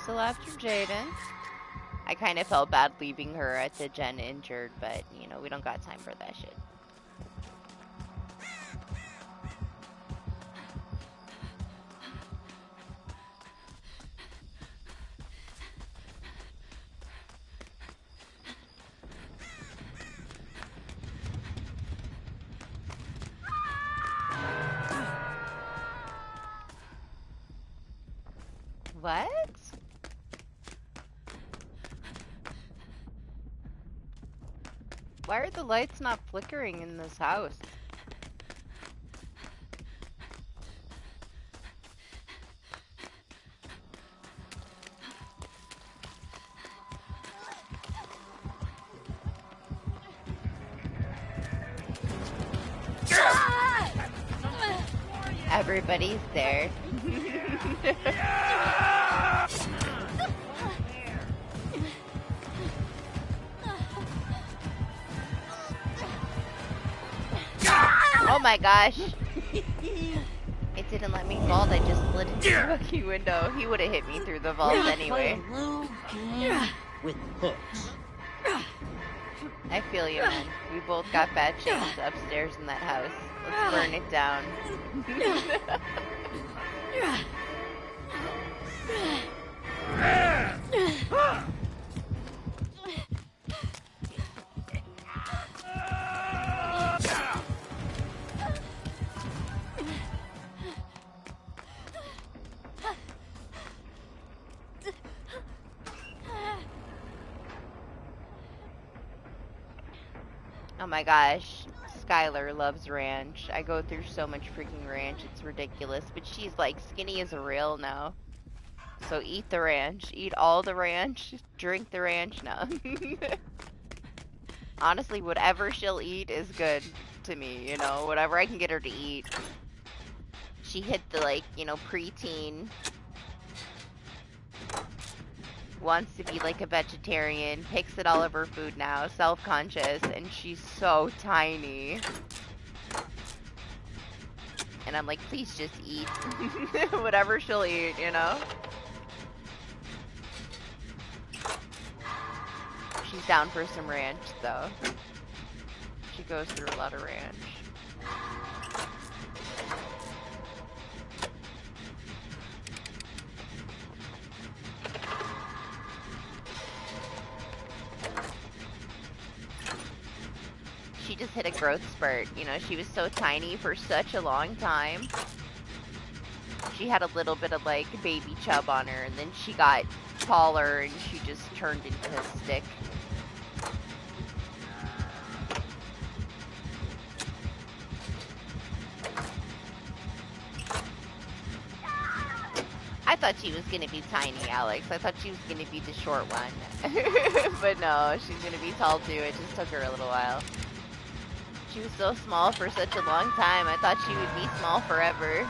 S2: Still after Jaden. I kind of felt bad leaving her at the gen injured, but you know, we don't got time for that shit. What? Why are the lights not flickering in this house? Everybody's there. Oh my gosh. It didn't let me vault, I just slid into the fucking window. He would have hit me through the vault anyway.
S6: With hooks.
S2: I feel you, man. We both got bad chains upstairs in that house. Let's burn it down. Oh my gosh, Skylar loves ranch. I go through so much freaking ranch, it's ridiculous. But she's like skinny as a rail now. So eat the ranch. Eat all the ranch. Drink the ranch now. Honestly, whatever she'll eat is good to me, you know? Whatever I can get her to eat. She hit the, like, you know, preteen. Wants to be like a vegetarian, picks at all of her food now, self-conscious, and she's so tiny. And I'm like, please just eat. Whatever she'll eat, you know? She's down for some ranch, though. She goes through a lot of ranch. just hit a growth spurt. You know, she was so tiny for such a long time. She had a little bit of like baby chub on her, and then she got taller and she just turned into a stick. I thought she was gonna be tiny, Alex. I thought she was gonna be the short one. But no, she's gonna be tall too. It just took her a little while. She was so small for such a long time. I thought she would be small forever.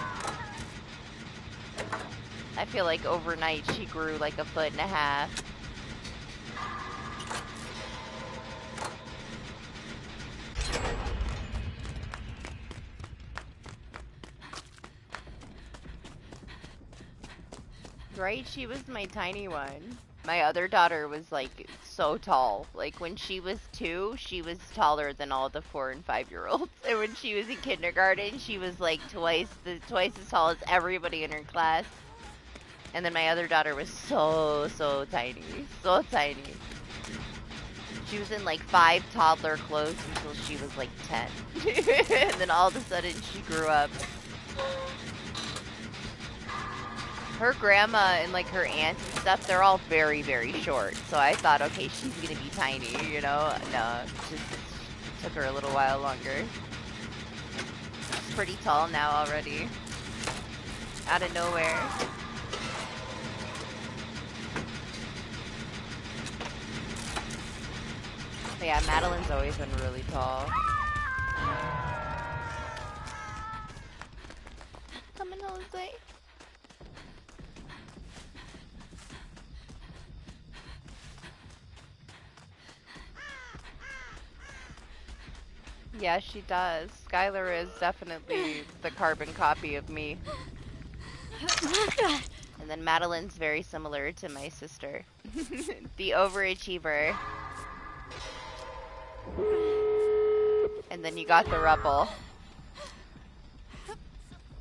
S2: I feel like overnight she grew like 1.5 feet. Right? She was my tiny one. My other daughter was like so tall. Like when she was 2, she was taller than all the 4 and 5-year-olds. And when she was in kindergarten, she was like twice as tall as everybody in her class. And then my other daughter was so tiny. So tiny. She was in like 5 toddler clothes until she was like 10. And then all of a sudden she grew up. Her grandma and like her aunts and stuff, they're all very, very short. So I thought, okay, she's gonna be tiny, you know? No, just took her a little while longer. She's pretty tall now already. Out of nowhere. But yeah, Madeline's always been really tall. Coming, Jose. Yeah, she does. Skylar is definitely the carbon copy of me. And then Madeline's very similar to my sister. The overachiever. And then you got the rebel.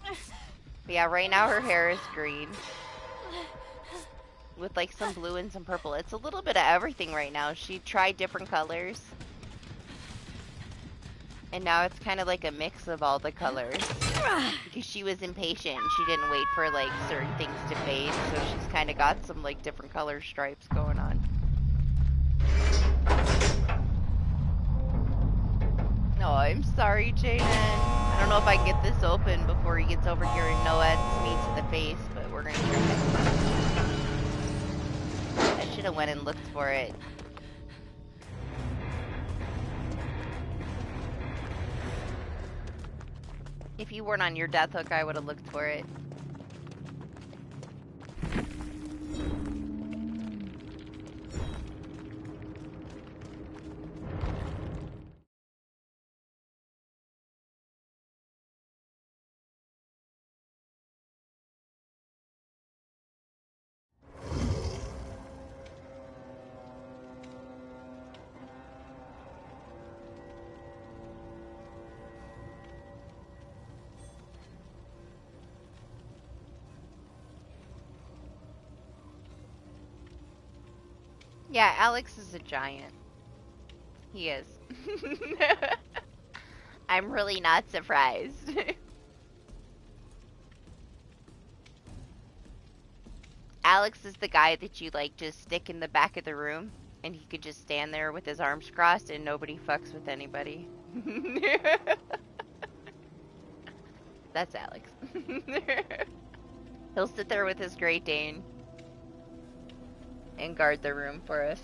S2: But yeah, right now her hair is green. With like some blue and some purple. It's a little bit of everything right now. She tried different colors. And now it's kind of like a mix of all the colors. Because she was impatient. She didn't wait for like certain things to fade. So she's kind of got some like different color stripes going on. Oh, I'm sorry, Jaden. I don't know if I can get this open before he gets over here and Noed's me to the face, but we're gonna try. I should have went and looked for it. If you weren't on your death hook, I would have looked for it. Yeah, Alex is a giant. He is. I'm really not surprised. Alex is the guy that you like just stick in the back of the room and he could just stand there with his arms crossed and nobody fucks with anybody. That's Alex. He'll sit there with his Great Dane and guard the room for us.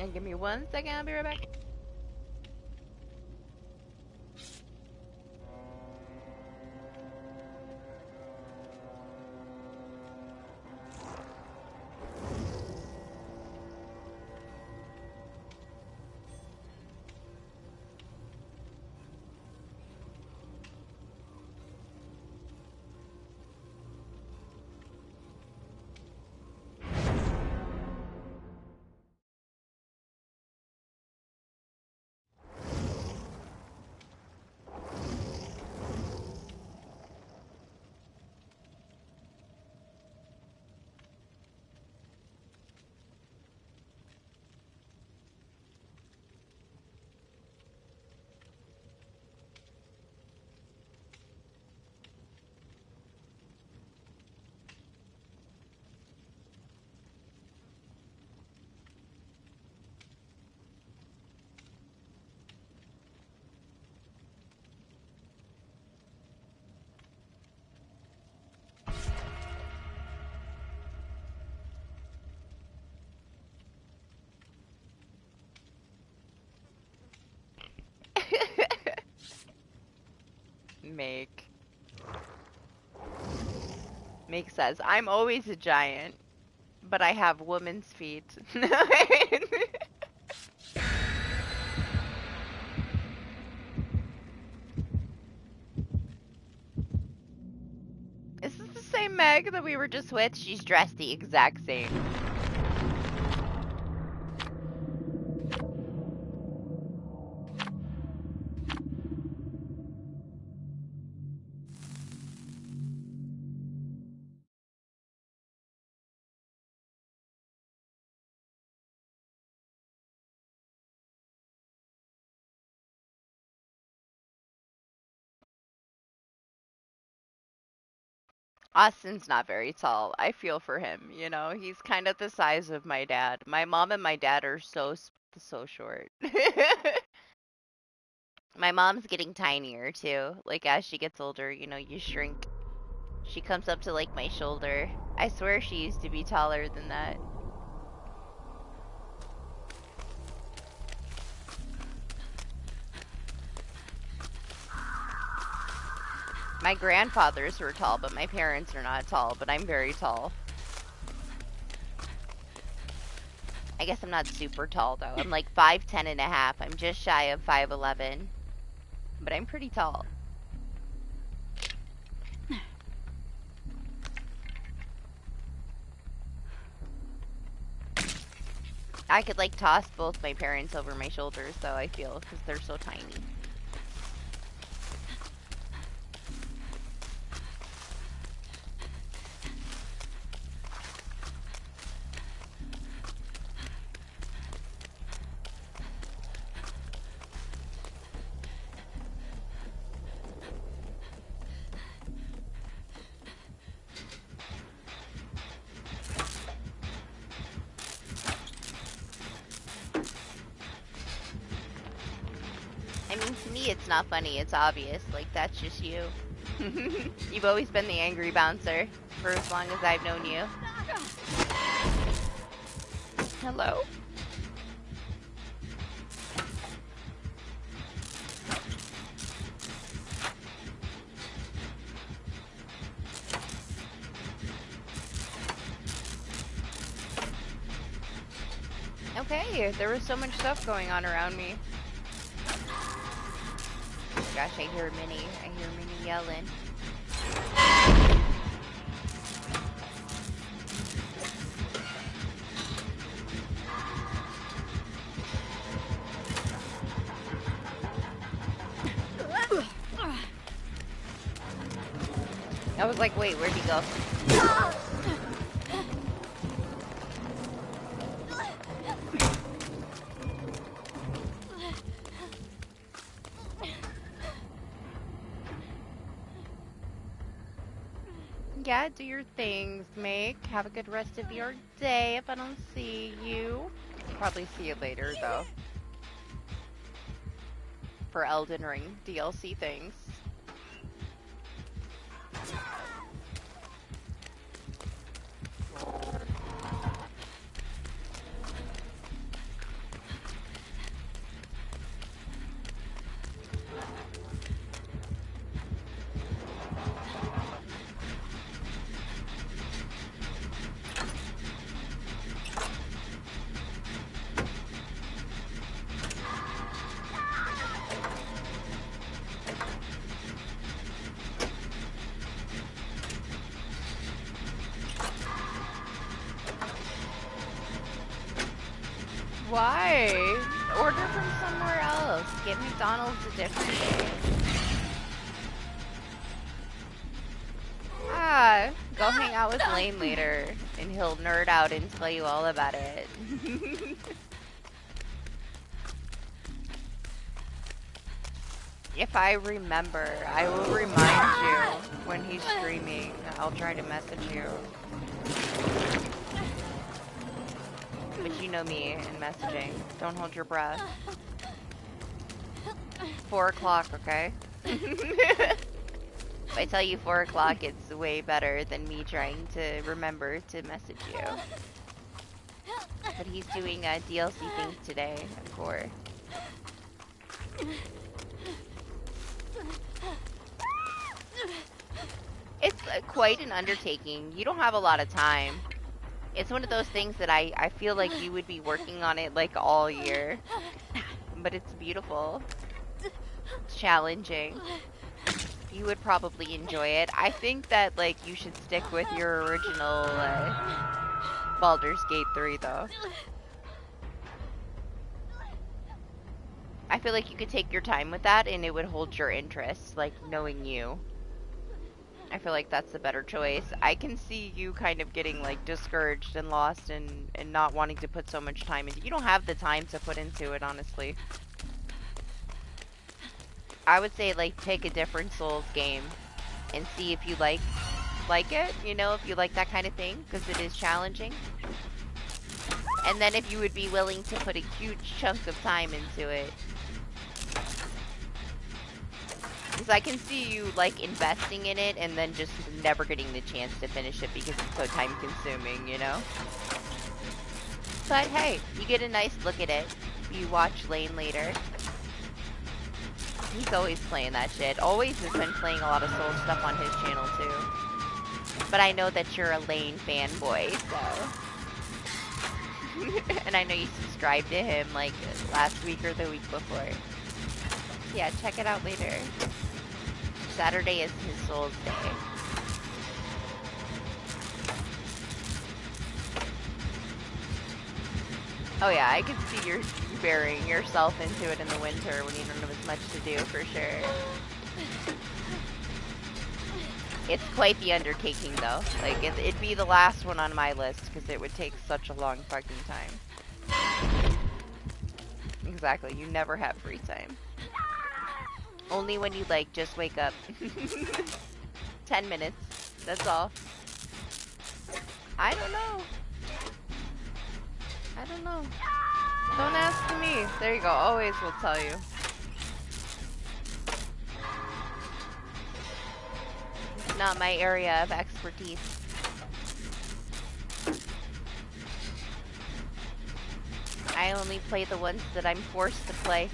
S2: And give me 1 second, I'll be right back. Make. Make says, I'm always a giant, but I have woman's feet. Is this the same Meg that we were just with? She's dressed the exact same. Austin's not very tall. I feel for him, you know. He's kind of the size of my dad. My mom and my dad are so short. My mom's getting tinier too. Like as she gets older, you know, you shrink. She comes up to like my shoulder. I swear she used to be taller than that. My grandfathers were tall, but my parents are not tall, but I'm very tall. I guess I'm not super tall though. I'm like 5'10" and a half. I'm just shy of 5'11", but I'm pretty tall. I could like toss both my parents over my shoulders though, I feel, because they're so tiny. It's not funny, it's obvious. Like, that's just you. You've always been the angry bouncer for as long as I've known you. Hello? Okay, there was so much stuff going on around me. Gosh, I hear Minnie. I hear Minnie yelling. I was like, wait, where'd he go? Yeah, do your things, Make. Have a good rest of your day if I don't see you. Probably see you later, though. For Elden Ring DLC things. Why? Order from somewhere else. Get McDonald's a different day. Ah, go hang out with Lane later, and he'll nerd out and tell you all about it. If I remember, I will remind you when he's streaming. I'll try to message you. But you know me and messaging. Don't hold your breath. 4 o'clock, okay? If I tell you 4 o'clock, it's way better than me trying to remember to message you. But he's doing DLC things today, of course. quite an undertaking. You don't have a lot of time. It's one of those things that I feel like you would be working on it like all year. But it's beautiful. It's challenging. You would probably enjoy it. I think that like you should stick with your original Baldur's Gate 3 though. I feel like you could take your time with that and it would hold your interest, like knowing you. I feel like that's the better choice. I can see you kind of getting like discouraged and lost and not wanting to put so much time into it. You don't have the time to put into it, honestly. I would say like pick a different Souls game and see if you like it, you know, if you like that kind of thing, because it is challenging. And then if you would be willing to put a huge chunk of time into it. Because I can see you like investing in it and then just never getting the chance to finish it because it's so time consuming, you know? But hey, you get a nice look at it. You watch Lane later. He's always playing that shit. Always has been playing a lot of Soul stuff on his channel too. But I know that you're a Lane fanboy, so. And I know you subscribed to him like last week or the week before. Yeah, check it out later. Saturday is his Souls day. Oh yeah, I can see you burying yourself into it in the winter when you don't have as much to do, for sure. It's quite the undertaking though. Like, it'd be the last one on my list because it would take such a long fucking time. Exactly, you never have free time. Only when you, like, just wake up. 10 minutes. That's all. I don't know. I don't know. Don't ask me. There you go. Always will tell you. It's not my area of expertise. I only play the ones that I'm forced to play.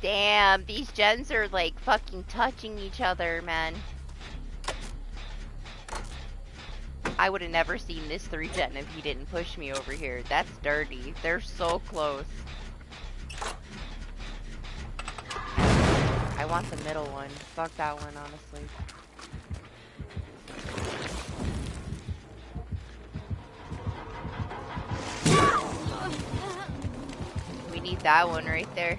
S2: Damn, these gens are like fucking touching each other, man. I would have never seen this 3-gen if he didn't push me over here. That's dirty. They're so close. I want the middle one. Fuck that one, honestly. We need that one right there.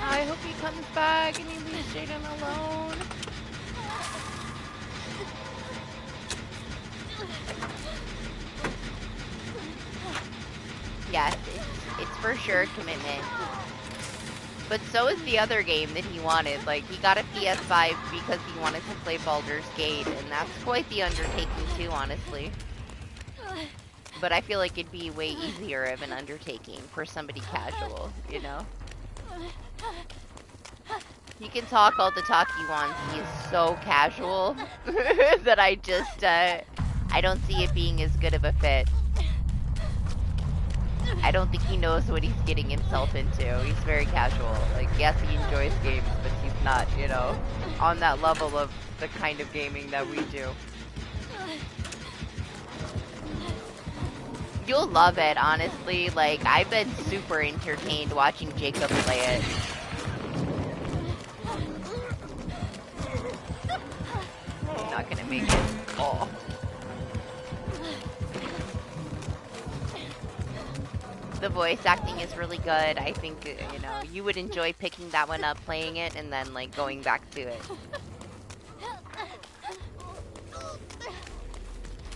S2: I hope he comes back and he leaves Jaden alone. Yes, it's for sure a commitment. But so is the other game that he wanted. Like, he got a PS5 because he wanted to play Baldur's Gate, and that's quite the undertaking too, honestly. But I feel like it'd be way easier of an undertaking for somebody casual, you know? He can talk all the talk he wants. He is so casual that I just, I don't see it being as good of a fit. I don't think he knows what he's getting himself into. He's very casual. Like, yes, he enjoys games, but he's not, you know, on that level of the kind of gaming that we do. You'll love it, honestly. Like, I've been super entertained watching Jacob play it. I'm not gonna make it. Oh. The voice acting is really good. I think, you know, you would enjoy picking that one up, playing it, and then, like, going back to it.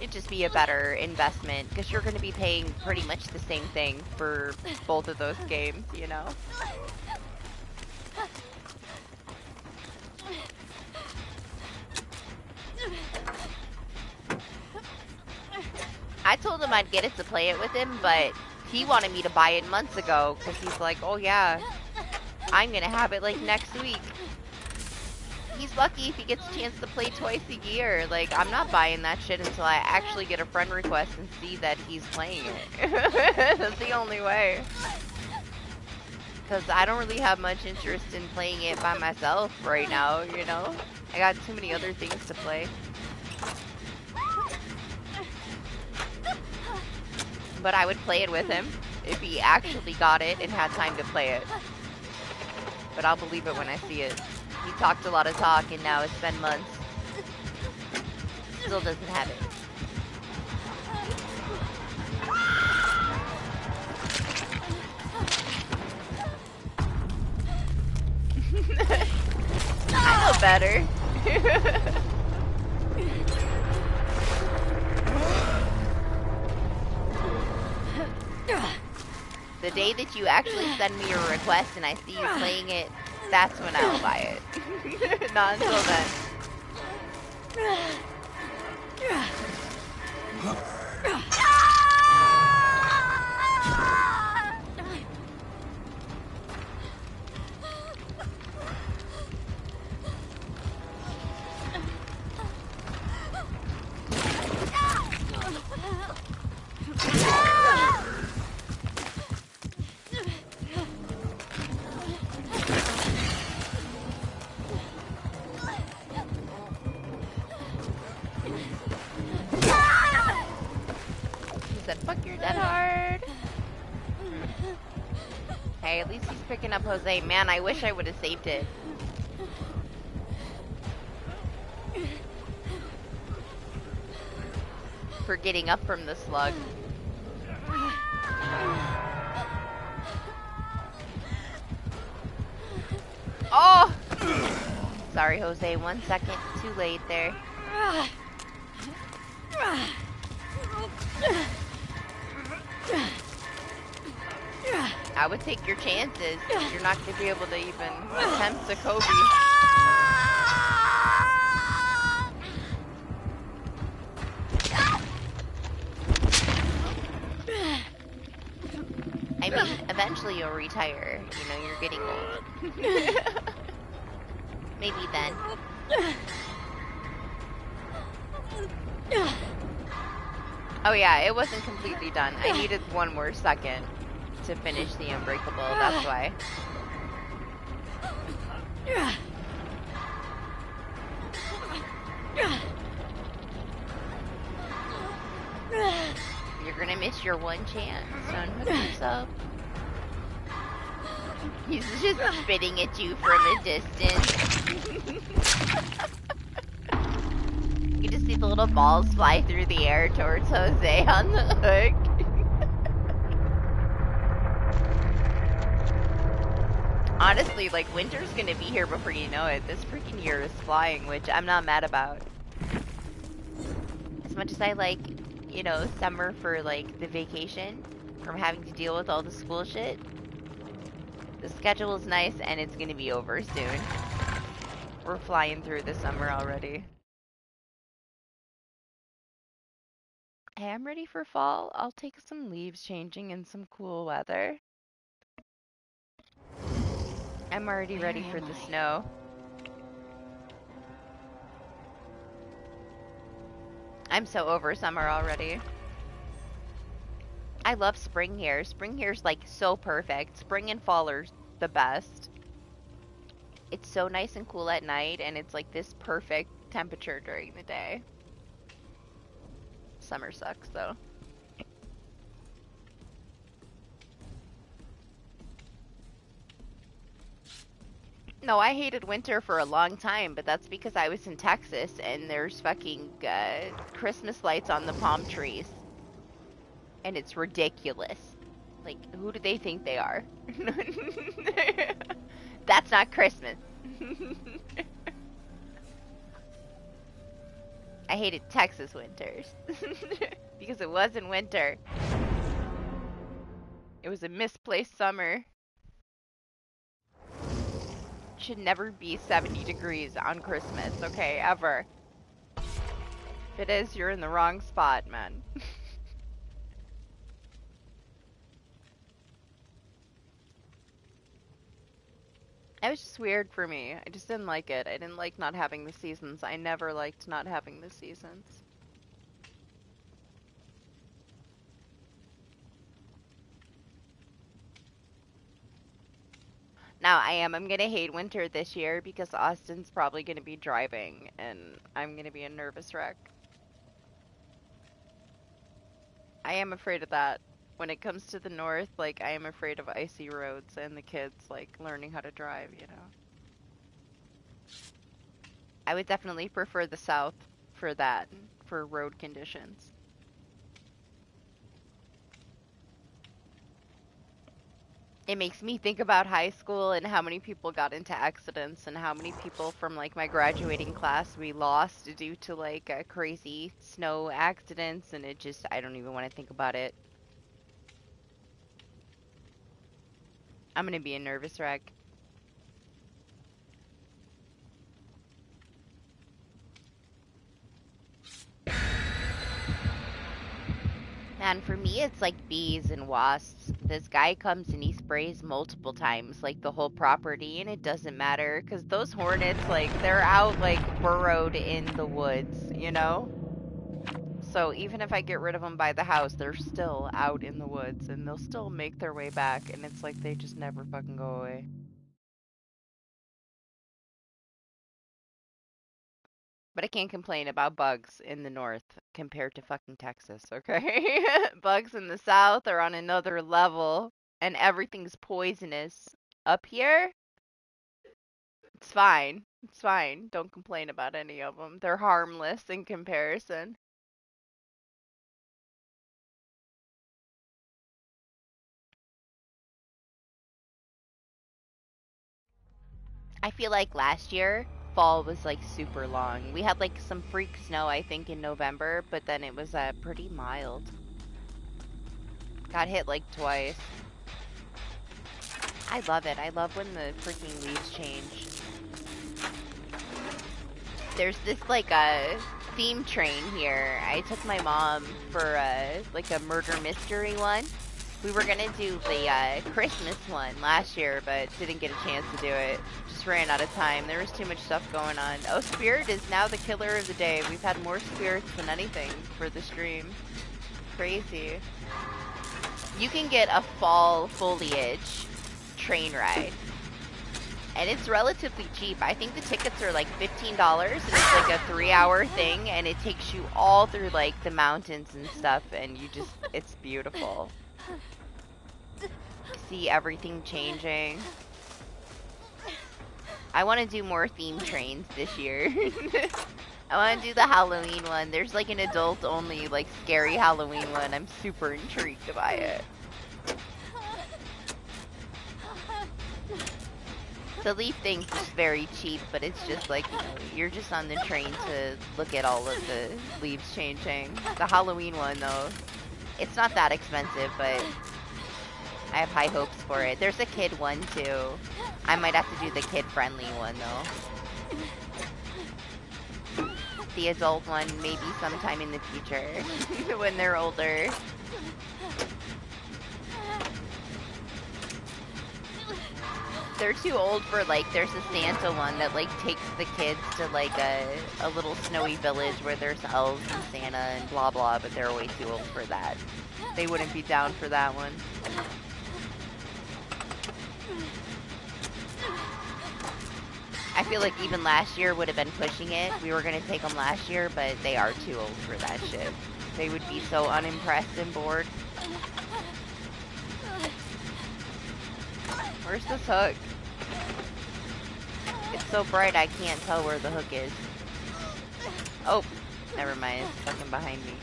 S2: It'd just be a better investment, because you're going to be paying pretty much the same thing for both of those games, you know? I told him I'd get it to play it with him, but he wanted me to buy it months ago, because he's like, oh yeah, I'm going to have it like next week. He's lucky if he gets a chance to play twice a year. Like, I'm not buying that shit until I actually get a friend request and see that he's playing it. That's the only way. Because I don't really have much interest in playing it by myself right now, you know? I got too many other things to play. But I would play it with him if he actually got it and had time to play it. But I'll believe it when I see it. He talked a lot of talk, and now it's been months. Still doesn't have it. I know better. The day that you actually send me a request and I see you playing it, that's when I will buy it. Not until then. Hey, at least he's picking up Jose. Man, I wish I would have saved it. For getting up from the slug. Oh! Sorry, Jose. 1 second too late there. I would take your chances. You're not going to be able to even attempt a Kobe. I mean, eventually you'll retire. You know, you're getting old. Maybe then. Oh yeah, it wasn't completely done. I needed 1 more second to finish the Unbreakable, that's why. You're gonna miss your 1 chance. Don't hook yourself. He's just spitting at you from a distance. You just see the little balls fly through the air towards Jose on the hook. Honestly, like, winter's gonna be here before you know it. This freaking year is flying, which I'm not mad about. As much as I like, you know, summer for, like, the vacation from having to deal with all the school shit, The schedule is nice, and it's gonna be over soon. We're flying through the summer already. Hey, I'm ready for fall. I'll take some leaves changing and some cool weather. I'm already ready for the snow. I'm so over summer already. I love spring here. Spring here's like so perfect. Spring and fall are the best. It's so nice and cool at night, and it's like this perfect temperature during the day. Summer sucks though. No, I hated winter for a long time, but that's because I was in Texas and there's fucking Christmas lights on the palm trees. And it's ridiculous. Like, who do they think they are? That's not Christmas. I hated Texas winters. Because it wasn't winter. It was a misplaced summer. Should never be 70 degrees on Christmas, okay? Ever. If it is, you're in the wrong spot, man. It was just weird for me. I just didn't like it. I didn't like not having the seasons. I never liked not having the seasons. Now I'm gonna hate winter this year because Austin's probably gonna be driving and I'm gonna be a nervous wreck. I am afraid of that. When it comes to the north, like, I am afraid of icy roads and the kids, like, learning how to drive, you know? I would definitely prefer the south for that, for road conditions. It makes me think about high school and how many people got into accidents and how many people from, like, my graduating class we lost due to, like, crazy snow accidents, and it just, I don't even want to think about it. I'm gonna be a nervous wreck. And for me, it's like bees and wasps. This guy comes and he sprays multiple times, like the whole property, and it doesn't matter, because those hornets, like, they're out, like, burrowed in the woods, you know? So even if I get rid of them by the house, they're still out in the woods, and they'll still make their way back, and it's like they just never fucking go away. But I can't complain about bugs in the north compared to fucking Texas, okay? Bugs in the south are on another level, and everything's poisonous. Up here, it's fine. It's fine. Don't complain about any of them. They're harmless in comparison. I feel like last year, fall was like super long. We had like some freak snow, I think, in November, but then it was pretty mild. Got hit like twice. I love it. I love when the freaking leaves change. There's this like a theme train here. I took my mom for like a murder mystery one. We were gonna do the Christmas one last year, but didn't get a chance to do it. Just ran out of time. There was too much stuff going on. Oh, Spirit is now the killer of the day. We've had more spirits than anything for the stream. Crazy. You can get a fall foliage train ride. And it's relatively cheap. I think the tickets are like $15, and it's like a 3-hour thing, and it takes you all through like the mountains and stuff, and you just, it's beautiful. See everything changing. I want to do more theme trains this year. I want to do the Halloween one. There's like an adult only like scary Halloween one. I'm super intrigued by it. The leaf thing's just very cheap, but it's just like, you know, you're just on the train to look at all of the leaves changing. The Halloween one, though, it's not that expensive, but I have high hopes for it. There's a kid one too. I might have to do the kid-friendly one though. The adult one maybe sometime in the future when they're older. They're too old for like, there's a Santa one that like takes the kids to like a little snowy village where there's elves and Santa and blah blah, but they're way too old for that. They wouldn't be down for that one. I feel like even last year would have been pushing it. We were gonna take them last year, but they are too old for that shit. They would be so unimpressed and bored. Where's this hook? It's so bright I can't tell where the hook is. Oh, never mind. It's fucking behind me.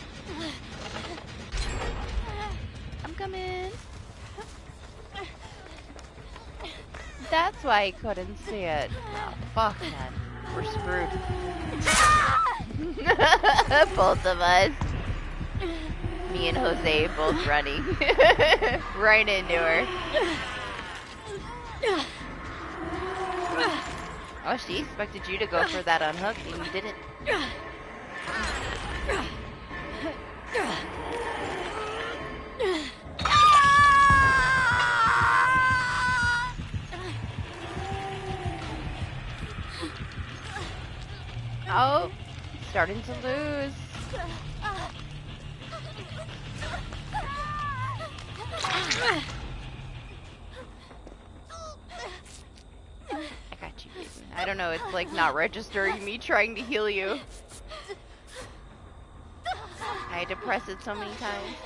S2: I'm coming. That's why I couldn't see it. Oh, fuck, man. We're screwed. Both of us. Me and Jose both running. Right into her. Oh, she expected you to go for that unhook and you didn't. Oh, starting to lose. I got you, baby. I don't know, it's like not registering me trying to heal you. I had to press it so many times.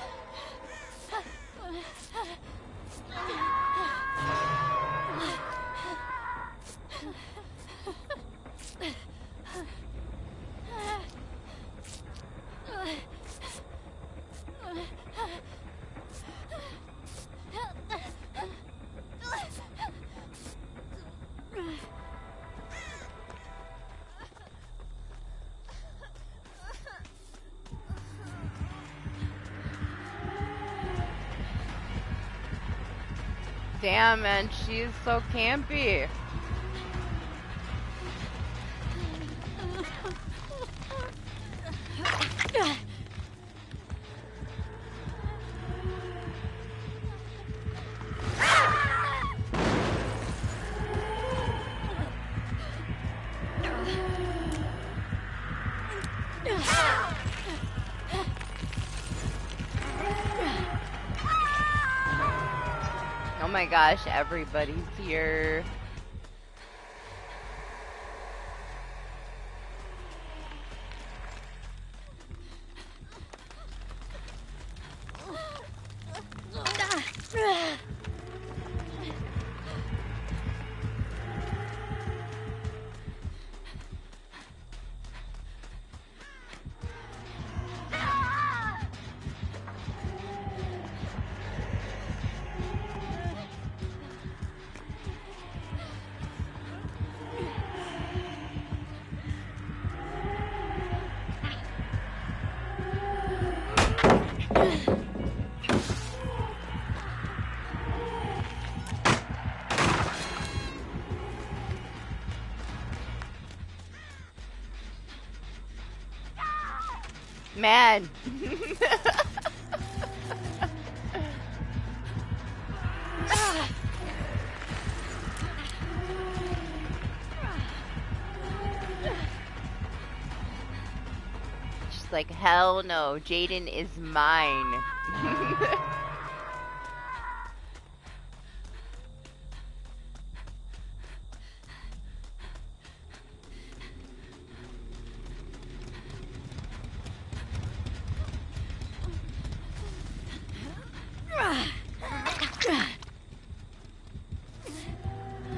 S2: Damn, man, she's so campy. Oh my gosh, everybody's here. Man. She's like, hell no, Jaden is mine.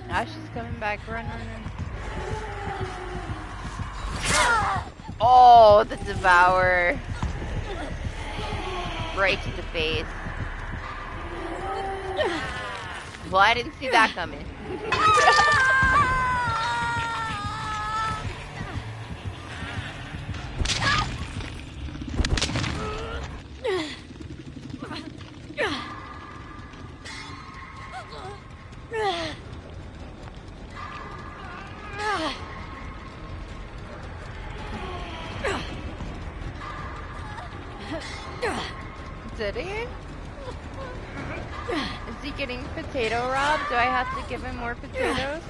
S2: Now she's coming back, run. Oh, the Devourer. Right to the face. Well, I didn't see that coming. Did he? Is he getting potato robbed? Do I have to give him more potatoes?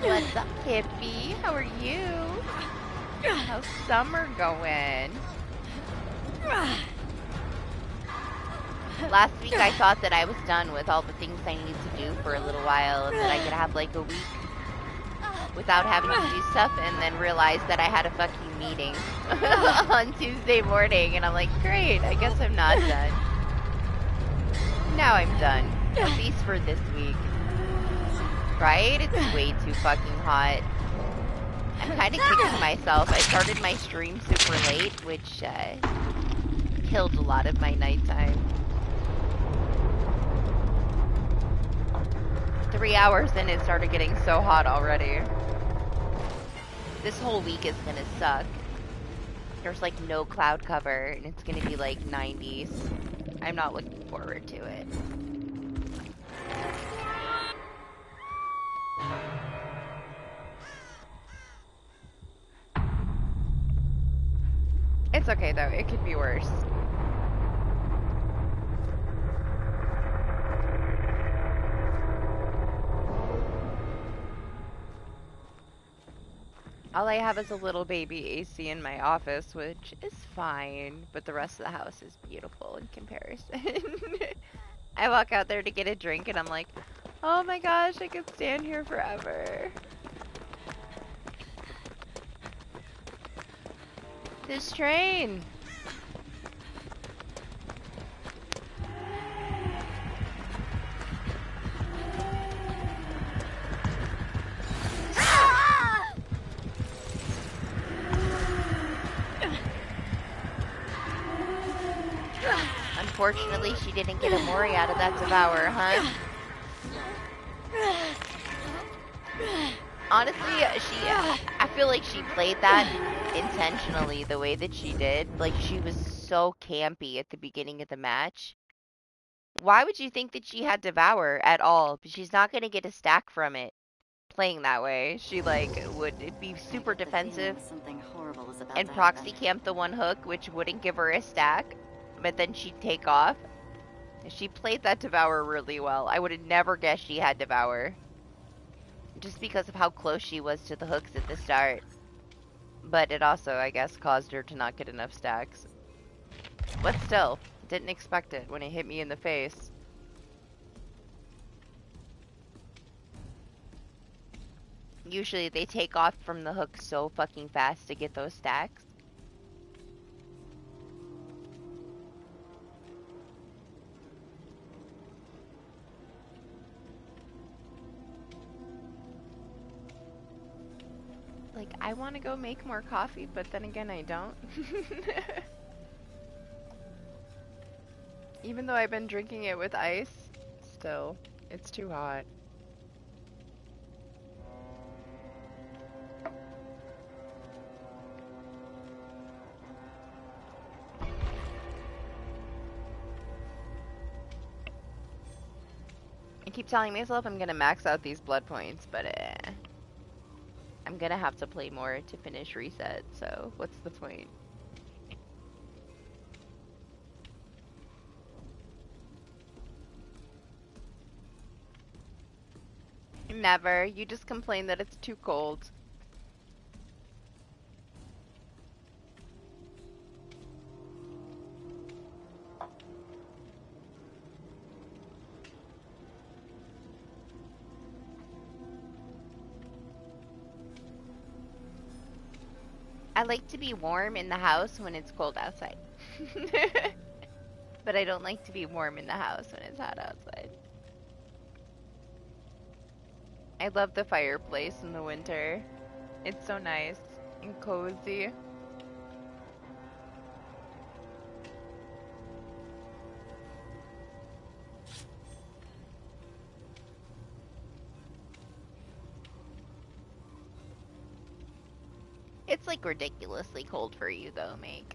S2: What's up, Hippie? How are you? How's summer going? Last week I thought that I was done with all the things I need to do for a little while and that I could have like a week without having to do stuff, and then realized that I had a fucking meeting on Tuesday morning, and I'm like, great, I guess I'm not done. Now I'm done, at least for this week. Right? It's way too fucking hot. I'm kind of kicking myself. I started my stream super late, which killed a lot of my nighttime. 3 hours in, it started getting so hot already. This whole week is gonna suck. There's like no cloud cover, and it's gonna be like 90s. I'm not looking forward to it. It's okay though, it could be worse. All I have is a little baby AC in my office, which is fine, but the rest of the house is beautiful in comparison. I walk out there to get a drink and I'm like, oh my gosh, I could stand here forever. This train! Unfortunately, she didn't get a Mori out of that Devour, huh? Honestly, I feel like she played that intentionally the way that she did. Like, she was so campy at the beginning of the match. Why would you think that she had Devour at all? But she's not going to get a stack from it playing that way. She, like, would be super defensive and proxy camp the one hook, which wouldn't give her a stack. But then she'd take off. She played that Devour really well. I would have never guessed she had Devour. Just because of how close she was to the hooks at the start. But it also, I guess, caused her to not get enough stacks. But still, didn't expect it when it hit me in the face. Usually they take off from the hook so fucking fast to get those stacks. Like, I want to go make more coffee, but then again, I don't. Even though I've been drinking it with ice, still, it's too hot. I keep telling myself I'm gonna max out these blood points, but I'm gonna have to play more to finish reset, so what's the point? Never. You just complain that it's too cold. I like to be warm in the house when it's cold outside. But I don't like to be warm in the house when it's hot outside. I love the fireplace in the winter. It's so nice and cozy. It's like ridiculously cold for you though, Make.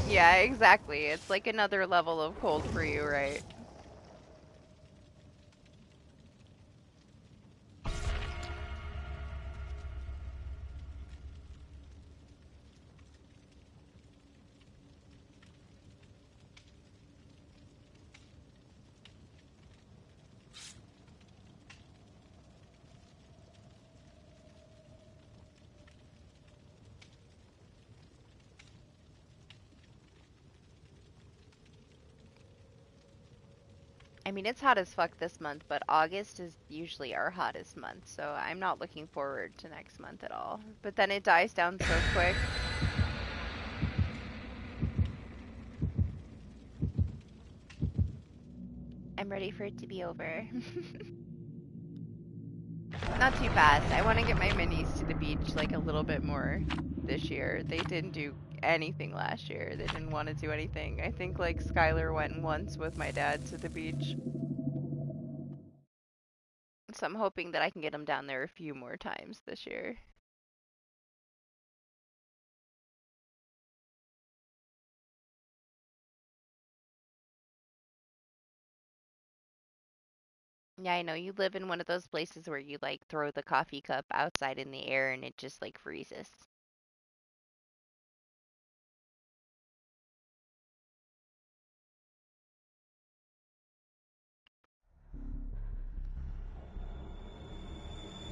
S2: Yeah, exactly. It's like another level of cold for you, right? I mean, it's hot as fuck this month, but August is usually our hottest month, so I'm not looking forward to next month at all. But then it dies down so quick. I'm ready for it to be over. Not too fast. I want to get my minis to the beach like a little bit more this year. They didn't do anything last year. They didn't want to do anything. I think like Skylar went once with my dad to the beach. So I'm hoping that I can get them down there a few more times this year. Yeah, I know you live in one of those places where you like throw the coffee cup outside in the air and it just like freezes.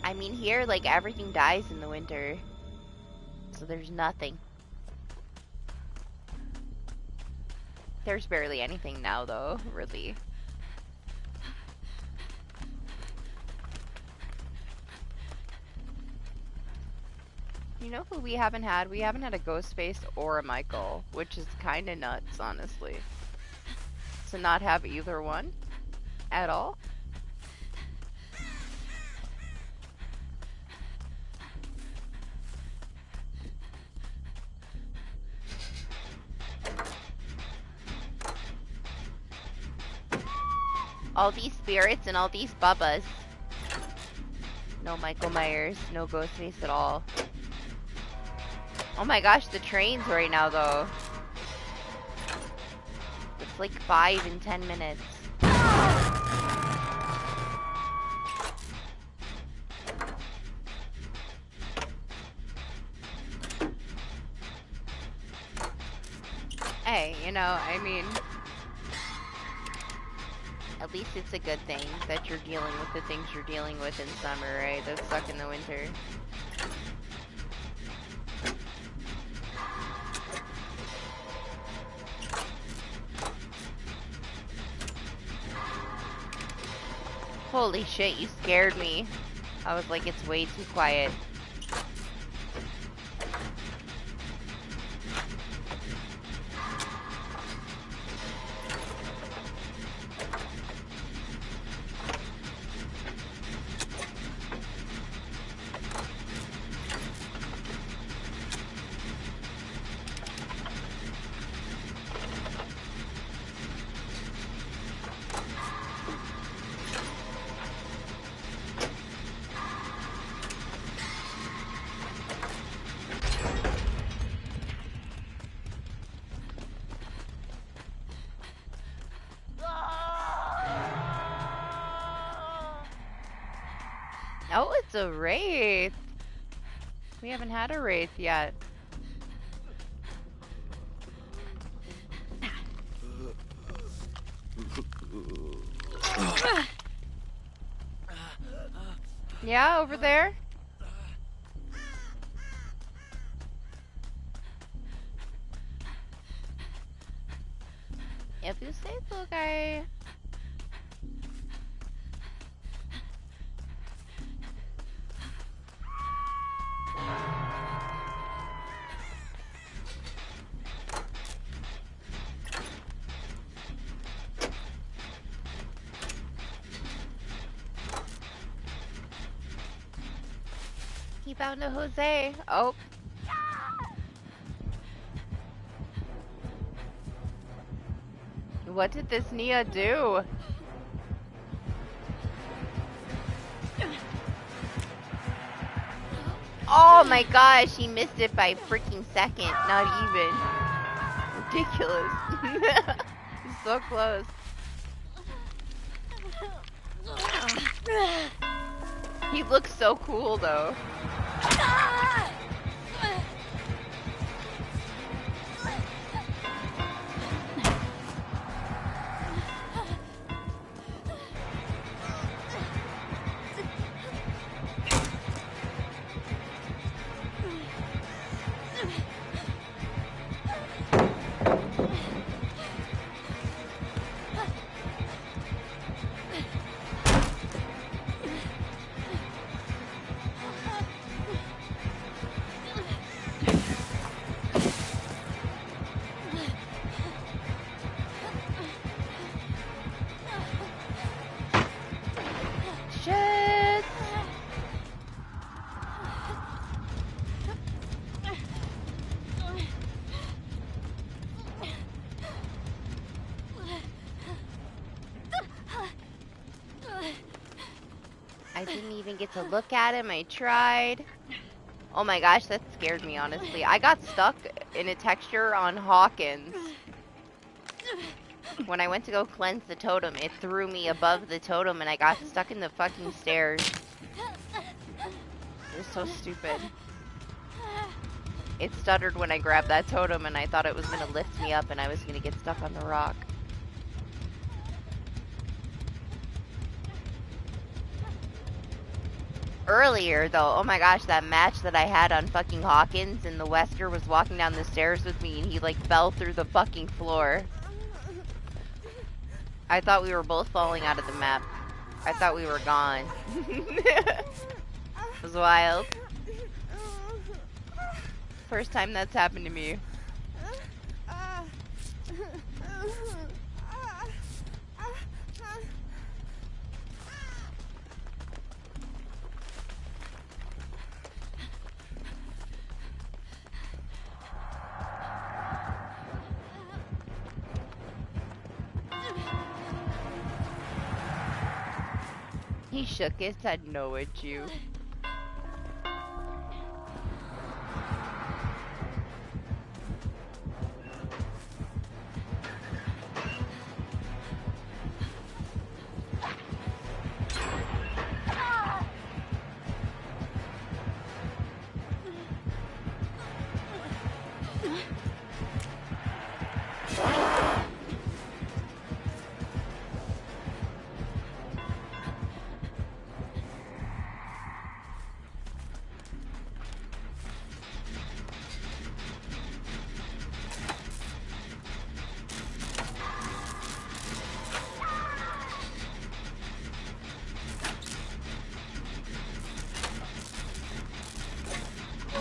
S2: I mean, here, like, everything dies in the winter. So there's nothing. There's barely anything now, though, really. You know who we haven't had? We haven't had a Ghostface or a Michael, which is kind of nuts, honestly. To not have either one at all. All these spirits and all these bubbas. No Michael Myers, no Ghostface at all. Oh my gosh, the trains right now though. It's like 5 and 10 minutes. Hey, you know, I mean, at least it's a good thing that you're dealing with the things you're dealing with in summer, right? That suck in the winter. Holy shit, you scared me. I was like, it's way too quiet. Oh, it's a wraith. We haven't had a wraith yet. Yeah, over there. If you say so, guy. He found a Jose. Oh. What did this Nia do? Oh my gosh, he missed it by a freaking second. Not even. Ridiculous. So close. He looks so cool though. I didn't even get to look at him. I tried. Oh my gosh, that scared me, honestly. I got stuck in a texture on Hawkins. When I went to go cleanse the totem, it threw me above the totem and I got stuck in the fucking stairs. It was so stupid. It stuttered when I grabbed that totem and I thought it was going to lift me up and I was going to get stuck on the rock. Earlier, though, oh my gosh, that match that I had on fucking Hawkins and the Wester was walking down the stairs with me and he like fell through the fucking floor. I thought we were both falling out of the map. I thought we were gone. It was wild. First time that's happened to me. He shook his head no at you.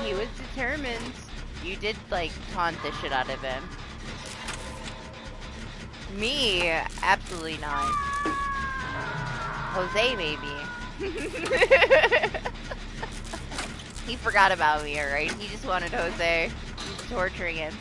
S2: He was determined. You did, like, taunt the shit out of him. Me? Absolutely not. Jose, maybe. He forgot about me, alright? He just wanted Jose. He's torturing him.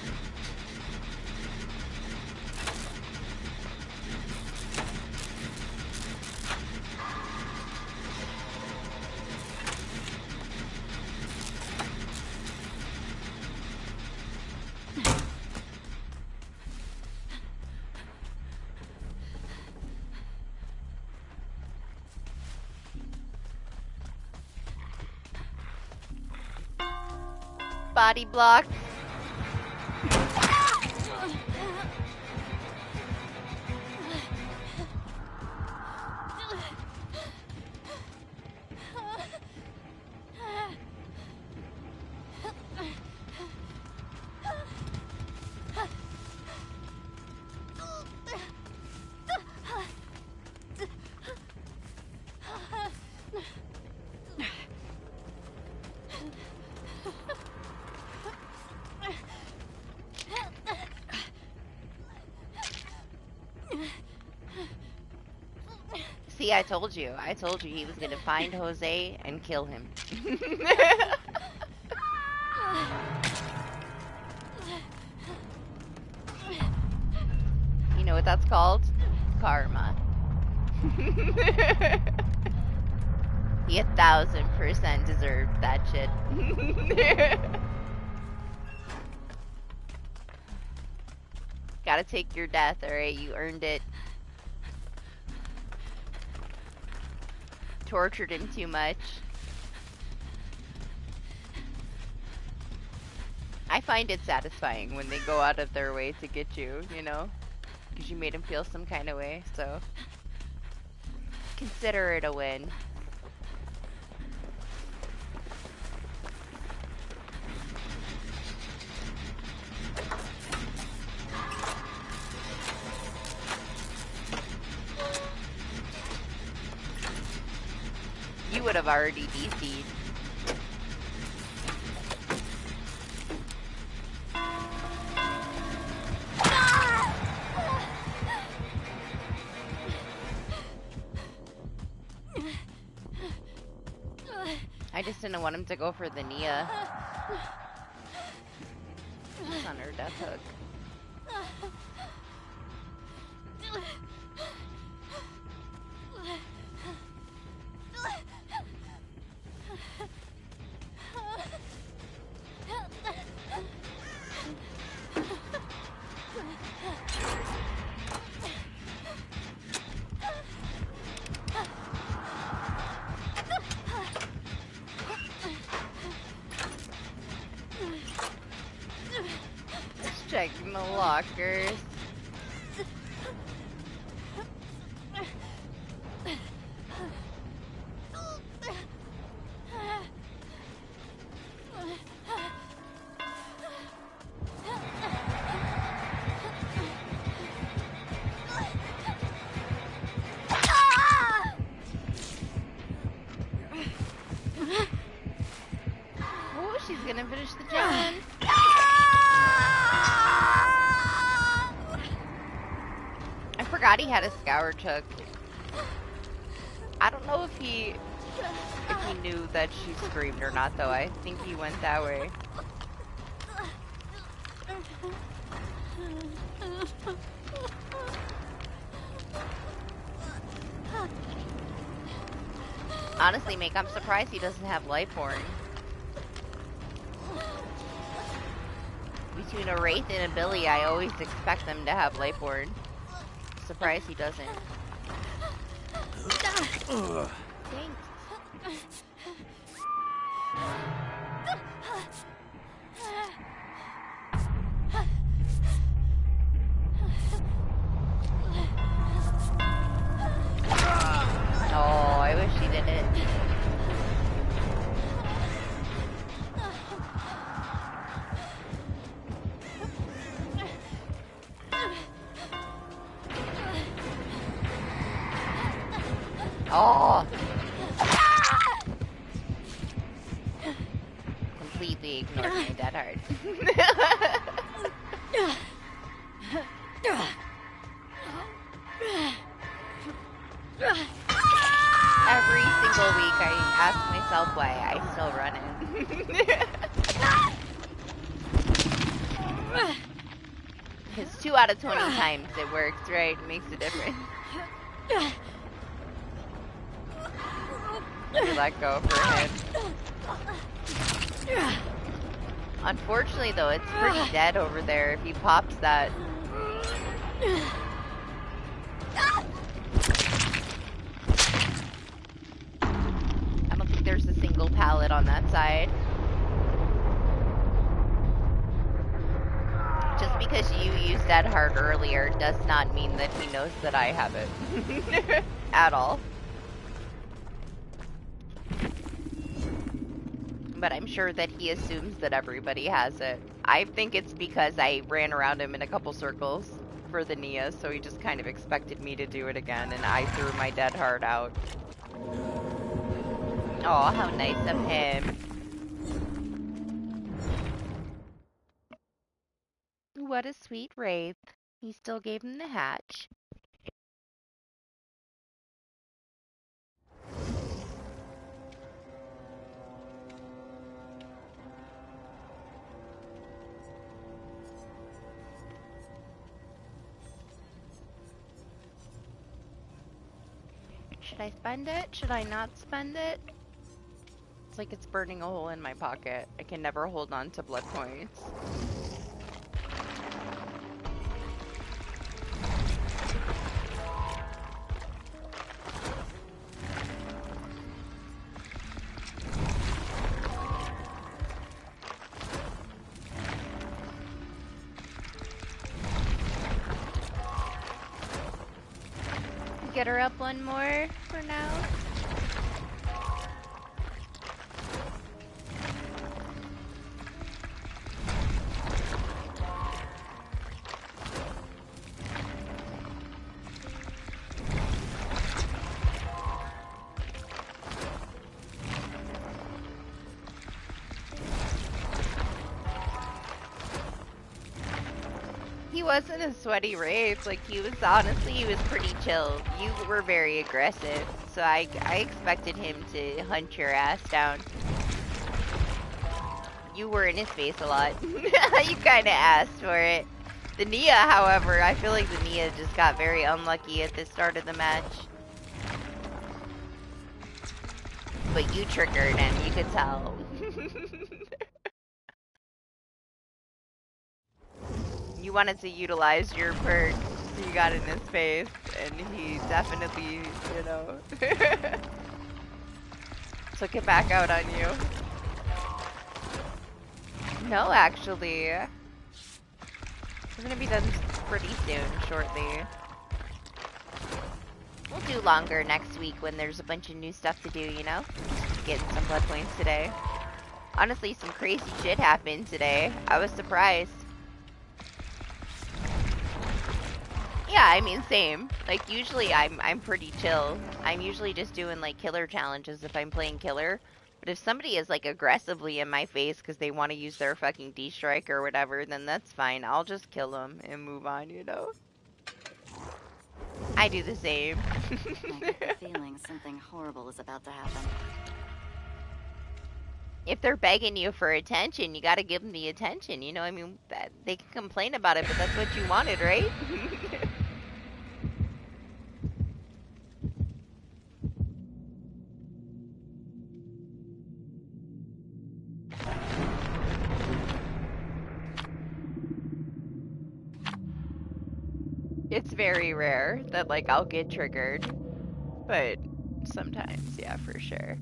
S2: Body block. See, I told you he was gonna find Jose and kill him. You know what that's called? Karma. He 1000% deserved that shit. Gotta take your death, alright? You earned it. Tortured him too much. I find it satisfying when they go out of their way to get you, you know? Because you made him feel some kind of way, so consider it a win. You would have already DC'd. I just didn't want him to go for the Nia. She's on her death hook. Checking the lockers. Oh, she's gonna finish the gen. I forgot he had a scour chuck. I don't know if he knew that she screamed or not though. I think he went that way. Honestly, Make, I'm surprised he doesn't have life horn. Between a Wraith and a Billy, I always expect them to have life horn. Surprised he doesn't. Thanks. Oh, I wish he did it. Oh! Completely ignored my dead heart. Every single week I ask myself why I still run it. Because 2 out of 20 times it works, right? It makes a difference. You let go for him. Unfortunately though, it's pretty dead over there if he pops that. I don't think there's a single pallet on that side. Just because you used that heart earlier does not mean that he knows that I have it. At all. But I'm sure that he assumes that everybody has it. I think it's because I ran around him in a couple circles for the Nia, so he just kind of expected me to do it again, and I threw my dead heart out. Oh, how nice of him. What a sweet wraith. He still gave him the hatch. Should I spend it? Should I not spend it? It's like it's burning a hole in my pocket. I can never hold on to blood points. Get her up one more for now. He wasn't a sweaty wraith, like he was pretty chill. You were very aggressive, so I expected him to hunt your ass down. You were in his face a lot. You kinda asked for it. The Nia, however, I feel like the Nia just got very unlucky at the start of the match. But you triggered him, you could tell. You wanted to utilize your perk, so you got in his face, and he definitely, you know, took it back out on you. No, actually. We're gonna be done pretty soon, shortly. We'll do longer next week when there's a bunch of new stuff to do, you know? Just getting some blood points today. Honestly, some crazy shit happened today. I was surprised. Yeah, I mean, same. Like, usually I'm pretty chill. I'm usually just doing, like, killer challenges if I'm playing killer. But if somebody is, like, aggressively in my face because they want to use their fucking D-strike or whatever, then that's fine. I'll just kill them and move on, you know? I do the same.
S1: I get the feeling something horrible is about to happen.
S2: If they're begging you for attention, you gotta give them the attention, you know? I mean, they can complain about it, but that's what you wanted, right? It's very rare that, like, I'll get triggered, but sometimes, yeah, for sure.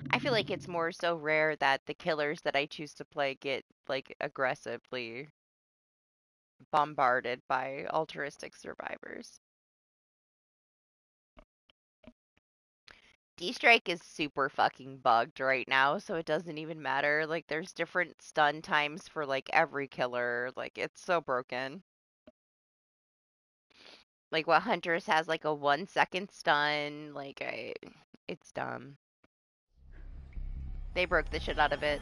S2: I feel like it's more so rare that the killers that I choose to play get, like, aggressively bombarded by altruistic survivors. D-Strike is super fucking bugged right now, so it doesn't even matter. Like, there's different stun times for, like, every killer. Like, it's so broken. Like, what Huntress has, like, a 1-second stun. Like, it's dumb. They broke the shit out of it.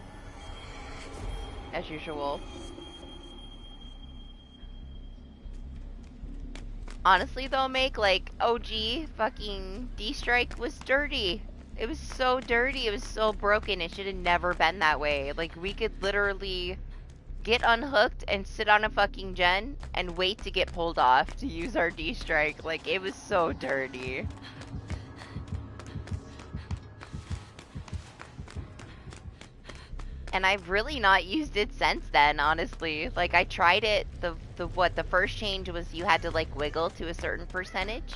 S2: As usual. Honestly, though, like, OG fucking D-Strike was dirty. It was so dirty. It was so broken. It should have never been that way. Like, we could literally get unhooked and sit on a fucking gen and wait to get pulled off to use our D-Strike. Like, it was so dirty. And I've really not used it since then, honestly. Like, I tried it, the first change was you had to, like, wiggle to a certain percentage.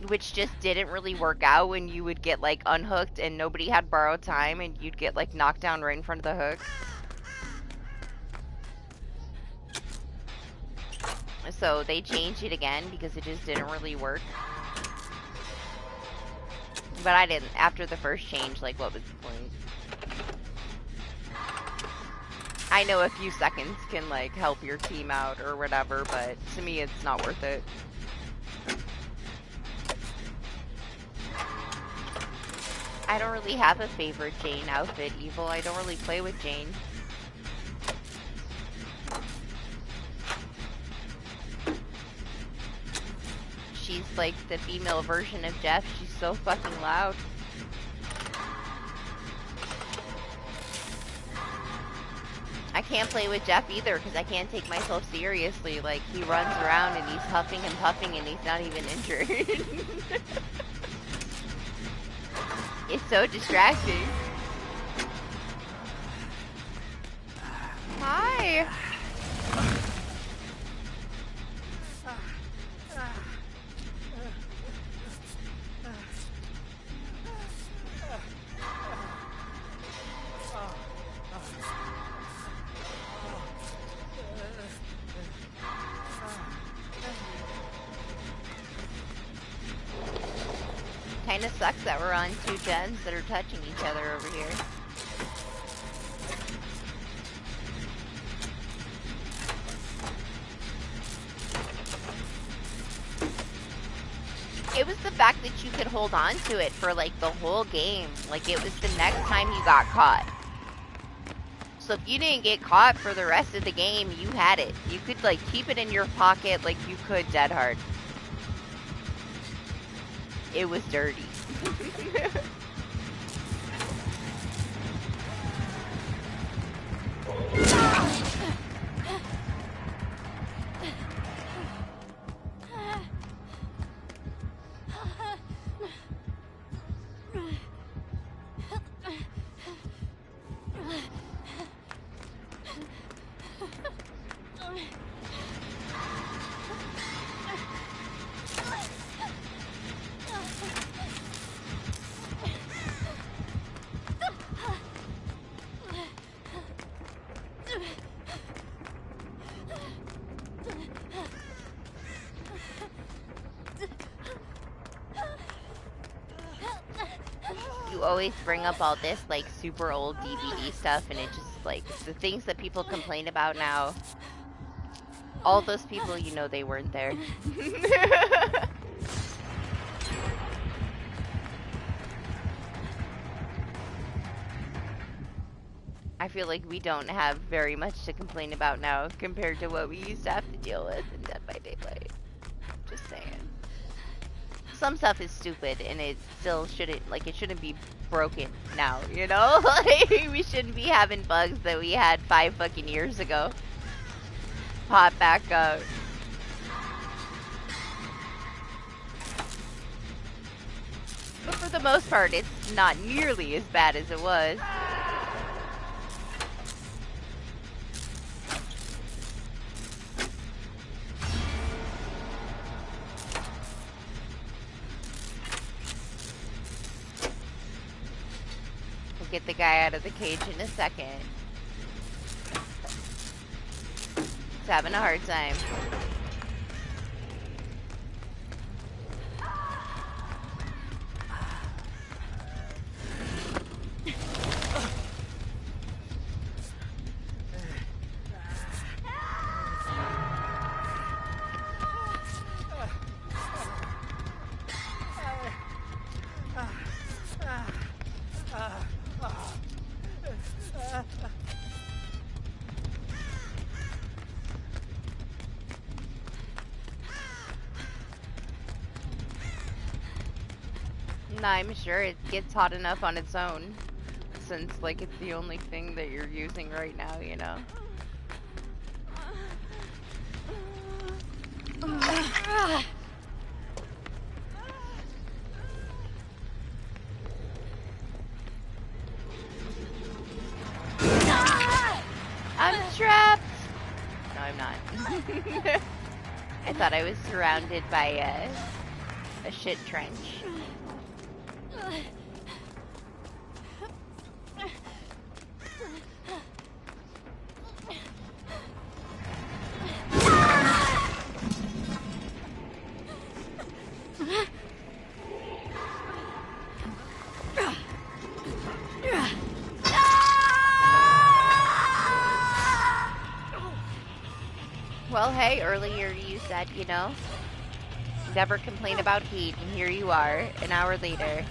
S2: Which just didn't really work out when you would get, like, unhooked and nobody had borrowed time and you'd get, like, knocked down right in front of the hook. So they changed it again because it just didn't really work. But I didn't, after the first change, like, what was the point? I know a few seconds can, like, help your team out or whatever, but to me it's not worth it. I don't really have a favorite Jane outfit, Evil. I don't really play with Jane. She's like the female version of Jeff. She's so fucking loud. I can't play with Jeff either because I can't take myself seriously. Like, he runs around and he's huffing and puffing and he's not even injured. It's so distracting. Hi. Kinda sucks that we're on two gens that are touching each other over here. It was the fact that you could hold on to it for like the whole game. Like, it was the next time you got caught. So if you didn't get caught for the rest of the game, you had it. You could like keep it in your pocket like you could dead hard. It was dirty. you always bring up all this like super old DBD stuff, and it just like the things that people complain about now. All those people, you know, they weren't there. I feel like we don't have very much to complain about now compared to what we used to have to deal with in Dead by Daylight. Just saying. Some stuff is stupid and it still shouldn't, like, it shouldn't be broken now, you know? Like, we shouldn't be having bugs that we had 5 fucking years ago pop back up. But for the most part, it's not nearly as bad as it was. We'll get the guy out of the cage in a second. He's having a hard time. I'm sure it gets hot enough on its own, since like it's the only thing that you're using right now, you know. I'm trapped! No, I'm not. I thought I was surrounded by a shit trench. Well, hey, earlier you said, you know, never complain about heat, and here you are, an hour later.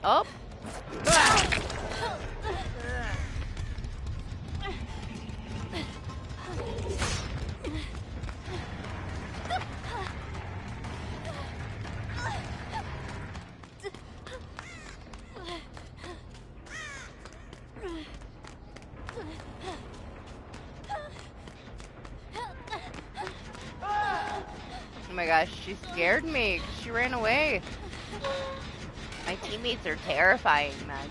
S2: Oh! Oh my gosh, she scared me. She ran away. My teammates are terrifying, man.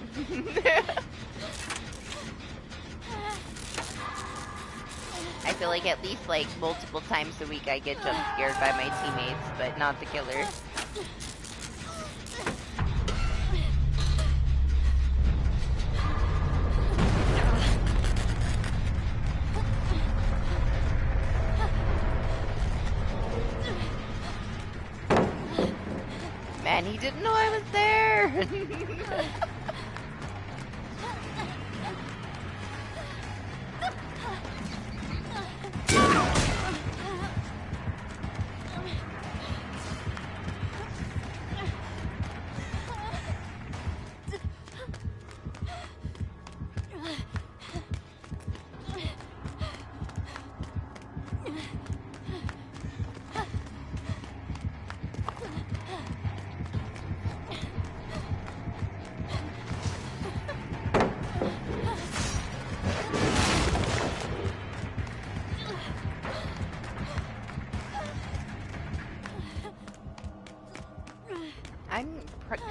S2: I feel like at least like multiple times a week I get jump scared by my teammates, but not the killer. Man, he didn't know I was there!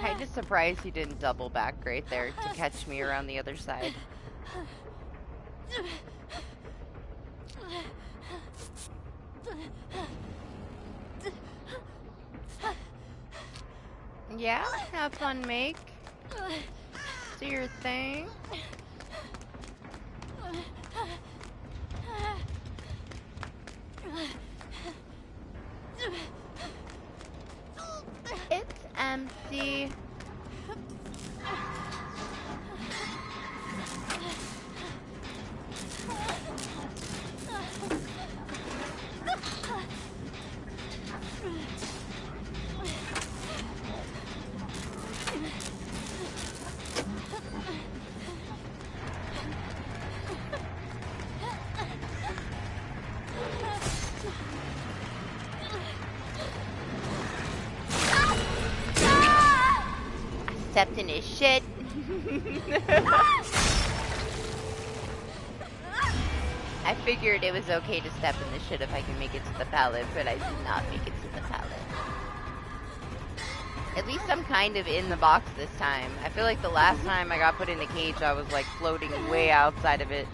S2: Kind of surprised he didn't double back right there to catch me around the other side. Yeah, have fun, Make. Do your thing. stepped in his shit. I figured it was okay to step in the shit if I can make it to the pallet, but I did not make it to the pallet. At least I'm kind of in the box this time. I feel like the last time I got put in a cage, I was like floating way outside of it.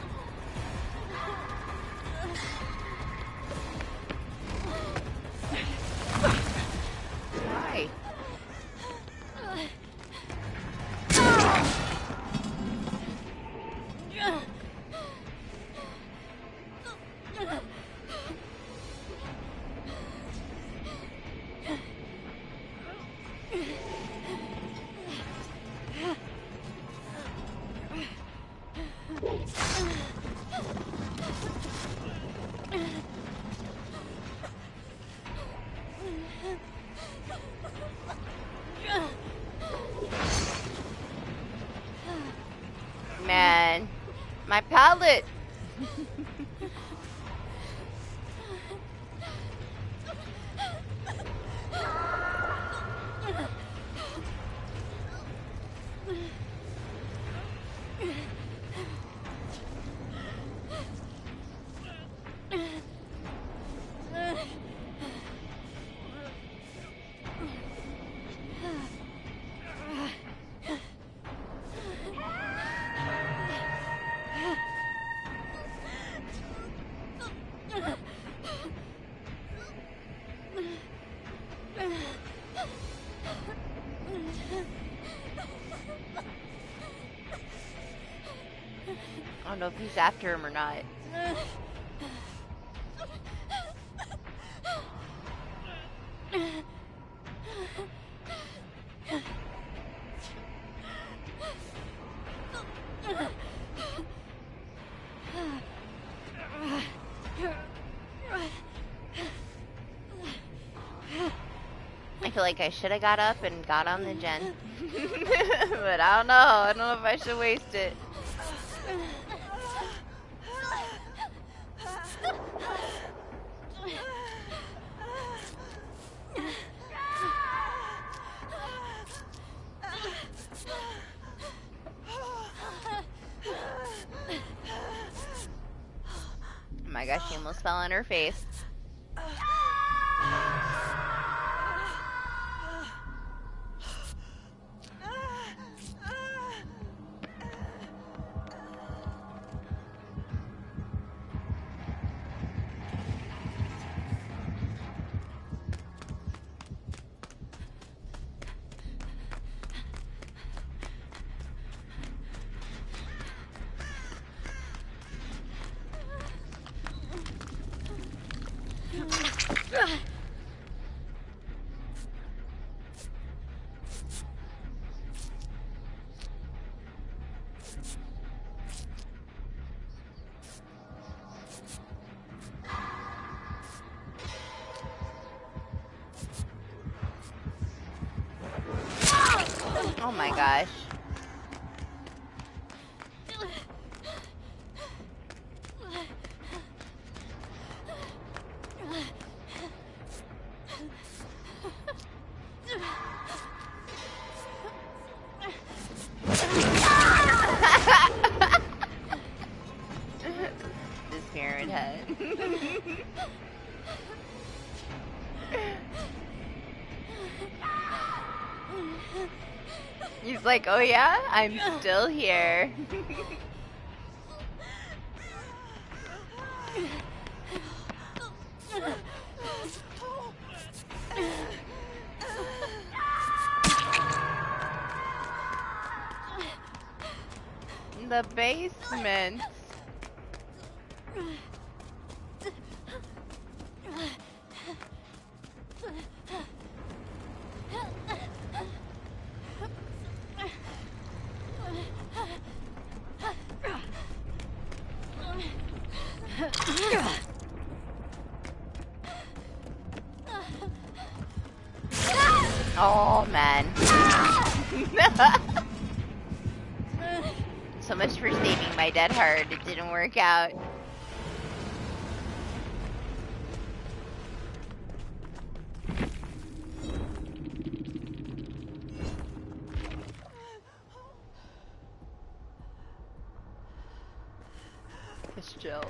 S2: Why? Man, my pallet. I don't know if he's after him or not. I feel like I should have got up and got on the gen. But I don't know. I don't know if I should waste it. Oh my gosh, she almost fell on her face. Oh my gosh. This parent head. He's like, oh yeah, I'm still here. The basement. Oh man. So much for saving my dead heart. It didn't work out. Just chill.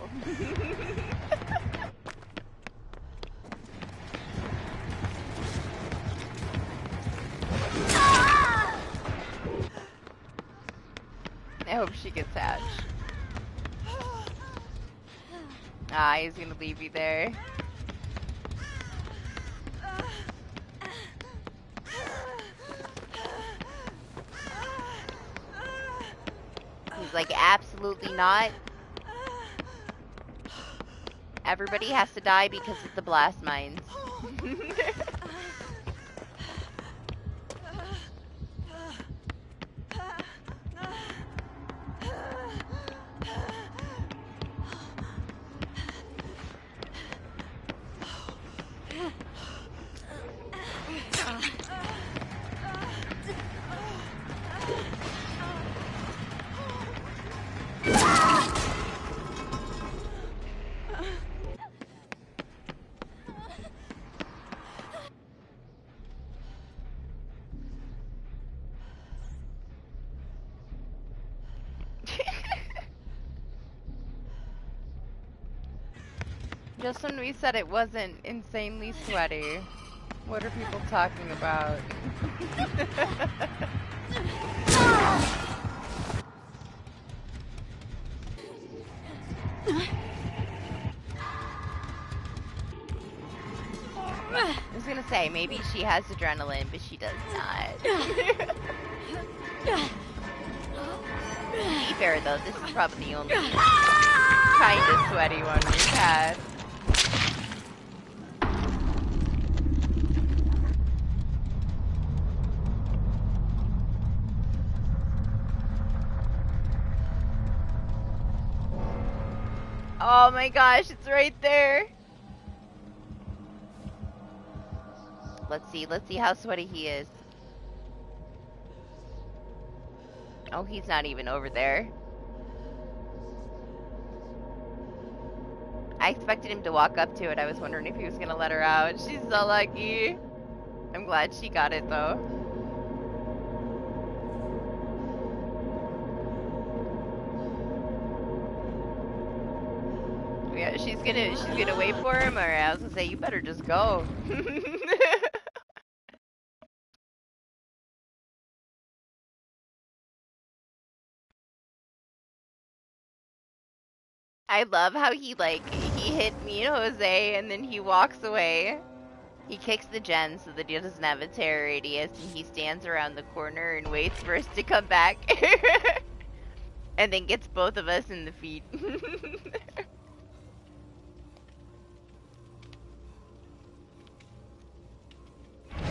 S2: I hope she gets hatched. Ah, he's gonna leave you there. He's like, absolutely not. Everybody has to die because of the blast mines. Just when we said it wasn't insanely sweaty, what are people talking about? I was gonna say, maybe she has adrenaline, but she does not. To be fair though, this is probably the only kind of sweaty one we've had. Oh my gosh, it's right there. Let's see how sweaty he is. Oh, he's not even over there. I expected him to walk up to it. I was wondering if he was gonna let her out. She's so lucky. I'm glad she got it though. Yeah, she's gonna wait for him, or I was gonna say, you better just go. I love how he hit me and Jose and then he walks away. He kicks the gen so that he doesn't have a terror radius and he stands around the corner and waits for us to come back. And then gets both of us in the feet.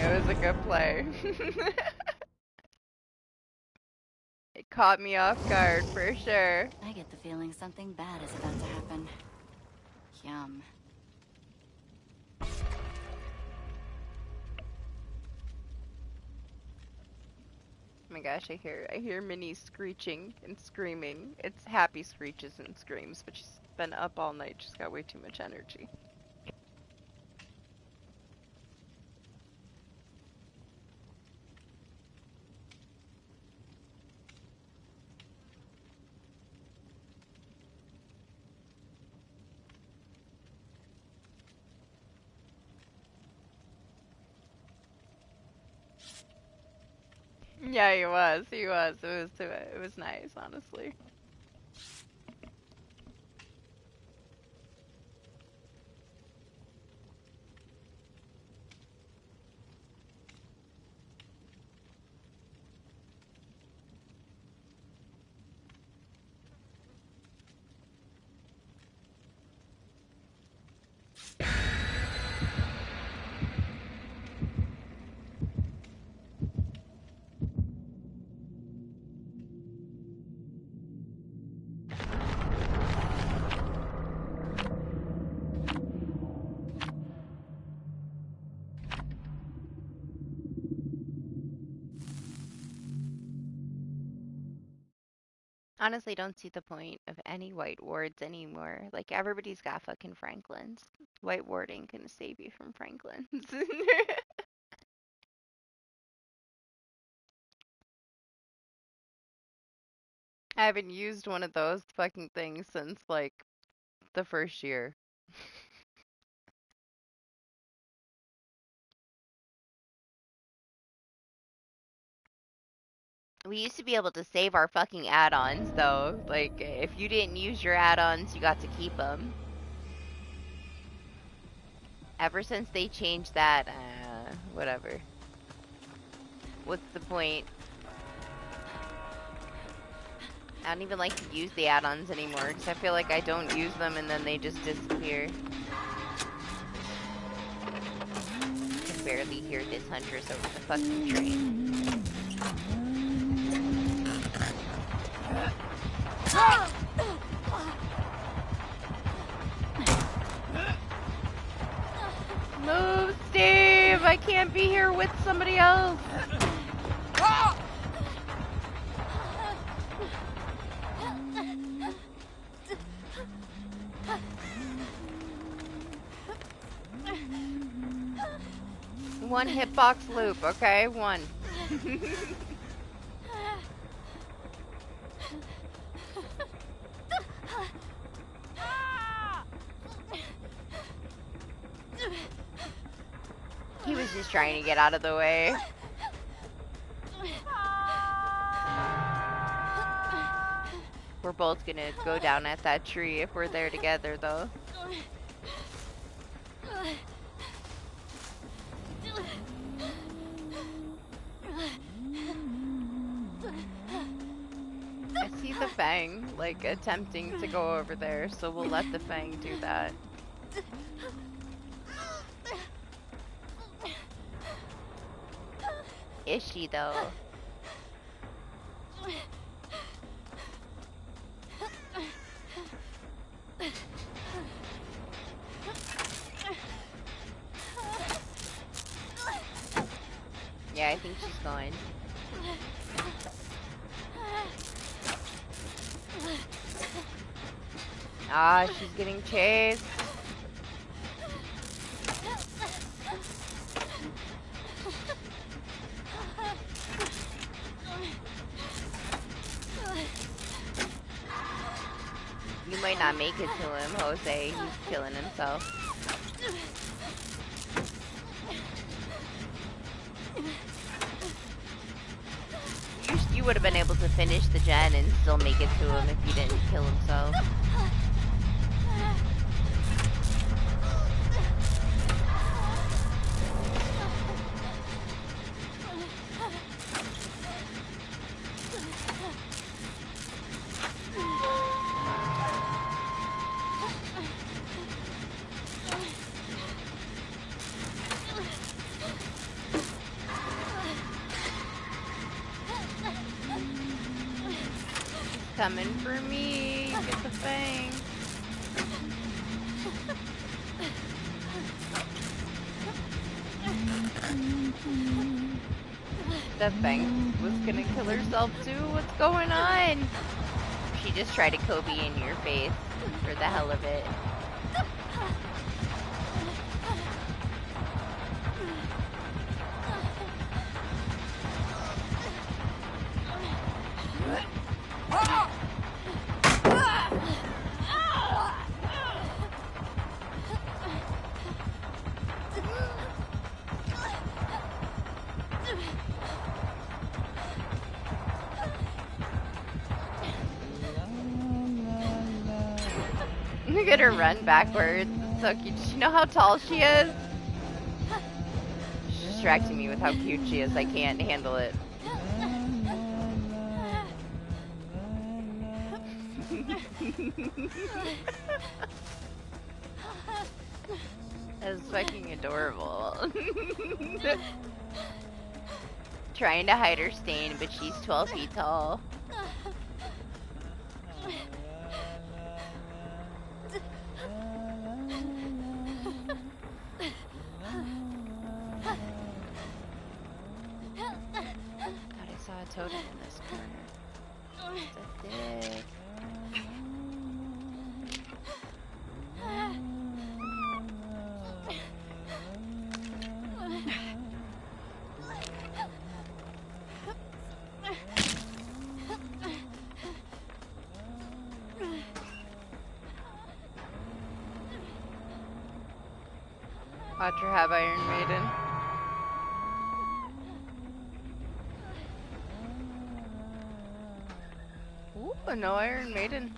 S2: It was a good play. It caught me off guard for sure.
S1: I get the feeling something bad is about to happen. Yum.
S2: Oh my gosh, I hear Minnie screeching and screaming. It's happy screeches and screams, but she's been up all night. She's got way too much energy. Yeah, he was. It was nice, honestly. Honestly, don't see the point of any white wards anymore. Like, everybody's got fucking Franklins. White ward ain't gonna save you from Franklins. I haven't used one of those fucking things since like the first year. We used to be able to save our fucking add-ons though. Like if you didn't use your add-ons, you got to keep them. Ever since they changed that, whatever. What's the point? I don't even like to use the add-ons anymore because I feel like I don't use them and then they just disappear. I can barely hear this Huntress over the fucking train. Move, Steve! I can't be here with somebody else! One hitbox loop, okay? One. He was just trying to get out of the way. We're both gonna go down at that tree if we're there together, though. I see the Fang, like, attempting to go over there, so we'll let the Fang do that. Is she, though? Yeah, I think she's going. Ah, she's getting chased. You might not make it to him, Jose. He's killing himself. You would have been able to finish the gen and still make it to him if he didn't kill himself. Coming for me. Get the Fang. The Fang was gonna kill herself too. What's going on? She just tried to Kobe in your face for the hell of it. Look at her run backwards. So cute. Does she know how tall she is? She's distracting me with how cute she is. I can't handle it. That's fucking adorable. Trying to hide her stain, but she's 12 feet tall. Thought I saw a totem in this corner. It's a dick. Watch her have Iron Maiden. Ooh, no Iron Maiden.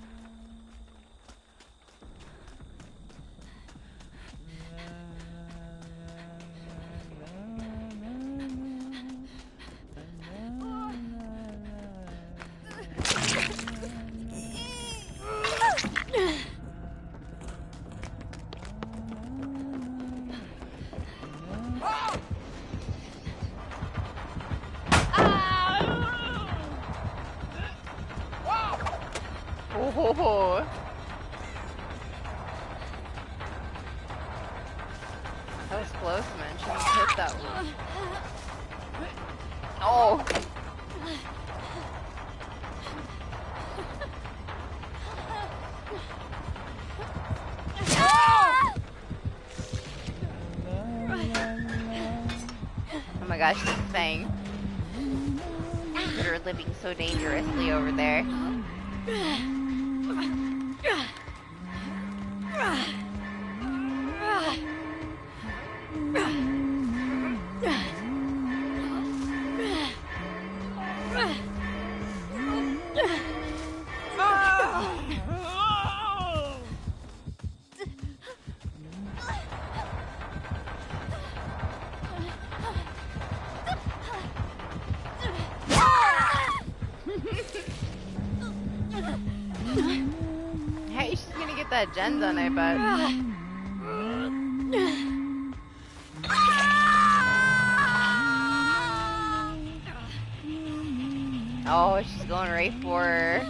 S2: Oh. That was close, man. She didn't hit that one. Oh. Oh my gosh, this thing. They're living so dangerously over there. Hey, she's gonna get that gen done, I bet. Oh, she's going right for her.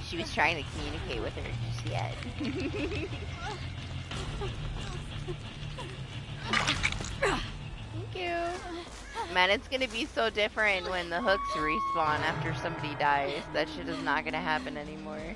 S2: She was trying to communicate with her just yet. Thank you. Man, it's gonna be so different when the hooks respawn after somebody dies. That shit is not gonna happen anymore.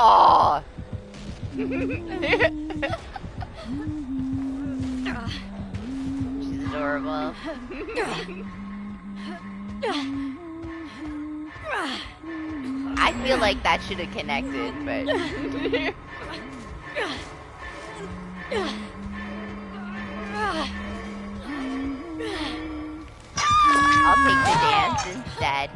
S2: Oh. She's adorable. I feel like that should have connected, but I'll take the dance instead.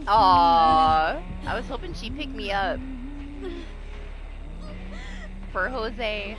S2: Aww, I was hoping she'd pick me up for Jose.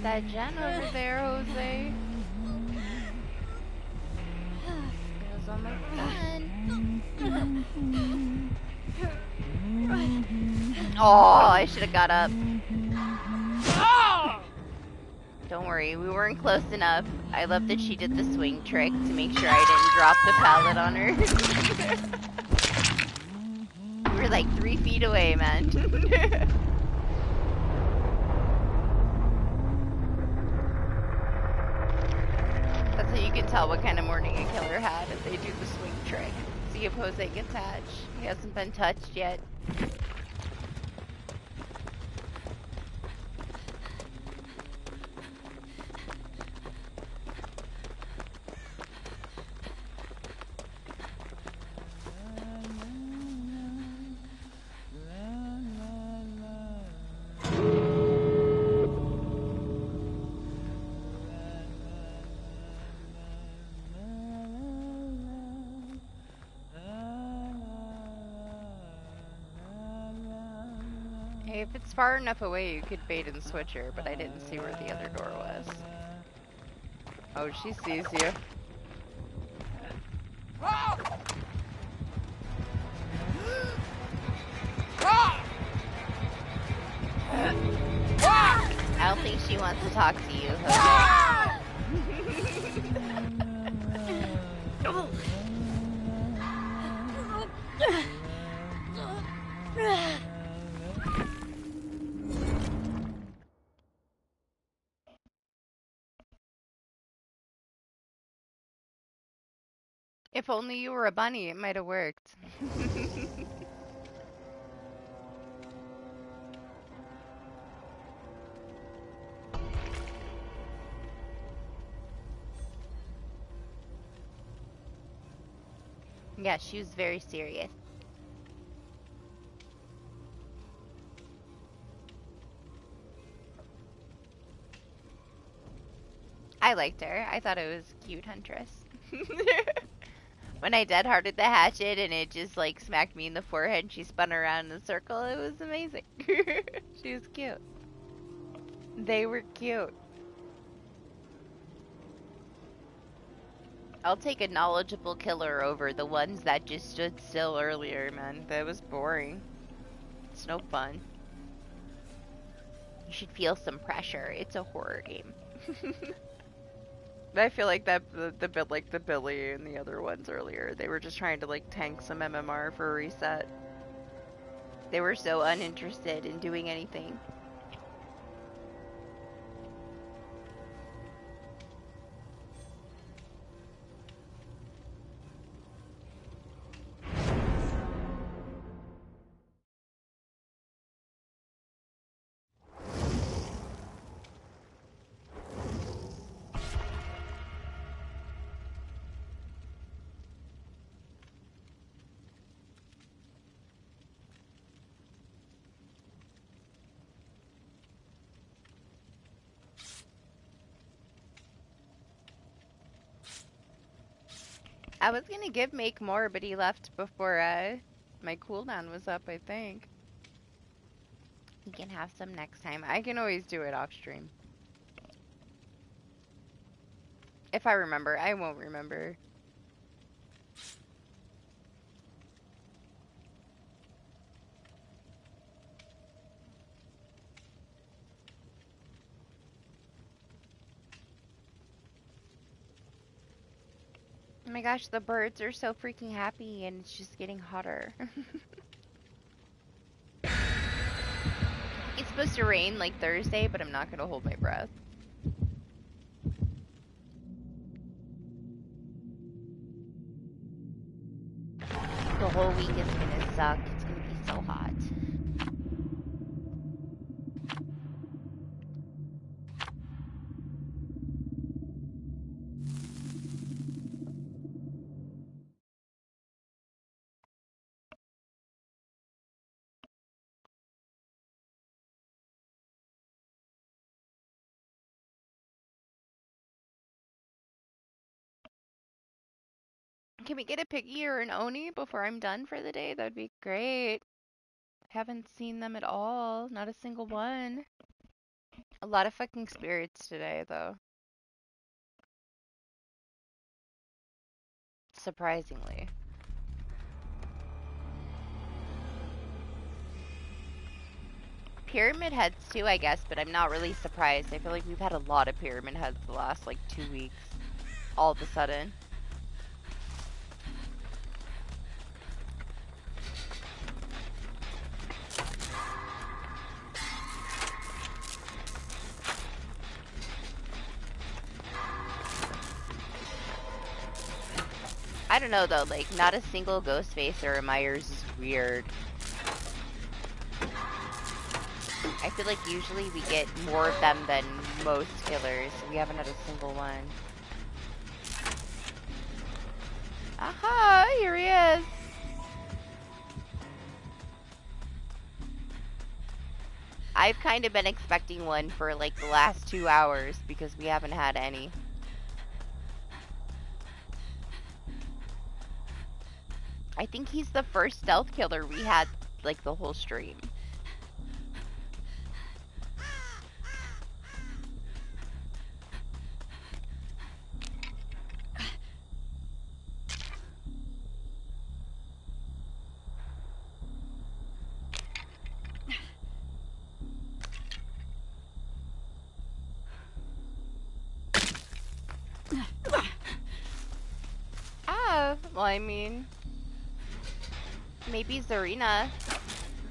S2: That gen over there, Jose. Goes on my gun. Oh, I should have got up. Don't worry, we weren't close enough. I love that she did the swing trick to make sure I didn't drop the pallet on her. We were like 3 feet away, man. That's how you can tell what kind of morning a killer had if they do the swing trick. See if Jose gets hatched. He hasn't been touched yet. Hey, if it's far enough away, you could bait and switch her, but I didn't see where the other door was. Oh, she sees you. I don't think she wants to talk to you, Jose. If only you were a bunny, it might have worked. Yeah, she was very serious. I liked her. I thought it was cute, Huntress. When I dead-hearted the hatchet and it just like smacked me in the forehead and she spun around in a circle, it was amazing. She was cute. They were cute. I'll take a knowledgeable killer over the ones that just stood still earlier, man. That was boring. It's no fun. You should feel some pressure. It's a horror game. I feel like that the bit like the Billy and the other ones earlier, they were just trying to like tank some MMR for a reset. They were so uninterested in doing anything. I was gonna give Make more, but he left before my cooldown was up, I think. He can have some next time. I can always do it off stream. If I remember. I won't remember. Oh my gosh, the birds are so freaking happy and it's just getting hotter. It's supposed to rain like Thursday, but I'm not gonna hold my breath. The whole week is gonna suck. It's gonna be so hot. Can we get a piggy or an oni before I'm done for the day? That'd be great. Haven't seen them at all. Not a single one. A lot of fucking spirits today, though. Surprisingly. Pyramid heads too, I guess, but I'm not really surprised. I feel like we've had a lot of pyramid heads the last, like, 2 weeks. All of a sudden. I don't know though, like, not a single Ghostface or a Myers is weird. I feel like usually we get more of them than most killers. We haven't had a single one. Aha! Here he is! I've kind of been expecting one for like the last 2 hours because we haven't had any. I think he's the first stealth killer we had like the whole stream. Well, I mean, maybe Zarina,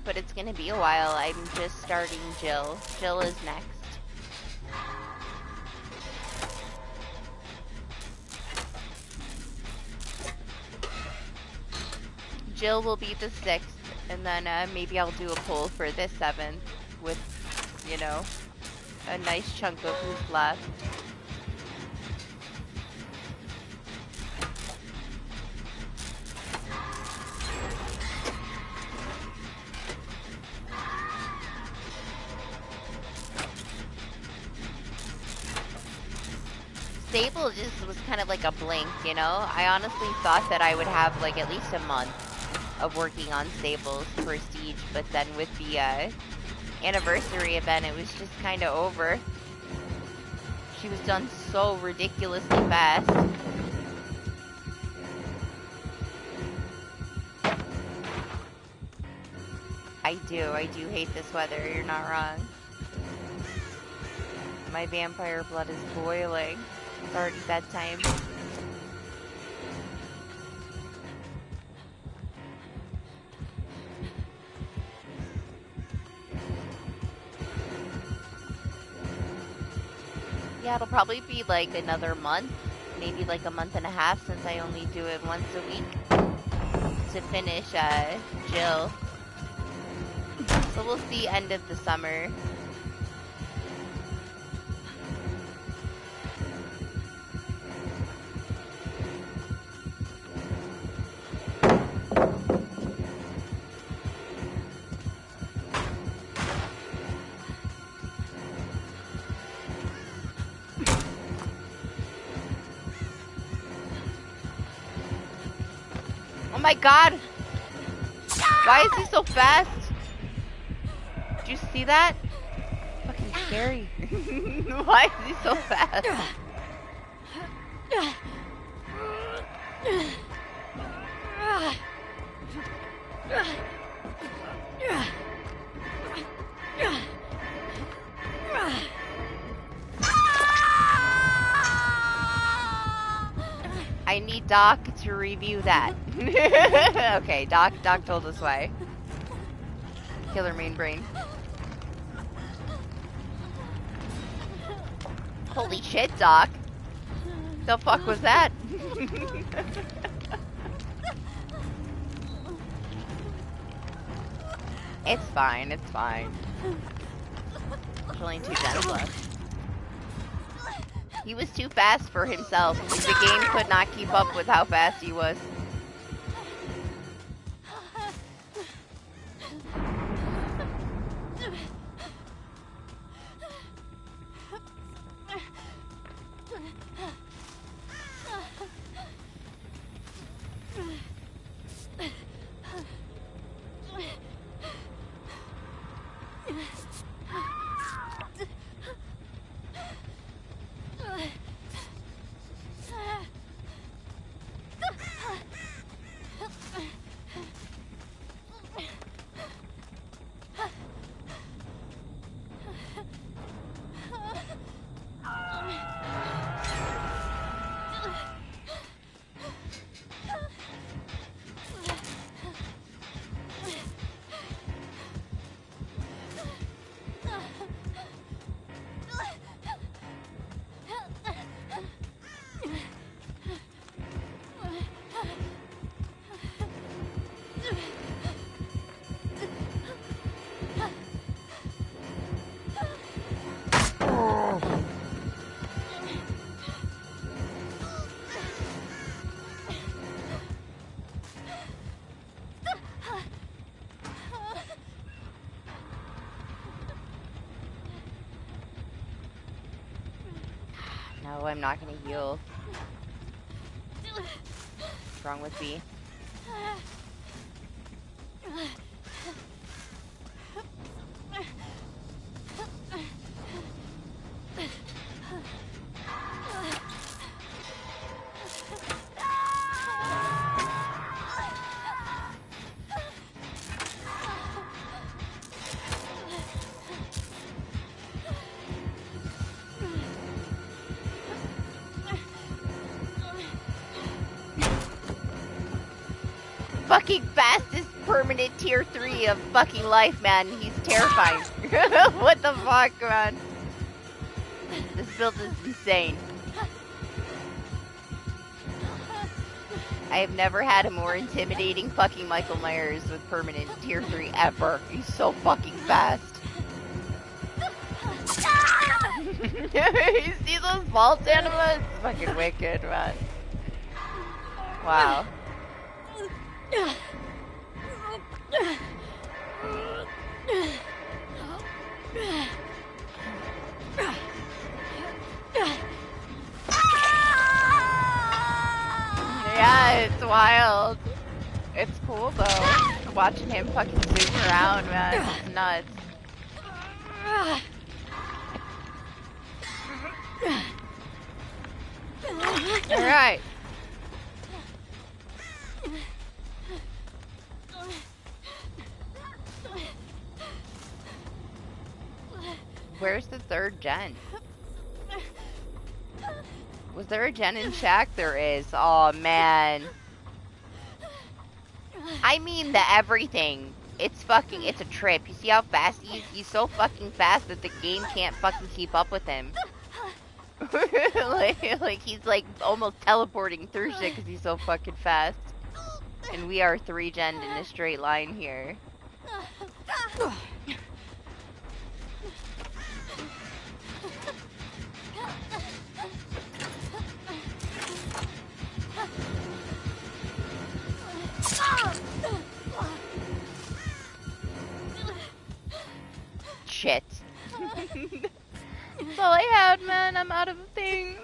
S2: but it's gonna be a while. I'm just starting Jill. Jill is next. Jill will be the 6th, and then maybe I'll do a poll for this 7th with, you know, a nice chunk of who's left. Stable just was kind of like a blink, you know? I honestly thought that I would have like at least a month of working on Stable's Prestige, but then with the anniversary event, it was just kind of over. She was done so ridiculously fast. I do hate this weather, you're not wrong. My vampire blood is boiling. It's already bedtime. Yeah, it'll probably be like another month, maybe like a month and a half since I only do it once a week to finish Jill. So we'll see end of the summer. Oh my god! Why is he so fast? Did you see that? Fucking scary. Why is he so fast? I need Doc to review that. Okay, Doc told us why. Killer main brain. Holy shit, Doc. The fuck was that? It's fine, it's fine. There's only 2 gens left. He was too fast for himself. The game could not keep up with how fast he was. No, I'm not gonna heal. What's wrong with me? fucking fastest permanent tier 3 of fucking life, man. He's terrifying. What the fuck, man? This build is insane. I have never had a more intimidating fucking Michael Myers with permanent tier 3 ever. He's so fucking fast. You see those vault animals? It's fucking wicked, man. Wow. Yeah, it's wild. It's cool though. Watching him fucking zoom around, man. It's nuts. Alright. Where's the third gen? Was there a gen in Shack? There is. Oh man. I mean the everything. It's a trip. You see how fast he is? He's so fucking fast that the game can't fucking keep up with him. like he's like almost teleporting through shit because he's so fucking fast. And we are 3-gen in a straight line here. Shit. That's all I had, man. I'm out of things.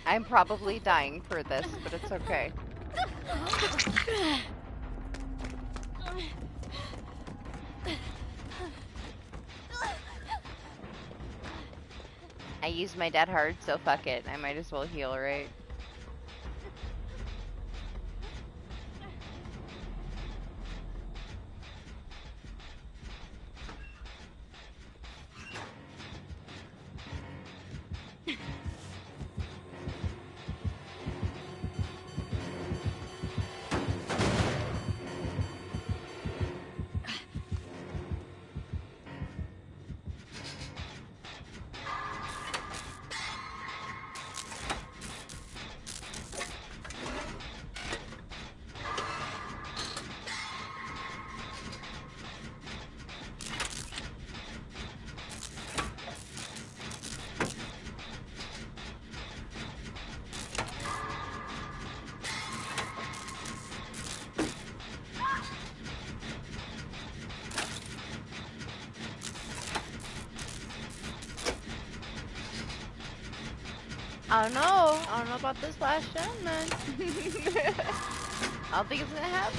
S2: I'm probably dying for this, but it's okay. I used my dead hard, so fuck it. I might as well heal, right? I don't know. I don't know about this last gen, man. I don't think it's gonna happen.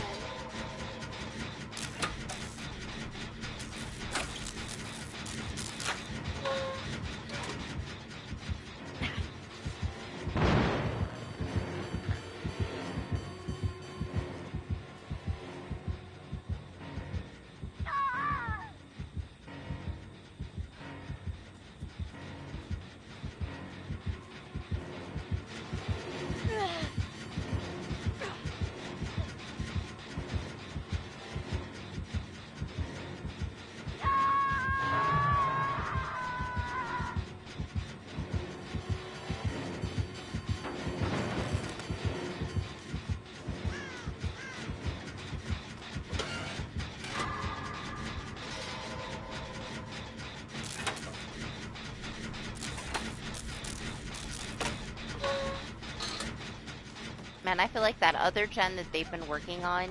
S2: Man, I feel like that other gen that they've been working on,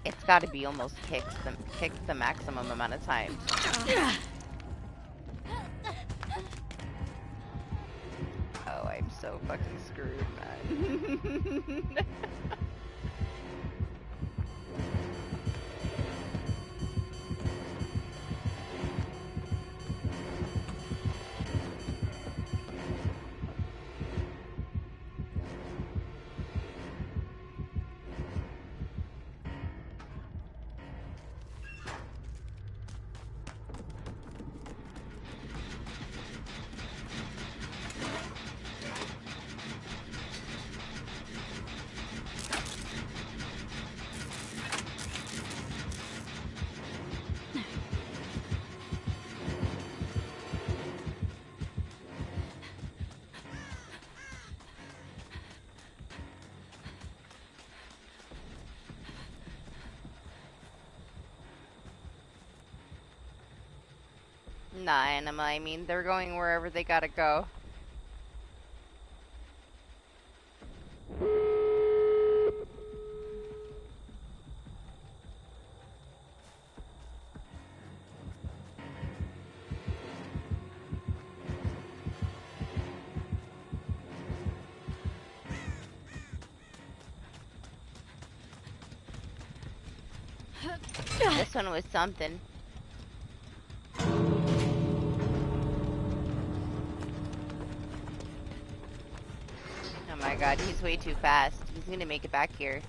S2: it's got to be almost kicked the maximum amount of times. Oh, I'm so fucking screwed, man. Nah, Anima, I mean, they're going wherever they gotta go. This one was something. Oh my god, he's way too fast. He's gonna make it back here.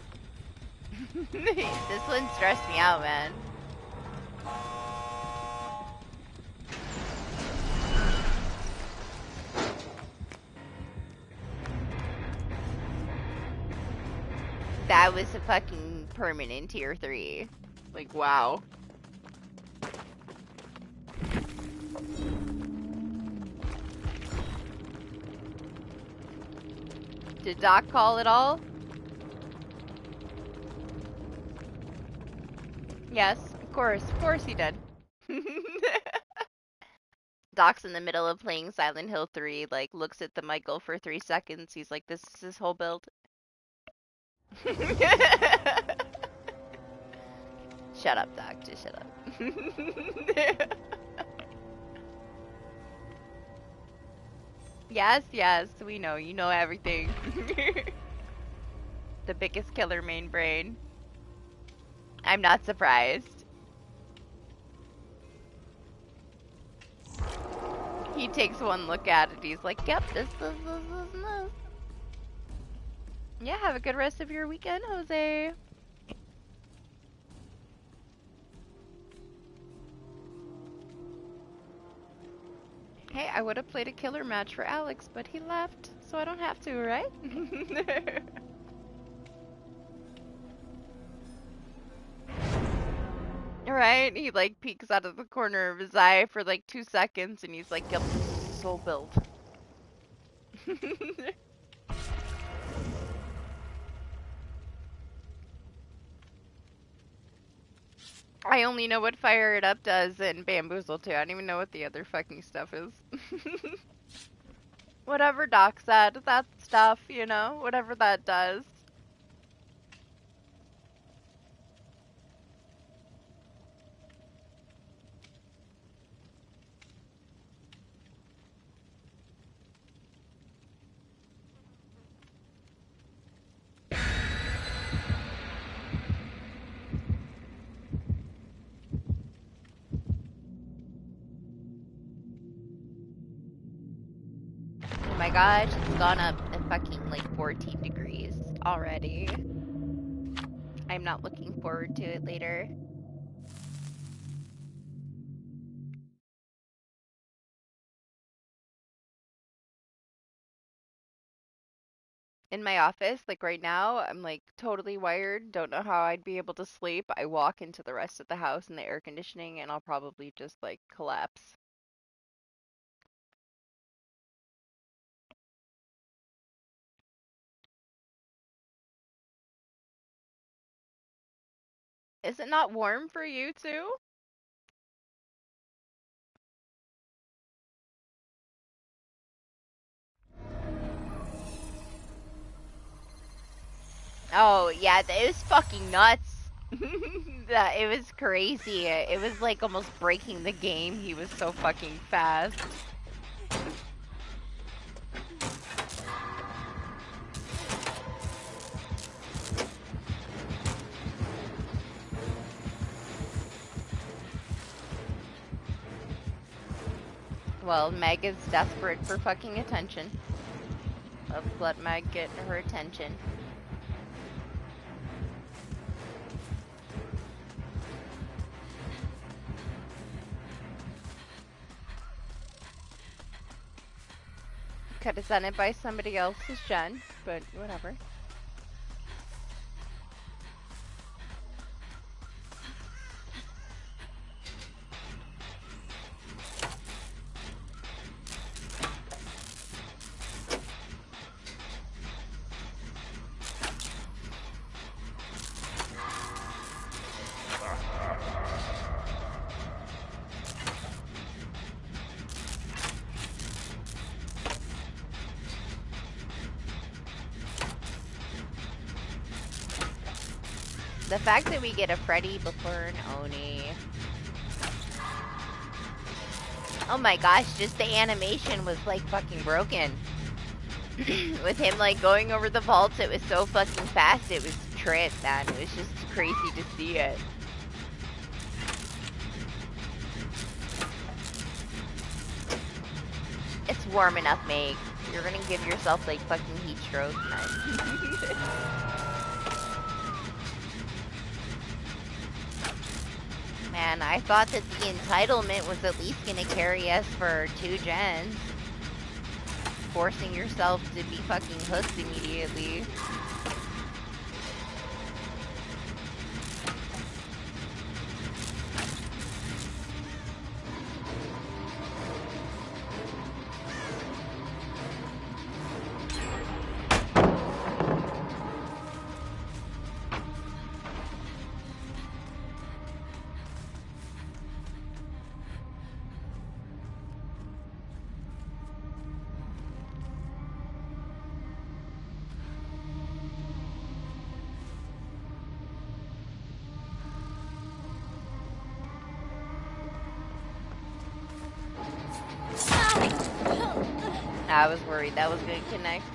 S2: This one stressed me out, man. That was a fucking permanent tier 3. Like, wow. Did Doc call it all? Yes, of course he did. Doc's in the middle of playing Silent Hill 3, like, looks at the Michael for 3 seconds, he's like, this is his whole build. Shut up, Doc, just shut up. Yes, we know, you know everything. The biggest killer main brain. I'm not surprised. He takes one look at it, he's like, yep, this. Yeah, have a good rest of your weekend, Jose. Hey, I would have played a killer match for Alex, but he left, so I don't have to, right? Right? He like peeks out of the corner of his eye for like 2 seconds and he's like, yep, this is his whole build. I only know what Fire It Up does and Bamboozle too. I don't even know what the other fucking stuff is. Whatever Doc said, that stuff, you know, whatever that does. Oh my gosh, it's gone up a fucking like 14 degrees already. I'm not looking forward to it later. In my office, like right now, I'm like totally wired, don't know how I'd be able to sleep. I walk into the rest of the house in the air conditioning and I'll probably just like collapse. Is it not warm for you too? Oh yeah, it was fucking nuts. It was crazy. It was like almost breaking the game. He was so fucking fast. Well, Meg is desperate for fucking attention. Let's let Meg get her attention. Could have done it by somebody else's gen, but whatever. The fact that we get a Freddy before an Oni. Oh my gosh, just the animation was like fucking broken. With him like going over the vaults, it was so fucking fast, it was trip, man. It was just crazy to see it. It's warm enough, Meg. You're gonna give yourself like fucking heat stroke, man. Man, I thought that the entitlement was at least gonna carry us for 2 gens. Forcing yourself to be fucking hooked immediately. I was worried that was gonna connect.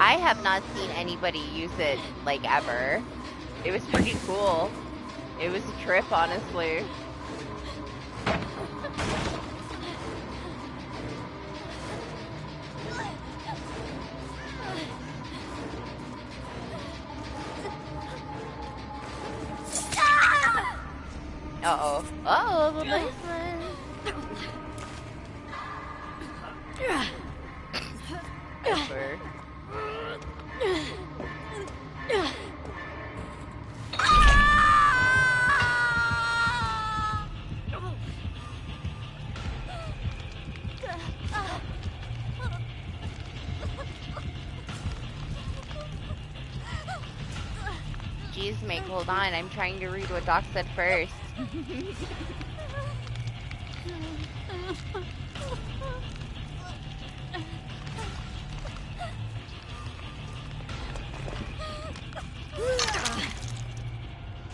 S2: I have not seen anybody use it, like, ever. It was pretty cool. It was a trip, honestly. Uh-oh. Uh-oh, the nice one. I swear. Jeez, Meg, hold on. I'm trying to read what Doc said first.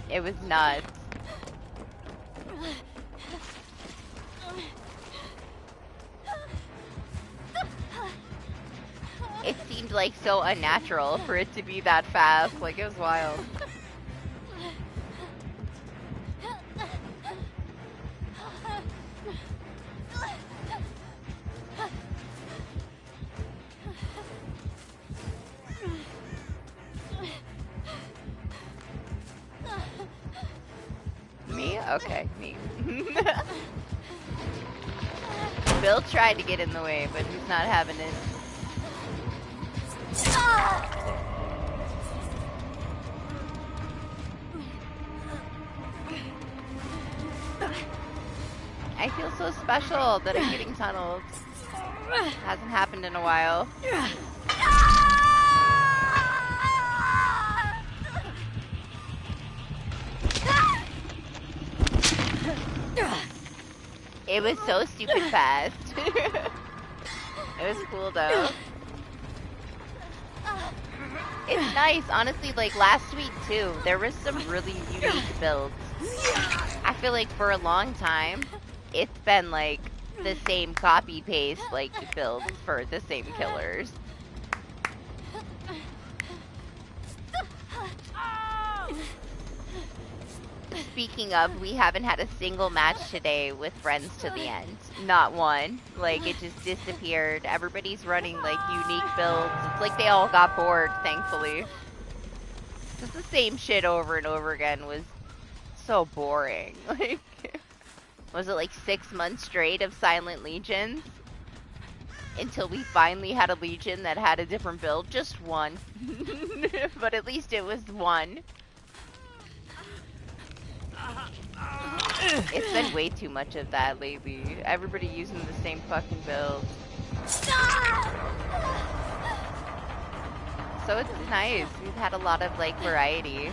S2: It was nuts. It seemed like so unnatural for it to be that fast. Like, it was wild. Me? Okay, me. Bill tried to get in the way, but he's not having it. I feel so special that I'm getting tunneled. Hasn't happened in a while. It was so stupid fast. It was cool though. It's nice, honestly, like last week too, there was some really unique builds. I feel like for a long time, it's been like the same copy-paste like build for the same killers. Speaking of, we haven't had a single match today with friends to the end. Not one. Like, it just disappeared. Everybody's running, like, unique builds. It's like they all got bored, thankfully. Just the same shit over and over again was so boring. Like, was it like 6 months straight of Silent Legions? Until we finally had a Legion that had a different build. Just one. But at least it was one. It's been way too much of that lately. Everybody using the same fucking build. So it's nice. We've had a lot of like variety.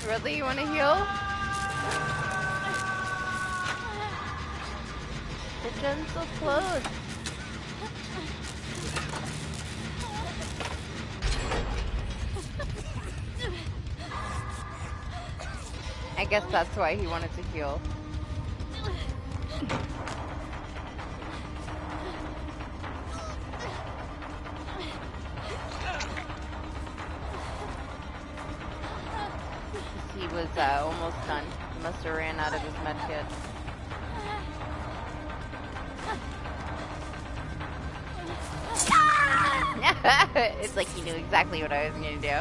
S2: Really? You want to heal? The gen's so close. I guess that's why he wanted to heal. He was almost done. He must have ran out of his medkit. It's like he knew exactly what I was going to do.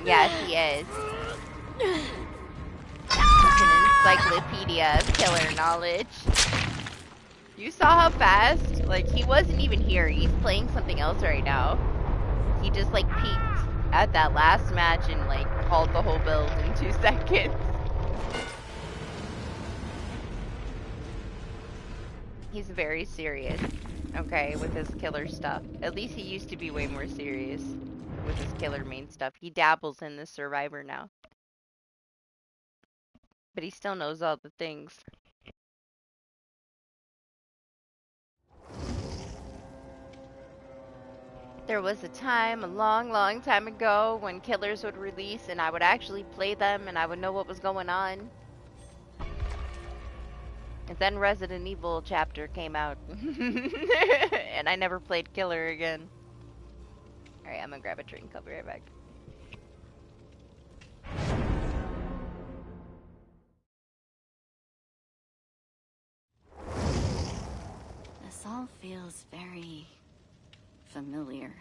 S2: Yes, he is. It's an encyclopedia of killer knowledge. You saw how fast? Like, he wasn't even here. He's playing something else right now. He just, like, peeked at that last match and, like, hauled the whole build in 2 seconds. He's very serious, okay, with his killer stuff. At least he used to be way more serious with his killer main stuff. He dabbles in the Survivor now. But he still knows all the things. There was a time, a long, long time ago, when killers would release and I would actually play them and I would know what was going on. And then Resident Evil chapter came out. And I never played killer again. Alright, I'm gonna grab a drink. I'll be right back.
S1: This all feels very familiar.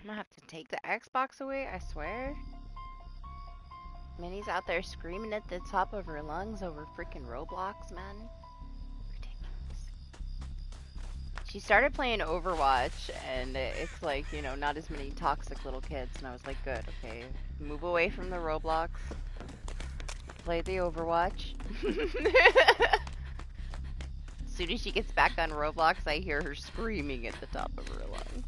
S2: I'm gonna have to take the Xbox away, I swear. Minnie's out there screaming at the top of her lungs over freaking Roblox, man. Ridiculous. She started playing Overwatch, and it's like, you know, not as many toxic little kids, and I was like, good, okay. Move away from the Roblox. Play the Overwatch. As soon as she gets back on Roblox, I hear her screaming at the top of her lungs.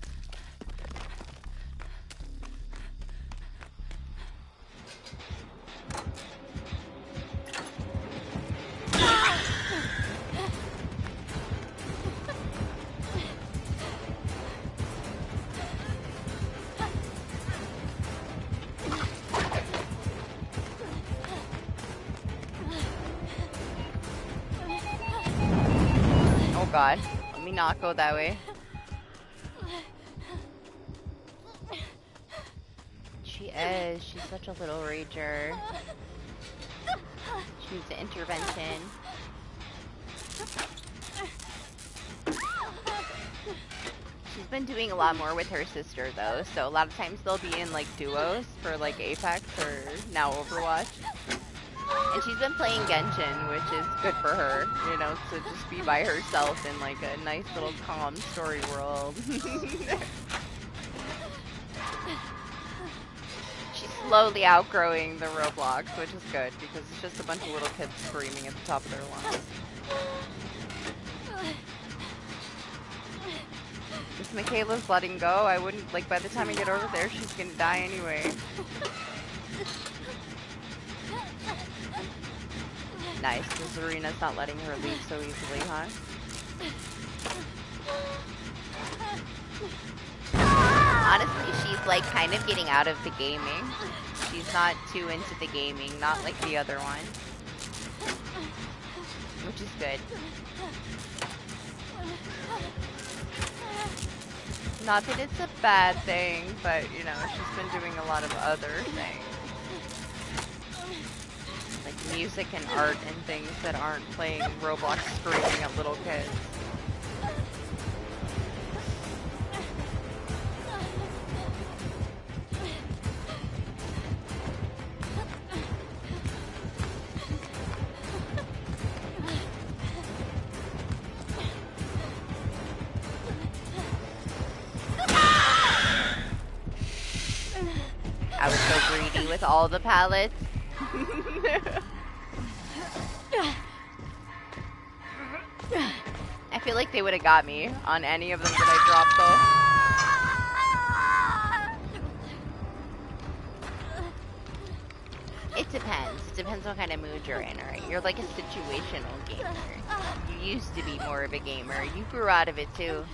S2: Oh god, let me not go that way. She is, she's such a little rager. She needs an intervention. She's been doing a lot more with her sister though, so a lot of times they'll be in like duos for like Apex or now Overwatch. And she's been playing Genshin, which is good for her, you know, to just be by herself in like a nice little calm story world. She's slowly outgrowing the Roblox, which is good, because it's just a bunch of little kids screaming at the top of their lungs. If Michaela's letting go, I wouldn't, like, by the time I get over there, she's gonna die anyway. Nice, because Serena's not letting her leave so easily, huh? Honestly, she's like kind of getting out of the gaming. She's not too into the gaming, not like the other one. Which is good. Not that it's a bad thing, but you know, she's been doing a lot of other things. Like music and art and things that aren't playing Roblox screaming at little kids. I was so greedy with all the pallets. I feel like they would have got me on any of them that I dropped though. It depends. Depends what kind of mood you're in, right? You're like a situational gamer. You used to be more of a gamer. You grew out of it too.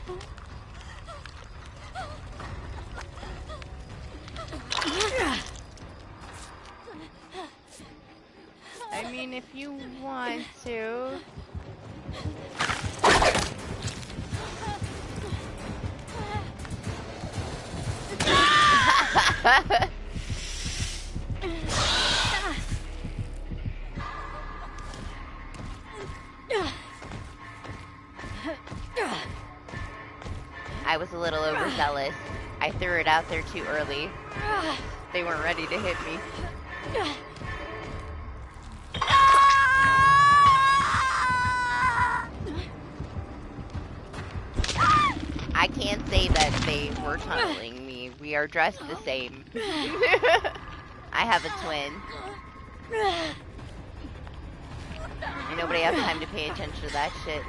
S2: I mean, if you want to. I was a little overzealous. I threw it out there too early. They weren't ready to hit me. I can't say that they were tunneling me. We are dressed the same. I have a twin. And nobody has time to pay attention to that shit.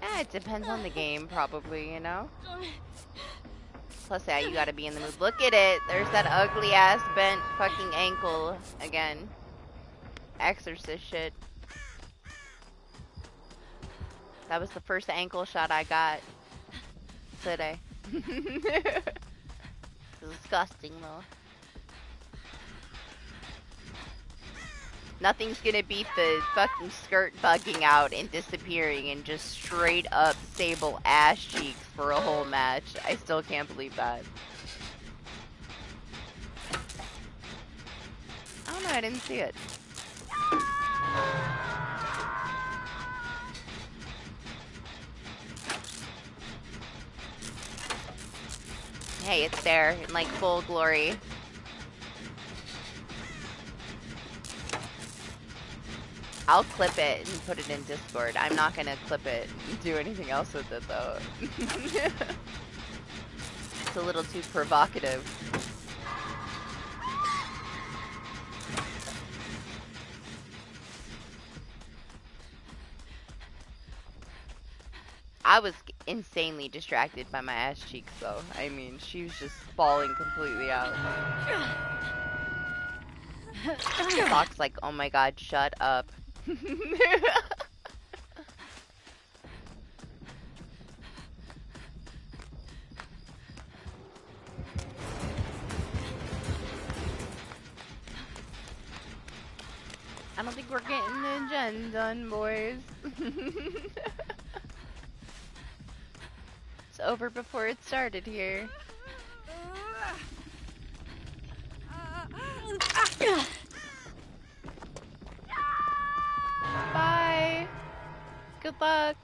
S2: Yeah, it depends on the game, probably, you know? Plus, yeah, you gotta be in the mood. Look at it! There's that ugly ass bent fucking ankle again. Exorcist shit. That was the first ankle shot I got today. Disgusting, though. Nothing's gonna beat the fucking skirt bugging out and disappearing and just straight up Sable ass cheeks for a whole match. I still can't believe that. I don't know, I didn't see it. Hey, it's there in like full glory. I'll clip it and put it in Discord. I'm not gonna clip it and do anything else with it though. It's a little too provocative. I was insanely distracted by my ass cheeks though. I mean, she was just falling completely out. Fox like, oh my god, shut up. I don't think we're getting the gen done, boys. It's over before it started here. Bye. Good luck.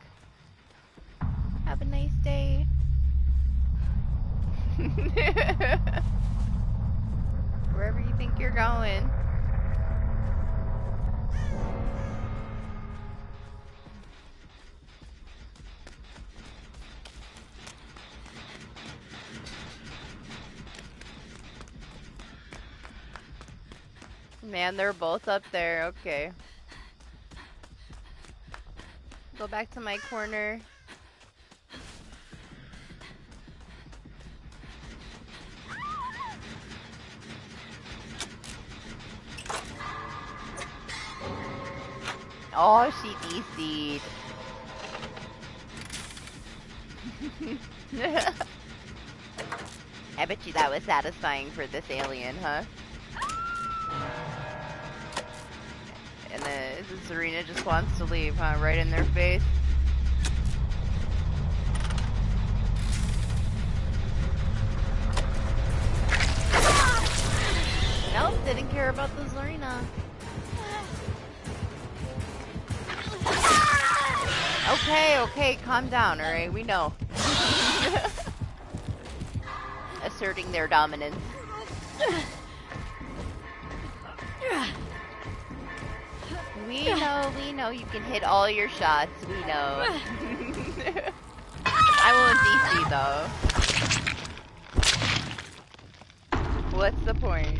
S2: Have a nice day. Wherever you think you're going. Man, they're both up there. Okay. Go back to my corner. Oh, she DC'd. I bet you that was satisfying for this alien, huh? And then Serena just wants to leave, huh? Right in their face. Nope, didn't care about the Serena. Okay, okay, calm down, alright? We know. Asserting their dominance. We know you can hit all your shots, we know. I won't DC though. What's the point?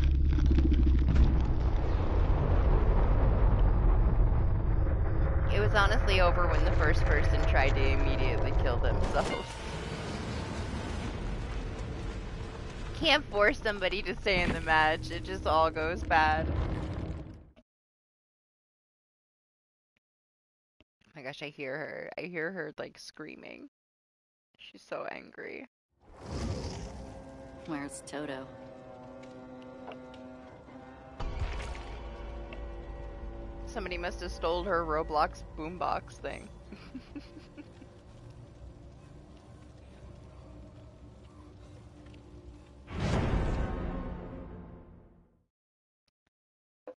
S2: It was honestly over when the first person tried to immediately kill themselves. Can't force somebody to stay in the match, it just all goes bad. Oh my gosh, I hear her. I hear her like screaming. She's so angry.
S1: Where's Toto?
S2: Somebody must have stole her Roblox boombox thing.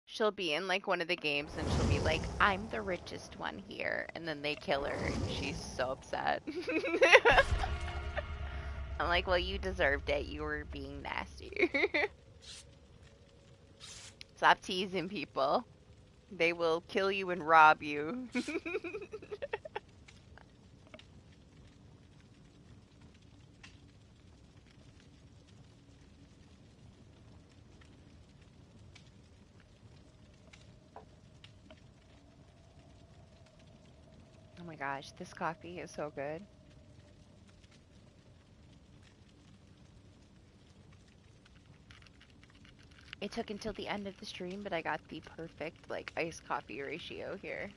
S2: She'll be in like one of the games and she'll be like, I'm the richest one here. And then they kill her and she's so upset. I'm like, well, you deserved it. You were being nasty. Stop teasing people. They will kill you and rob you. Oh my gosh, this coffee is so good. It took until the end of the stream, but I got the perfect like iced coffee ratio here.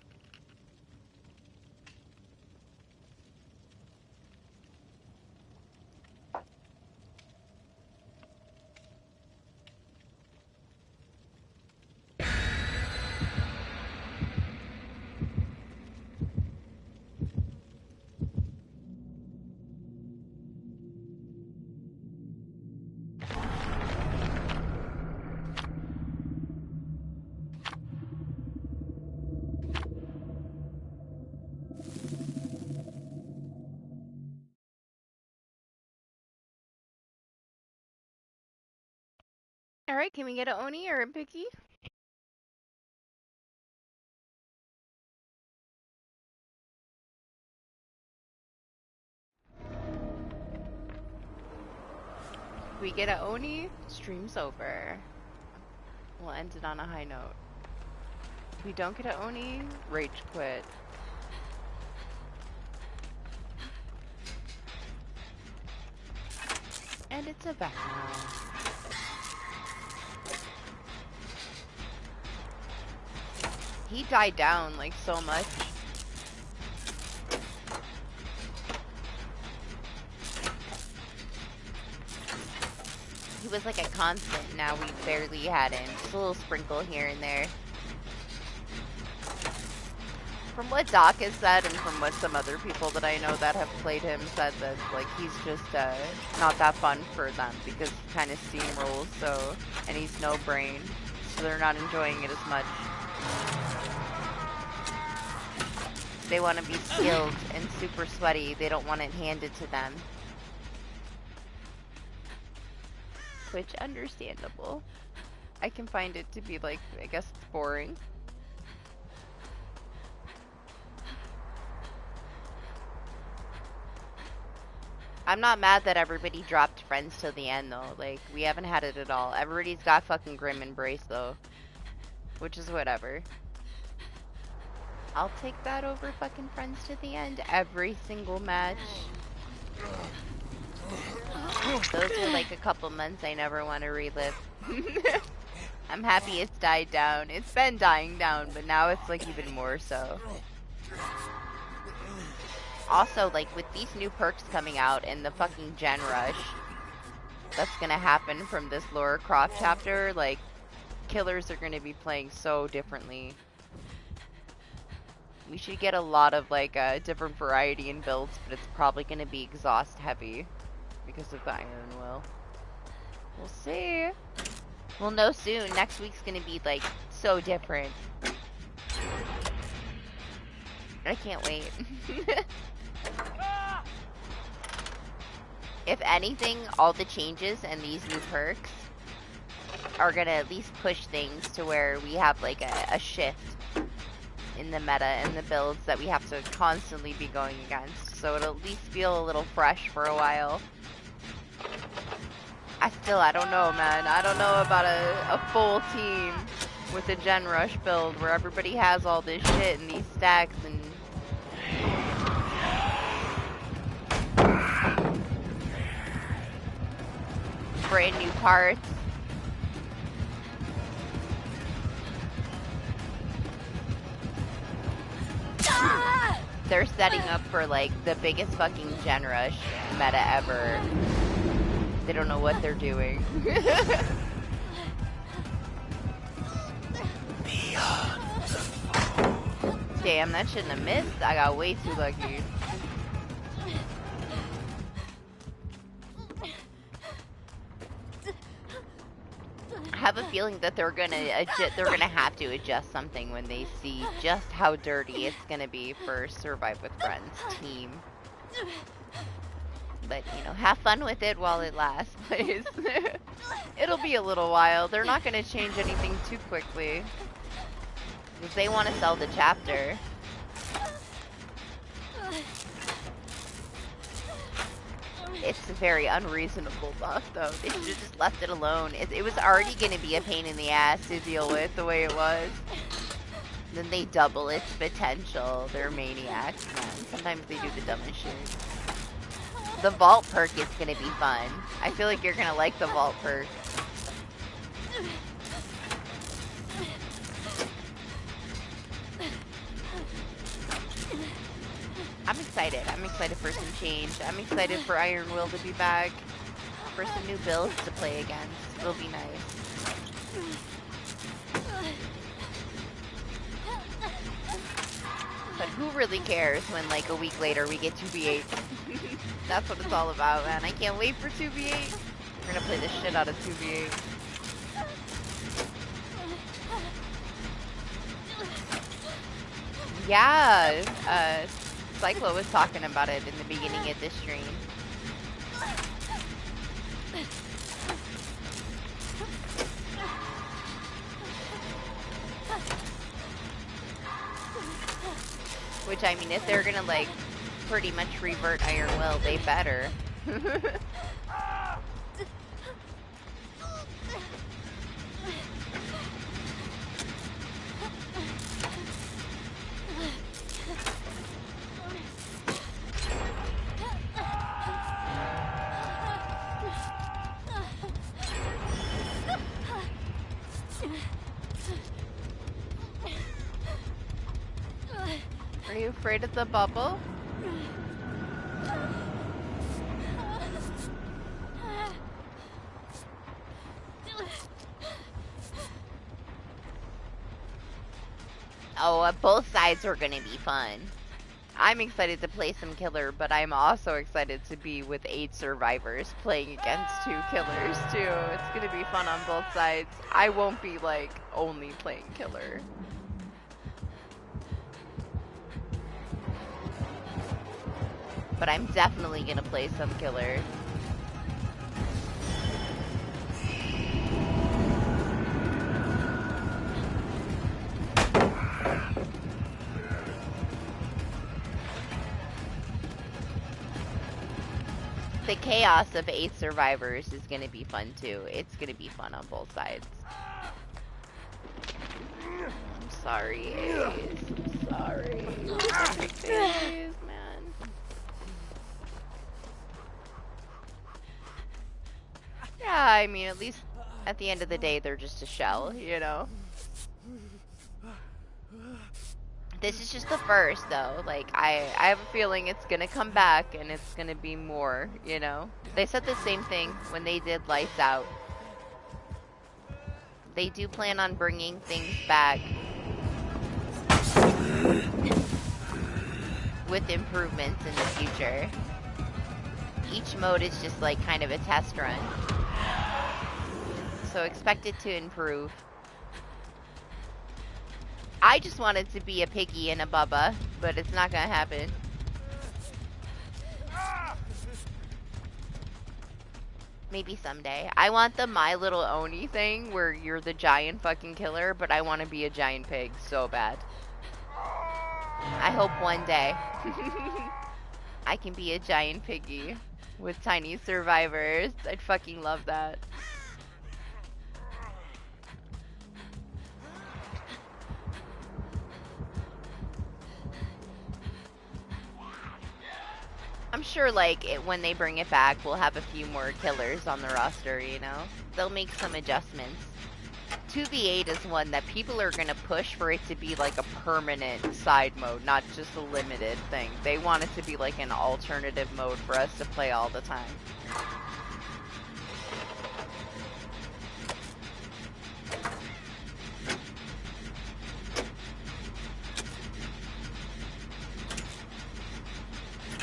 S2: Alright, can we get an Oni or a Piggy? We get a Oni, stream's over. We'll end it on a high note. If we don't get a Oni, rage quit. And it's a back. He died down like so much. He was like a constant, now we barely had him. Just a little sprinkle here and there. From what Doc has said and from what some other people that I know that have played him said, that like he's just not that fun for them because he kind of steamrolls, so, and he's no brain, so they're not enjoying it as much. They want to be skilled and super sweaty, they don't want it handed to them. Which, understandable. I can find it to be like, I guess it's boring. I'm not mad that everybody dropped friends till the end though, like, we haven't had it at all. Everybody's got fucking Grim Embrace though. Which is whatever. I'll take that over fucking friends to the end every single match. Those were like a couple months I never want to relive. I'm happy it's died down. It's been dying down, but now it's like even more so. Also, like with these new perks coming out and the fucking gen rush that's gonna happen from this Laura Croft chapter, like killers are gonna be playing so differently. We should get a lot of like a different variety in builds, but it's probably gonna be exhaust heavy because of the Iron Will. We'll see. We'll know soon. Next week's gonna be like so different. I can't wait. If anything, all the changes and these new perks are gonna at least push things to where we have like a shift in the meta and the builds that we have to constantly be going against. So it'll at least feel a little fresh for a while. I don't know, man. I don't know about a full team with a Gen Rush build where everybody has all this shit and these stacks and... brand new parts. They're setting up for like the biggest fucking Gen Rush meta ever. They don't know what they're doing. Damn, that shouldn't have missed. I got way too lucky. I have a feeling that they're gonna have to adjust something when they see just how dirty it's gonna be for Survive with Friends team. But, you know, have fun with it while it lasts, please. It'll be a little while. They're not gonna change anything too quickly. Because they want to sell the chapter. It's a very unreasonable buff, though. They should have just left it alone. It was already going to be a pain in the ass to deal with the way it was. Then they double its potential. They're maniacs, man. Sometimes they do the dumbest shit. The vault perk is going to be fun. I feel like you're going to like the vault perk. I'm excited. I'm excited for some change. I'm excited for Iron Will to be back. For some new builds to play against. It'll be nice. But who really cares when like a week later we get 2v8? That's what it's all about, man. I can't wait for 2v8. We're gonna play the shit out of 2v8. Yeah, Cyclo was talking about it in the beginning of this stream. Which, I mean, if they're gonna, like, pretty much revert Iron Will, they better. Are you afraid of the bubble? Oh, both sides are gonna be fun. I'm excited to play some killer, but I'm also excited to be with 8 survivors playing against 2 killers too. It's gonna be fun on both sides. I won't be like only playing killer. But I'm definitely gonna play some killer. The chaos of 8 survivors is gonna be fun too. It's gonna be fun on both sides. I'm sorry, Ace. I'm sorry. Ace, man. Yeah, I mean, at least at the end of the day, they're just a shell, you know? This is just the first, though. Like, I have a feeling it's gonna come back, and it's gonna be more, you know? They said the same thing when they did Lights Out. They do plan on bringing things back with improvements in the future. Each mode is just, like, kind of a test run. So expect it to improve. I just wanted to be a Piggy and a Bubba, but it's not gonna happen. Maybe someday. I want the My Little Oni thing where you're the giant fucking killer, but I want to be a giant pig so bad. I hope one day I can be a giant piggy with tiny survivors. I'd fucking love that. I'm sure, like, when they bring it back, we'll have a few more killers on the roster, you know? They'll make some adjustments. 2v8 is one that people are gonna push for it to be, like, a permanent side mode, not just a limited thing. They want it to be, like, an alternative mode for us to play all the time.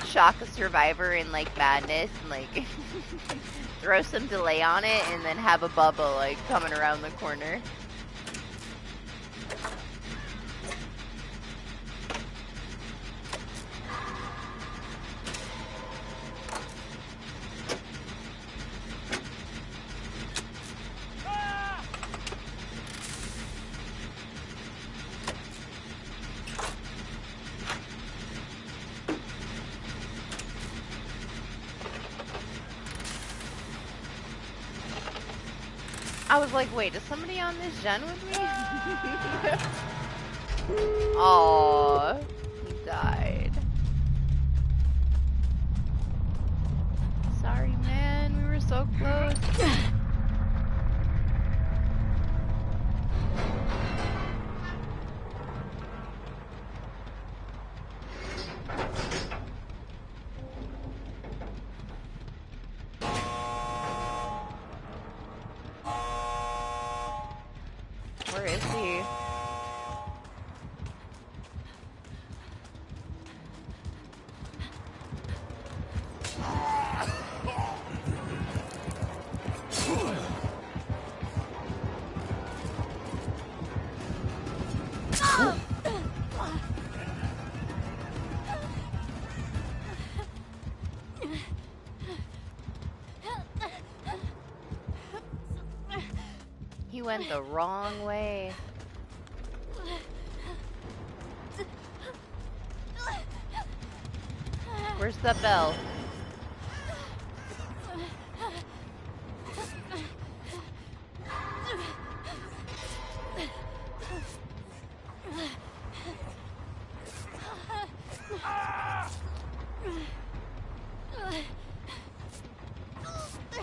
S2: Shock a survivor in, like, madness and, like, throw some delay on it and then have a bubble, like, coming around the corner. I was like, wait, is somebody on this gen with me? Aww, he died. Sorry, man, we were so close. Where is he? He went the wrong way. Where's the bell?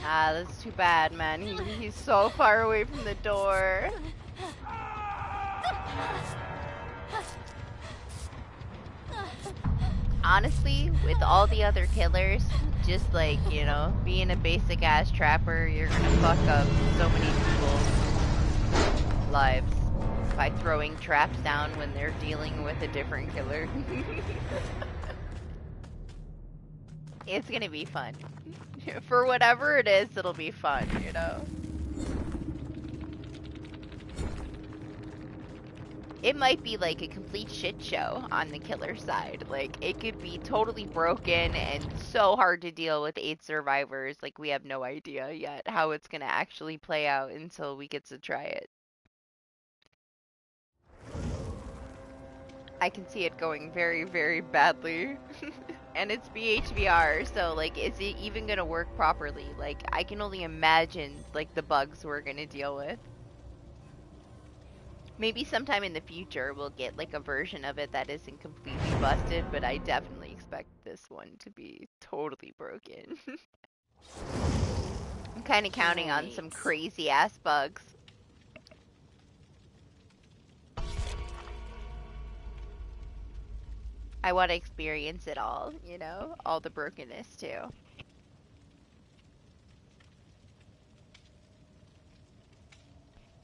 S2: Ah, that's too bad, man. He's so far away from the door. Honestly, with all the other killers, just like, you know, being a basic ass trapper, you're gonna fuck up so many people's lives by throwing traps down when they're dealing with a different killer. It's gonna be fun. For whatever it is, it'll be fun, you know? It might be like a complete shit show on the killer side. Like, it could be totally broken and so hard to deal with 8 survivors. Like, we have no idea yet how it's gonna actually play out until we get to try it. I can see it going very, very badly. And it's BHVR, so, like, is it even gonna work properly? Like, I can only imagine, like, the bugs we're gonna deal with. Maybe sometime in the future we'll get, like, a version of it that isn't completely busted, but I definitely expect this one to be totally broken. I'm kind of counting on some crazy-ass bugs. I want to experience it all, you know? All the brokenness, too.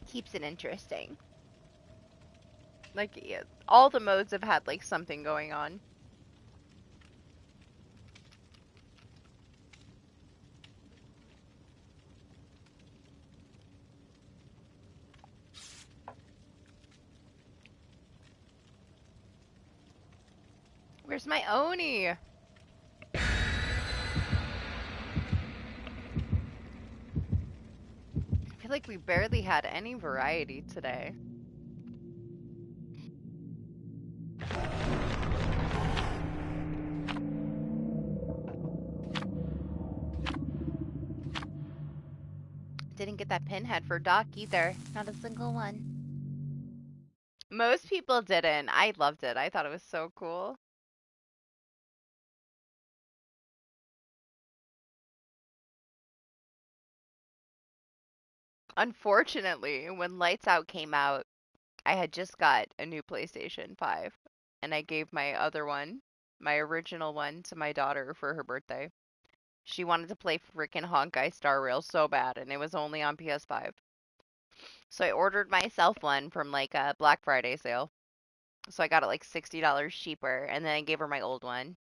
S2: Keeps it interesting. Like, yeah, all the modes have had, like, something going on. Where's my Oni? I feel like we barely had any variety today. Didn't get that pinhead for Doc either. Not a single one. Most people didn't. I loved it. I thought it was so cool. Unfortunately, when Lights Out came out, I had just got a new PlayStation 5, and I gave my other one, my original one, to my daughter for her birthday. She wanted to play frickin' Honkai Star Rail so bad, and it was only on PS5. So I ordered myself one from, like, a Black Friday sale. So I got it, like, $60 cheaper, and then I gave her my old one.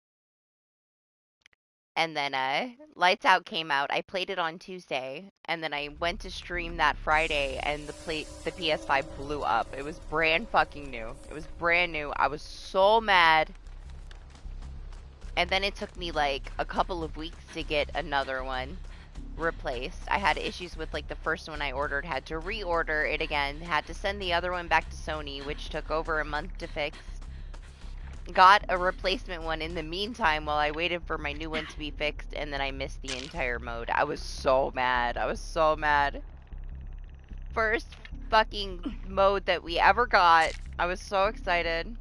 S2: And then Lights Out came out. I played it on Tuesday, and then I went to stream that Friday, and the PS5 blew up. It was brand fucking new. It was brand new. I was so mad. And then it took me like a couple of weeks to get another one replaced. I had issues with, like, the first one I ordered, had to reorder it again, had to send the other one back to Sony, which took over a month to fix. Got a replacement one in the meantime while I waited for my new one to be fixed, and then I missed the entire mode. I was so mad. I was so mad. First fucking mode that we ever got. I was so excited.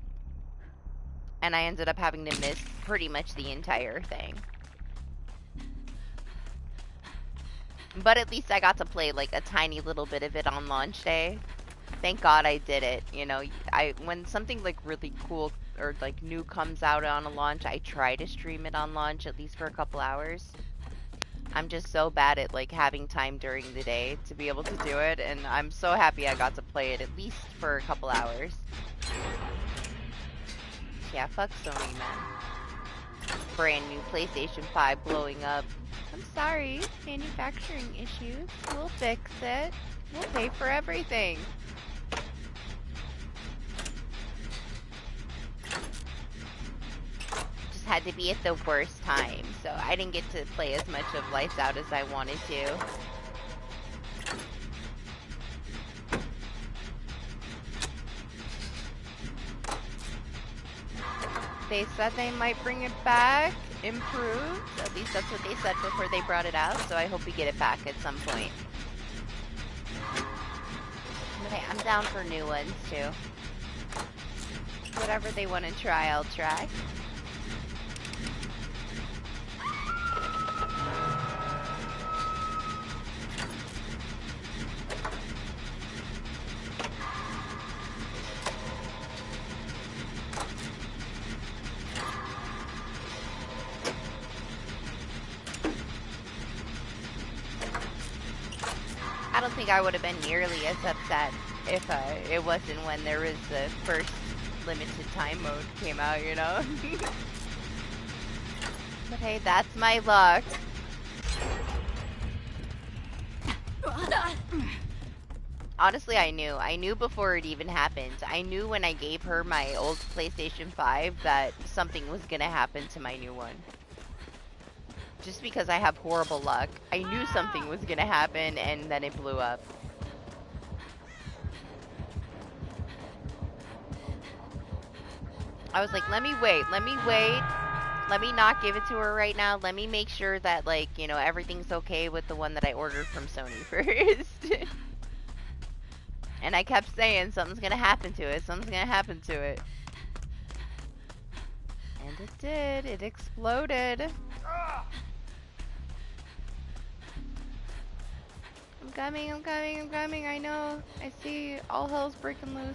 S2: And I ended up having to miss pretty much the entire thing. But at least I got to play, like, a tiny little bit of it on launch day. Thank God I did it. You know, when something, like, really cool or, like, new comes out on a launch, I try to stream it on launch at least for a couple hours. I'm just so bad at, like, having time during the day to be able to do it, and I'm so happy I got to play it at least for a couple hours. Yeah, fuck Sony, man. Brand new PlayStation 5 blowing up. I'm sorry, manufacturing issues. We'll fix it. We'll pay for everything. Just had to be at the worst time, so I didn't get to play as much of Lights Out as I wanted to. They said they might bring it back. improved. At least that's what they said before they brought it out, so I hope we get it back at some point. Okay, I'm down for new ones too. Whatever they want to try, I'll try. I don't think I would have been nearly as upset if it wasn't when there was the first limited time mode came out, you know? But hey, that's my luck. Honestly, I knew before it even happened. I knew when I gave her my old PlayStation 5 that something was gonna happen to my new one. Just because I have horrible luck. I knew something was gonna happen and then it blew up. I was like, let me wait. Let me not give it to her right now. Let me make sure that, like, you know, everything's okay with the one that I ordered from Sony first. And I kept saying, something's gonna happen to it. Something's gonna happen to it. And it did. It exploded. I'm coming, I'm coming, I'm coming. I know. I see. All hell's breaking loose.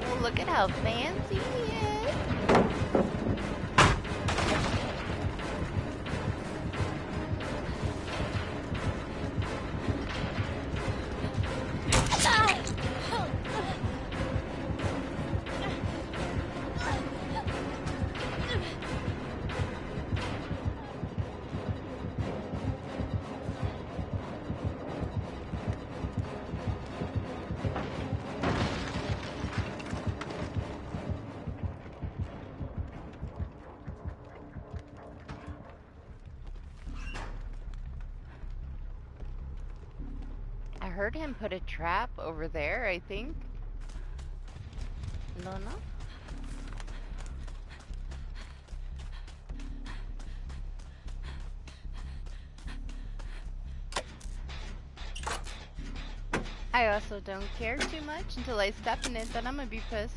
S2: Oh, look at how fancy he is. I heard him put a trap over there, I think. No. I also don't care too much until I step in it, then I'm gonna be pissed.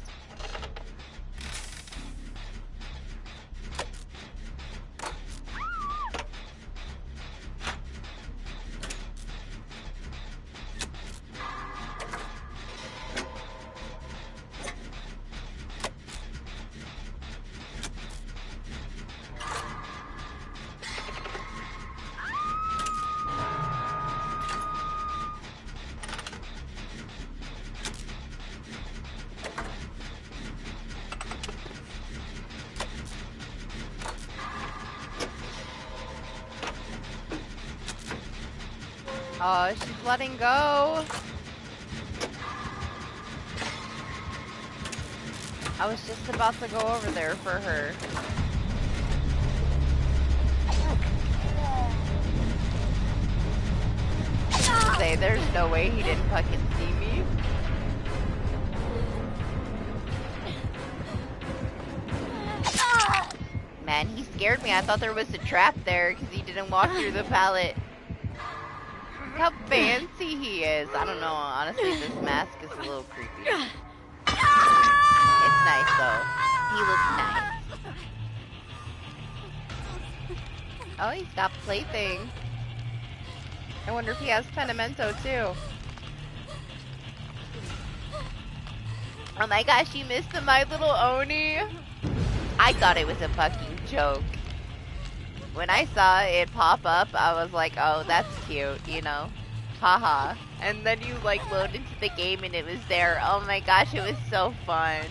S2: Oh, she's letting go. I was just about to go over there for her. Say, there's no way he didn't fucking see me. Man, he scared me. I thought there was a trap there because he didn't walk through the pallet. How fancy he is. I don't know, honestly, this mask is a little creepy. It's nice though. He looks nice. Oh, he's got plaything. I wonder if he has Penimento too. Oh my gosh, you missed the My Little Oni? I thought it was a fucking joke. When I saw it pop up, I was like, oh, that's cute, you know? Haha. And then you, like, load into the game and it was there. Oh my gosh, it was so fun.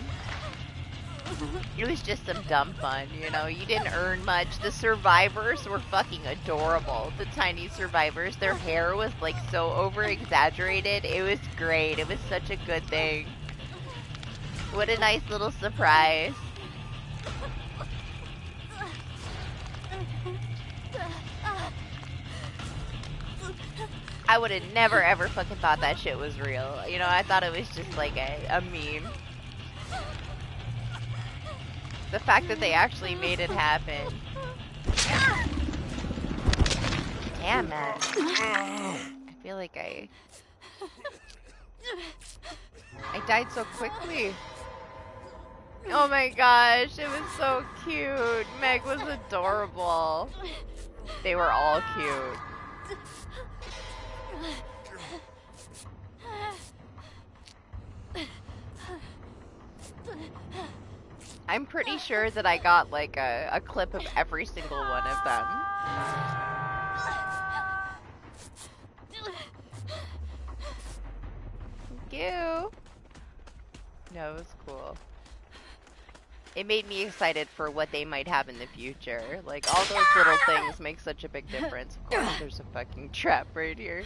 S2: It was just some dumb fun, you know? You didn't earn much. The survivors were fucking adorable. The tiny survivors. Their hair was like so over-exaggerated. It was great. It was such a good thing. What a nice little surprise. I would have never ever fucking thought that shit was real. You know, I thought it was just like a meme. The fact that they actually made it happen. Damn, man. I feel like I died so quickly. Oh my gosh, it was so cute. Meg was adorable. They were all cute. I'm pretty sure that I got like a clip of every single one of them. Thank you. No, it was cool. It made me excited for what they might have in the future. Like, all those little things make such a big difference. Of course, there's a fucking trap right here.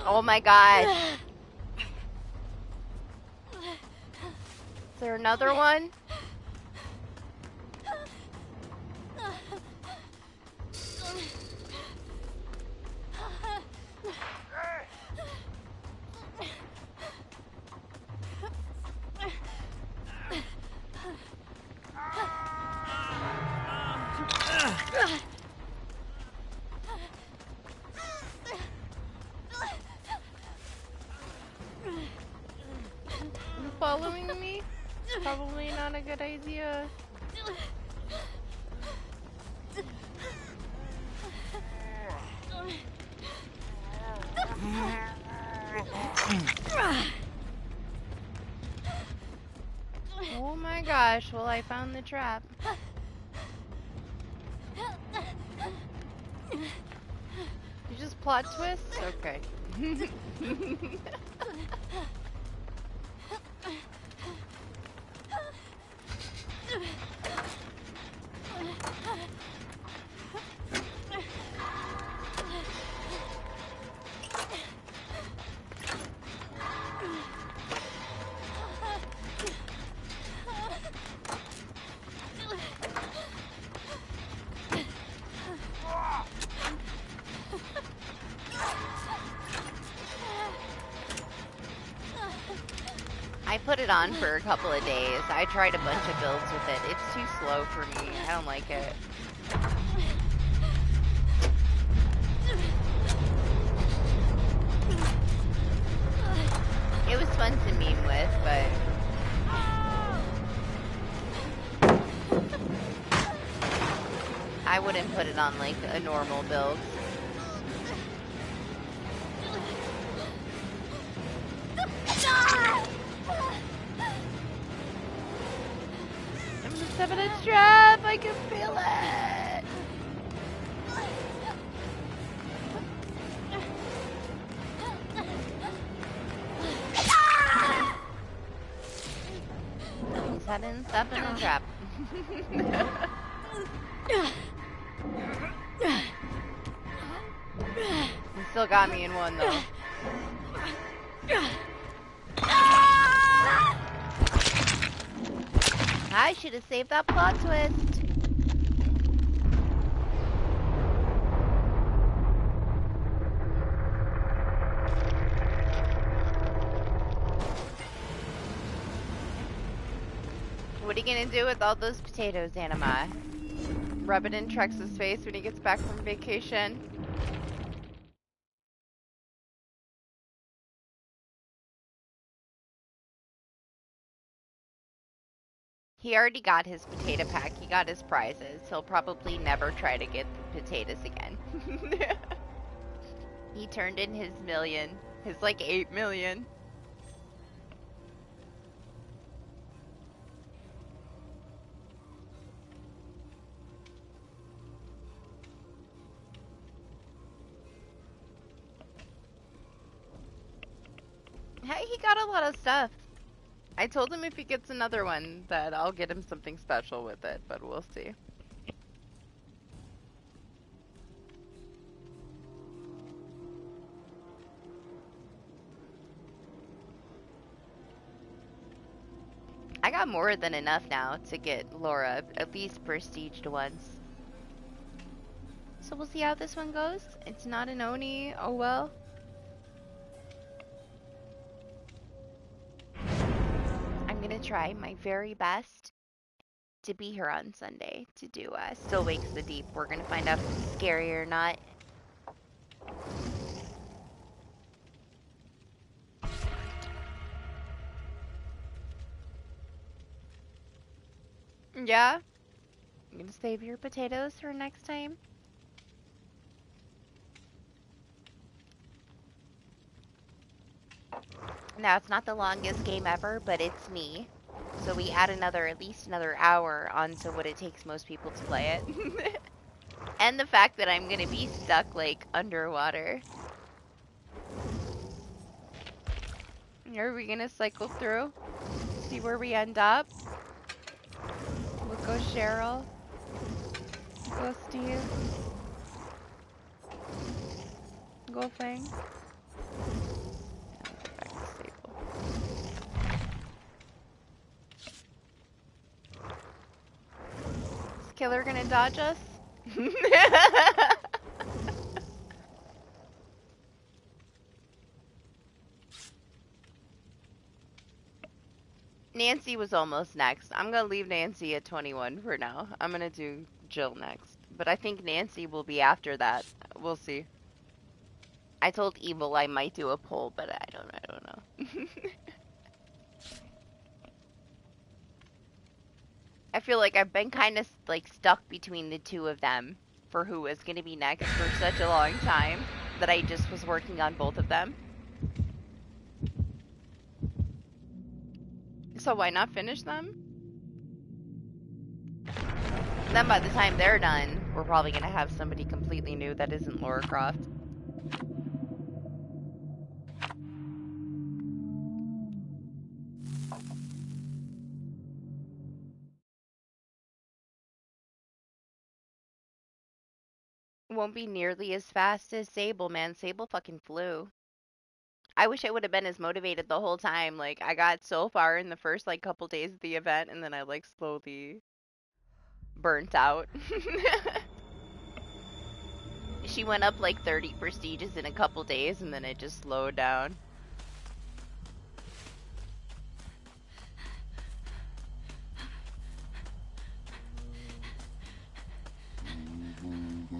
S2: Oh my gosh. Is there another one? You following me? Probably not a good idea. Oh my gosh, well I found the trap. You just plot twists? Okay. I put it on for a couple of days. I tried a bunch of builds with it. It's too slow for me. I don't like it. It was fun to meme with, but I wouldn't put it on like a normal build. I'm just having a trap. I can feel it. He's having stuff in the trap. He still got me in one though. I should have saved that plot twist. What are you gonna do with all those potatoes, Anima? Rub it in Trex's face when he gets back from vacation? He already got his potato pack. He got his prizes. He'll probably never try to get the potatoes again. He turned in his million. His like 8 million. Hey, he got a lot of stuff. I told him if he gets another one that I'll get him something special with it, but we'll see. I got more than enough now to get Laura at least prestiged once. So we'll see how this one goes. It's not an Oni, oh well. I'm gonna try my very best to be here on Sunday to do Still Wakes the Deep. We're gonna find out if it's scary or not. Yeah? I'm gonna save your potatoes for next time. Now, it's not the longest game ever, but it's me. So we add at least another hour onto what it takes most people to play it. And the fact that I'm gonna be stuck, like, underwater. Are we gonna cycle through? See where we end up? We'll go Cheryl. Go Steve. Go Fang. Is Killer gonna dodge us? Nancy was almost next. I'm gonna leave Nancy at 21 for now. I'm gonna do Jill next. But I think Nancy will be after that. We'll see. I told Evil I might do a poll, but I don't know. I feel like I've been kind of like stuck between the two of them for who was gonna be next for such a long time that I just was working on both of them. So why not finish them? Then by the time they're done, we're probably gonna have somebody completely new that isn't Lara Croft. Won't be nearly as fast as Sable, man. Sable fucking flew. I wish I would have been as motivated the whole time. Like, I got so far in the first, like, couple days of the event, and then I, like, slowly burnt out. She went up, like, 30 prestiges in a couple days, and then it just slowed down.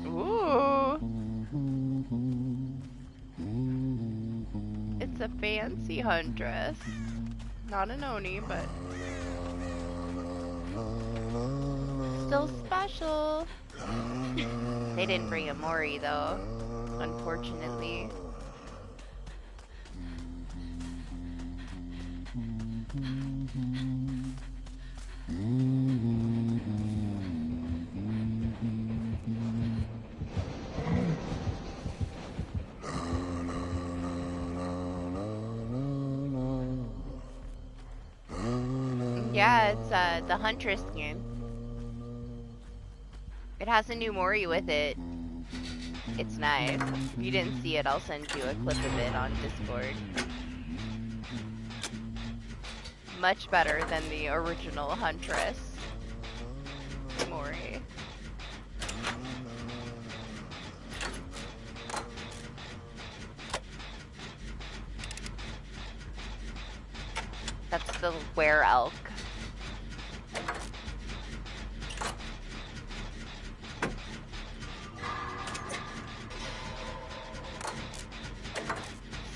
S2: Ooh. It's a fancy huntress. Not an Oni, but still special. They didn't bring a Mori though, unfortunately. Yeah, it's the Huntress skin. It has a new Mori with it. It's nice. If you didn't see it, I'll send you a clip of it on Discord. Much better than the original Huntress Mori. That's the Were Elk.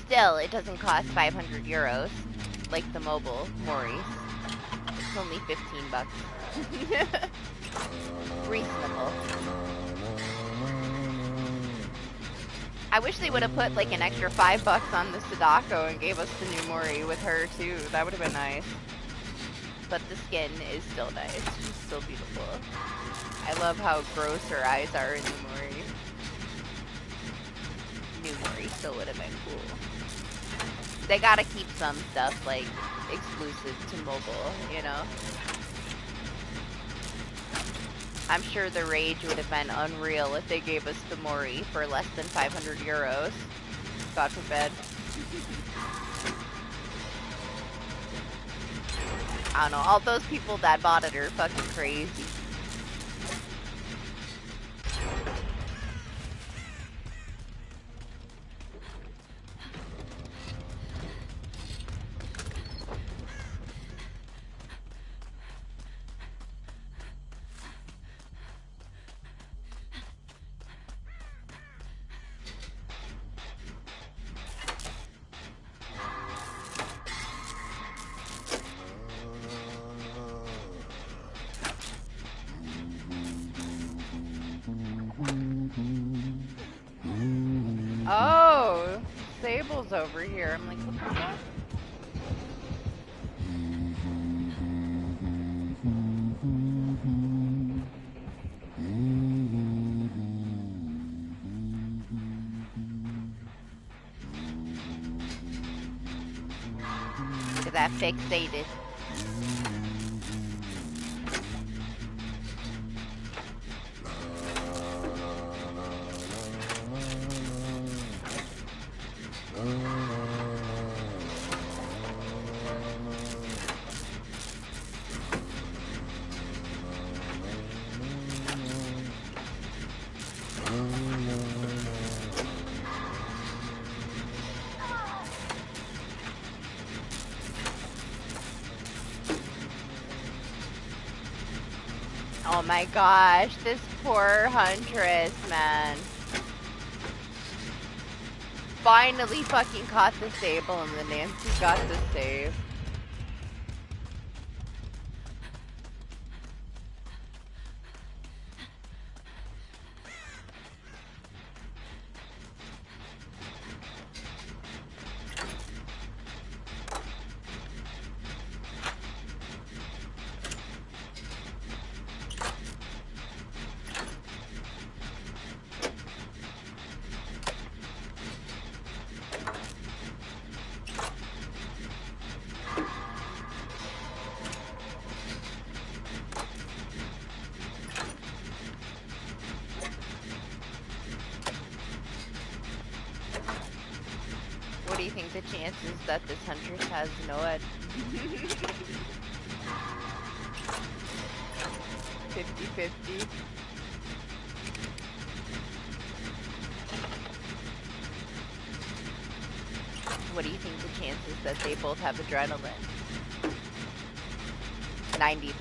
S2: Still, it doesn't cost 500 euros like the mobile Mori. It's only 15 bucks. Reasonable. I wish they would have put like an extra 5 bucks on the Sadako and gave us the new Mori with her too. That would have been nice. But the skin is still nice. She's still beautiful. I love how gross her eyes are in the Mori. New Mori still would have been cool. They gotta keep some stuff, like, exclusive to mobile, you know? I'm sure the rage would have been unreal if they gave us the Mori for less than 500 euros. God forbid. I don't know, all those people that bought it are fucking crazy. Oh, Sable's over here. I'm like, what the fuck? Look at that fixated. Oh my gosh, this poor huntress, man. Finally fucking caught the Sable and the Nancy got the save. What do you think the chances that this huntress has no ed? 50-50. What do you think the chances that they both have adrenaline? 90%.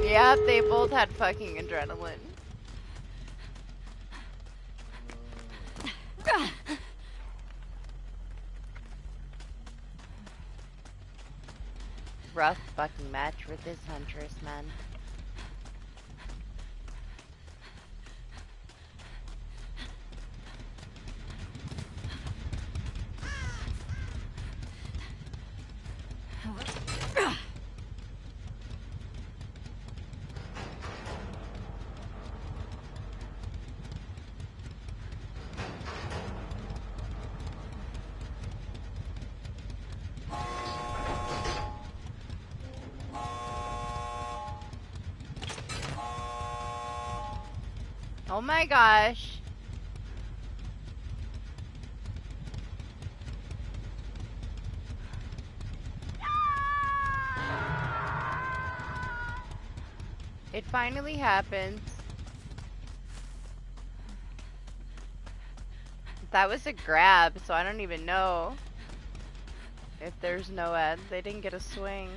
S2: Yep, they both had fucking adrenaline. Rough fucking match with this huntress, man. Oh my gosh. It finally happens. That was a grab, so I don't even know if there's no ed. They didn't get a swing.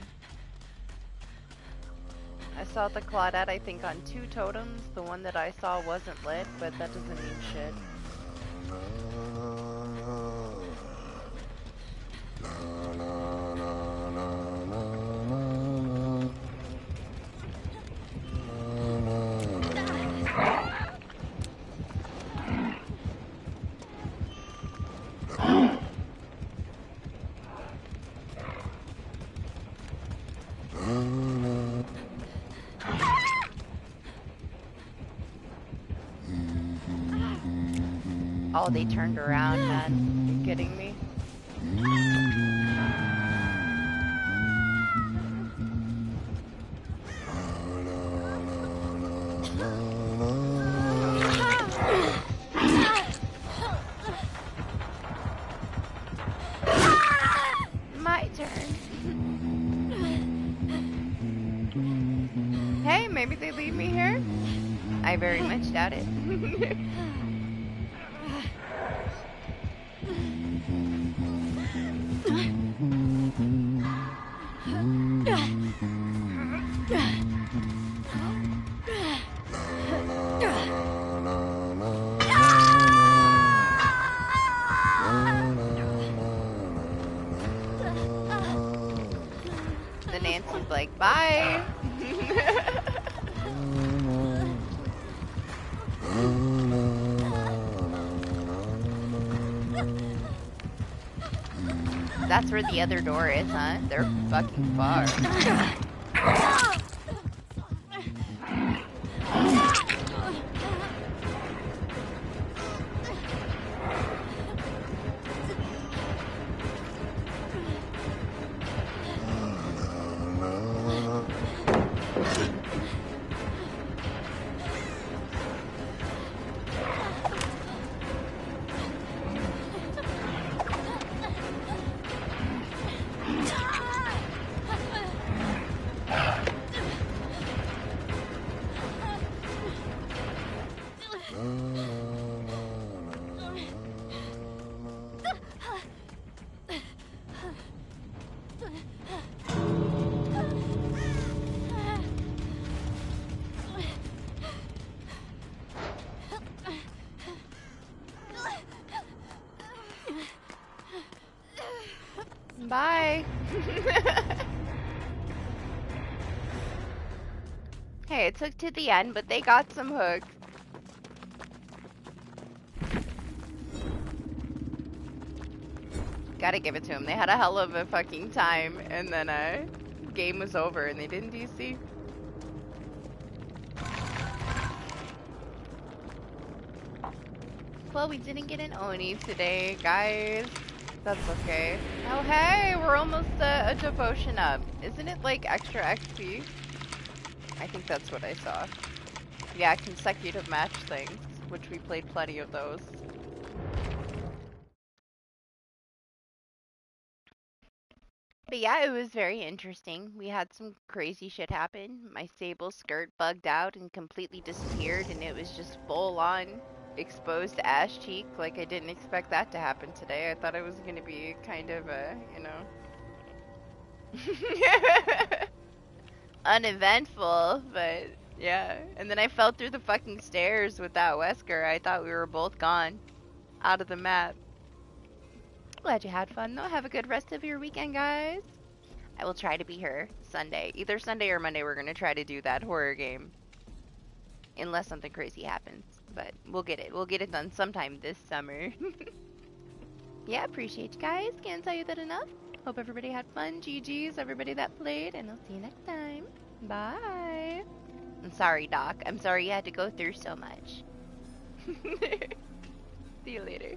S2: I saw the Claudette, I think, on 2 totems. The one that I saw wasn't lit, but that doesn't mean shit. Oh, they turned around, man. You're kidding me? My turn. Hey, maybe they leave me here? I very much doubt it. The Nancy's like, bye. That's where the other door is, huh? They're fucking far. Bye. Hey, it took to the end, but they got some hooks. Gotta give it to them. They had a hell of a fucking time, and then game was over, and they didn't DC. Well, we didn't get an Oni today, guys. That's okay. Oh, hey, we're almost a devotion up. Isn't it like extra XP? I think that's what I saw. Yeah, consecutive match things, which we played plenty of those. But yeah, it was very interesting. We had some crazy shit happen. My sable skirt bugged out and completely disappeared, and it was just full on exposed ass cheek. Like, I didn't expect that to happen today. I thought it was gonna be kind of a, you know, uneventful, but yeah. And then I fell through the fucking stairs with that Wesker. I thought we were both gone out of the map. Glad you had fun, though. Have a good rest of your weekend, guys. I will try to be here Sunday. Either Sunday or Monday, we're going to try to do that horror game. Unless something crazy happens. But we'll get it. We'll get it done sometime this summer. Yeah, appreciate you guys. Can't tell you that enough. Hope everybody had fun. GG's, everybody that played. And I'll see you next time. Bye. I'm sorry, Doc. I'm sorry you had to go through so much. See you later.